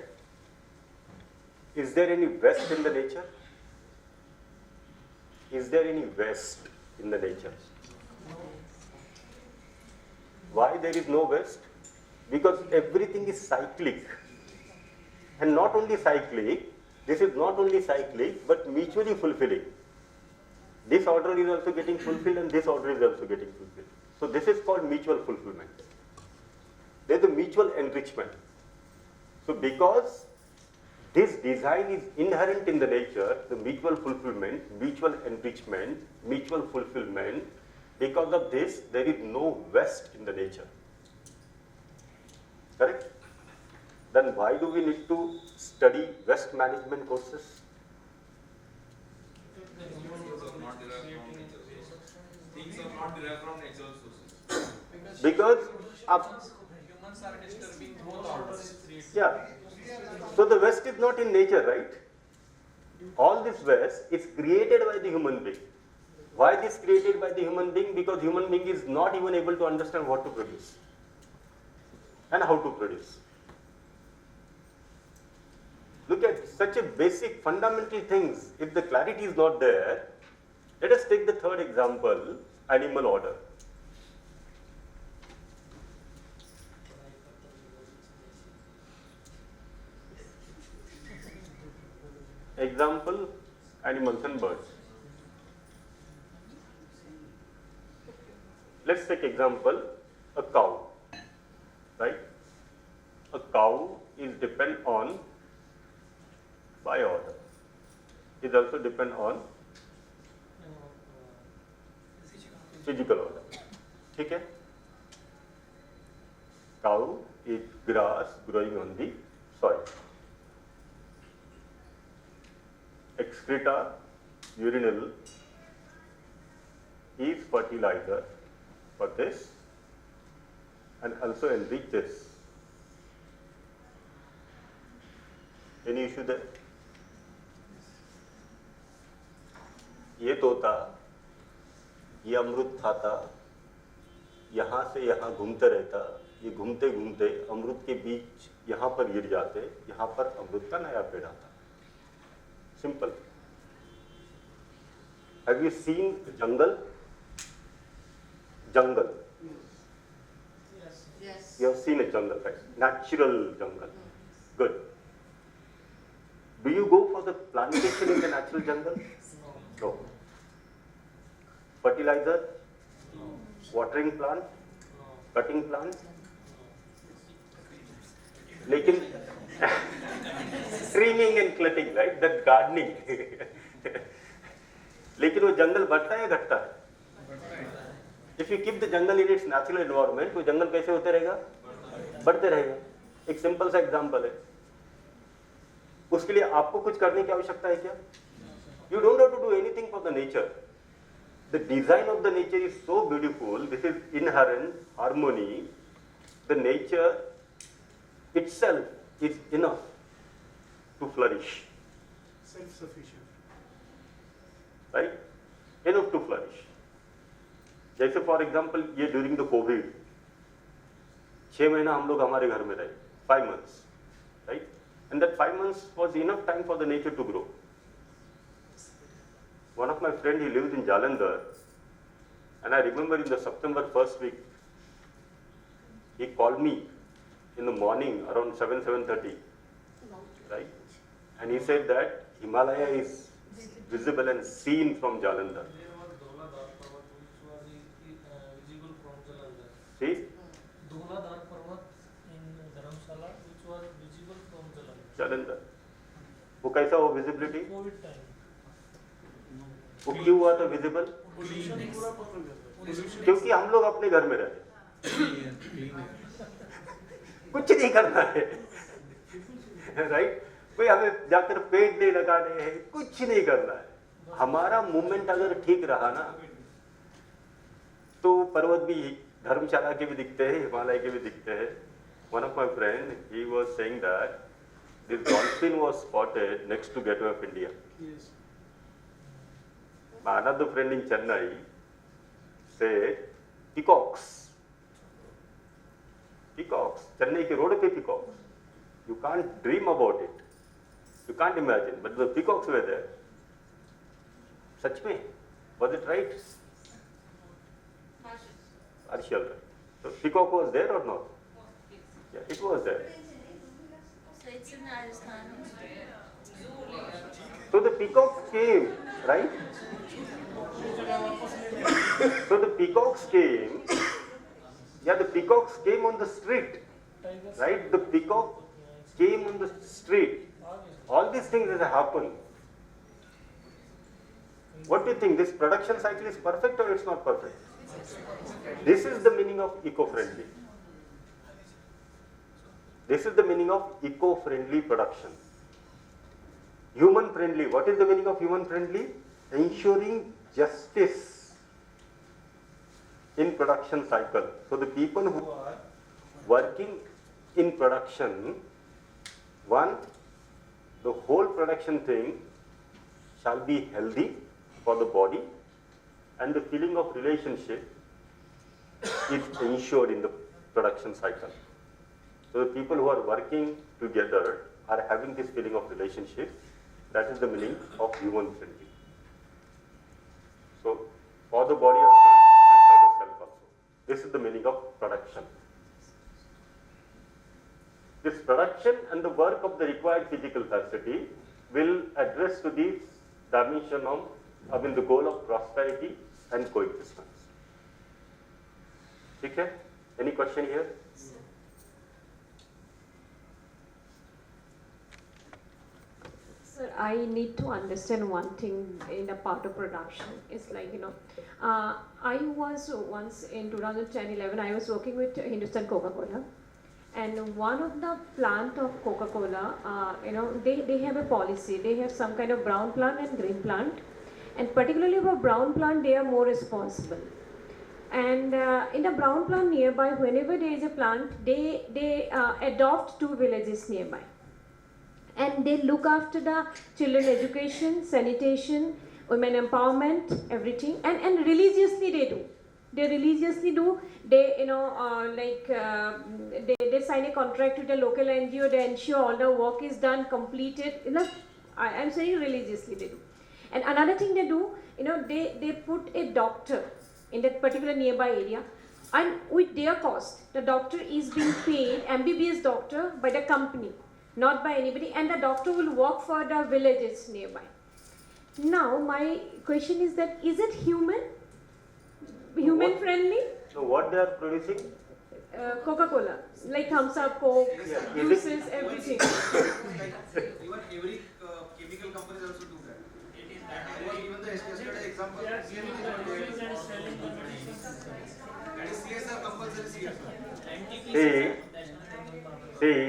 Speaker 8: Is there any waste in the nature? Is there any waste in the nature? Why there is no waste? Because everything is cyclic. And not only cyclic, this is not only cyclic, but mutually fulfilling. This order is also getting fulfilled and this order is also getting fulfilled. So this is called mutual fulfillment. There is a mutual enrichment. So because this design is inherent in the nature, the mutual fulfillment, mutual enrichment, mutual fulfillment, because of this, there is no waste in the nature. Correct? Then why do we need to study waste management courses?
Speaker 13: Things are not derived from natural sources.
Speaker 8: Because
Speaker 13: humans are disturbing both orders.
Speaker 8: yeah. So the waste is not in nature, right? All this waste is created by the human being. Why this created by the human being? Because human being is not even able to understand what to produce and how to produce. Look at such a basic fundamental things. If the clarity is not there, let us take the third example, animal order. Example, animals and birds. Let's take example, a cow, right? A cow is depend on bioorder. It also depend on physical order. Okay? Cow eats grass growing on the soil. Excreta, urinal is fertilizer for this and also enrich this. Any issue there? ये तोता, ये अमृत खाता, यहाँ से यहाँ घूमते रहता, ये घूमते घूमते अमृत के बीच यहाँ पर गिर जाते, यहाँ पर अमृत का नया पेड़ आता. Simple. Have you seen jungle? Jungle.
Speaker 6: Yes.
Speaker 8: You have seen a jungle, right? Natural jungle. Good. Do you go for the plantation in the natural jungle? No. Fertilizer? Watering plant? Cutting plant? लेकिन trimming and cutting, right? That gardening. लेकिन वो जंगल बढ़ता है या घटता है? If you keep the jungle in its natural environment, वो जंगल कैसे होते रहेगा? बढ़ते रहेगा. एक सिंपल सा एग्जांपल है. उसके लिए आपको कुछ करने की आवश्यकता है क्या? You don't have to do anything for the nature. The design of the nature is so beautiful. This is inherent harmony. The nature itself is enough to flourish.
Speaker 10: Self-sufficient.
Speaker 8: Right? Enough to flourish. जैसे for example ये during the Covid 6 महीना हम लोग हमारे घर में रहे, 5 months, right? And that 5 months was enough time for the nature to grow. One of my friend, he lives in Jalandhar, and I remember in the September 1st week, he called me in the morning around 7:30, right? And he said that Himalaya is visible and seen from Jalandhar.
Speaker 10: Visible from Jalandhar.
Speaker 8: See?
Speaker 10: Doladhar Parvat in Dharamshala, which was visible from Jalandhar.
Speaker 8: Jalandhar. वो कैसा हो visibility?
Speaker 10: Covid time.
Speaker 8: वो क्यों हुआ था visible? क्योंकि हम लोग अपने घर में रहते कुछ नहीं करना है, राइट? कोई हमें जाकर पेड़ नहीं लगाने हैं, कुछ नहीं करना है. हमारा मूवमेंट अगर ठीक रहा ना, तो पर्वत भी धर्मशाला के भी दिखते हैं, हिमालय के भी दिखते हैं. One of my friend, he was saying that this dolphin was spotted next to Gateway of India.
Speaker 10: Yes.
Speaker 8: My another friend in Chennai said peacocks. Peacocks. Chennai ke road pe peacocks. You can't dream about it. You can't imagine. But the peacocks were there. Sach mein? Was it right? Partial right. So peacock was there or not? Yeah, it was there. So the peacocks came, right? So the peacocks came. Yeah, the peacocks came on the street, right? The peacock came on the street. All these things that happen. What do you think? This production cycle is perfect or it's not perfect? This is the meaning of eco-friendly. This is the meaning of eco-friendly production. Human-friendly. What is the meaning of human-friendly? Ensuring justice in production cycle. So the people who are working in production, one, the whole production thing shall be healthy for the body, and the feeling of relationship is ensured in the production cycle. So the people who are working together are having this feeling of relationship. That is the meaning of human friendly. So for the body also and for the self also. This is the meaning of production. This production and the work of the required physical facility will address to this dimension of, the goal of prosperity and coexistence. Okay? Any question here?
Speaker 4: Sir, I need to understand one thing in a part of production. It's like, I was once in 2010-11, I was working with Hindustan Coca-Cola. And one of the plant of Coca-Cola, they have a policy. They have some kind of brown plant and green plant. And particularly for brown plant, they are more responsible. And in the brown plant nearby, whenever there is a plant, they adopt 2 villages nearby. And they look after the children education, sanitation, women empowerment, everything. And religiously they do. They religiously do. They, they sign a contract with the local NGO. They ensure all the work is done, completed. I'm saying religiously they do. And another thing they do, they put a doctor in that particular nearby area, and with their cost, the doctor is being paid, MBBS doctor, by the company, not by anybody, and the doctor will work for the villages nearby. Now, my question is that, is it human friendly?
Speaker 8: So what they are producing?
Speaker 4: Coca-Cola, like Thumbs Up, Coke, juices, everything.
Speaker 13: Even every chemical companies also do that. I was given the yesterday example. That is CSR, compulsory CSR.
Speaker 8: See,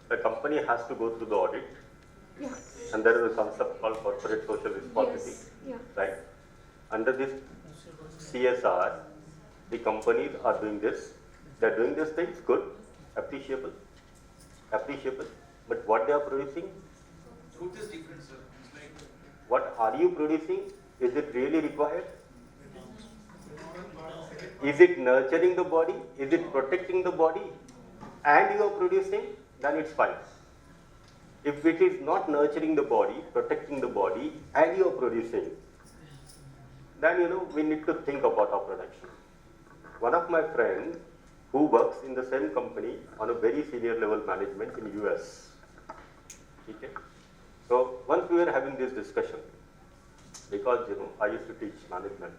Speaker 8: the company has to go through the audit.
Speaker 4: Yeah.
Speaker 8: And there is a concept called corporate social responsibility.
Speaker 4: Yes. Yeah.
Speaker 8: Right? Under this CSR, the companies are doing this. They are doing these things, good, appreciable. But what they are producing?
Speaker 13: Truth is different, sir. It's like
Speaker 8: What are you producing? Is it really required? Is it nurturing the body? Is it protecting the body? And you are producing, then it's fine. If it is not nurturing the body, protecting the body, and you are producing, then we need to think about our production. One of my friends who works in the same company on a very senior level management in US. Okay? So once we were having this discussion, because I used to teach management,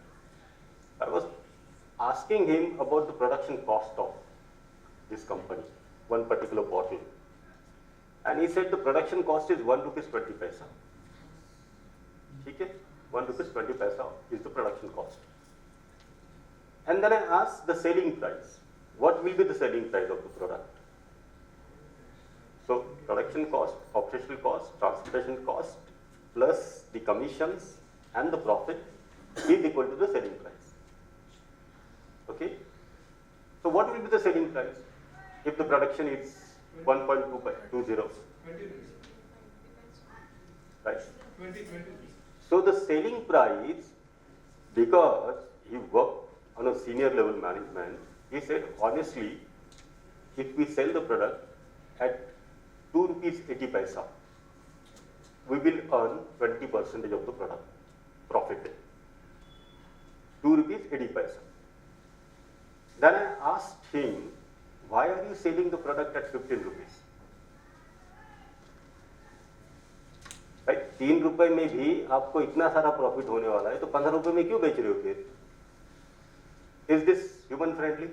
Speaker 8: I was asking him about the production cost of this company, one particular bottle. And he said the production cost is 1 rupees 20 paisa. Okay? 1 rupees 20 paisa is the production cost. And then I asked the selling price. What will be the selling price of the product? So production cost, operational cost, transportation cost, plus the commissions and the profit is equal to the selling price. Okay? So what will be the selling price if the production is 1.20? Right? So the selling price, because he worked on a senior level management, he said honestly, if we sell the product at 2 rupees 80 paisa, we will earn 20% of the product profit. 2 rupees 80 paisa. Then I asked him, why are you selling the product at 15 rupees? Right? 3 रुपए में भी आपको इतना सारा profit होने वाला है, तो 15 रुपए में क्यों बेच रहे हो फिर? Is this human friendly?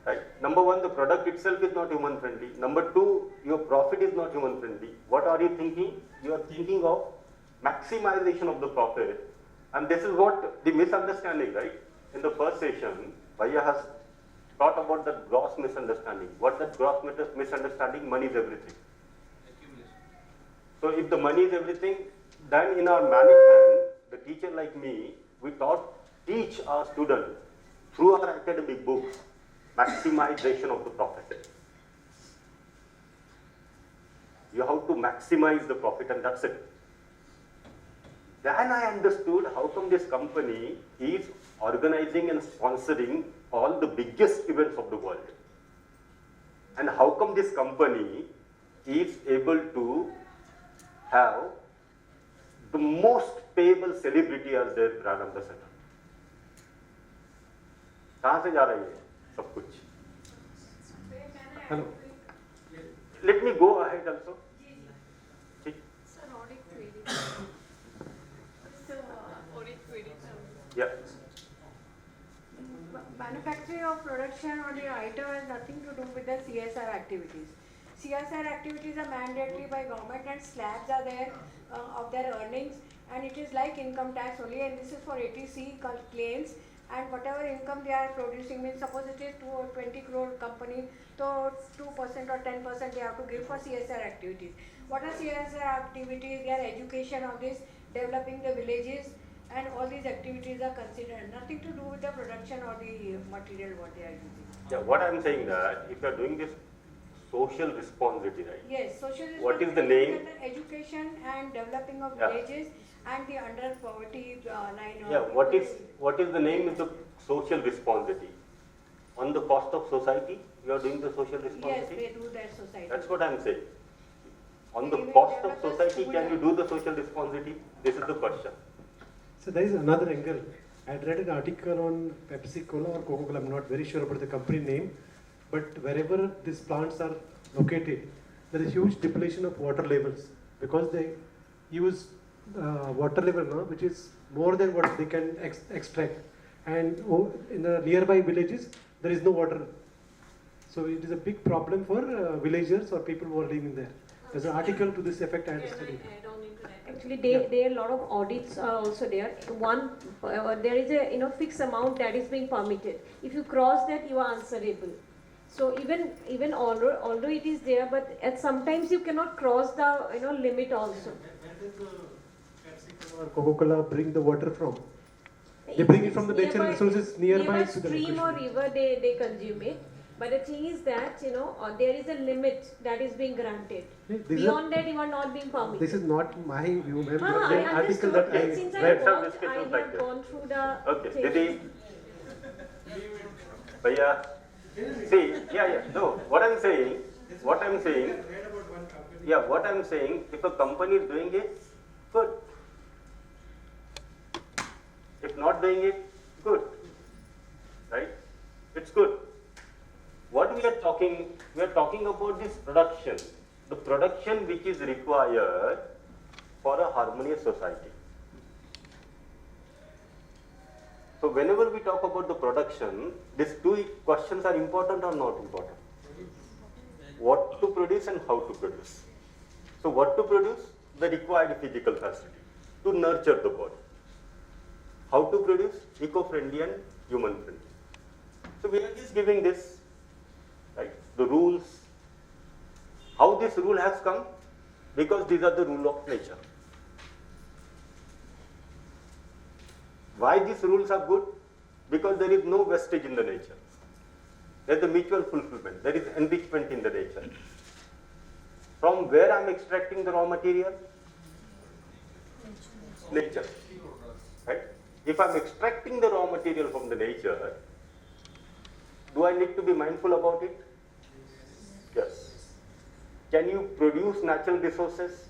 Speaker 8: Right? Number one, the product itself is not human friendly. Number two, your profit is not human friendly. What are you thinking? You are thinking of maximization of the profit. And this is what the misunderstanding, right? In the first session, Bhaiya has taught about the gross misunderstanding. What that gross misunderstanding? Money is everything. So if the money is everything, then in our management, the teacher like me, we teach our students through our academic books, maximization of the profit. You have to maximize the profit, and that's it. Then I understood how come this company is organizing and sponsoring all the biggest events of the world. And how come this company is able to have the most payable celebrity as their brand ambassador. कहाँ से जा रही है सब कुछ?
Speaker 3: Hello.
Speaker 8: Let me go ahead also. ठीक. Yeah.
Speaker 20: Manufacturing of production or the item has nothing to do with the CSR activities. CSR activities are mandatory by government and slabs are there of their earnings, and it is like income tax only, and this is for 80C claims, and whatever income they are producing, means suppose it is 2 or 20 crore company, so 2% or 10% they have to give for CSR activities. What are CSR activities? They are education of this, developing the villages, and all these activities are considered. Nothing to do with the production or the material what they are using.
Speaker 8: Yeah, what I am saying that if you are doing this social responsibility, right?
Speaker 20: Yes, social responsibility.
Speaker 8: What is the name?
Speaker 20: Education and developing of
Speaker 8: Yeah.
Speaker 20: villages and the under poverty line.
Speaker 8: Yeah, what is the name is the social responsibility? On the cost of society, you are doing the social
Speaker 20: Yes,
Speaker 8: responsibility?
Speaker 20: they do that society.
Speaker 8: That's what I am saying. On the cost of society, can you do the social responsibility? This is the question.
Speaker 3: So there is another angle. I had read an article on Pepsi Cola or Coca-Cola, I'm not very sure about the company name, but wherever these plants are located, there is huge depletion of water levels because they use water level now, which is more than what they can extract. And in the nearby villages, there is no water. So it is a big problem for villagers or people who are living there. There's an article to this effect I had studied.
Speaker 4: Actually, there are a lot of audits are also there. One, there is a fixed amount that is being permitted. If you cross that, you are answerable. So even although it is there, but at sometimes you cannot cross the limit also.
Speaker 3: Where does Pepsi or Coca-Cola bring the water from? They bring it from the natural resources nearby to the
Speaker 4: stream or river. They consume it. But the thing is that, there is a limit that is being granted. Beyond that, you are not being permitted.
Speaker 3: This is not my view, ma'am.
Speaker 4: I
Speaker 3: Article that I
Speaker 4: since I
Speaker 3: read.
Speaker 4: have gone through the
Speaker 8: Okay,
Speaker 4: thing.
Speaker 8: Didi. Bhaiya. See, no, what I'm saying, if a company is doing it, good. If not doing it, good. Right? It's good. what we are talking about this production, the production which is required for a harmonious society. So whenever we talk about the production, these two questions are important or not important? What to produce and how to produce. So what to produce? The required physical facility to nurture the body. How to produce? Eco-friendly and human-friendly. So we are just giving this, right? The rules. How this rule has come? Because these are the rules of nature. Why these rules are good? Because there is no wastage in the nature. There is a mutual fulfillment. There is enrichment in the nature. From where I am extracting the raw material? Nature. Right? If I am extracting the raw material from the nature, do I need to be mindful about it? Yes. Can you produce natural resources?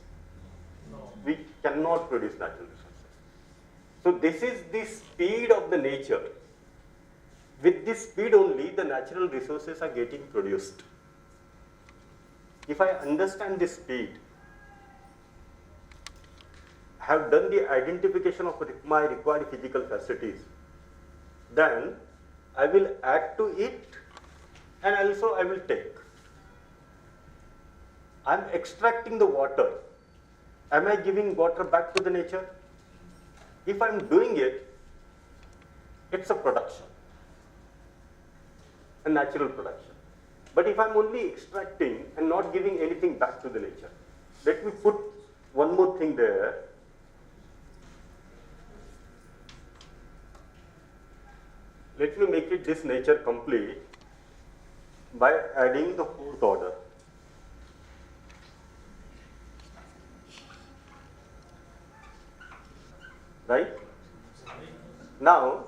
Speaker 8: No. We cannot produce natural resources. So this is the speed of the nature. With this speed only, the natural resources are getting produced. If I understand this speed, have done the identification of my required physical facilities, then I will add to it and also I will take. I am extracting the water. Am I giving water back to the nature? If I am doing it, it's a production, a natural production. But if I am only extracting and not giving anything back to the nature, let me put one more thing there. Let me make it this nature complete by adding the fourth order. Right? Now,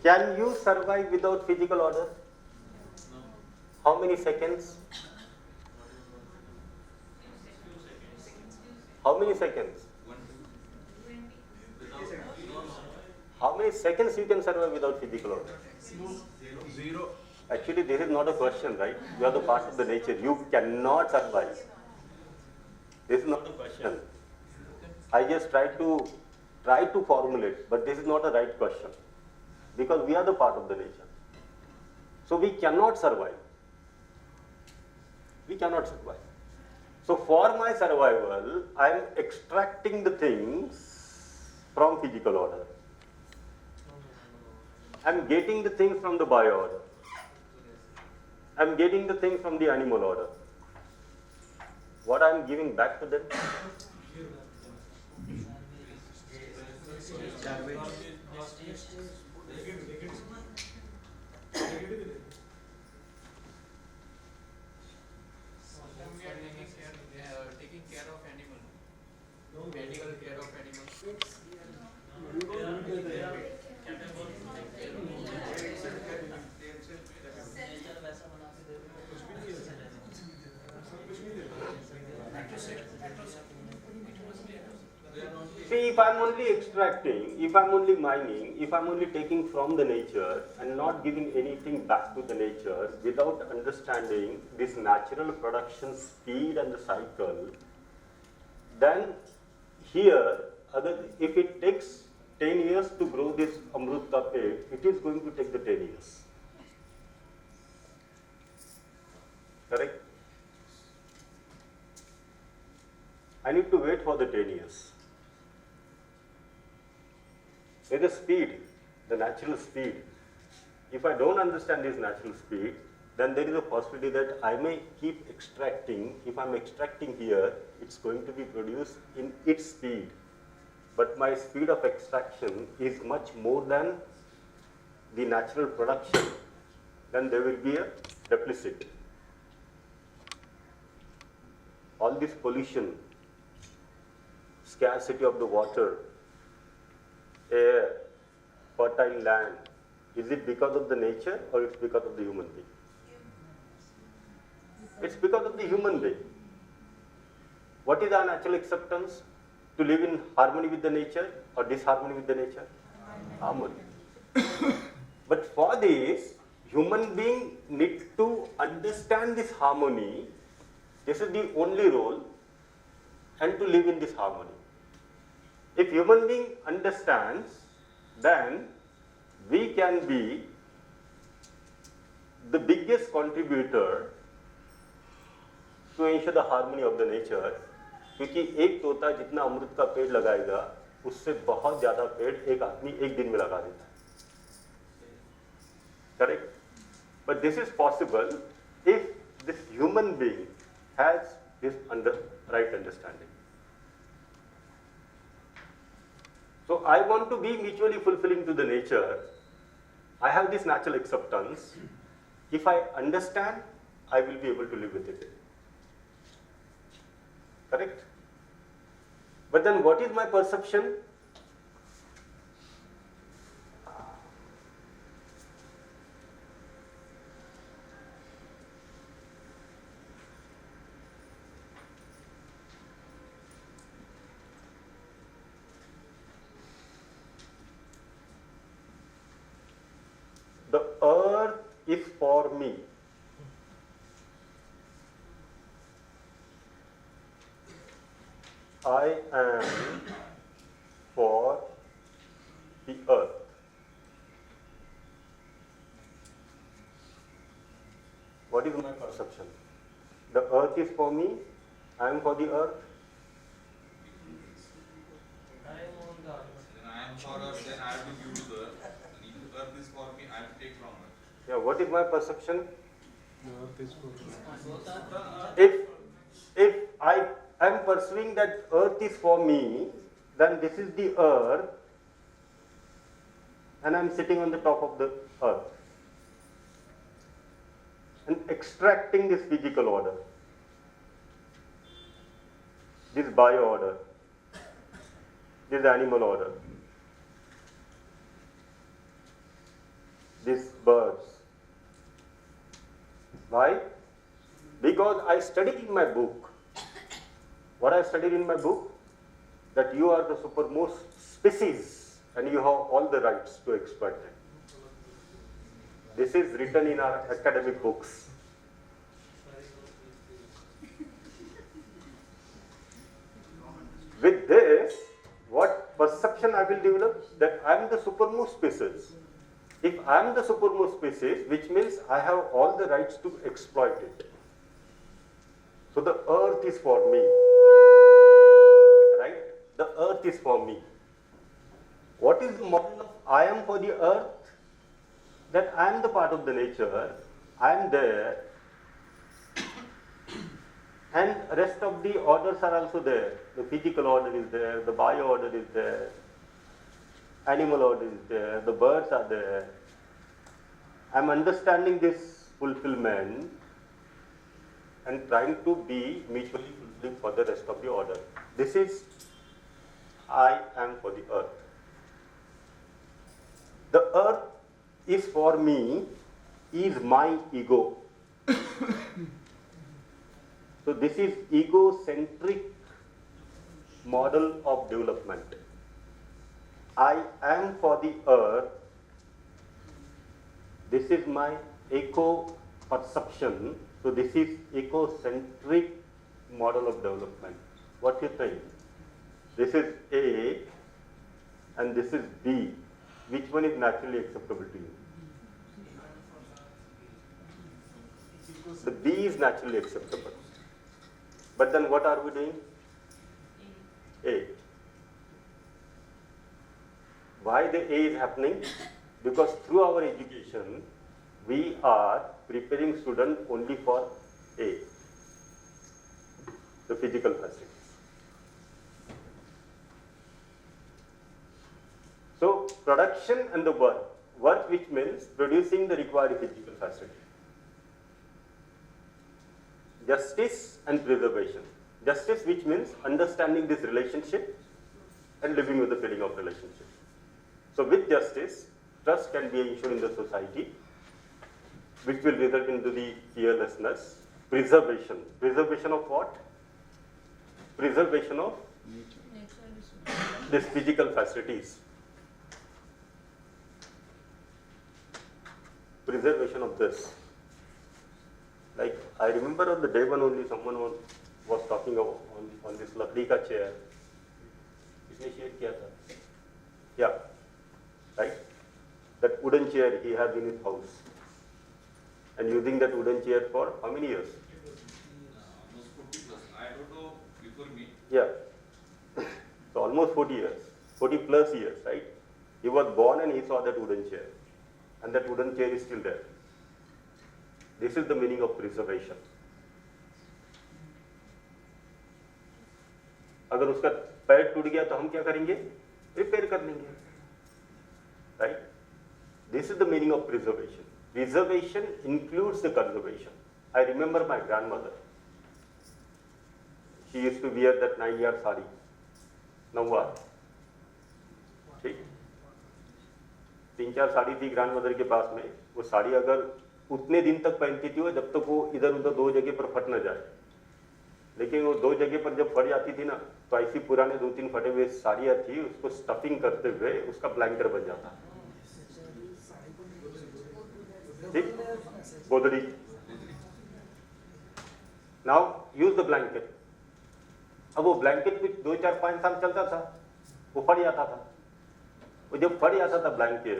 Speaker 8: can you survive without physical order? How many seconds? How many seconds? How many seconds you can survive without physical order?
Speaker 13: Zero.
Speaker 8: Actually, this is not a question, right? You are the part of the nature. You cannot survive. This is not a question. I just try to formulate, but this is not a right question. Because we are the part of the nature. So we cannot survive. We cannot survive. So for my survival, I am extracting the things from physical order. I am getting the things from the bio order. I am getting the things from the animal order. What I am giving back to them?
Speaker 11: Taking care of animal, medical care of animals.
Speaker 8: See, if I am only extracting, if I am only mining, if I am only taking from the nature and not giving anything back to the nature without understanding this natural production speed and the cycle, then here, if it takes 10 years to grow this Amrut ka ped, it is going to take the 10 years. Correct? I need to wait for the 10 years. With the speed, the natural speed, if I don't understand this natural speed, then there is a possibility that I may keep extracting. If I'm extracting here, it's going to be produced in its speed. But my speed of extraction is much more than the natural production. Then there will be a deficit. All this pollution, scarcity of the water, air, fertile land, is it because of the nature or it's because of the human being? It's because of the human being. What is our natural acceptance? To live in harmony with the nature or disharmony with the nature? Harmony. But for this, human being need to understand this harmony. This is the only role, and to live in this harmony. If human being understands, then we can be the biggest contributor to ensure the harmony of the nature. क्योंकि एक तोता जितना अमृत का पेड़ लगाएगा, उससे बहुत ज्यादा पेड़ एक आदमी एक दिन में लगा देता है. Correct? But this is possible if this human being has this right understanding. So I want to be mutually fulfilling to the nature. I have this natural acceptance. If I understand, I will be able to live with it. Correct? But then what is my perception? The earth is for me. I am for the earth. What is my perception? The earth is for me, I am for the earth.
Speaker 13: Then I am for earth, then I have to give to the earth. And if earth is for me, I have to take from earth.
Speaker 8: Yeah, what is my perception? If I am pursuing that earth is for me, then this is the earth, and I am sitting on the top of the earth and extracting this physical order, this bio order, this animal order, these birds. Why? Because I studied in my book. What I studied in my book? That you are the supermost species and you have all the rights to exploit it. This is written in our academic books. With this, what perception I will develop? That I am the supermost species. If I am the supermost species, which means I have all the rights to exploit it. So the earth is for me. Right? The earth is for me. What is the model of I am for the earth? That I am the part of the nature, I am there, and rest of the orders are also there. The physical order is there, the bio order is there, animal order is there, the birds are there. I am understanding this fulfillment and trying to be mutually fulfilling for the rest of the order. This is I am for the earth. The earth is for me is my ego. So this is egocentric model of development. I am for the earth. This is my eco perception. So this is ecocentric model of development. What do you think? This is A and this is B. Which one is naturally acceptable to you? The B is naturally acceptable. But then what are we doing? A. Why the A is happening? Because through our education, we are preparing students only for A, the physical facilities. So production and the work which means producing the required physical facility. Justice and preservation. Justice which means understanding this relationship and living with the feeling of relationship. So with justice, trust can be ensured in the society, which will result into the fearlessness. Preservation. Preservation of what? Preservation of these physical facilities. preservation of this. Like I remember on the day one only someone was talking on this लकड़ी का chair. किसने share किया था? Yeah, right. That wooden chair he had in his house, and using that wooden chair for how many years?
Speaker 13: Almost 40 plus. I don't know before me.
Speaker 8: Yeah, so almost 40 years, 40 plus years, right? He was born and he saw that wooden chair, and that wooden chair is still there. This is the meaning of preservation. अगर उसका पैर टूट गया तो हम क्या करेंगे? Repair कर लेंगे, right? This is the meaning of preservation. Preservation includes the conservation. I remember my grandmother. She used to wear that 9-yard sari. नौवार, ठीक? 3-4 साड़ी थी ग्रैंडमदर के पास में. वो साड़ी अगर उतने दिन तक पहनती थी वो जब तक वो इधर उधर 2 जगह पर फट न जाए. लेकिन वो 2 जगह पर जब फट जाती थी ना, तो ऐसी पुराने 2-3 फटे हुए साड़ियाँ थी, उसको स्टफिंग करते हुए उसका ब्लैंकेट बन जाता. ठीक? गोदड़ी. Now use the blanket. अब वो ब्लैंकेट कुछ 2-4-5 साल चलता था, वो फट जाता था. वो जब फट जाता था ब्लैंकेट,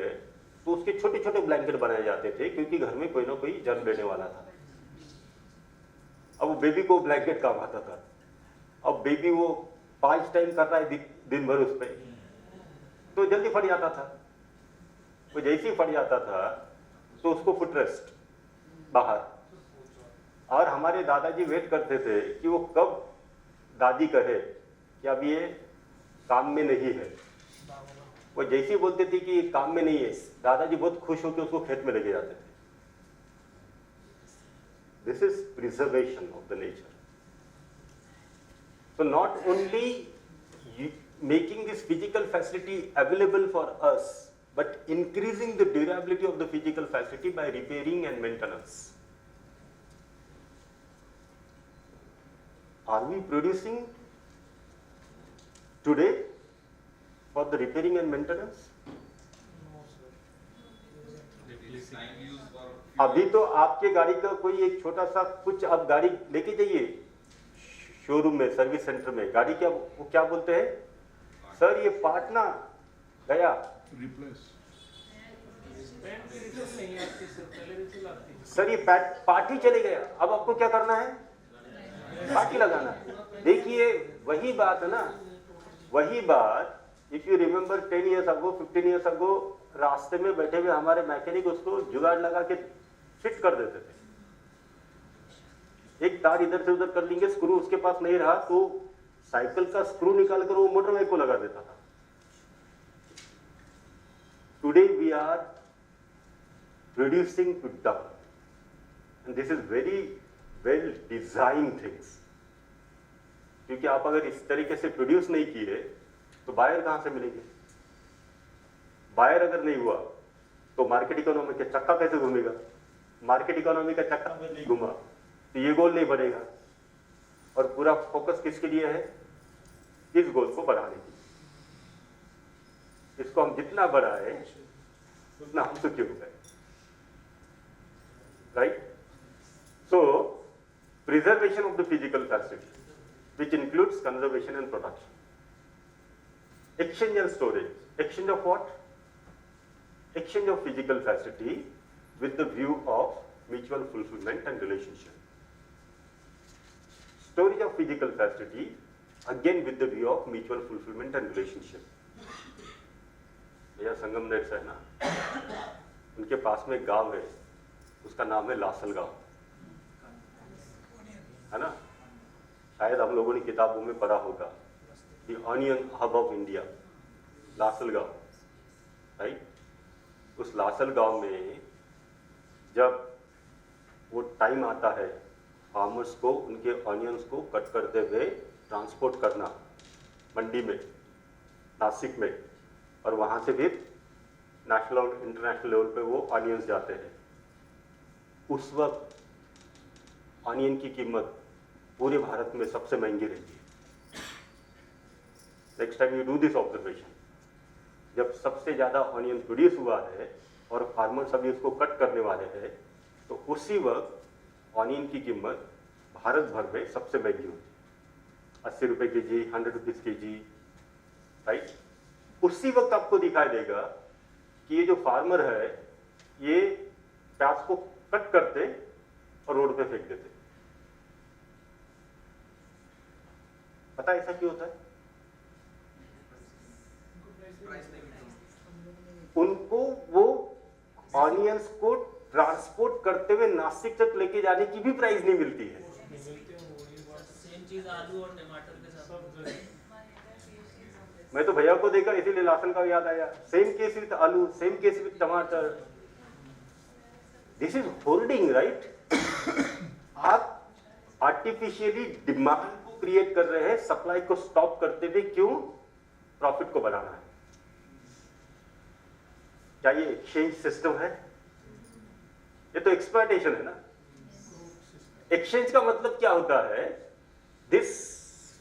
Speaker 8: तो उसके छोटे छोटे ब्लैंकेट बनाए जाते थे, क्योंकि घर में कोई ना कोई जन्म लेने वाला था. अब वो बेबी को ब्लैंकेट काम आता था. अब बेबी वो 5 टाइम कर रहा है दिन भर उस पर, तो जल्दी फट जाता था. वो जैसे ही फट जाता था तो उसको फुटरेस्ट बाहर. और हमारे दादाजी वेट करते थे कि वो कब दादी कहे कि अब ये काम में नहीं है. वो जैसे ही बोलते थे कि काम में नहीं है, दादाजी बहुत खुश होकर उसको खेत में लेके जाते थे. This is preservation of the nature. So not only making this physical facility available for us, but increasing the durability of the physical facility by repairing and maintenance. Are we producing today for the repairing and maintenance? अभी तो आपके गाड़ी का कोई एक छोटा सा कुछ आप गाड़ी लेके जाइए शोरूम में, सर्विस सेंटर में, गाड़ी क्या वो क्या बोलते हैं? सर ये पार्ट ना गया, सर ये पार्ट ही चले गया, अब आपको क्या करना है? पार्ट ही लगाना है. देखिए वही बात है ना, वही बात. If you remember 10 years ago, 15 years ago, रास्ते में बैठे हुए हमारे मैकेनिक उसको जुगाड़ लगा के फिट कर देते थे. एक तार इधर से उधर कर लेंगे, स्क्रू उसके पास नहीं रहा तो साइकिल का स्क्रू निकाल कर वो मोटर बाइक को लगा देता था. Today we are producing two ton, and this is very well design things. क्योंकि आप अगर इस तरीके से प्रोड्यूस नहीं किए तो बायर कहां से मिलेंगे? बायर अगर नहीं हुआ तो मार्केट इकोनॉमी का चक्का कैसे घूमेगा? मार्केट इकोनॉमी का चक्का अगर नहीं घूमा तो ये गोल नहीं बढ़ेगा. और पूरा फोकस किसके लिए है? इस गोल को बढ़ाने की. इसको हम जितना बढ़ाए उतना हम सुखी हो गए, right? So preservation of the physical facility which includes conservation and production. Exchange and storage. Exchange of what? Exchange of physical facility with the view of mutual fulfillment and relationship. Storage of physical facility again with the view of mutual fulfillment and relationship. भैया संगम net है ना, उनके पास में गांव है, उसका नाम है लासल गांव, है ना? शायद हम लोगों ने किताबों में पढ़ा होगा, the onion hub of India, Lasalgaon, right? उस लासल गांव में जब वो टाइम आता है फार्मर्स को उनके ऑनियंस को कट करते हुए ट्रांसपोर्ट करना मंडी में, नासिक में, और वहाँ से फिर नेशनल और इंटरनेशनल लेवल पे वो ऑनियंस जाते हैं. उस वक्त ऑनियन की कीमत पूरे भारत में सबसे महंगी रहती है. Next time you do this observation, जब सबसे ज़्यादा ऑनियन प्रोड्यूस हुआ है और फार्मर्स अभी उसको कट करने वाले हैं, तो उसी वक्त ऑनियन की कीमत भारत भर में सबसे महंगी होती, 80 रुपये के जी, 100 रुपीज़ के जी, राइट। उसी वक्त आपको दिखाई देगा कि ये जो फार्मर है ये प्याज को कट करते और रोड पे फेंक देते। पता है ऐसा क्यों होता है? उनको वो ऑनियंस को ट्रांसपोर्ट करते हुए नासिक तक लेके जाने की भी प्राइस नहीं मिलती है।
Speaker 13: सेम चीज आलू और टमाटर के साथ।
Speaker 8: मैं तो भैया को देखा इसीलिए लासन का याद आया। सेम केस विद आलू, सेम केस विद टमाटर। This is holding, right. आप आर्टिफिशियली डिमांड को क्रिएट कर रहे हैं, सप्लाई को स्टॉप करते हुए। क्यों? प्रॉफिट को बनाना है। क्या ये एक्सचेंज सिस्टम है? ये तो एक्सप्लॉयटेशन है ना। एक्सचेंज का मतलब क्या होता है? This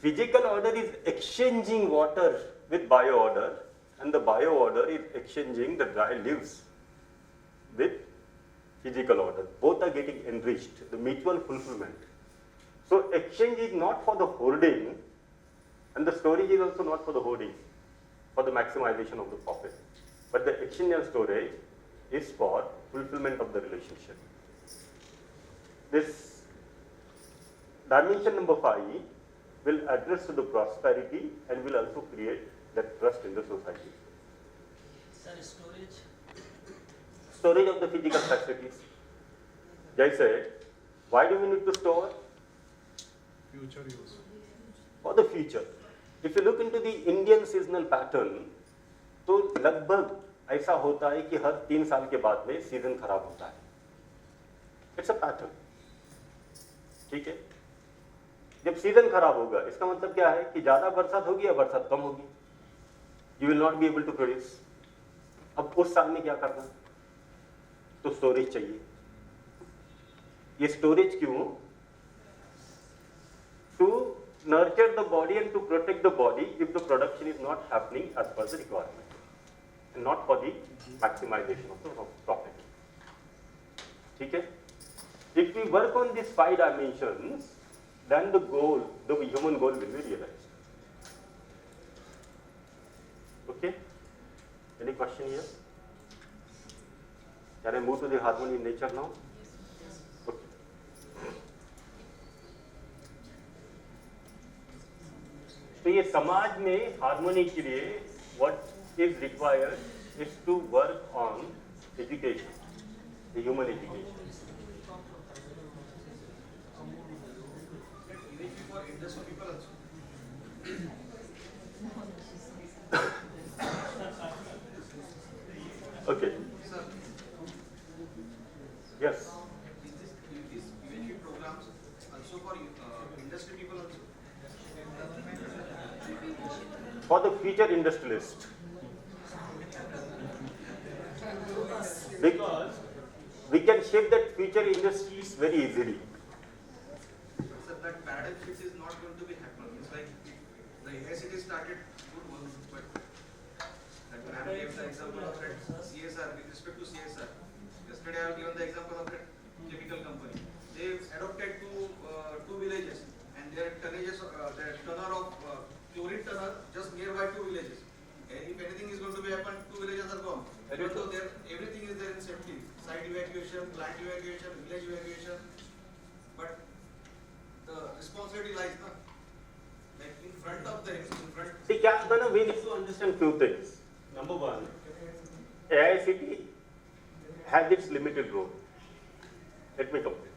Speaker 8: physical order is exchanging water with bio order, and the bio order is exchanging the dry leaves with physical order. Both are getting enriched, the mutual fulfillment. So exchange is not for the hoarding, and the storage is also not for the hoarding, for the maximization of the profit. But the exchange and storage is for fulfillment of the relationship. This dimension number 5 will address to the prosperity and will also create that trust in the society.
Speaker 13: Sir,
Speaker 8: Storage of the physical facilities. जैसे, why do we need to store?
Speaker 19: Future use.
Speaker 8: For the future. If you look into the Indian seasonal pattern, तो लगभग ऐसा होता है कि हर 3 साल के बाद में सीजन खराब होता है। It's a pattern. ठीक है? जब सीजन खराब होगा, इसका मतलब क्या है कि ज्यादा बरसात होगी या बरसात कम होगी। You will not be able to produce. अब उस साल में क्या करना? तो स्टोरेज चाहिए। ये स्टोरेज क्यों? To nurture the body and to protect the body if the production is not happening as per the requirement, and not for the maximization of the profit. ठीक है? If we work on these 5 dimensions, then the goal, the human goal will be realized. Okay? Any question here? Can I move to the harmony in nature now? Okay. तो ये समाज में harmony के लिए what is required is to work on education, the human education.
Speaker 13: For industry people also.
Speaker 8: Okay.
Speaker 13: Sir.
Speaker 8: Yes.
Speaker 13: Is this UHV programs also for industry people also?
Speaker 8: For the future industrialist. Because we can shape that future industries very easily.
Speaker 13: So that paradigm shift is not going to be happen. It's like the AICT started good work, but that ma'am gave the example of that CSR with respect to CSR. Yesterday I have given the example of that chemical company. They adopted two villages and their tonnages, their turnover of chlorine turnover just nearby 2 villages. And if anything is going to be happen, 2 villages are gone. Even though there everything is there in safety, site evacuation, plant evacuation, village evacuation, but the responsibility lies not like in front of them. In front.
Speaker 8: See, Captain, we need to understand few things. Number one, AICT has its limited role. Let me complete.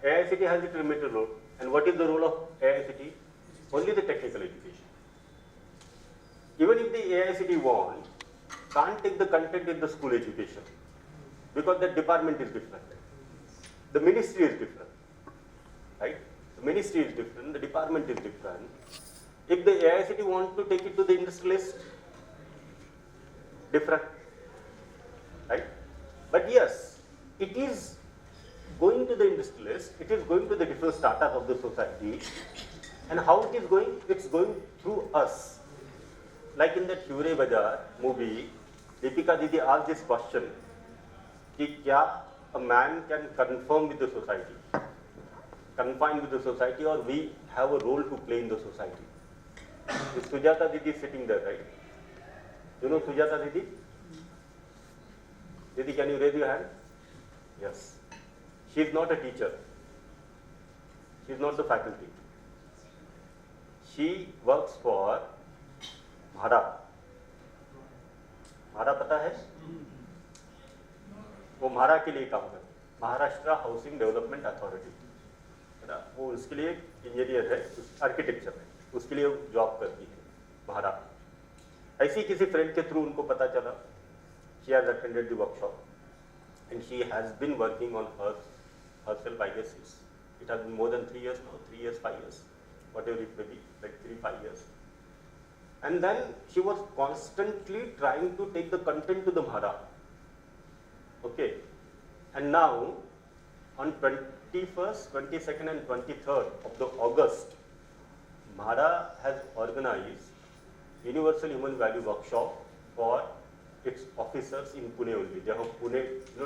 Speaker 8: AICT has its limited role. And what is the role of AICT? Only the technical education. Even if the AICT want, can't take the content in the school education because the department is different. The ministry is different, right? The ministry is different, the department is different. If the AICT want to take it to the industrialist, different, right? But yes, it is going to the industrialist, it is going to the different strata of the society. And how it is going? It's going through us. Like in that Hure Bazaar movie, Deepika Didi asked this question, कि क्या a man can conform with the society, confine with the society, or we have a role to play in the society. Is Sujata Didi sitting there, right? You know Sujata Didi? Didi, can you raise your hand? Yes. She is not a teacher. She is not the faculty. She works for MHARA. MHARA पता है? वो MHARA के लिए काम करती है, Maharashtra housing development authority, है ना? वो उसके लिए इंजीनियर है, आर्किटेक्चर है, उसके लिए जॉब करती है MHARA. ऐसी किसी फ्रेंड के थ्रू उनको पता चला. She has attended the workshop and she has been working on herself. I guess it has been more than 3 years now, 3 years, 5 years, whatever it may be, like 3-5 years. And then she was constantly trying to take the content to the MHARA. Okay, and now on 21st, 22nd and 23rd of the August, MHARA has organized Universal Human Value Workshop for its officers in Pune only. They have Pune,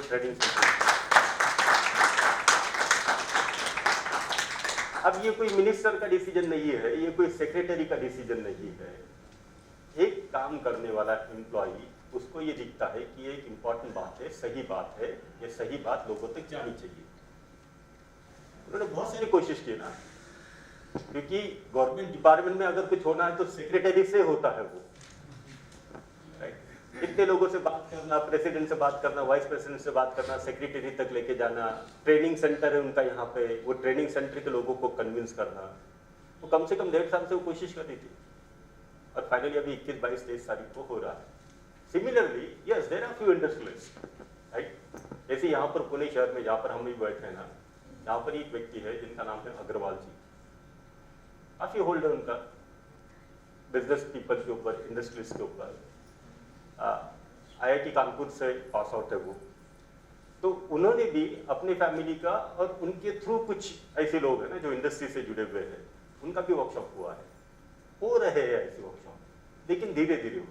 Speaker 8: training center. अब ये कोई minister का decision नहीं है, ये कोई secretary का decision नहीं है. एक काम करने वाला एम्प्लॉई, उसको ये दिखता है कि ये एक इम्पॉर्टेंट बात है, सही बात है, ये सही बात लोगों तक जानी चाहिए. उन्होंने बहुत सारी कोशिश की ना, क्योंकि गवर्नमेंट डिपार्टमेंट में अगर कुछ होना है तो सेक्रेटरी से होता है वो. इतने लोगों से बात करना, प्रेसिडेंट से बात करना, वाइस प्रेसिडेंट से बात करना, सेक्रेटरी तक लेके जाना, ट्रेनिंग सेंटर है उनका यहाँ पे, वो ट्रेनिंग सेंटर के लोगों को कन्विंस करना, वो कम से कम 1.5 साल से वो कोशिश कर रही थी. और फाइनली अभी 21-22-23 तारीख को हो रहा है. Similarly yes, there are few industrialist, right? जैसे यहाँ पर पुणे शहर में जहाँ पर हम भी बैठे हैं ना, यहाँ पर एक व्यक्ति है जिनका नाम है अग्रवाल जी. काफी होल्ड है उनका बिजनेस पीपल के ऊपर, इंडस्ट्रियलिस्ट के ऊपर. IIT कानपुर से पास आउट है वो. तो उन्होंने भी अपने फैमिली का और उनके थ्रू कुछ ऐसे लोग हैं ना जो इंडस्ट्री से जुड़े हुए हैं, उनका भी वर्कशॉप हुआ है, हो रहे हैं ऐसे वर्कशॉप, लेकिन धीरे धीरे हो.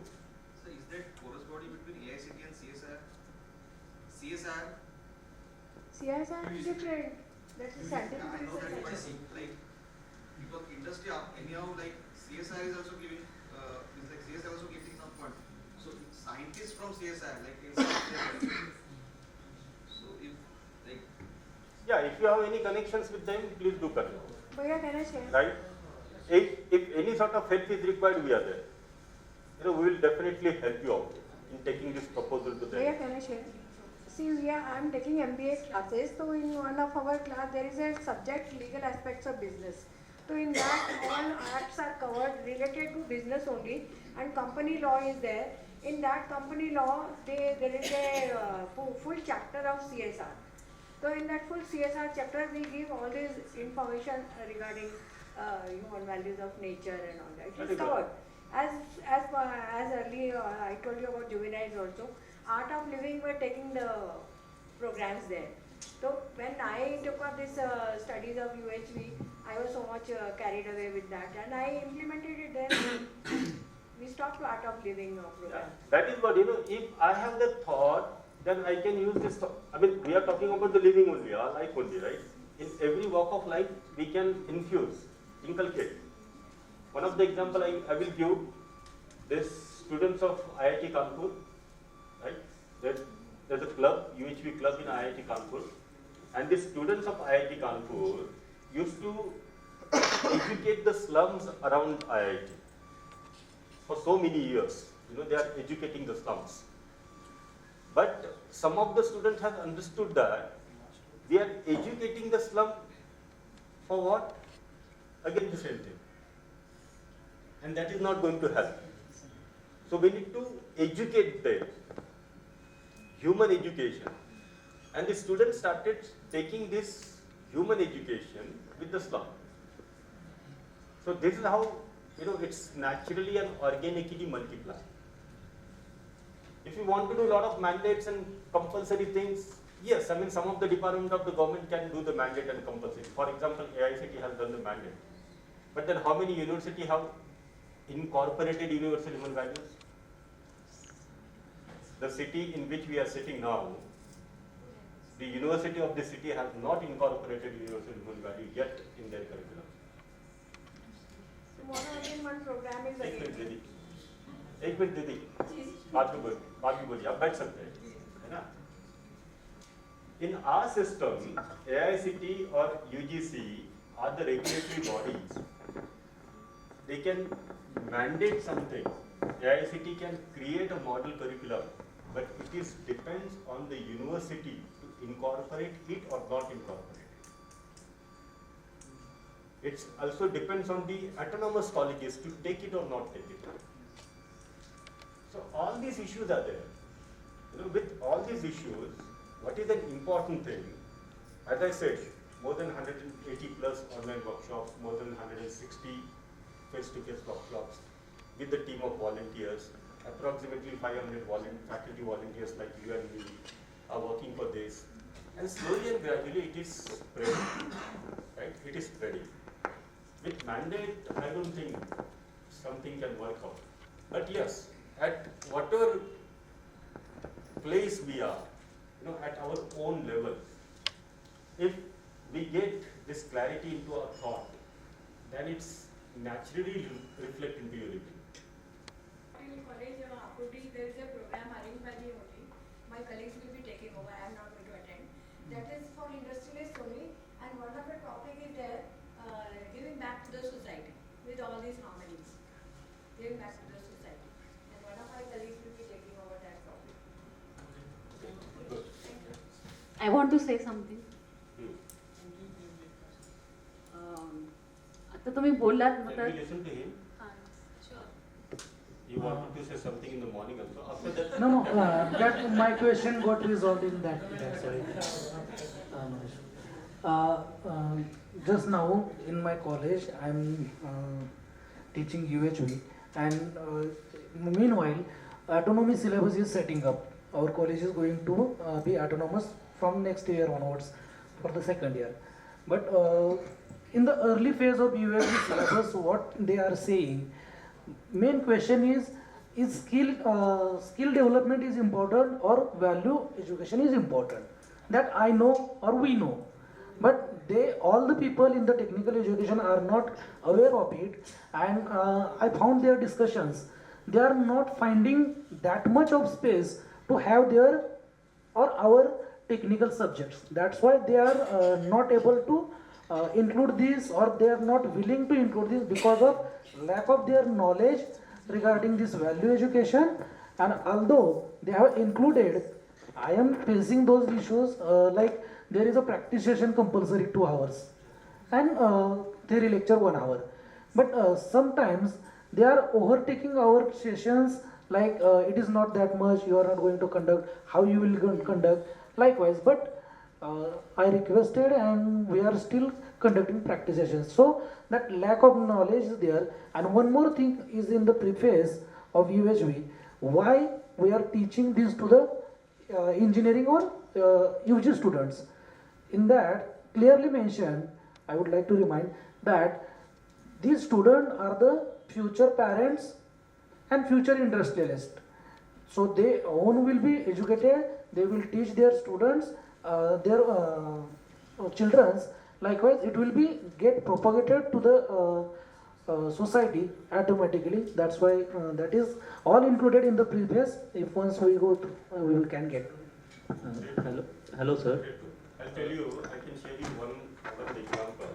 Speaker 13: So is that porous body between AICT and CSR? CSR?
Speaker 20: CSR is different. That's a scientific
Speaker 13: I know that, but
Speaker 20: research.
Speaker 13: like because industry anyhow, like CSR is also giving, is like CSR also giving some fund. So scientists from CSR, like inside so if like
Speaker 8: yeah, if you have any connections with them, please do connect.
Speaker 20: Bhaiya, can I share?
Speaker 8: Right? If any sort of help is required, we are there. We will definitely help you out in taking this proposal to them.
Speaker 20: Bhaiya, can I share? See, I am taking MBA classes. So in one of our class, there is a subject legal aspects of business. So in that, all acts are covered related to business only, and company law is there. In that company law, there is a full chapter of CSR. So in that full CSR chapter, we give all this information regarding human values of nature and all that. It is covered. As earlier I told you about juveniles also, art of living were taking the programs there. So when I took up this studies of UHV, I was so much carried away with that, and I implemented it there. We stopped art of living program.
Speaker 8: That is what, if I have the thought, then I can use this thought. I mean, we are talking about the living only, our life only, right? In every walk of life, we can infuse, inculcate. One of the example I will give, this students of IIT Kanpur, right? There's a club, UHV club in IIT Kanpur, and the students of IIT Kanpur used to educate the slums around IIT for so many years. They are educating the slums. But some of the students have understood that we are educating the slum for what? Again the same thing. And that is not going to help. So we need to educate them, human education. And the students started taking this human education with the slum. So this is how, it's naturally and organically multiply. If you want to do a lot of mandates and compulsory things, yes, I mean some of the department of the government can do the mandate and compulsory. For example, AICT has done the mandate. But then how many universities have incorporated universal human values? The city in which we are sitting now, the university of the city has not incorporated universal human value yet in their curriculum.
Speaker 20: So mono again one program is
Speaker 8: एक minute
Speaker 20: again.
Speaker 8: दीदी, एक minute दीदी, बाद में बोलिए, आप बैठ सकते हैं, है ना? In our system, AICT or UGC are the regulatory bodies. They can mandate something. AICT can create a model curriculum, but it is depends on the university to incorporate it or not incorporate it. It also depends on the autonomous colleges to take it or not take it. So all these issues are there. With all these issues, what is an important thing? As I said, more than 180 plus online workshops, more than 160 face-to-face workshops with the team of volunteers. Approximately 500 faculty volunteers like you and me are working for this. And slowly and gradually it is spreading, right? It is spreading. With mandate, I don't think something can work out. But yes, at whatever place we are, at our own level, if we get this clarity into our thought, then it's naturally reflect into your writing.
Speaker 20: In college, there is a program arranged by the OT. My colleagues will be taking over. I am not going to attend. That is for industrialists only. And one of the topic is there, giving back to the society with all these harmonies. Giving back to the society. And one of my colleagues will be taking over that topic.
Speaker 8: Good.
Speaker 16: I want to say something. आता तुम्ही बोललात
Speaker 8: Can we listen to him? You wanted to say something in the morning also. After that,
Speaker 10: No, that my question got resolved in that. Sorry. Just now in my college, I'm teaching UHV, and meanwhile, autonomy syllabus is setting up. Our college is going to be autonomous from next year onwards for the second year. But in the early phase of UHV syllabus, what they are saying, main question is skill development is important or value education is important? That I know or we know. But all the people in the technical education are not aware of it, and I found their discussions, they are not finding that much of space to have their or our technical subjects. That's why they are not able to include this, or they are not willing to include this because of lack of their knowledge regarding this value education. And although they have included, I am facing those issues like there is a practice session compulsory 2 hours and theory lecture 1 hour. But sometimes they are overtaking our sessions, like it is not that much, you are not going to conduct, how you will conduct, likewise. But I requested and we are still conducting practice sessions. So that lack of knowledge is there. And one more thing is in the preface of UHV, why we are teaching this to the engineering or UG students. In that clearly mentioned, I would like to remind that these students are the future parents and future industrialists. So they own will be educated, they will teach their students, their children's. Likewise, it will be get propagated to the society automatically. That's why that is all included in the preface. If once we go through, we can get.
Speaker 12: Hello, sir.
Speaker 8: I'll tell you, I can share you one example.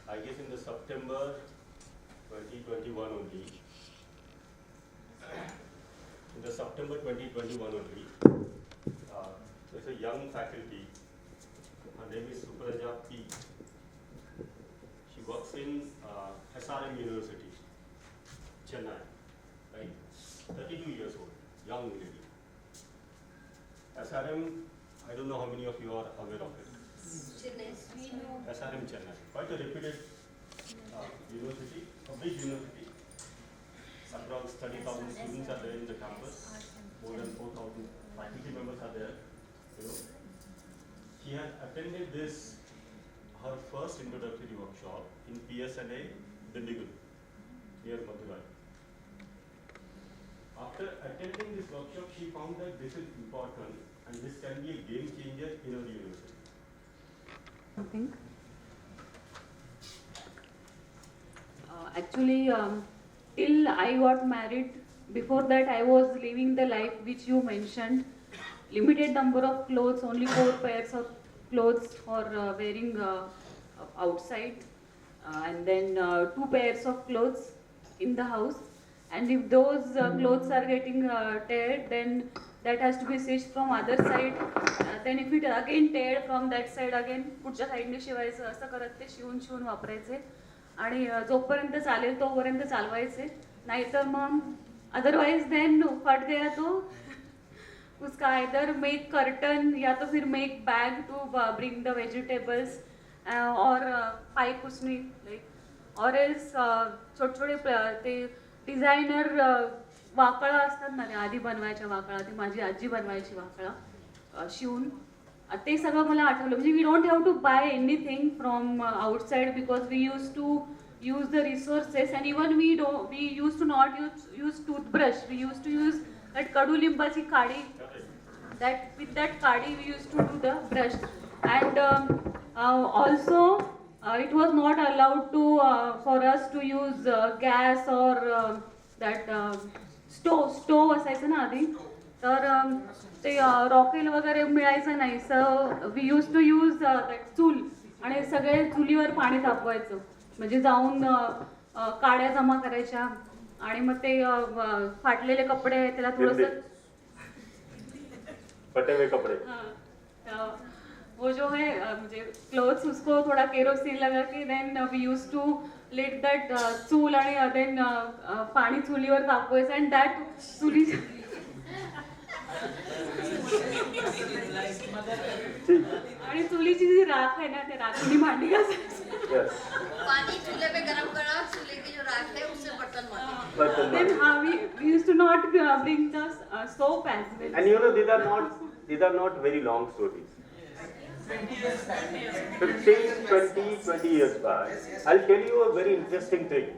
Speaker 8: I guess in the September 2021 only, there's a young faculty, her name is Supraja P. She works in SRM University, Chennai, right? 32 years old, young lady. SRM, I don't know how many of you are aware of it. SRM Chennai, quite a reputed university, a big university. Around 30,000 students are there in the campus. More than 4,000 faculty members are there. She had attended her first introductory workshop in PSLA, Dindigul, near Madurai. after attending this workshop, she found that this is important and this can be a game changer in our university.
Speaker 16: Actually, till I got married, before that I was living the life which you mentioned. Limited number of clothes, only 4 pairs of clothes for wearing outside, and then 2 pairs of clothes in the house. And if those clothes are getting teared, then that has to be stitched from other side. Then if it again teared from that side again, पुढच्या साईडने शिवायचं, असं करत ते शिवून शिवून वापरायचे. आणि जोपर्यंत चालेल तोपर्यंत चालवायचे, नाहीतर मग अदरवाइज देन फट गया तो उसका आइदर मेक कर्टन या तो फिर make bag to bring the vegetables और पाई कुसनी लाईक और एल्स छोटे छोटे ते डिझायनर वाकळं असतात ना, ते आधी बनवायच्या वाकळा, ती माझी आजी बनवायची वाकळा शिवून. ते सगळं मला आठवलं. म्हणजे we don't have to buy anything from outside because we use to use the resources, and even we used to not use toothbrush. We used to use that kadulimbachi kadi. That with that kadi we used to do the brush. And also it was not allowed to for us to use gas or that stove असायचं ना आधी, तर ते रॉकेल वगैरे मिळायचं नाही. So we use to use that चूल, आणि सगळे चुलीवर पाणी तापवायचं. म्हणजे जाऊन काड्या जमा करायच्या, आणि मग ते फाटलेले कपडे त्याला थोडंसं
Speaker 8: फटे हुए कपड़े,
Speaker 16: वो जो है मुझे क्लोथ्स, उसको थोड़ा केरोसिन लगा के then we use to let that चूल, आणि देन पाणी चुलीवर तापवायचं. अँड दॅट चुली आणि चुलीची जी राख आहे ना, त्या राखीने भांडी घासायची.
Speaker 6: पानी चूल्हे पे गरम करा, चूल्हे की जो राख है उससे बर्तन मांजे.
Speaker 16: Then we used to not bring the soap as well.
Speaker 8: and you know these are not very long stories. 15, 20 years back, I'll tell you a very interesting thing.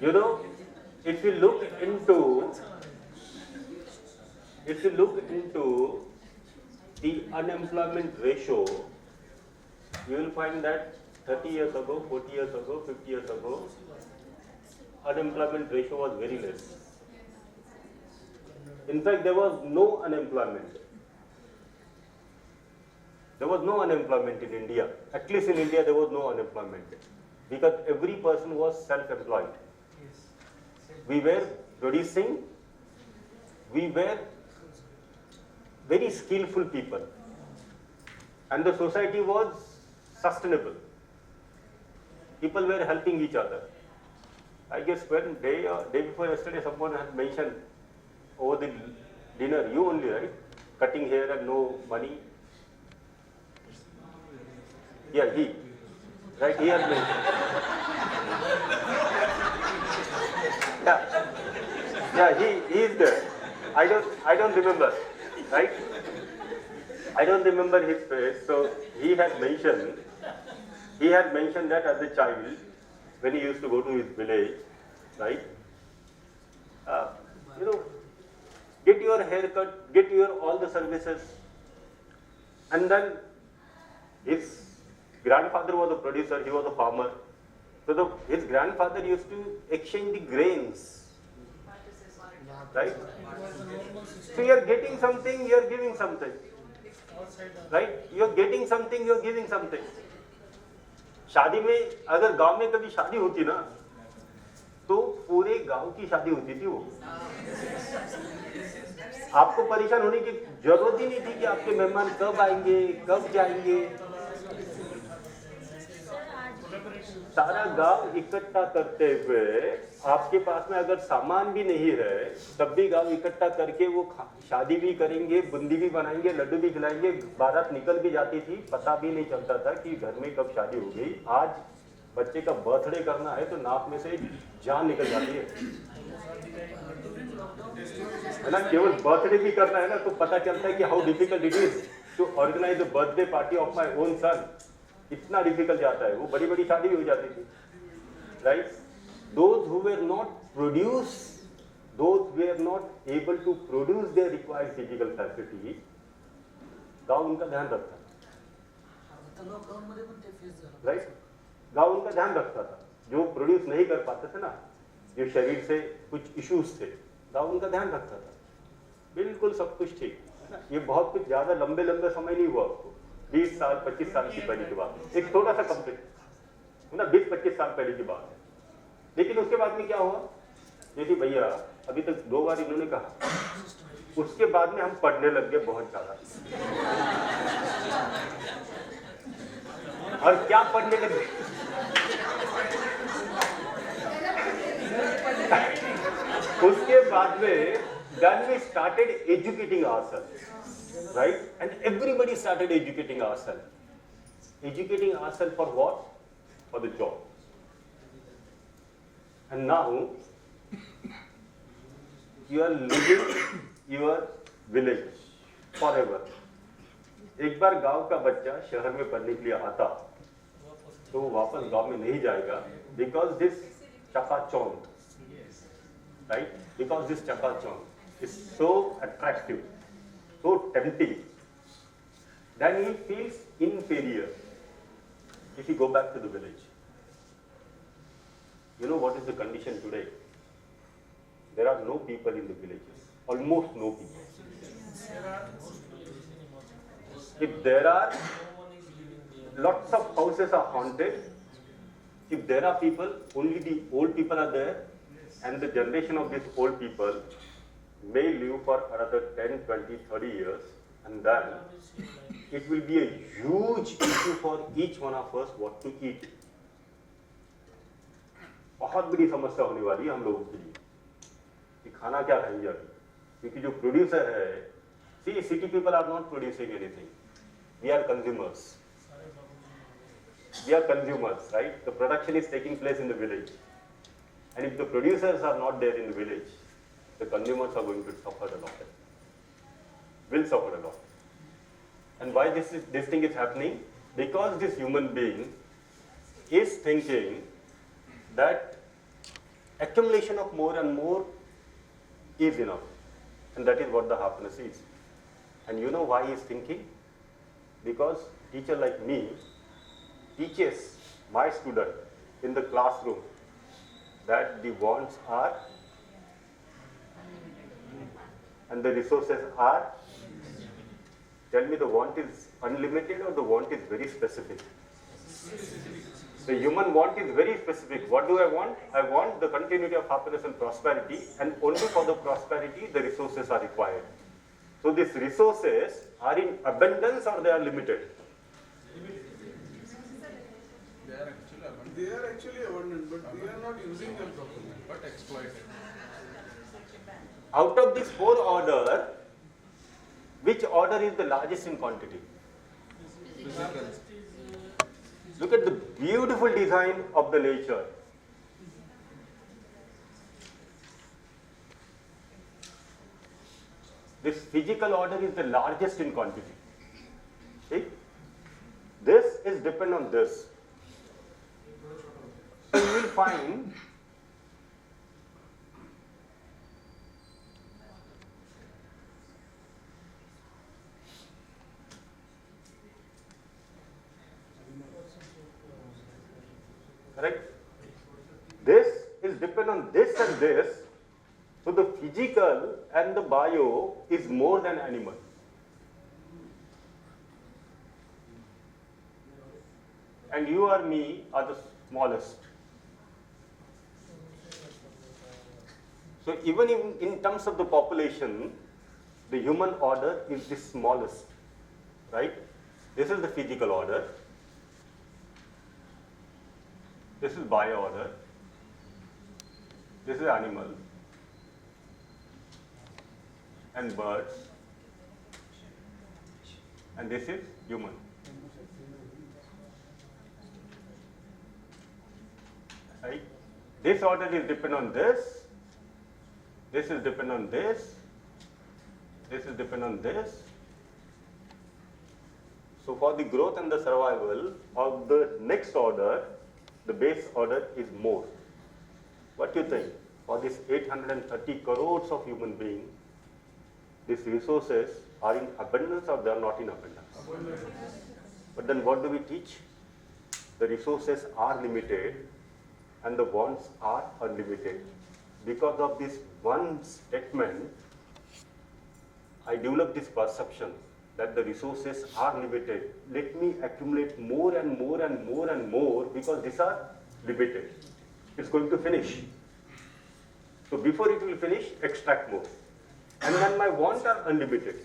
Speaker 8: You know, if you look into the unemployment ratio, you will find that 30 years ago, 40 years ago, 50 years ago, unemployment ratio was very less. In fact, there was no unemployment. There was no unemployment in India. At least in India, there was no unemployment, because every person was self-employed. We were producing, we were very skillful people, and the society was sustainable. People were helping each other. I guess when day before yesterday, someone had mentioned over the dinner, you only, right? Cutting hair and no money. Yeah, he has mentioned. Yeah, he is there. I don't remember, right? I don't remember his face. So he had mentioned that as a child, when he used to go to his village, right? You know, get your haircut, get your all the services, and then his grandfather was a producer, he was a farmer. So his grandfather used to exchange the grains, right? So you are getting something, you are giving something, right? You are getting something, you are giving something. शादी में अगर गांव में कभी शादी होती ना, तो पूरे गांव की शादी होती थी वो. आपको परेशान होने की जरूरत ही नहीं थी कि आपके मेहमान कब आएंगे, कब जाएंगे. सारा गांव इकट्ठा करते हुए, आपके पास में अगर सामान भी नहीं है तब भी गांव इकट्ठा करके वो शादी भी करेंगे, बुंदी भी बनाएंगे, लड्डू भी खिलाएंगे. बारात निकल भी जाती थी, पता भी नहीं चलता था कि घर में कब शादी हो गई. आज बच्चे का बर्थडे करना है तो नाक में से जान निकल जाती है ना. केवल बर्थडे भी करना है ना तो पता चलता है कि how difficult it is to organise the birthday party of my own son. इतना डिफिकल्ट जाता है. वो बड़ी बड़ी शादी भी हो जाती थी, right? those who were not able to produce their required physical facility, गांव उनका ध्यान रखता था, राइट? गांव उनका ध्यान रखता था, जो प्रोड्यूस नहीं कर पाते थे ना, जो शरीर से कुछ इश्यूज थे, गांव उनका ध्यान रखता था। बिल्कुल सब कुछ ठीक है ना, ये बहुत कुछ ज्यादा लंबे समय नहीं हुआ उसको, 20 साल 25 साल की पहले की बात है, एक छोटा सा कंप्लीट है ना, 20-25 साल पहले की बात है। लेकिन उसके बाद में क्या हुआ, जैसे भैया अभी तक 2 बार इन्होंने कहा, उसके बाद में हम पढ़ने लग गए बहुत ज्यादा। और क्या पढ़ने लगे, उसके बाद में then we started educating ourselves, right? And everybody started educating ourselves. Educating ourselves for what? For the job. And now you are living your village forever. एक बार गांव का बच्चा शहर में पढ़ने के लिए आता तो वो वापस गांव में नहीं जाएगा, because this chakachaund, right? Because this chakachaund is so attractive, so tempting, then he feels inferior if he go back to the village. You know what is the condition today? There are no people in the villages, almost no people. If there are, lots of houses are haunted. If there are people, only the old people are there, and the generation of these old people may live for another 10, 20, 30 years, and then it will be a huge issue for each one of us what to eat. बहुत बड़ी समस्या होने वाली है हम लोगों के लिए कि खाना क्या खाएंगे अभी, क्योंकि जो प्रोड्यूसर है, see, city people are not producing anything. We are consumers. We are consumers, right? The production is taking place in the village. And if the producers are not there in the village, the consumers are going to suffer a lot. Will suffer a lot. And why this thing is happening? Because this human being is thinking that accumulation of more and more is enough. And that is what the happiness is. And you know why he is thinking? Because teacher like me teaches my student in the classroom that the wants are and the resources are. Tell me, the want is unlimited or the want is very specific? The human want is very specific. What do I want? I want the continuity of happiness and prosperity, and only for the prosperity the resources are required. So these resources are in abundance or they are limited?
Speaker 13: They are actually abundant, but we are not using them properly, but exploited.
Speaker 8: Out of this 4 order, which order is the largest in quantity?
Speaker 13: Physical.
Speaker 8: Look at the beautiful design of the nature. This physical order is the largest in quantity. See? This is dependent on this. So you will find correct? This is dependent on this and this. So the physical and the bio is more than animal. And you or me are the smallest. So even in terms of the population, the human order is the smallest, right? This is the physical order. This is bio order. This is animal and birds, and this is human. Right? This order is dependent on this. This is dependent on this. This is dependent on this. So for the growth and the survival of the next order, the base order is more. What do you think? For this 830 crores of human beings, these resources are in abundance or they are not in abundance? But then what do we teach? The resources are limited and the wants are unlimited. Because of this one statement, I developed this perception that the resources are limited. Let me accumulate more and more and more and more because these are limited. It's going to finish. So before it will finish, extract more. And then my wants are unlimited.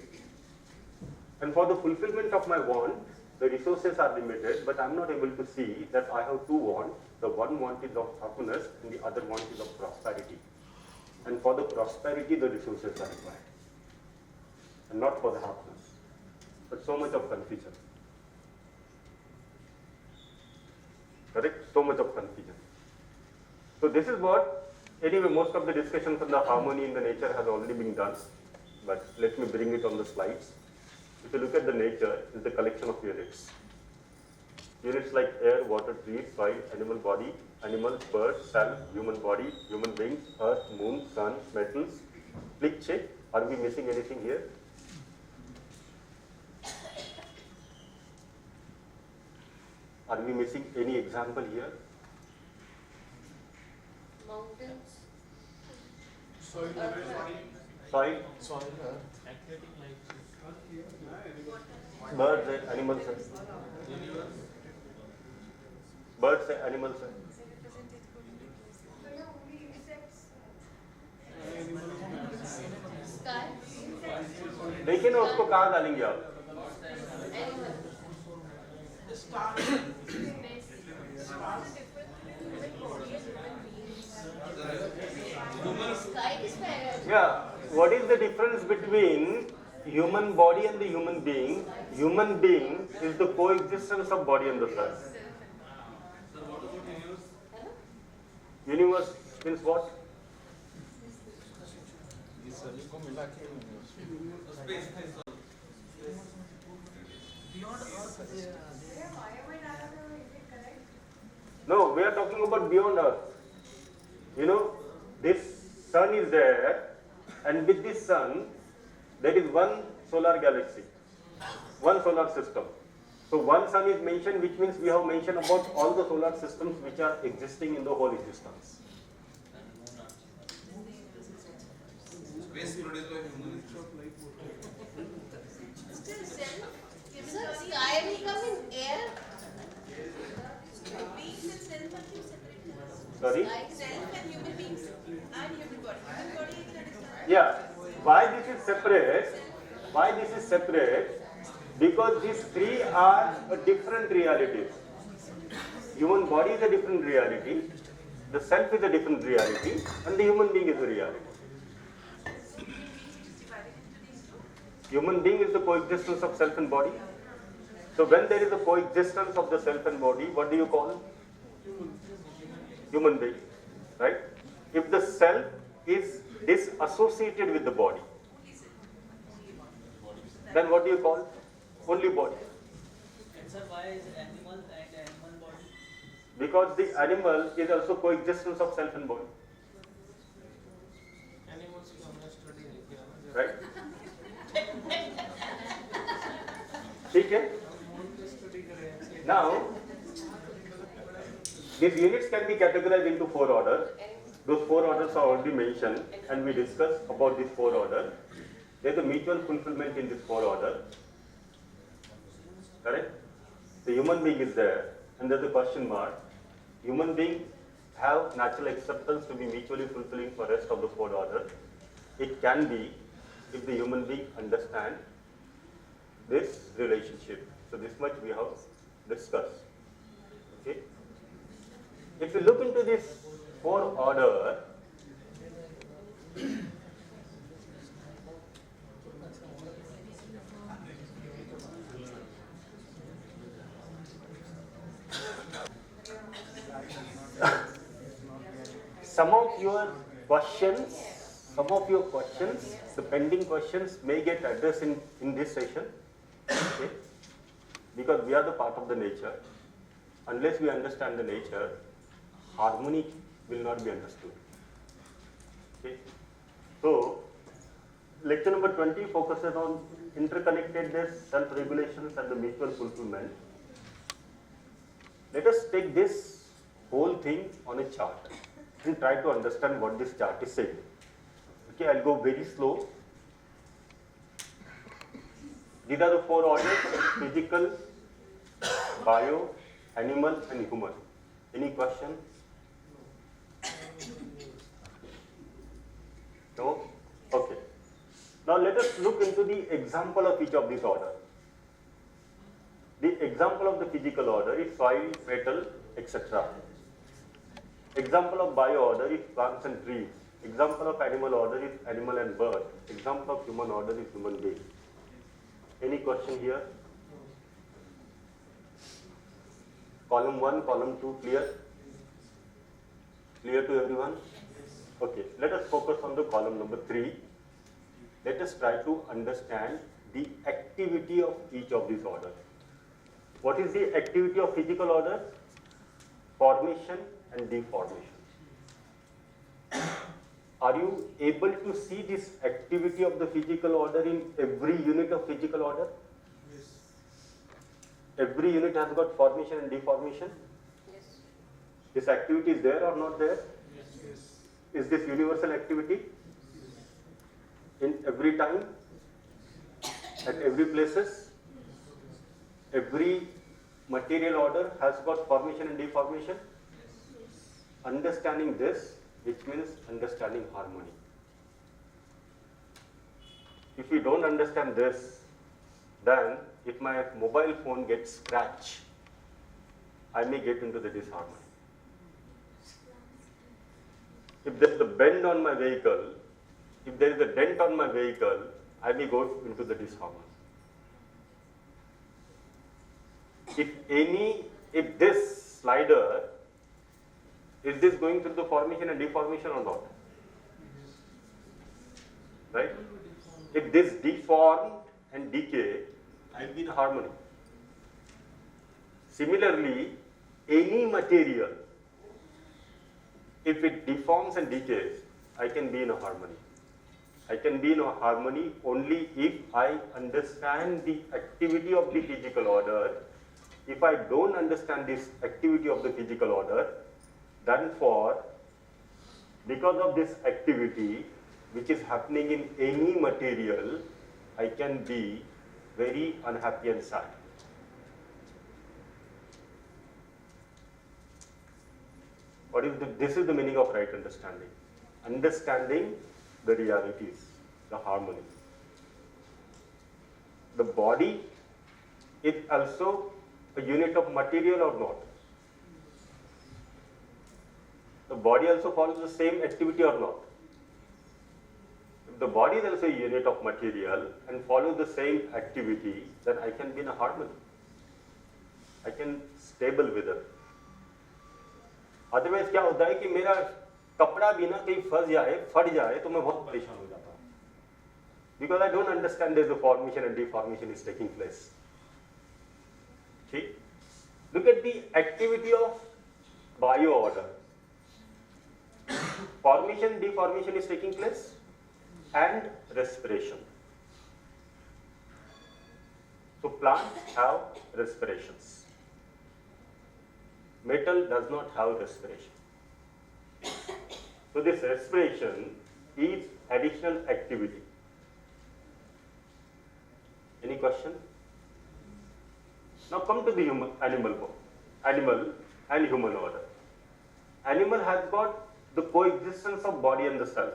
Speaker 8: And for the fulfillment of my want, the resources are limited, but I'm not able to see that I have two wants. The one want is of happiness and the other want is of prosperity. And for the prosperity, the resources are required. And not for the happiness. But so much of confusion. Correct? So much of confusion. So this is what, anyway, most of the discussions on the harmony in the nature has already been done. But let me bring it on the slides. If you look at the nature, it's the collection of units. Units like air, water, trees, soil, animal body, animals, birds, cell, human body, human beings, earth, moon, sun, metals. Please check. Are we missing anything here? Are we missing any example here?
Speaker 6: Mountains.
Speaker 8: Soil. Birds and animals. Birds and animals. देखिए ना उसको कहाँ डालेंगे आप? Yeah, what is the difference between human body and the human being? Human being is the coexistence of body and the soul. Universe means what? No, we are talking about beyond Earth. You know, this sun is there, and with this sun, there is one solar galaxy, one solar system. So one sun is mentioned, which means we have mentioned about all the solar systems which are existing in the whole existence.
Speaker 13: Space produced by humans.
Speaker 6: Sir, sky will come in air.
Speaker 8: Sorry?
Speaker 1: Self and human beings and human body. Human body you can understand.
Speaker 8: Yeah. Why this is separate? Why this is separate? Because these three are a different realities. Human body is a different reality, the self is a different reality, and the human being is a reality. Human being is the coexistence of self and body. So when there is a coexistence of the self and body, what do you call? Human being, right? If the self is disassociated with the body, then what do you call? Only body.
Speaker 12: And sir, why is animal and animal body?
Speaker 8: Because the animal is also coexistence of self and body.
Speaker 11: Animals
Speaker 8: Right? Okay? Now, these units can be categorized into 4 orders. Those 4 orders are already mentioned, and we discussed about these 4 orders. There is a mutual fulfillment in this 4 orders. Correct? The human being is there, and there's a question mark. Human beings have natural acceptance to be mutually fulfilling for rest of the 4 orders. It can be if the human being understands this relationship. So this much we have discussed. Okay? If you look into this 4 order, some of your questions, the pending questions may get addressed in this session, okay? Because we are the part of the nature. Unless we understand the nature, harmony will not be understood. Okay. So, lecture number 20 focuses on interconnectedness, self-regulations and the mutual fulfillment. Let us take this whole thing on a chart and try to understand what this chart is saying. Okay, I'll go very slow. These are the four orders: physical, bio, animal and human. Any question? No? Okay. Now let us look into the example of each of these orders. The example of the physical order is soil, metal, etc. Example of bio order is plants and trees. Example of animal order is animal and bird. Example of human order is human being. Any question here? Column 1, column 2 clear? Clear to everyone? Okay, let us focus on the column number 3. Let us try to understand the activity of each of these orders. What is the activity of physical order? Formation and deformation. Are you able to see this activity of the physical order in every unit of physical order? Yes. Every unit has got formation and deformation? Yes. This activity is there or not there? Yes. Is this universal activity? In every time? At every places? Every material order has got formation and deformation? Understanding this, which means understanding harmony. If you don't understand this, then if my mobile phone gets scratched, I may get into the disharmony. If there is a bend on my vehicle, if there is a dent on my vehicle, I may go into the disharmony. If this slider, is this going through the formation and deformation or not? Right? If this deformed and decay, I'll be in harmony. Similarly, any material, if it deforms and decays, I can be in a harmony. I can be in a harmony only if I understand the activity of the physical order. If I don't understand this activity of the physical order, then because of this activity which is happening in any material, I can be very unhappy and sad. This is the meaning of right understanding. Understanding the realities, the harmony. The body is also a unit of material or not? The body also follows the same activity or not? If the body is also a unit of material and follows the same activity, then I can be in a harmony. I can stable with it. Otherwise क्या होता है कि मेरा कपड़ा भी ना कहीं फंस जाए, फट जाए तो मैं बहुत परेशान हो जाता हूँ. Because I don't understand there's a formation and deformation is taking place. Okay? Look at the activity of bio order. Formation, deformation is taking place and respiration. So plants have respirations. Metal does not have respiration. So this respiration is additional activity. Any question? Now come to the animal and human order. Animal has got the coexistence of body and the self.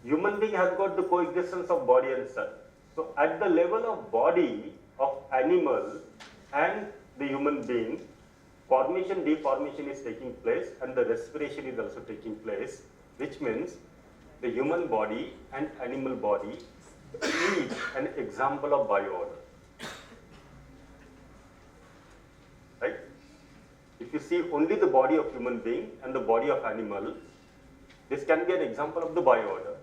Speaker 8: Human being has got the coexistence of body and self. So at the level of body of animal and the human being, formation, deformation is taking place and the respiration is also taking place, which means the human body and animal body is an example of bio order. Right? If you see only the body of human being and the body of animal, this can be an example of the bio order.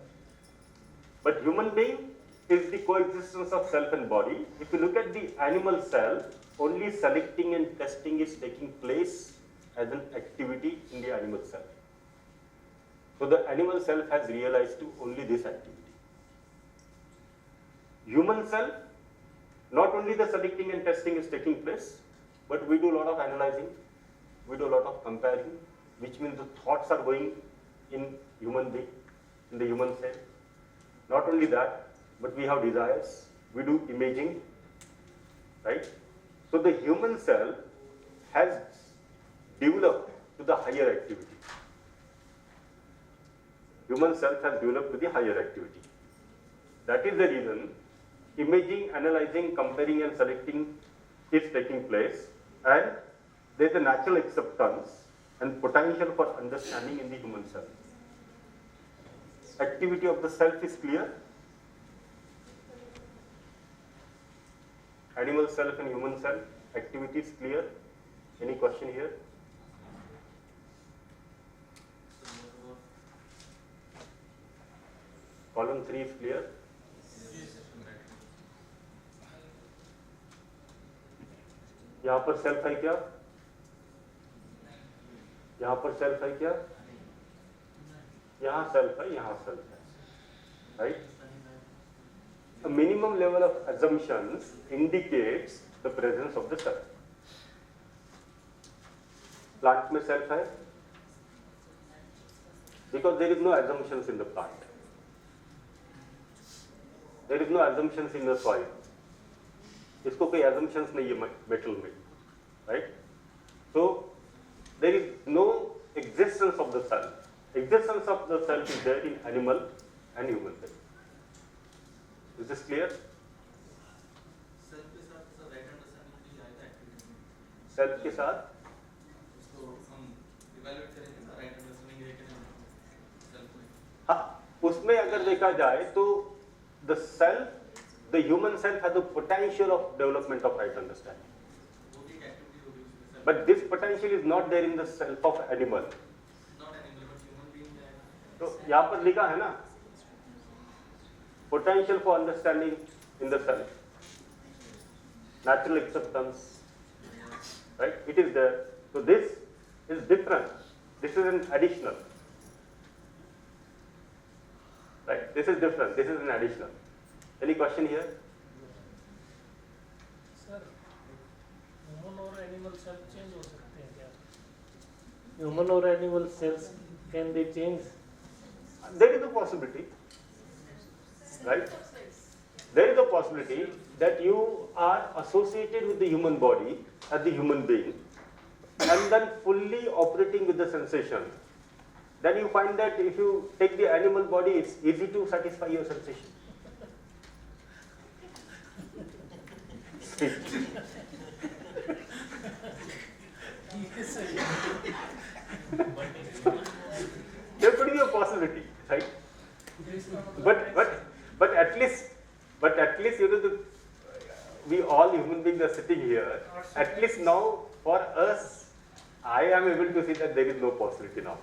Speaker 8: But human being is the coexistence of self and body. If you look at the animal cell, only selecting and testing is taking place as an activity in the animal cell. So the animal self has realized to only this activity. Human self, not only the selecting and testing is taking place, but we do a lot of analyzing, we do a lot of comparing, which means the thoughts are going in human being, in the human self. Not only that, but we have desires, we do imaging, right? So the human self has developed to the higher activity. Human self has developed to the higher activity. That is the reason imaging, analyzing, comparing and selecting is taking place, and there is a natural acceptance and potential for understanding in the human self. Activity of the self is clear. Animal self and human self, activity is clear. Any question here? Column 3 is clear. यहाँ पर self है क्या? यहाँ पर self है क्या? यहाँ self है, यहाँ सेल्फ है, right? A minimum level of assumptions indicates the presence of the self. Plant में self है, because there is no assumptions in the plant. There is no assumptions in the soil. इसको कोई assumptions नहीं है metal में, right? So there is no existence of the self. Existence of the self is there in animal and human self. Is this clear? Self के साथ हाँ, उसमें अगर देखा जाए तो the self, the human self has the potential of development of right understanding. But this potential is not there in the self of animal. तो यहाँ पर लिखा है ना, potential for understanding in the self, natural acceptance, right? It is there. So this is different. This is an additional, right? This is different. This is an additional. Any question here?
Speaker 5: Sir, human or animal cells change हो सकते हैं क्या? Human or animal cells, can they change?
Speaker 8: There is a possibility, right? There is a possibility that you are associated with the human body as the human being and then fully operating with the sensation. Then you find that if you take the animal body, it's easy to satisfy your sensation. There could be a possibility, right? But at least you know we all human beings are sitting here. At least now for us, I am able to see that there is no possibility now,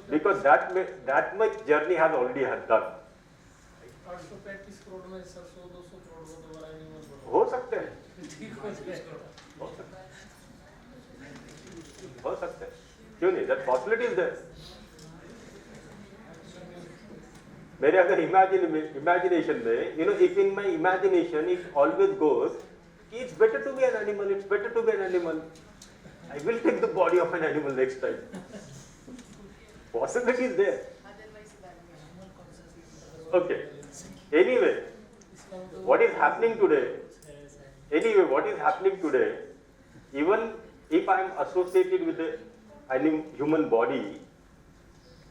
Speaker 8: because that much journey has already had done. हो सकते हैं, हो सकते हैं, क्यों नहीं? That possibility is there. मेरे अगर imagination में, you know, if in my imagination it always goes, it's better to be an animal, it's better to be an animal, I will take the body of an animal next time. Possibility is there. Okay. Anyway, what is happening today? Even if I am associated with the human body,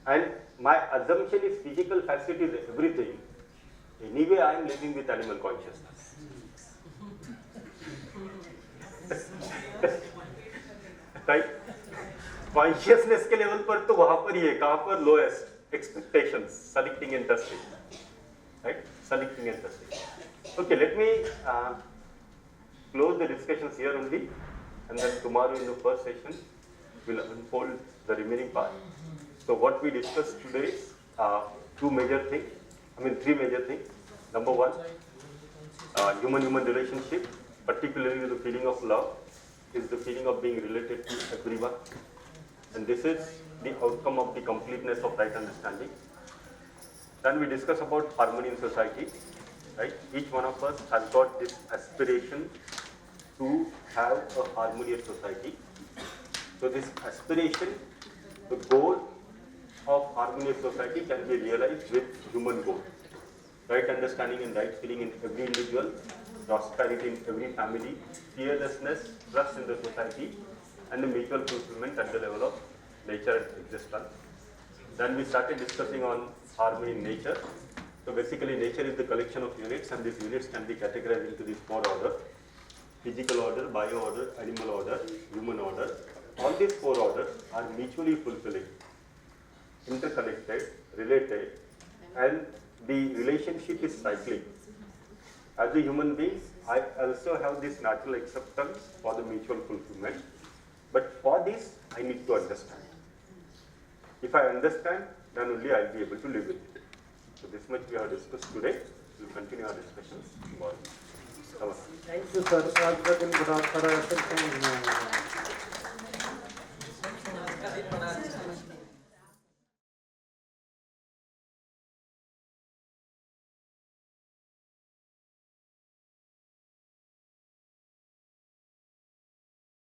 Speaker 8: and my assumption is physical facilities, everything, anyway I am living with animal consciousness. Right? Consciousness के level पर तो वहाँ पर ही है, कहाँ पर lowest expectations, selecting and testing, right? Selecting and testing. Okay, let me close the discussions here only, and then tomorrow in the first session we'll unfold the remaining part. So what we discussed today is three major things. Number one, human-human relationship, particularly the feeling of love, is the feeling of being related to everyone. And this is the outcome of the completeness of right understanding. Then we discuss about harmony in society, right? Each one of us has got this aspiration to have a harmonious society. So this aspiration, the goal of harmonious society can be realized with human goals. Right understanding and right feeling in every individual, prosperity in every family, fearlessness, trust in the society, and the mutual fulfillment at the level of nature and existence. Then we started discussing on harmony in nature. So basically nature is the collection of units, and these units can be categorized into these 4 orders: physical order, bio order, animal order, human order. All these 4 orders are mutually fulfilling, interconnected, related, and the relationship is cyclic. As a human being, I also have this natural acceptance for the mutual fulfillment. But for this, I need to understand. If I understand, then only I'll be able to live with it. So this much we have discussed today. We'll continue our discussions tomorrow.
Speaker 3: Thank you, sir. Good afternoon.